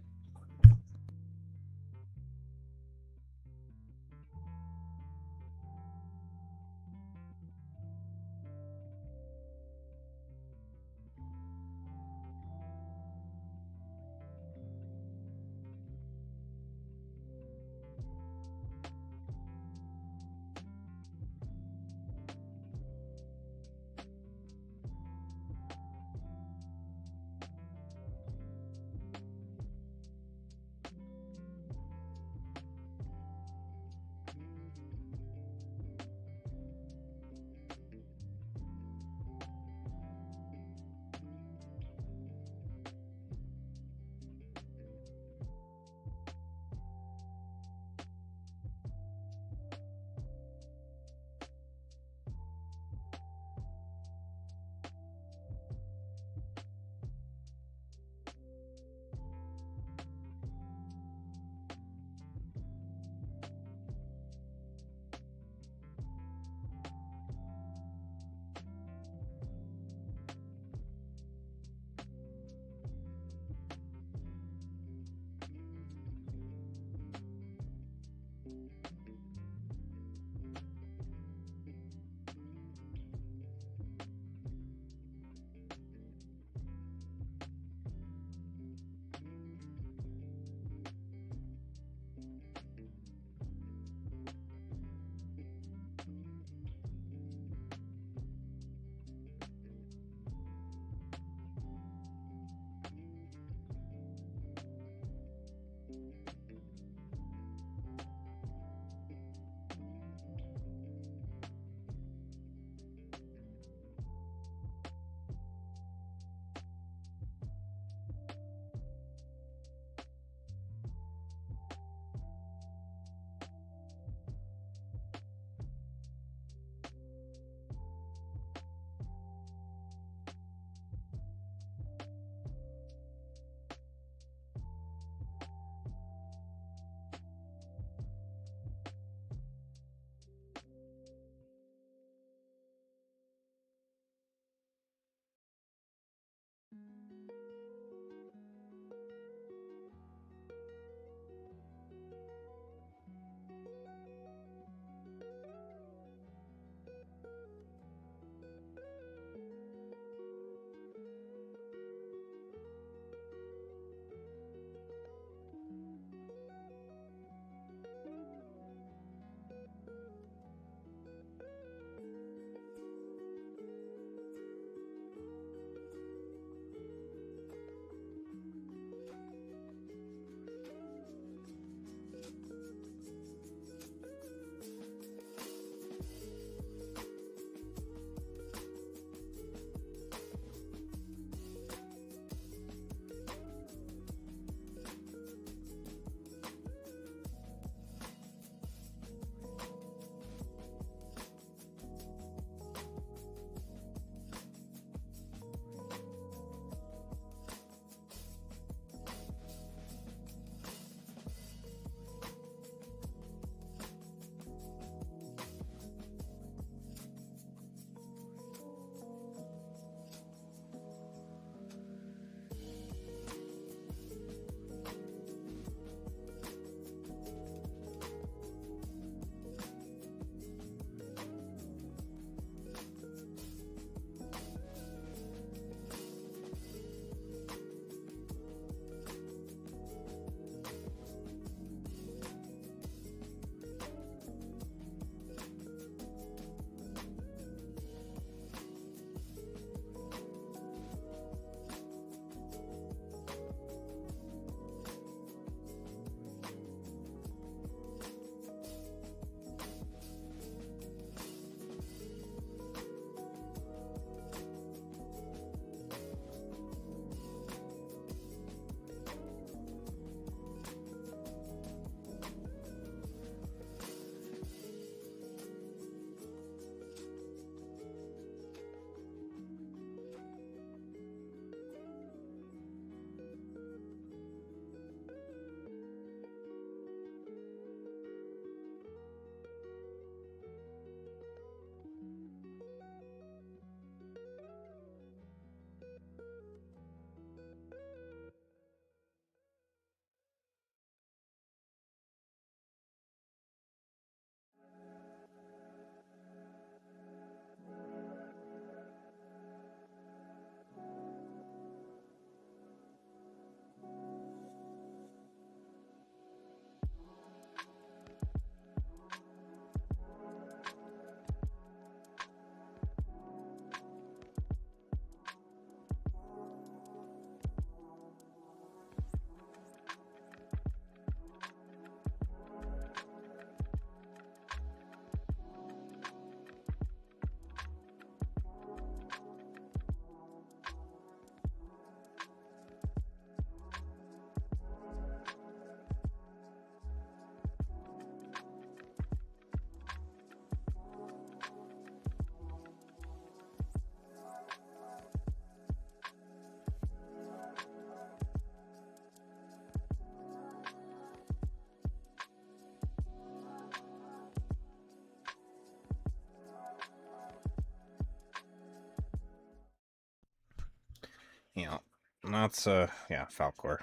Yeah, that's yeah, Falcor.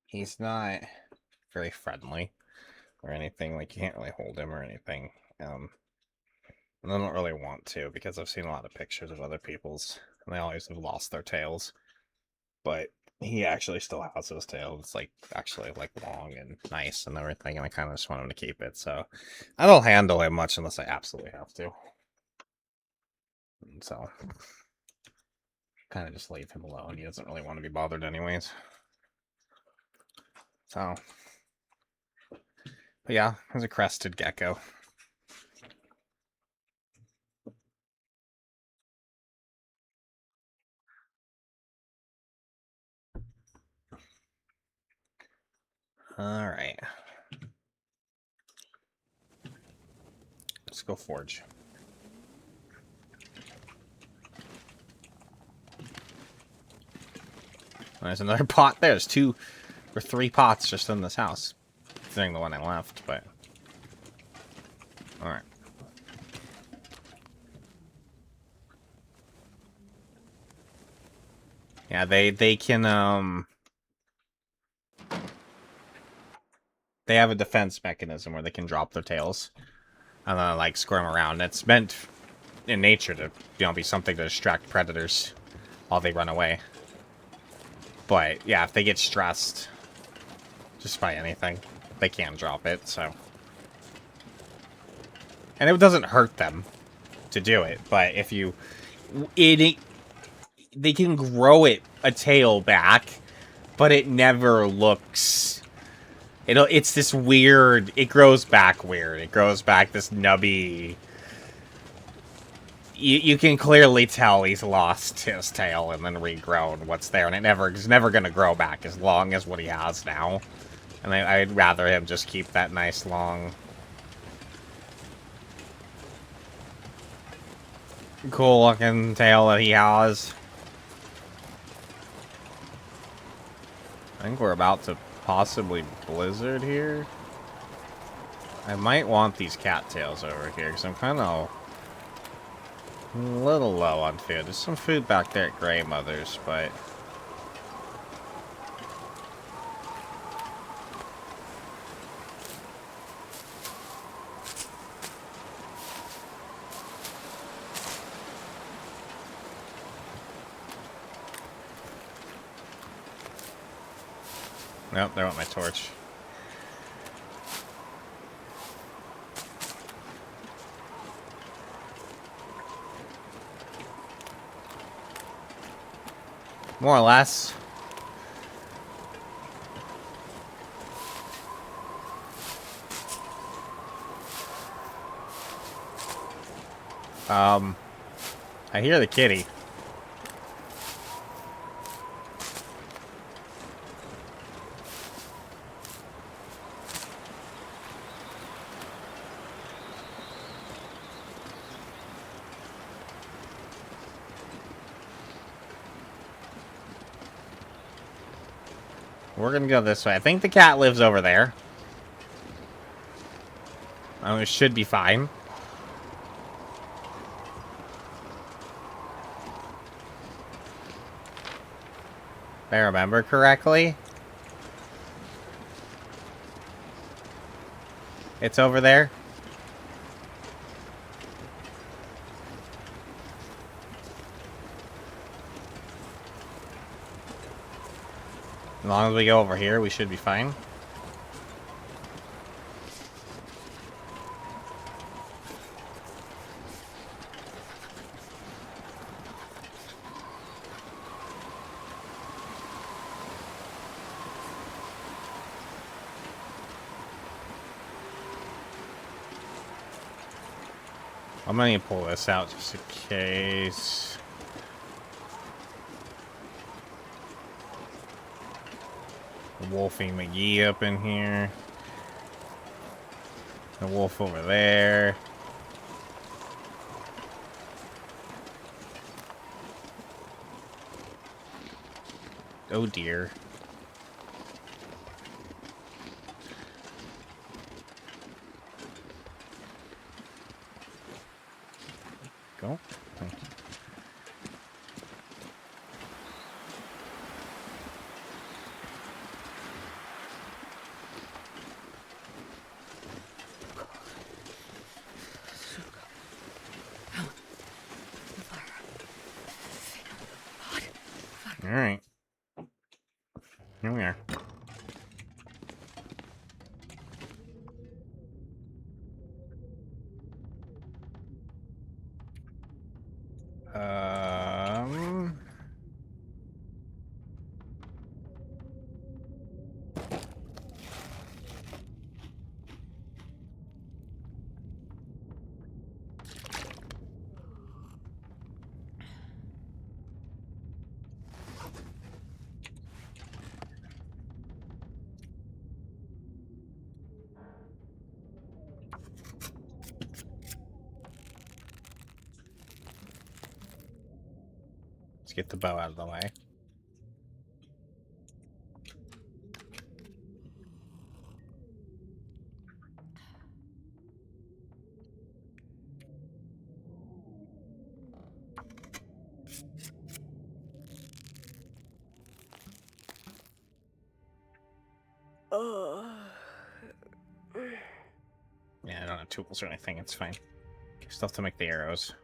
He's not very friendly or anything. Like, you can't really hold him or anything. And I don't really want to because I've seen a lot of pictures of other people's, and they always have lost their tails. But he actually still has his tail. It's like actually like long and nice and everything, and I kind of just want him to keep it. So I don't handle him much unless I absolutely have to. And so kind of just leave him alone. He doesn't really want to be bothered anyways. So, but yeah, he's a crested gecko. All right. Let's go forge. There's another pot. There's 2 or 3 pots just in this house. Considering the one I left, but... Alright. Yeah, they can, they have a defense mechanism where they can drop their tails. And then, like, squirm around. It's meant in nature to, be something to distract predators while they run away. But, yeah, if they get stressed, just by anything, they can drop it, so... And it doesn't hurt them to do it, but if you... They can grow a tail back, but it never looks... It's this weird... It grows back weird. It grows back this nubby... You can clearly tell he's lost his tail and then regrown what's there, and it's never going to grow back as long as what he has now. And I'd rather him just keep that nice long... cool looking tail that he has. I think we're about to possibly blizzard here. I might want these cattails over here because I'm kind of a little low on food. There's some food back there at Grey Mother's, but... Nope, there went my torch. More or less. I hear the kitty. We're gonna go this way. I think the cat lives over there. Oh, it should be fine. If I remember correctly. It's over there. As long as we go over here, we should be fine. I'm gonna pull this out just in case. Wolfie McGee up in here. The wolf over there. Oh dear. Go. Alright. Here we are. Um... Let's get the bow out of the way. Yeah, I don't have tools or anything. It's fine. Still have to make the arrows.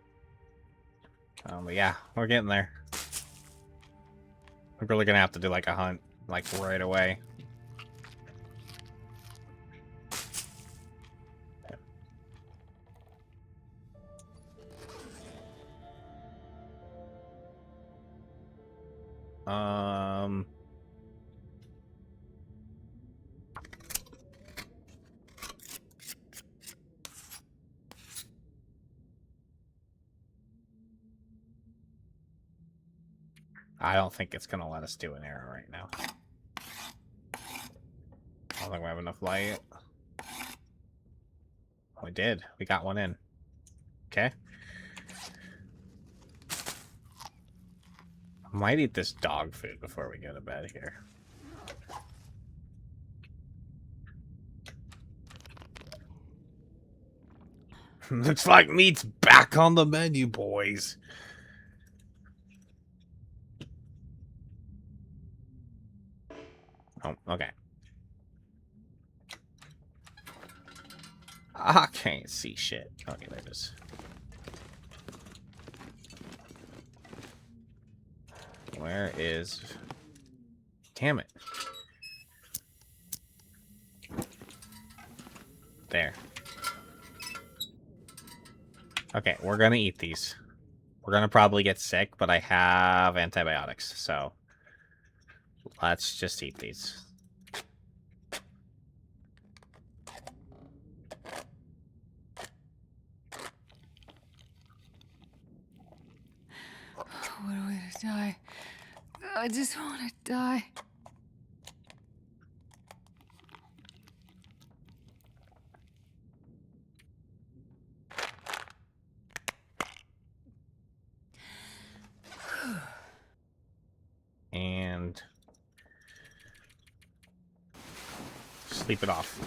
But yeah, we're getting there. We're really gonna have to do like a hunt, like right away. Um. I don't think it's gonna let us do an arrow right now. I don't think we have enough light. We did. We got one in. Okay. Might eat this dog food before we go to bed here. Looks like meat's back on the menu, boys. Oh, okay. I can't see shit. Okay, there it is. Where is... Damn it. There. Okay, we're gonna eat these. We're gonna probably get sick, but I have antibiotics, so... Let's just eat these. What a way to die. I just want to die. And... sleep it off.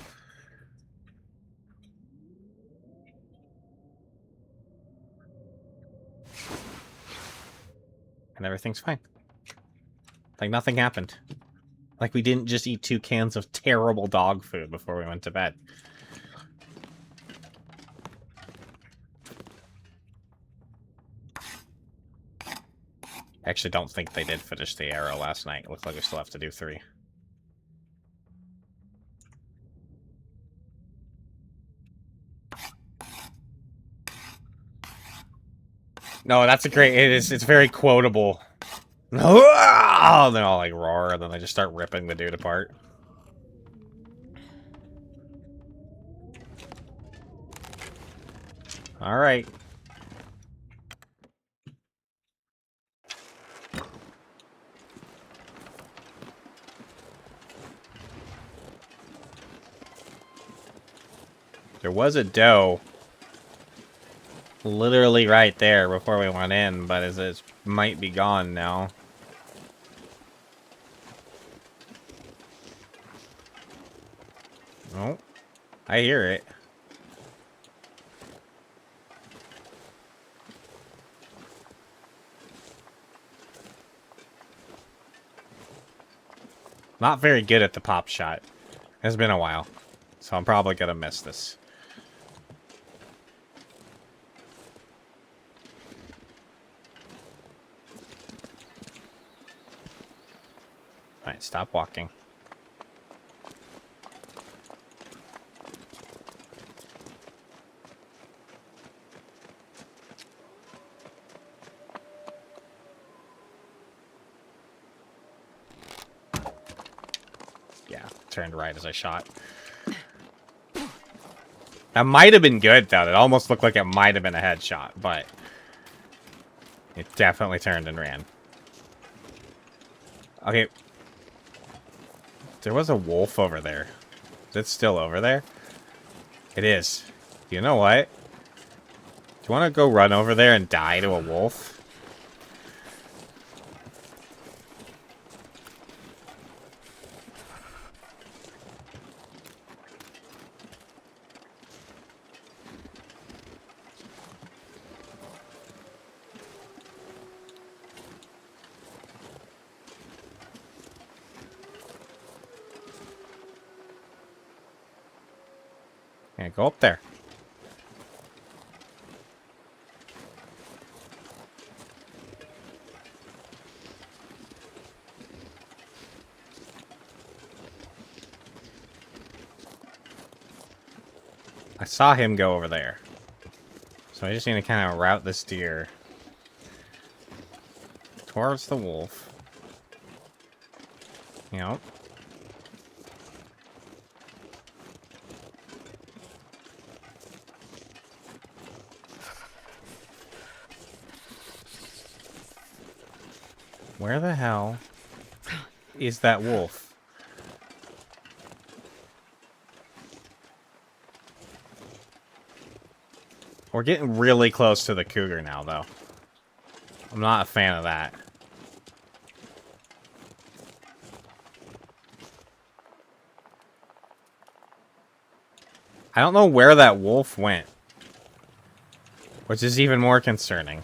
And everything's fine. Like nothing happened. Like we didn't just eat 2 cans of terrible dog food before we went to bed. I actually don't think they did finish the arrow last night. It looks like we still have to do 3. No, that's a great... It's very quotable. Oh, then I'll like roar, and then they just start ripping the dude apart. Alright. There was a doe literally right there before we went in, but it might be gone now. Oh, I hear it. Not very good at the pop shot. It's been a while, so I'm probably gonna miss this. Alright, stop walking. Yeah, turned right as I shot. That might have been good, though. It almost looked like it might have been a headshot, but it definitely turned and ran. Okay. There was a wolf over there. Is it still over there? It is. You know what? Do you want to go run over there and die to a wolf? Yeah, go up there. I saw him go over there. So I just need to kind of route this deer towards the wolf. Yep. Where the hell is that wolf? We're getting really close to the cougar now, though. I'm not a fan of that. I don't know where that wolf went, which is even more concerning.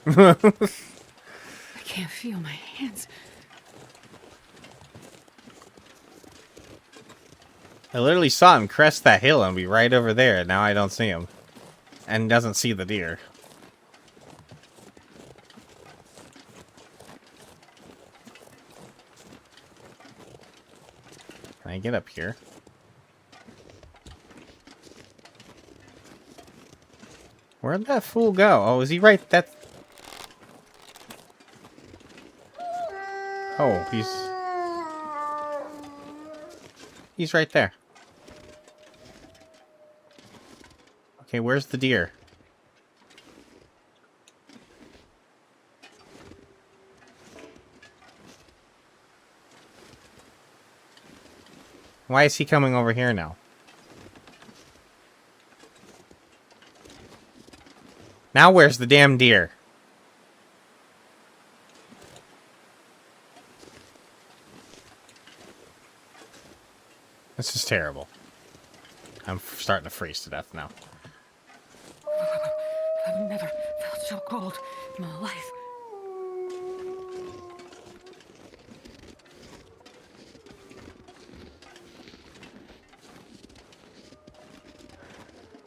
I can't feel my hands. I literally saw him crest that hill and be right over there, and now I don't see him. And doesn't see the deer. Can I get up here? Where'd that fool go? Oh, is he right? That. Oh, he's right there. Okay, where's the deer? Why is he coming over here now? Now where's the damn deer? This is terrible. I'm starting to freeze to death now. I've never felt so cold in my life.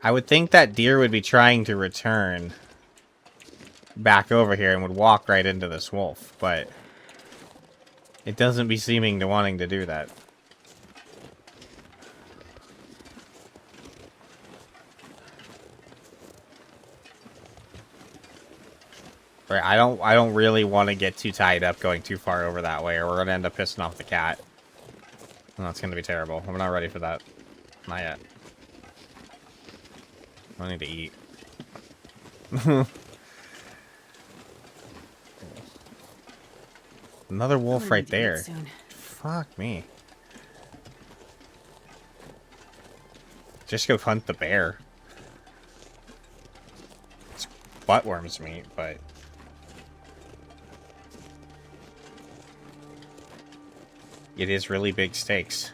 I would think that deer would be trying to return back over here and would walk right into this wolf, but it doesn't be seeming to wanting to do that. Right, I don't really want to get too tied up going too far over that way, or we're gonna end up pissing off the cat. And that's gonna be terrible. I'm not ready for that. Not yet. I need to eat. Another wolf right there. Fuck me. Just go hunt the bear. It's buttworm's meat, but it is really big steaks.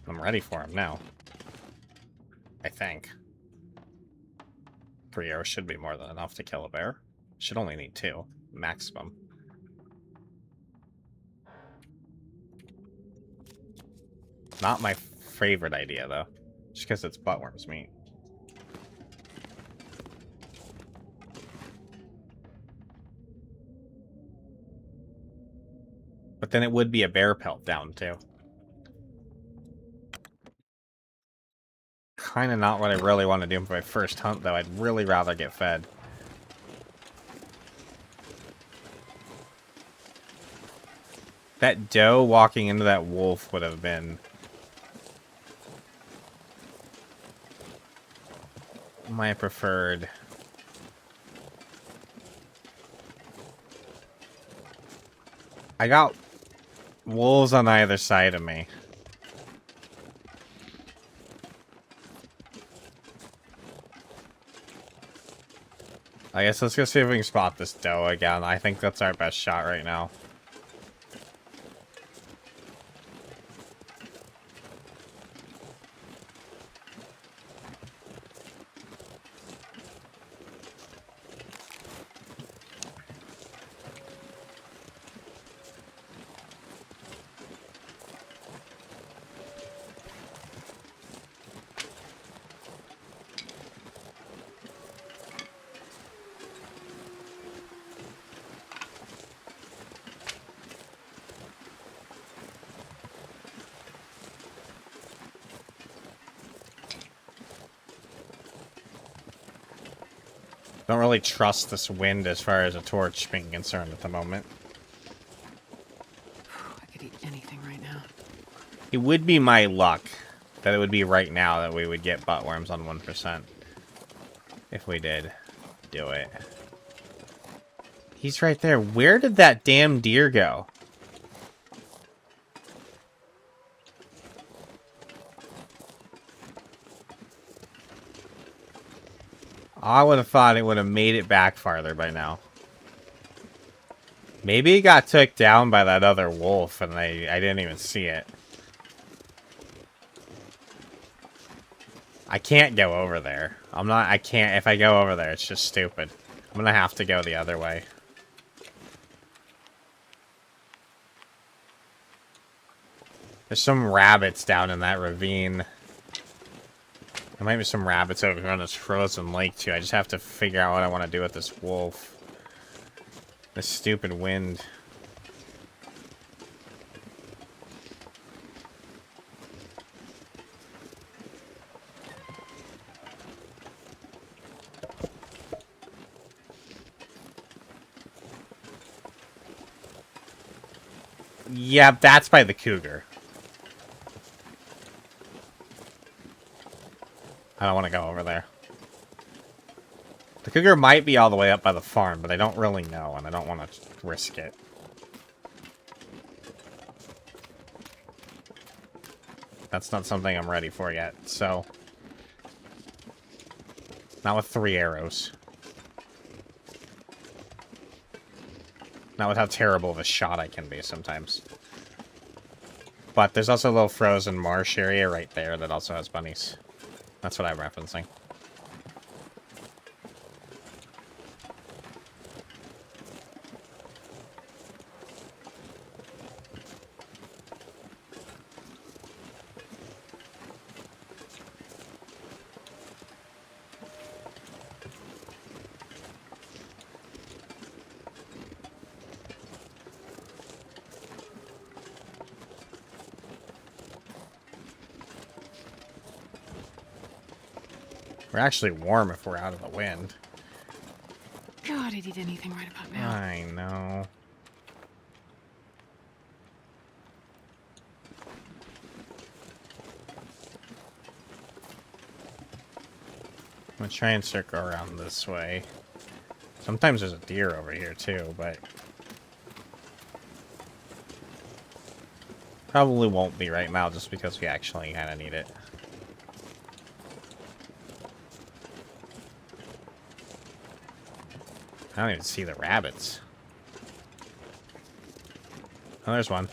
I'm ready for him now. I think. 3 arrows should be more than enough to kill a bear. Should only need 2, maximum. Not my favorite idea, though. Just because it's buttworm's meat. But then it would be a bear pelt down, too. Kind of not what I really want to do for my first hunt, though. I'd really rather get fed. That doe walking into that wolf would have been my preferred. I got wolves on either side of me. I guess let's go see if we can spot this doe again. I think that's our best shot right now. Don't really trust this wind as far as a torch being concerned at the moment. I could eat anything right now. It would be my luck that it would be right now that we would get buttworms on 1%. If we did do it. He's right there. Where did that damn deer go? I would have thought it would have made it back farther by now. Maybe it got took down by that other wolf and I didn't even see it. I can't go over there. I can't. If I go over there, it's just stupid. I'm gonna have to go the other way. There's some rabbits down in that ravine. There might be some rabbits over here on this frozen lake, too. I just have to figure out what I want to do with this wolf. This stupid wind. Yeah, that's by the cougar. I don't want to go over there. The cougar might be all the way up by the farm, but I don't really know, and I don't want to risk it. That's not something I'm ready for yet, so... Not with 3 arrows. Not with how terrible of a shot I can be sometimes. But there's also a little frozen marsh area right there that also has bunnies. That's what I'm referencing. We're actually warm if we're out of the wind. God, I'd eat anything right about now. I know. I'm gonna try and circle around this way. Sometimes there's a deer over here too, but... Probably won't be right now just because we actually kind of need it. I don't even see the rabbits. Oh, there's one.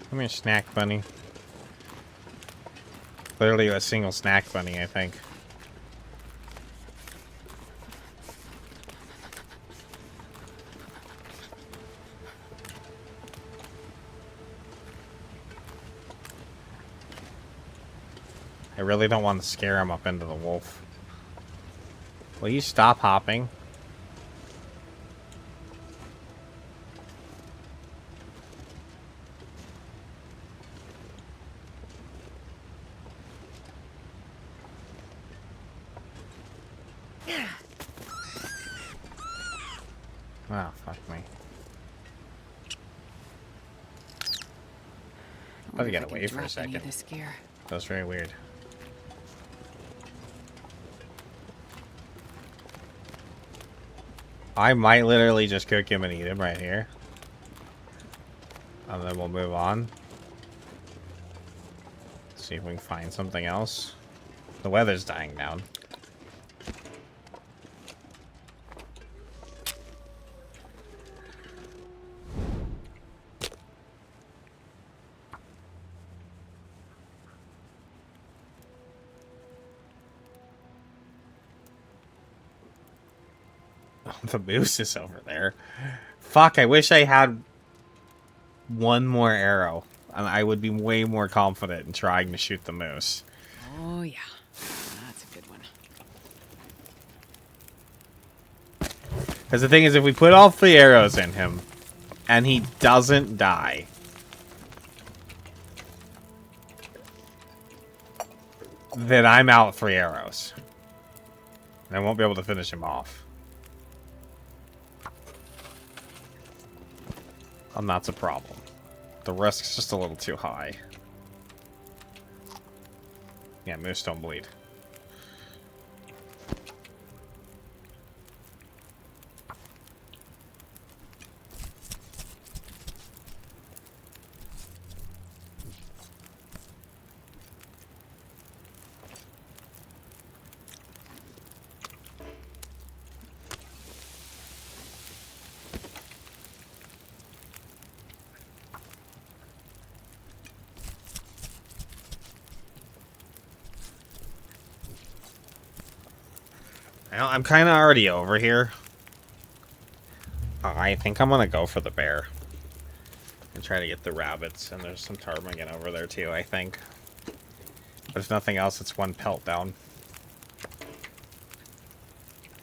Come here, snack bunny. Clearly a single snack bunny, I think. I really don't want to scare him up into the wolf. Will you stop hopping? Oh, fuck me. I had to get away for a second. This gear. That was very weird. I might literally just cook him and eat him right here. And then we'll move on. See if we can find something else. The weather's dying down. The moose is over there. Fuck, I wish I had one more arrow. And I would be way more confident in trying to shoot the moose. Oh, yeah. That's a good one. Because the thing is, if we put all 3 arrows in him, and he doesn't die, then I'm out 3 arrows. And I won't be able to finish him off. And that's a problem. The risk's just a little too high. Yeah, moose don't bleed. I'm kind of already over here. I think I'm gonna go for the bear. And try to get the rabbits. And there's some ptarmigan over there too, I think. But if nothing else, it's 1 pelt down.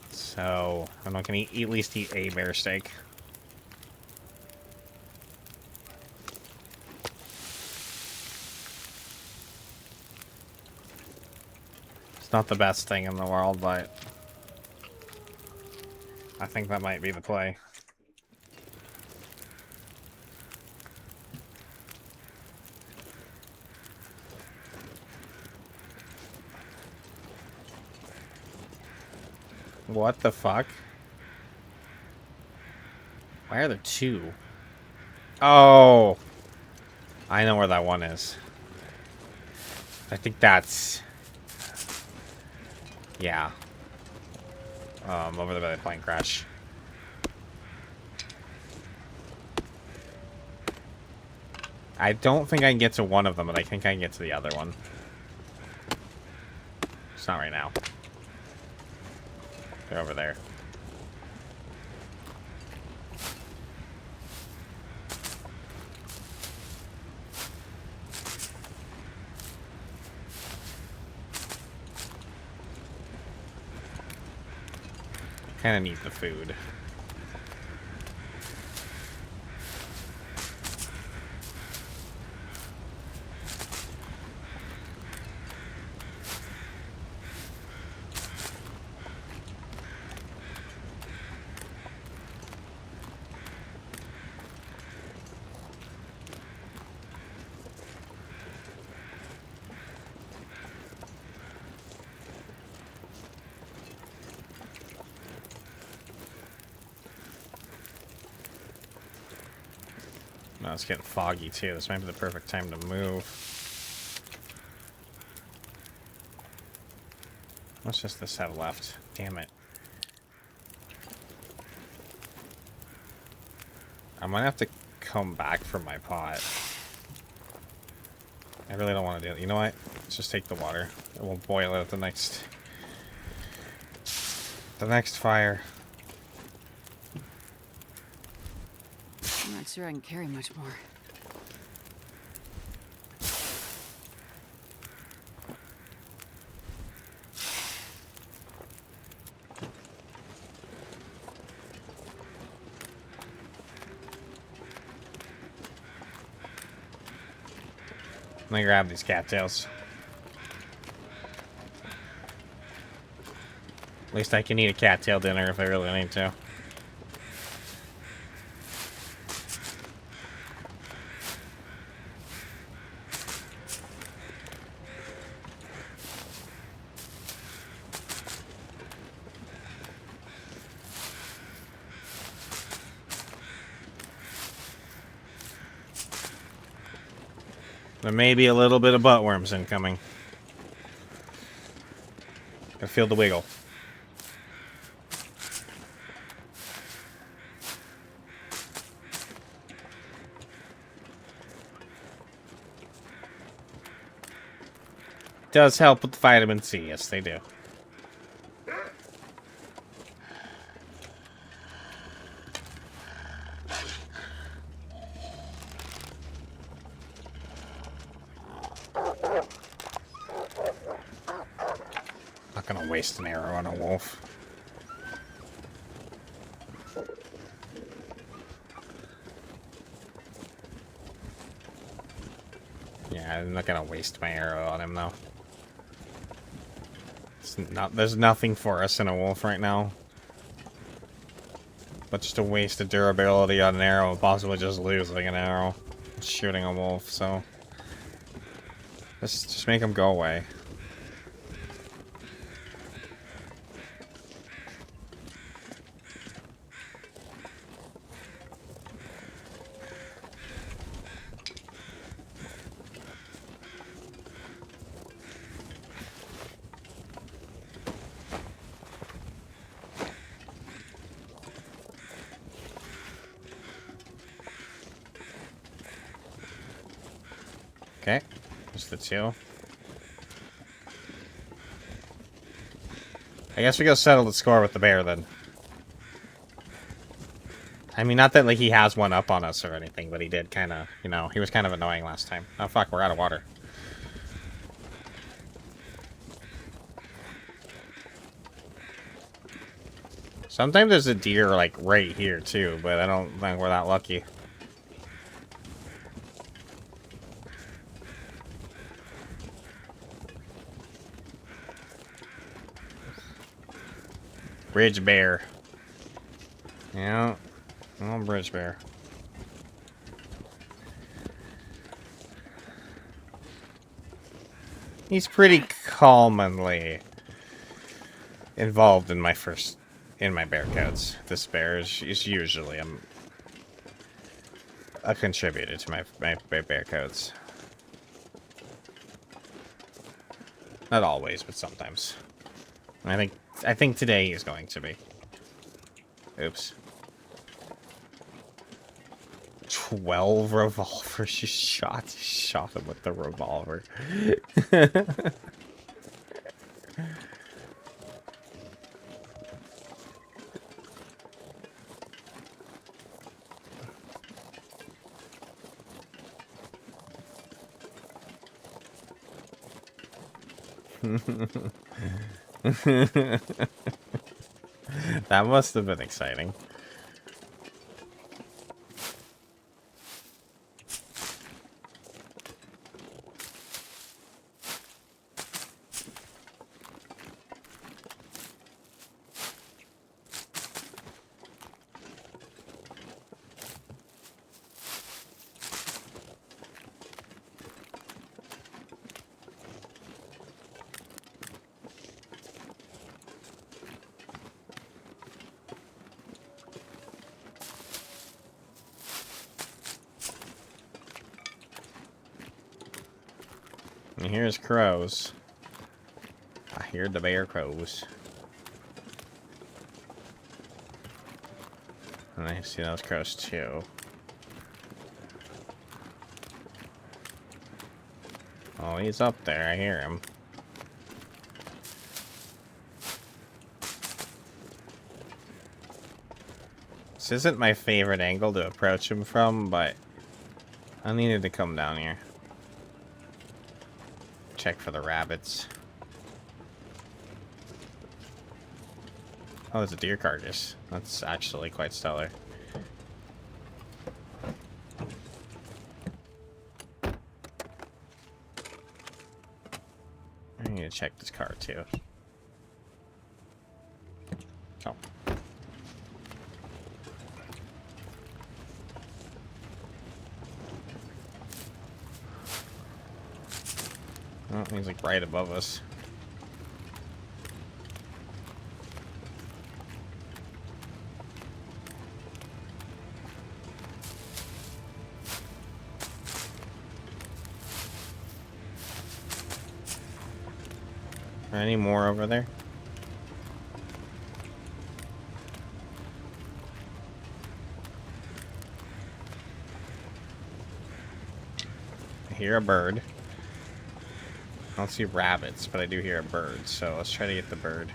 So, I'm not gonna at least eat a bear steak. It's not the best thing in the world, but I think that might be the play. What the fuck? Why are there 2? Oh! I know where that one is. I think that's... Yeah. Over there by the plane crash. I don't think I can get to one of them, but I think I can get to the other one. It's not right now. They're over there. Kind of need the food. No, it's getting foggy too. This might be the perfect time to move. What's just this have left? Damn it. I might have to come back for my pot. I really don't want to do it. You know what? Let's just take the water. We'll boil it at the next fire. I'm not sure I can carry much more. Let me grab these cattails. At least I can eat a cattail dinner if I really need to. There may be a little bit of buttworms incoming. I feel the wiggle. Does help with the vitamin C, yes they do. Not gonna waste an arrow on a wolf. Yeah, I'm not gonna waste my arrow on him though. There's nothing for us in a wolf right now. But just to waste the durability on an arrow and possibly just losing an arrow. Shooting a wolf, so... Just make him go away. Okay, just the two. I guess we go settle the score with the bear then. I mean, not that like he has one up on us or anything, but he did kind of, you know, he was kind of annoying last time. Oh fuck, we're out of water. Sometimes there's a deer like right here too, but I don't think we're that lucky. Bridge bear. Yeah. Oh, bridge bear. He's pretty commonly involved in my bear codes. This bear is usually a contributor to my bear codes. Not always, but sometimes. I think today he's going to be. Oops. 12 revolvers. You shot him with the revolver. That must have been exciting. And here's crows. I hear the bear crows. And I see those crows too. Oh, he's up there. I hear him. This isn't my favorite angle to approach him from, but I needed to come down here. Check for the rabbits. Oh, there's a deer carcass. That's actually quite stellar. check this car too. Oh. Oh, he's like right above us. Are any more over there? I hear a bird. I don't see rabbits, but I do hear a bird, so let's try to get the bird.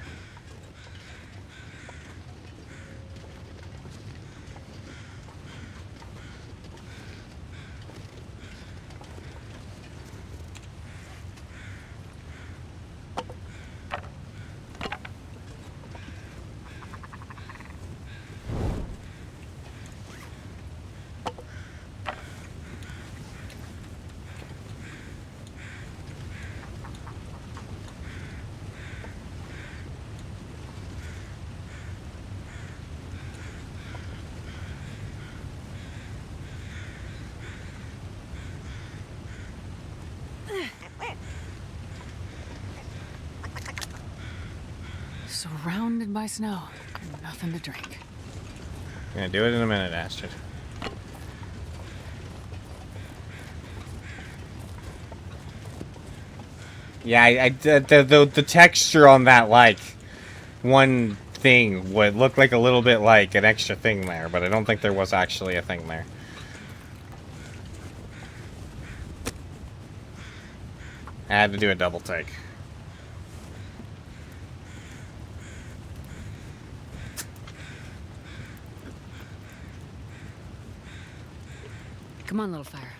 Surrounded by snow. And nothing to drink. Gonna do it in a minute, Astrid. Yeah, the texture on that, like, one thing would look like a little bit like an extra thing there, but I don't think there was actually a thing there. I had to do a double take. Come on, little fire.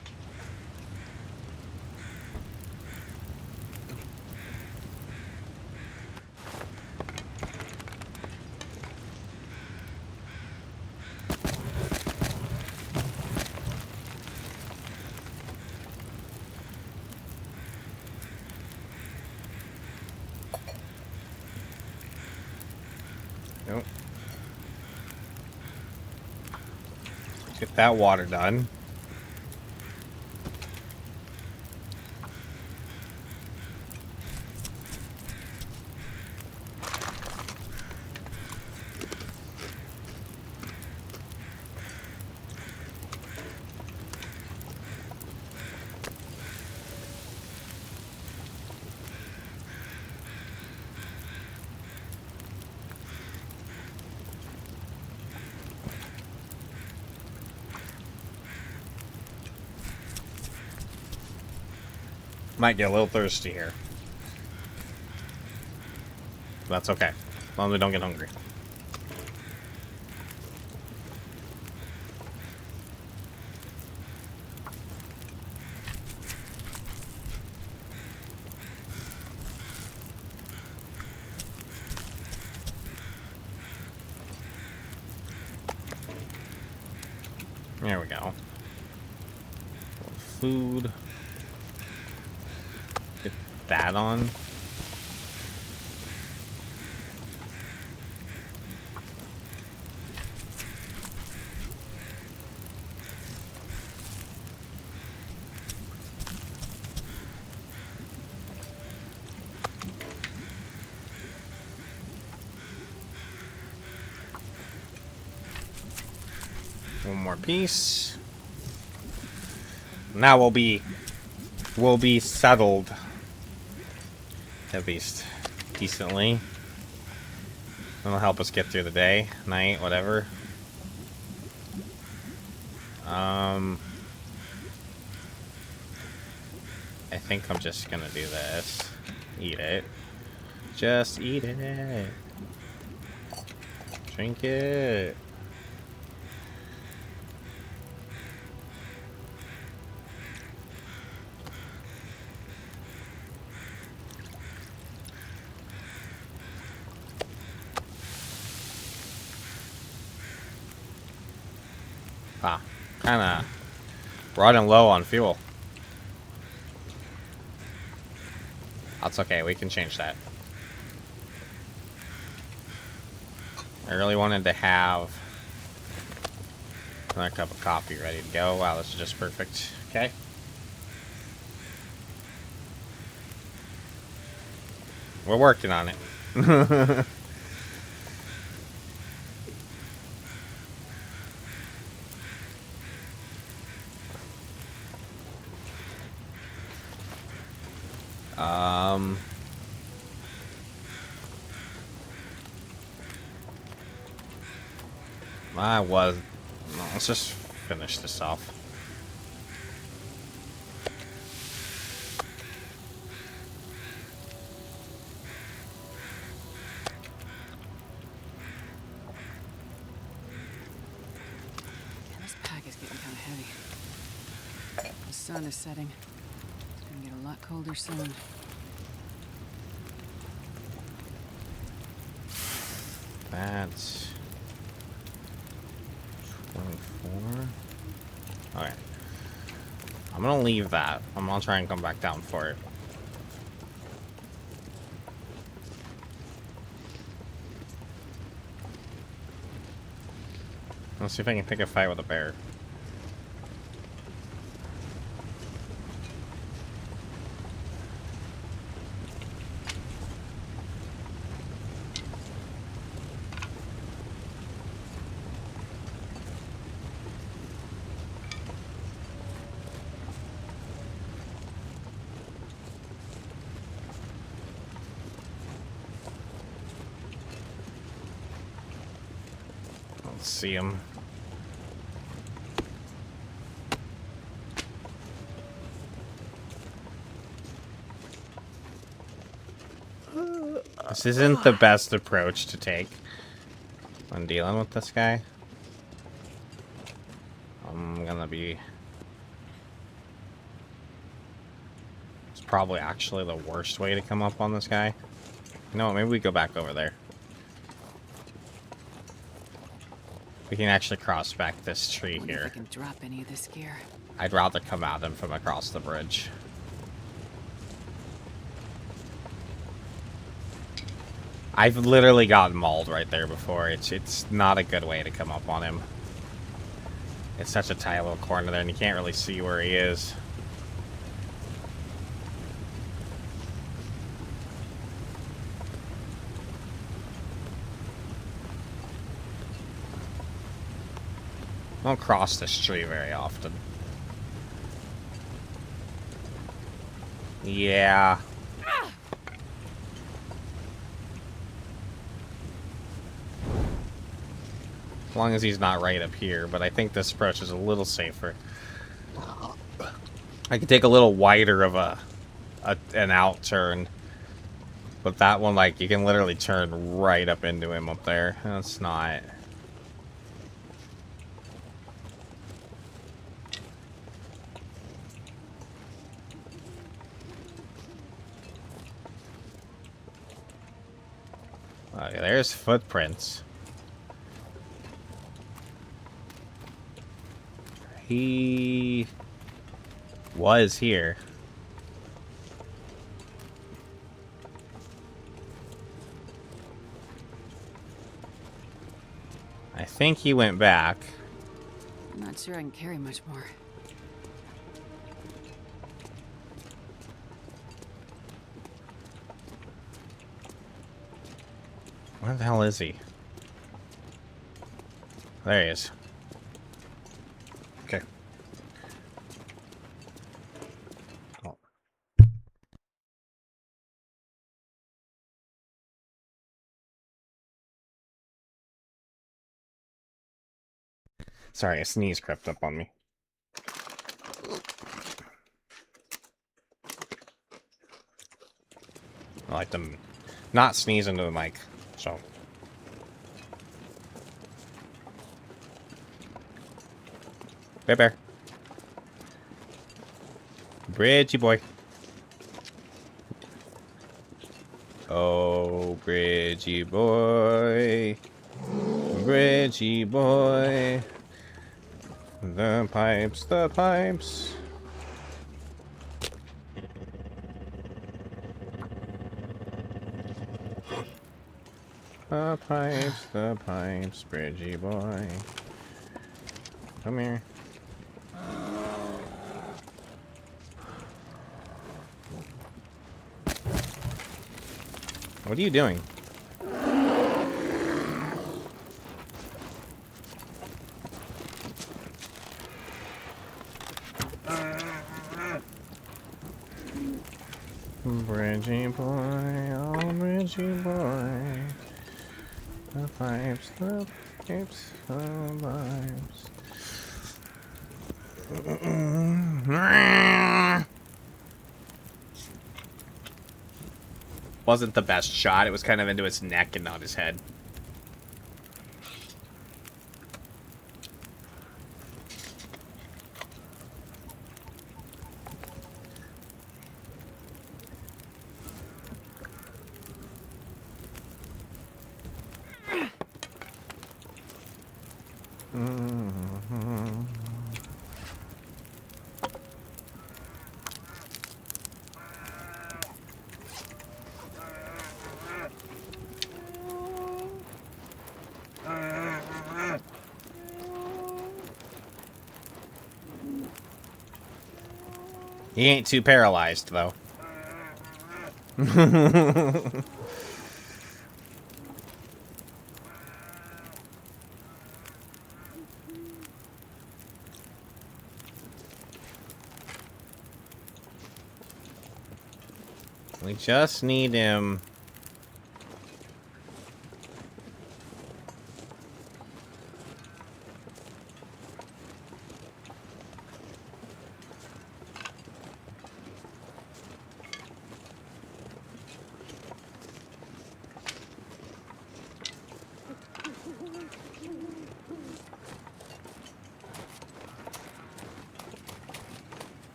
Nope. Get that water done. Might get a little thirsty here. That's okay. As long as we don't get hungry. There we go. Food. Get that on. One more piece. Now we'll be settled. At least decently. That'll help us get through the day, night, whatever. I think I'm just gonna do this. Eat it. Just eat it. Drink it. Ah, kinda running low on fuel. That's okay, we can change that. I really wanted to have another cup of coffee ready to go. Wow, this is just perfect. Okay. We're working on it. Let's just finish this off. This pack is getting kind of heavy. The sun is setting. It's gonna get a lot colder soon. That's 24. Alright. I'm gonna leave that. I'm gonna try and come back down for it. Let's see if I can pick a fight with a bear. Let's see him. This isn't the best approach to take when dealing with this guy. I'm gonna be... It's probably actually the worst way to come up on this guy. No, maybe we go back over there. We can actually cross back this tree Wonder if I here. can drop any of this gear. I'd rather come at him from across the bridge. I've literally gotten mauled right there before. It's not a good way to come up on him. It's such a tight little corner there, and you can't really see where he is. I don't cross this tree very often. Yeah. As long as he's not right up here, but I think this approach is a little safer. I could take a little wider of an out turn, but that one, like, you can literally turn right up into him up there. That's not... Okay, there's footprints. He was here. I think he went back. I'm not sure I can carry much more. Where the hell is he? There he is. Okay. Oh. Sorry, a sneeze crept up on me. I like to not sneeze into the mic, so... Bear bear. Bridgie boy. Oh, Bridgie boy. Bridgie boy. The pipes, the pipes. The pipes, Bridgie boy. Come here. What are you doing? Bridgie boy, oh Bridgie boy. The pipes, the pipes. Wasn't the best shot. It was kind of into his neck and not his head. He ain't too paralyzed, though. We just need him.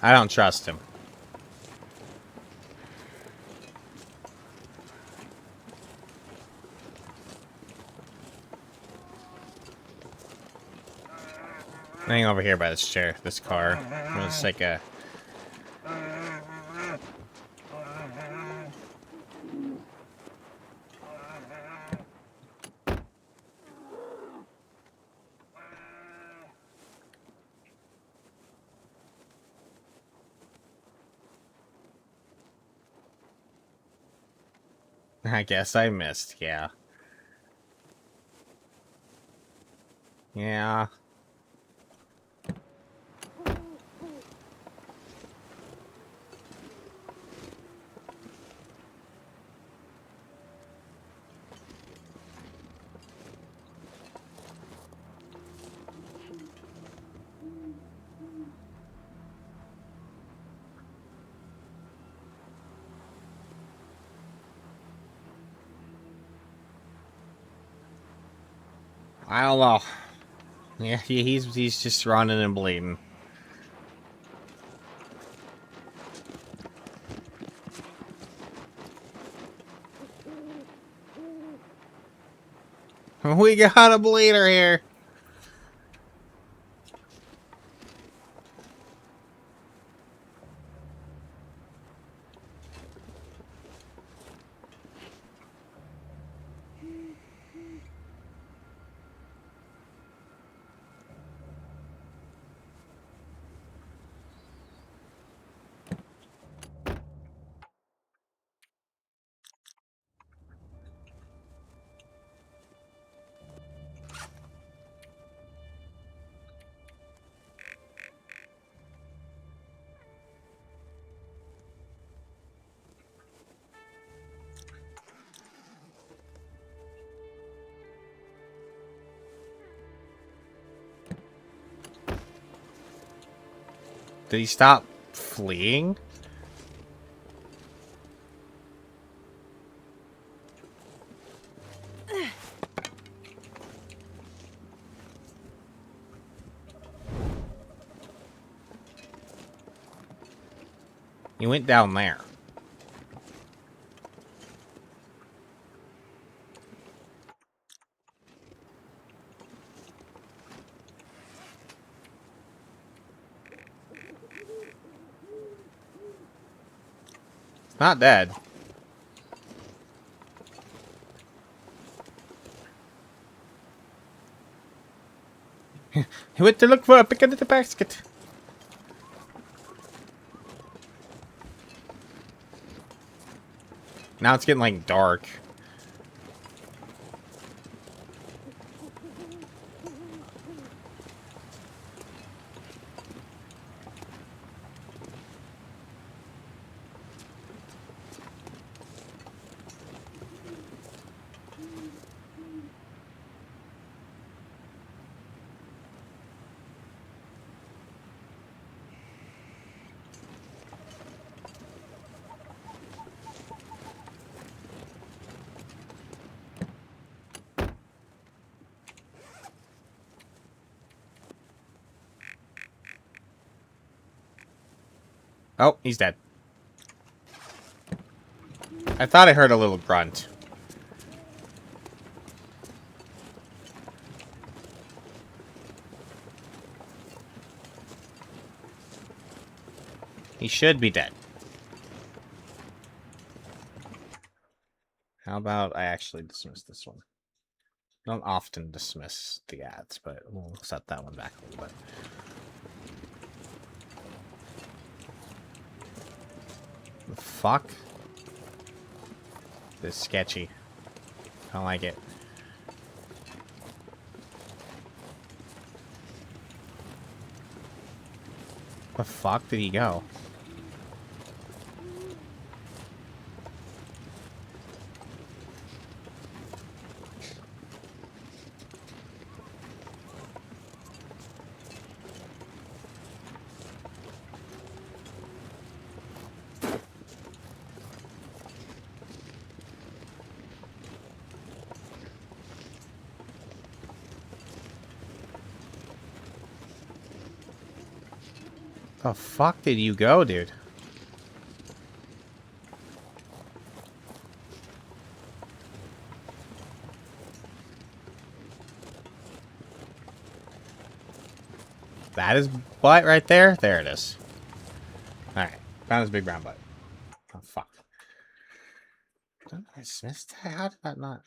I don't trust him. Hang over here by this chair, this car. I'm gonna take a... I guess I missed, yeah. Yeah. I don't know. Yeah, he's just running and bleeding. We got a bleeder here. Did he stop fleeing? He went down there. Not dead. He went to look for a pick under the basket. Now it's getting like dark. Oh, he's dead. I thought I heard a little grunt. He should be dead. How about I actually dismiss this one? I don't often dismiss the ads, but we'll set that one back a little bit. The fuck? This is sketchy. I don't like it. The fuck did he go? The fuck did you go, dude? That is butt right there? There it is. Alright. Found his big brown butt. Oh, fuck. Did I dismiss that? How did that not?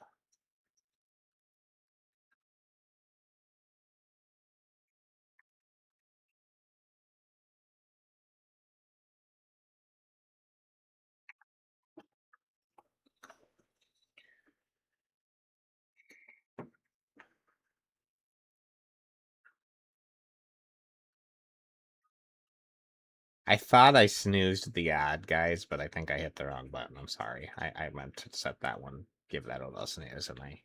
I thought I snoozed the ad, guys, but I think I hit the wrong button. I'm sorry. I meant to set that one. Give that a little snooze, and I...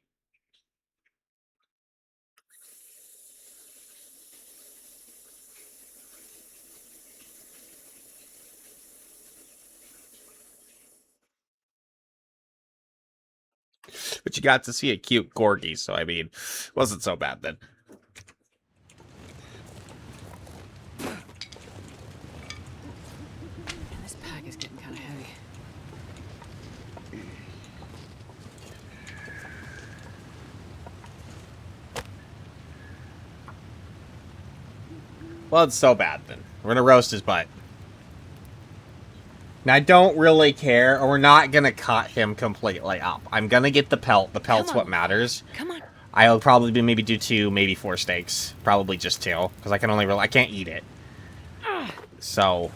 But you got to see a cute corgi, so I mean, wasn't so bad then. Man, this pack is getting kind of heavy. Well, it's so bad then. We're gonna roast his butt. Now, I don't really care, or we're not gonna cut him completely up. I'm gonna get the pelt. The pelt's what matters. Come on. I'll probably maybe do 2, maybe 4 steaks. Probably just 2, because I can only I can't eat it. So...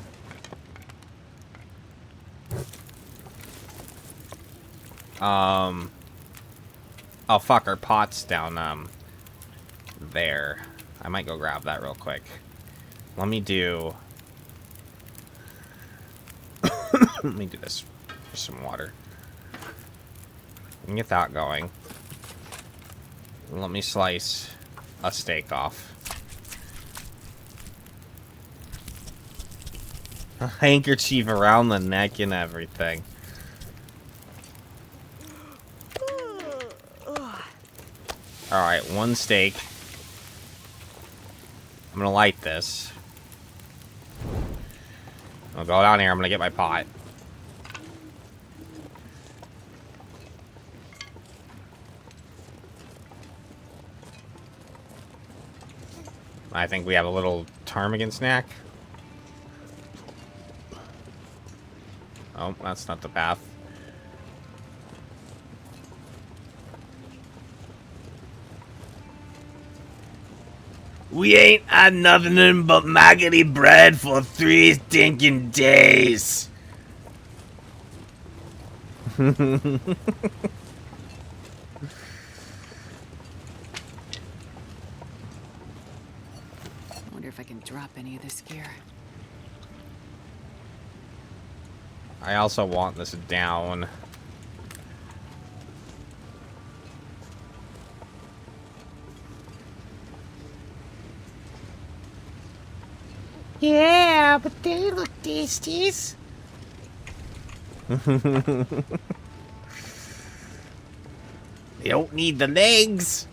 Oh, fuck, our pot's down, there. I might go grab that real quick. Let me do... Let me do this for some water. Let me get that going. Let me slice a steak off. A handkerchief around the neck and everything. Alright, 1 steak. I'm gonna light this. I'll go down here, I'm gonna get my pot. I think we have a little ptarmigan snack. Oh, that's not the path. We ain't had nothing but maggoty bread for 3 stinking days. I wonder if I can drop any of this gear. I also want this down. Yeah, but they look tasties. They don't need the legs.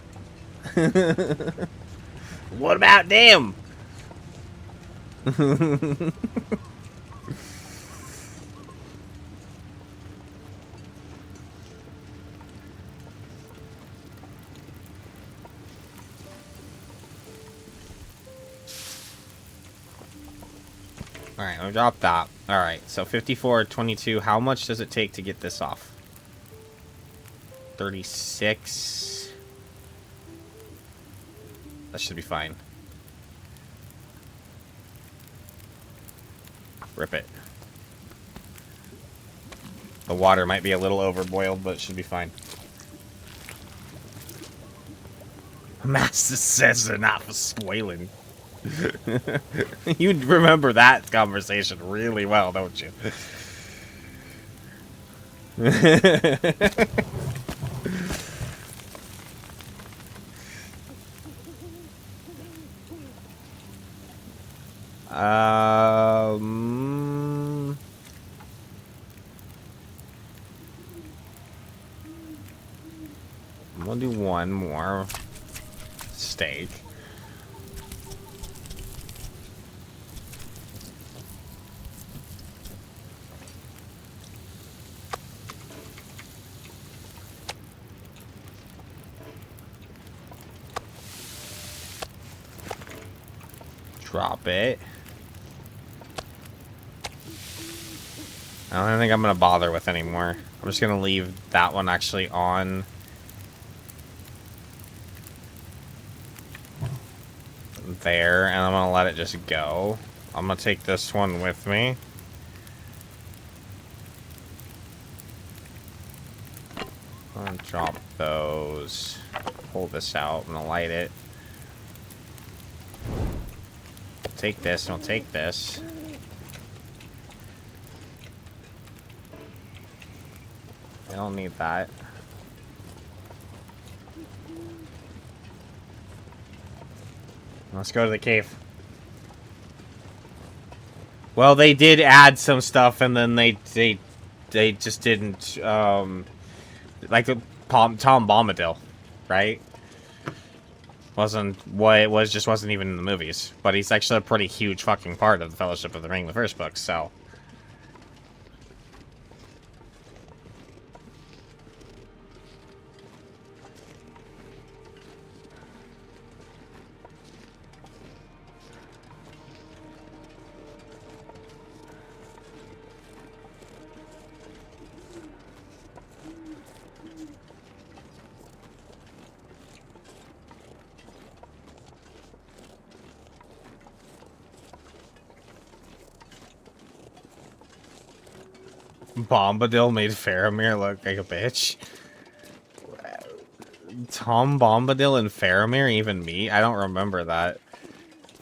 What about them? Alright, I'll drop that. Alright, so 54, 22. How much does it take to get this off? 36. That should be fine. Rip it. The water might be a little overboiled, but it should be fine. Master says they're not for spoiling. You remember that conversation really well, don't you? We'll do one more steak. Drop it. I don't think I'm gonna bother with anymore. I'm just gonna leave that one actually on. There, and I'm gonna let it just go. I'm gonna take this one with me. I'm gonna drop those. Pull this out. I'm gonna light it. Take this, and I'll take this. I don't need that. Let's go to the cave. Well, they did add some stuff, and then they just didn't like the Tom Bombadil, right? Wasn't what it was, just wasn't even in the movies. But he's actually a pretty huge fucking part of the Fellowship of the Ring, the first book. So. Bombadil made Faramir look like a bitch. Tom Bombadil and Faramir even meet? I don't remember that.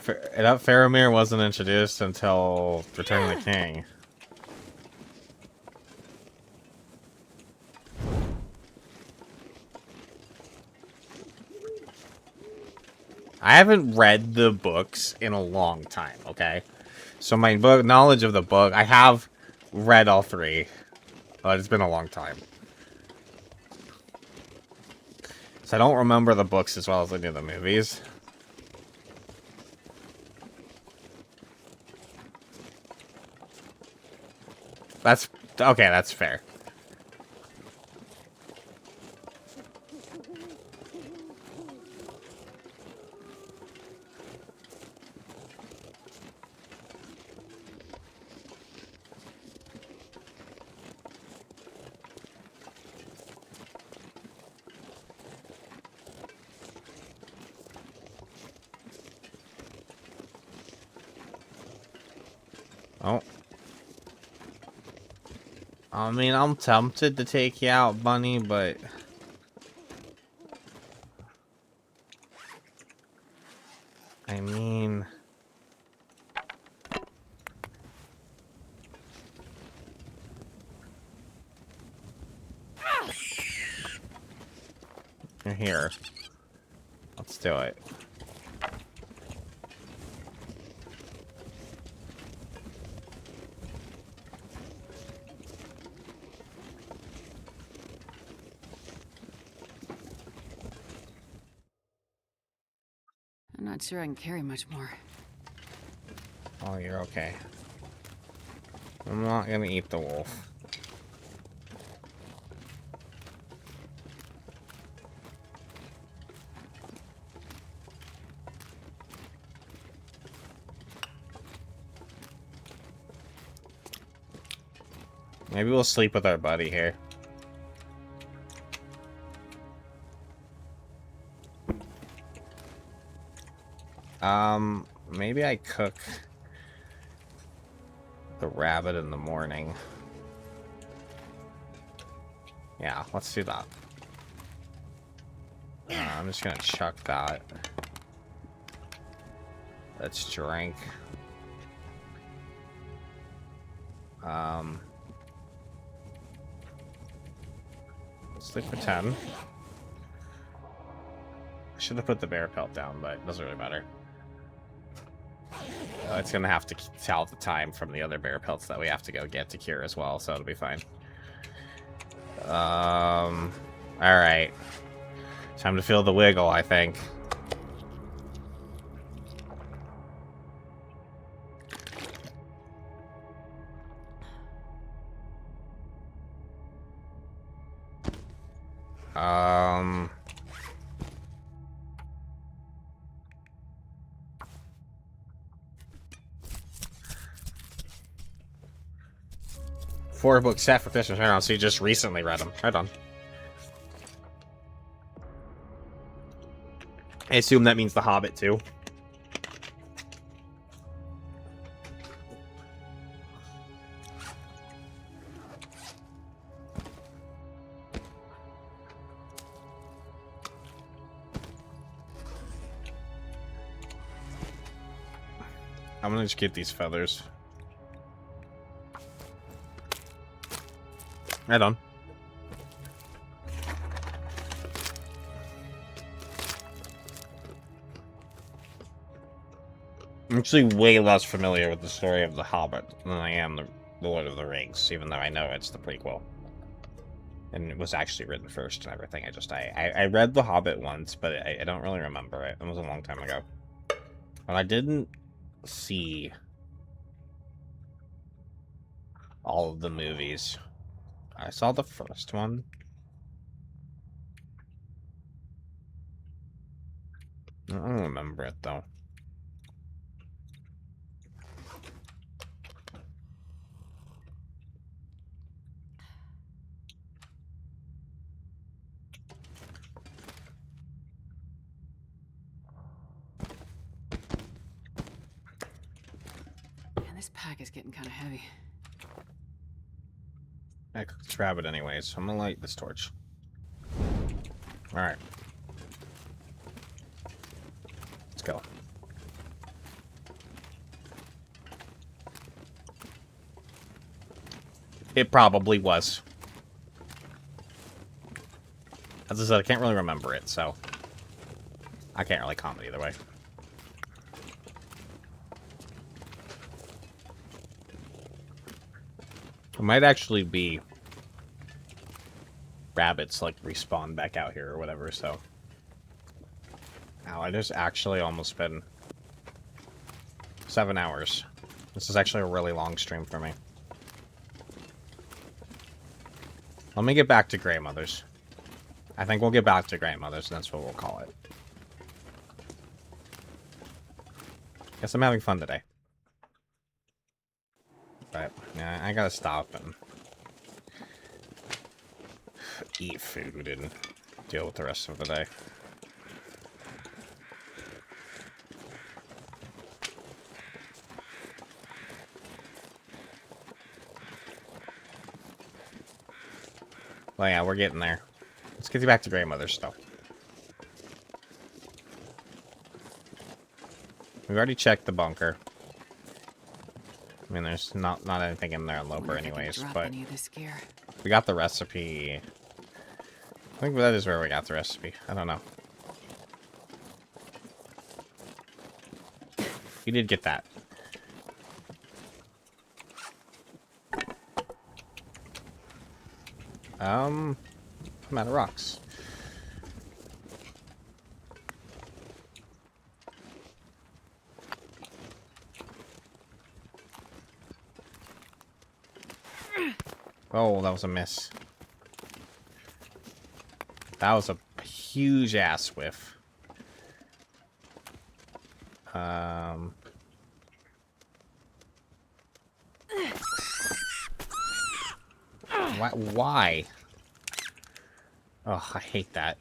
That Faramir wasn't introduced until Return of the King. I haven't read the books in a long time, okay? So my book knowledge of the book, I have read all 3. But it's been a long time. So I don't remember the books as well as I do the movies. That's okay, that's fair. Oh. I mean, I'm tempted to take you out, Bunny, but... I mean... You're here. Let's do it. I'm not sure I can carry much more. Oh, you're okay. I'm not gonna eat the wolf. Maybe we'll sleep with our buddy here. Maybe I cook the rabbit in the morning. Yeah, let's do that. I'm just gonna chuck that. Let's drink. Sleep for 10. I should have put the bear pelt down, but it doesn't really matter. It's gonna have to tell the time from the other bear pelts that we have to go get to cure as well, so it'll be fine. Alright. Time to feel the wiggle, I think. Four-book set for Christmas. Right on, so you just recently read them. Right on. I assume that means The Hobbit, too. I'm gonna just get these feathers. Right on. I'm actually way less familiar with the story of The Hobbit than I am the Lord of the Rings, even though I know it's the prequel. And it was actually written first and everything. I read The Hobbit once, but I don't really remember it. It was a long time ago. And I didn't see all of the movies. I saw the first one. I don't remember it, though. Man, this pack is getting kind of heavy. I cooked this rabbit anyways, so I'm gonna light this torch. Alright. Let's go. It probably was. As I said, I can't really remember it, so I can't really comment either way. It might actually be rabbits, like, respawn back out here or whatever, so... Ow, it has actually almost been 7 hours. This is actually a really long stream for me. Let me get back to Grey Mothers. I think we'll get back to Grey Mothers, and that's what we'll call it. Guess I'm having fun today. But, yeah, I gotta stop and eat food and deal with the rest of the day. Well, yeah, we're getting there. Let's get you back to grandmother's stuff. We've already checked the bunker. I mean, there's not anything in there on Loper anyways, but any of this gear. we got the recipe. I think that is where we got the recipe. I don't know. We did get that. I'm out of rocks. Oh, that was a miss. That was a huge ass whiff. Why? Oh, I hate that.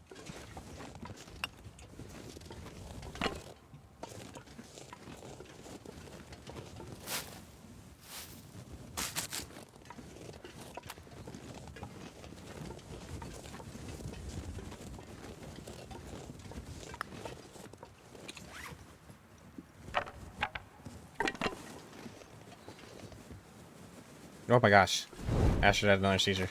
Oh my gosh. Astrid had another seizure.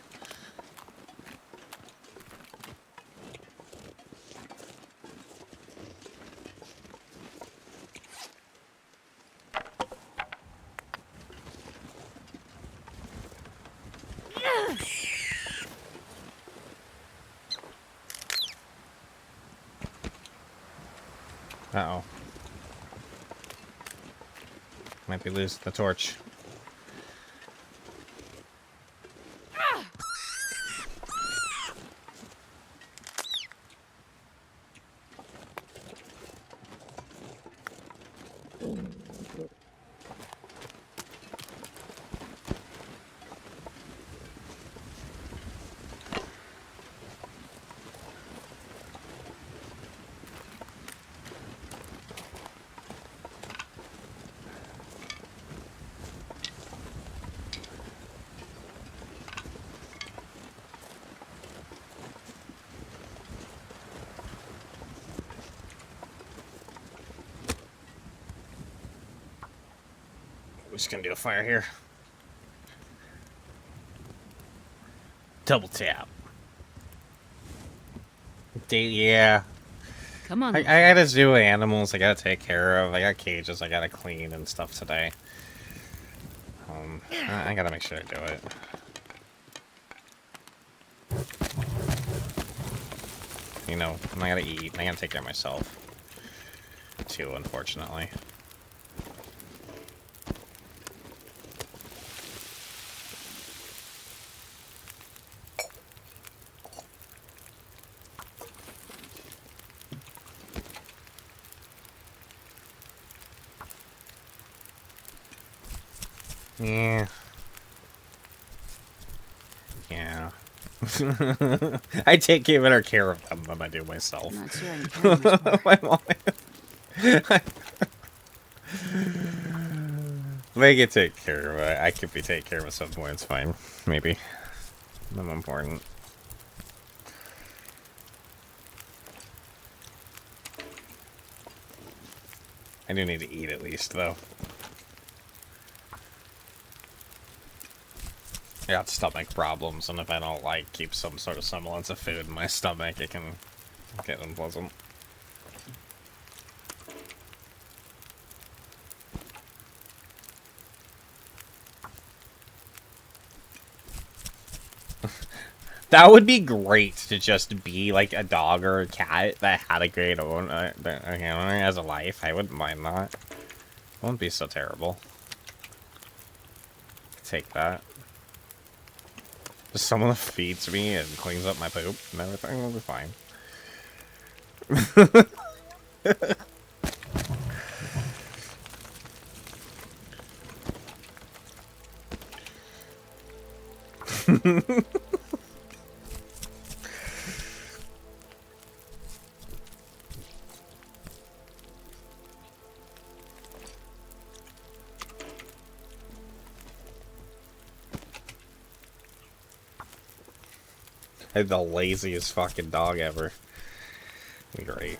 Uh-oh. Might be losing the torch. We're just gonna do a fire here. Double tap. Yeah. Come on. I gotta do animals. I gotta take care of. I got cages. I gotta clean and stuff today. I gotta make sure I do it. You know, I gotta eat. I gotta take care of myself too, unfortunately. Yeah. Yeah. I take better care of them than I do myself. I'm not sure I can carry much more. My mom. They get take care of it. I could be take care of it at some point. It's fine. Maybe. Not important. I do need to eat at least, though. I got stomach problems, and if I don't, like, keep some sort of semblance of food in my stomach, it can get unpleasant. That would be great to just be, like, a dog or a cat that had a great owner as a life. I wouldn't mind that. It wouldn't be so terrible. Take that. Just someone that feeds me and cleans up my poop and everything will be fine. I'm the laziest fucking dog ever. Great.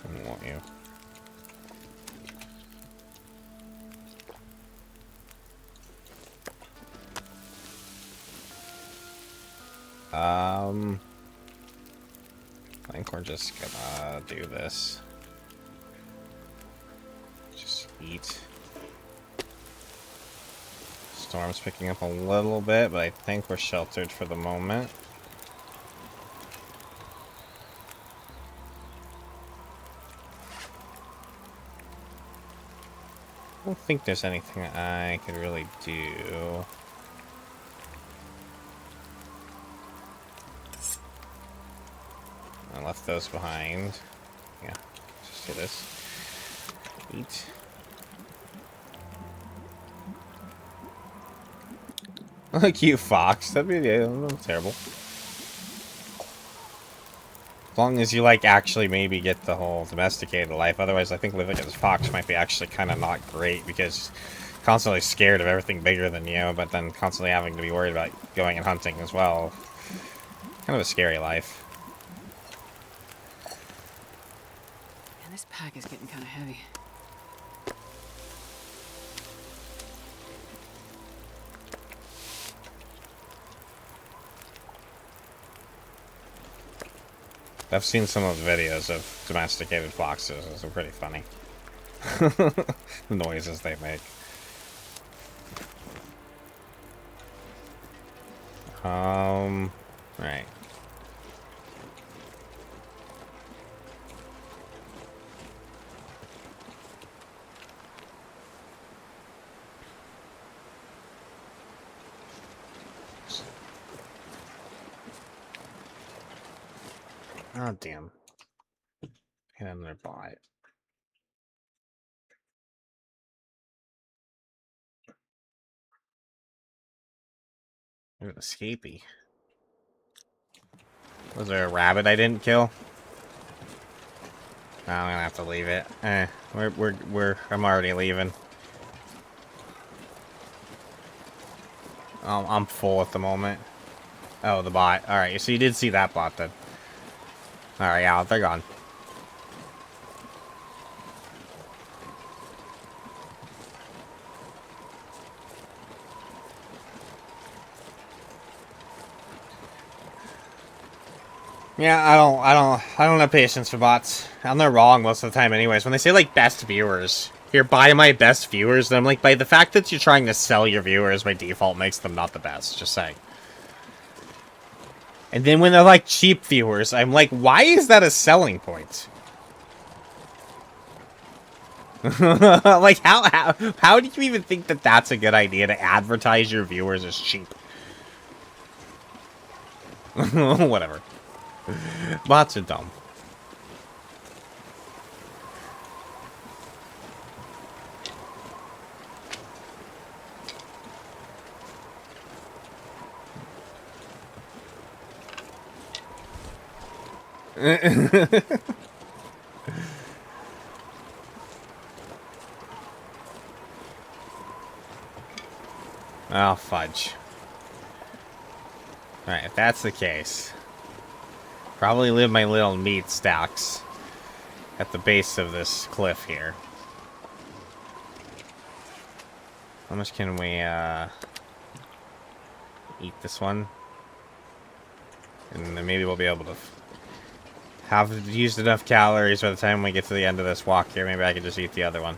I want you. I think we're just gonna do this. Just eat. Storm's picking up a little bit, but I think we're sheltered for the moment. I don't think there's anything I could really do. I left those behind. Yeah, just do this. Eat. A cute fox. That'd be terrible. As long as you, like, actually maybe get the whole domesticated life. Otherwise, I think living as a fox might be actually kind of not great, because constantly scared of everything bigger than you, but then constantly having to be worried about going and hunting as well. Kind of a scary life. Man, this pack is getting kind of heavy. I've seen some of the videos of domesticated foxes. They're pretty funny. The noises they make. Right. Oh, damn. Hit another bot. Ooh, an escapee. Was there a rabbit I didn't kill? No, I'm gonna have to leave it. I'm already leaving. I'm full at the moment. Oh, the bot. Alright, so you did see that bot then. Alright, yeah, they're gone. Yeah, I don't have patience for bots. And they're wrong most of the time anyways. When they say, like, best viewers, here, buy my best viewers, then I'm like, by the fact that you're trying to sell your viewers by default makes them not the best, just saying. And then when they're, like, cheap viewers, I'm like, why is that a selling point? Like, how do you even think that that's a good idea to advertise your viewers as cheap? Whatever. Bots are dumb. Oh, fudge. Alright, if that's the case, probably leave my little meat stacks at the base of this cliff here. How much can we, eat this one? And then maybe we'll be able to have used enough calories by the time we get to the end of this walk here. Maybe I can just eat the other one.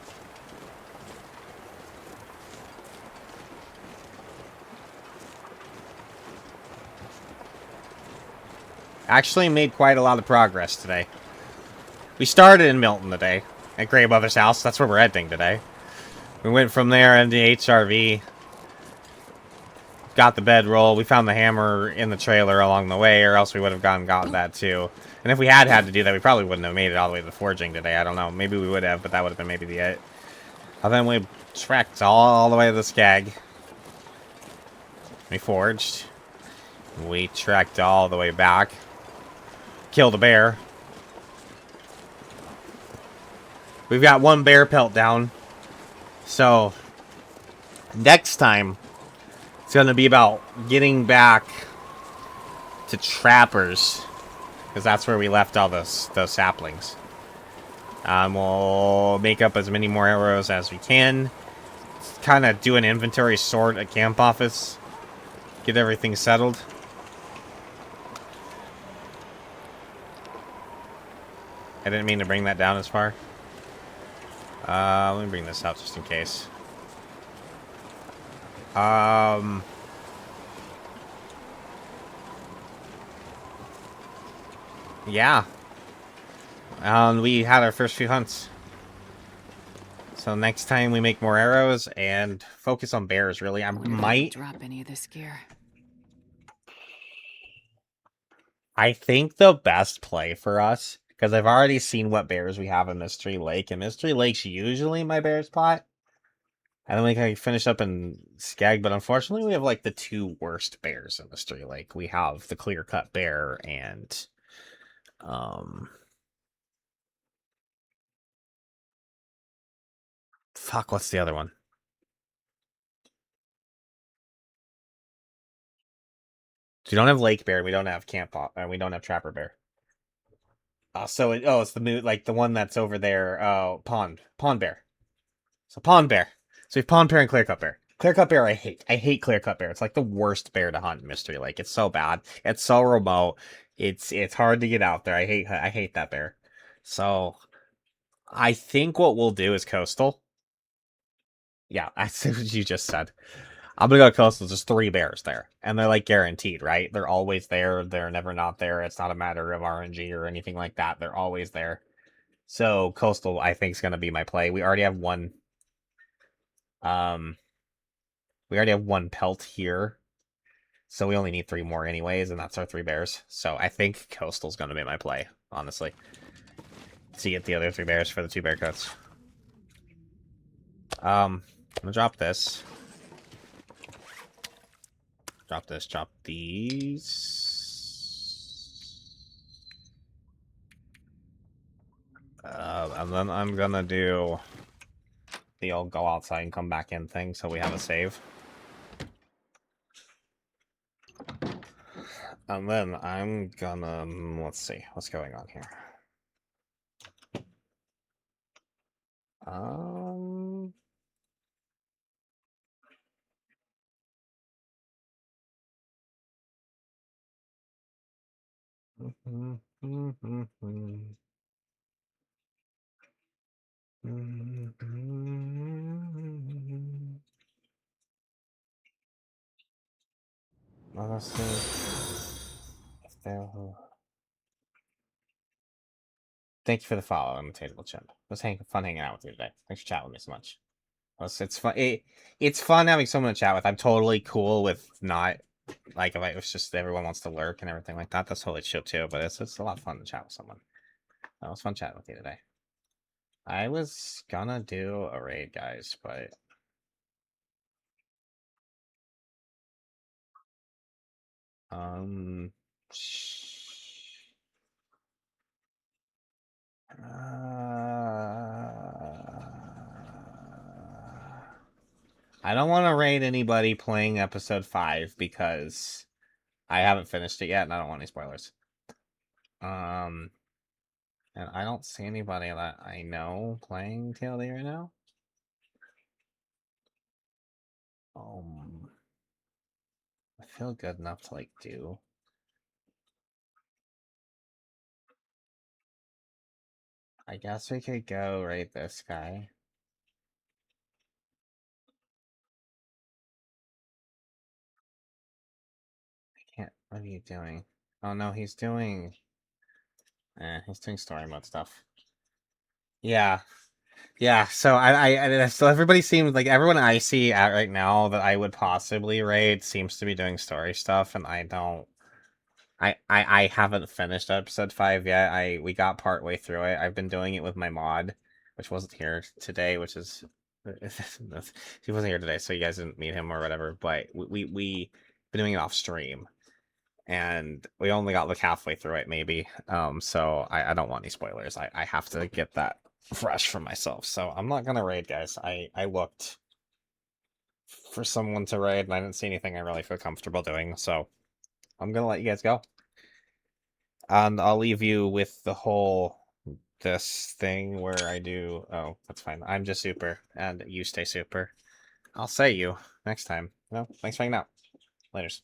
Actually made quite a lot of progress today. We started in Milton today, at Grey Mother's house. That's where we're heading today. We went from there into HRV. Got the bedroll. We found the hammer in the trailer along the way, or else we would have gone and gotten that too. And if we had to do that, we probably wouldn't have made it all the way to the forging today. I don't know. Maybe we would have, but that would have been maybe the it. And then we trekked all the way to the Skag. We forged. We trekked all the way back. Killed a bear. We've got one bear pelt down. So, next time, it's going to be about getting back to Trappers. Because that's where we left all those saplings. We'll make up as many more arrows as we can. Kind of do an inventory sort at camp office. Get everything settled. I didn't mean to bring that down as far. Let me bring this out just in case. Yeah. We had our first few hunts. So next time we make more arrows and focus on bears, really. I Wonder if might... drop any of this gear. I think the best play for us, because I've already seen what bears we have in Mystery Lake, and Mystery Lake's usually my bear spot. I don't think I can finish up in Skag, but unfortunately we have like the two worst bears in Mystery Lake. We have the clear-cut bear and fuck, what's the other one? So we don't have Lake Bear, we don't have we don't have Trapper Bear. It's the mood, like the one that's over there. Pond Bear. So Pond Bear. So we have Pond Bear and Clear Cut Bear. Clear Cut Bear, I hate. I hate Clear Cut Bear. It's like the worst bear to hunt in Mystery Lake. It's so bad. It's so remote. It's hard to get out there. I hate that bear. So I think what we'll do is Coastal. Yeah, that's what you just said. I'm gonna go Coastal. There's 3 bears there, and they're like guaranteed, right? They're always there. They're never not there. It's not a matter of RNG or anything like that. They're always there. So Coastal, I think, is gonna be my play. We already have one. We already have one pelt here, so we only need 3 more anyways, and that's our 3 bears. So I think Coastal's gonna be my play, honestly. To get the other 3 bears for the 2 bear cuts. I'm gonna drop this. Drop this, drop these. And then I'm gonna do the old go outside and come back in thing, so we have a save. And then I'm gonna... let's see, what's going on here? Honestly, thank you for the follow, Imitatable Chimp. It was fun hanging out with you today. Thanks for chatting with me so much. It's fun. It's fun having someone to chat with. I'm totally cool with not, like, if it was just everyone wants to lurk and everything like that. That's totally chill too. But it's a lot of fun to chat with someone. It was fun chatting with you today. I was gonna do a raid, guys, but I don't want to raid anybody playing episode 5 because I haven't finished it yet and I don't want any spoilers. And I don't see anybody that I know playing TLD right now. I feel good enough to, like, do. I guess we could go raid this guy. I can't. What are you doing? Oh no, he's doing story mode stuff. Yeah. Yeah, so so everybody seems like everyone I see out right now that I would possibly raid seems to be doing story stuff, and I don't. I haven't finished episode 5 yet. We got part way through it. I've been doing it with my mod, which wasn't here today, which is he wasn't here today, so you guys didn't meet him or whatever. But we been doing it off stream, and we only got like halfway through it, maybe. So I don't want any spoilers. I have to get that fresh for myself. So I'm not gonna raid, guys. I looked for someone to raid, and I didn't see anything I really feel comfortable doing. So I'm gonna let you guys go, and I'll leave you with the whole this thing where I do. Oh, that's fine. I'm just super, and you stay super. I'll say you next time. No, thanks for hanging out. Laters.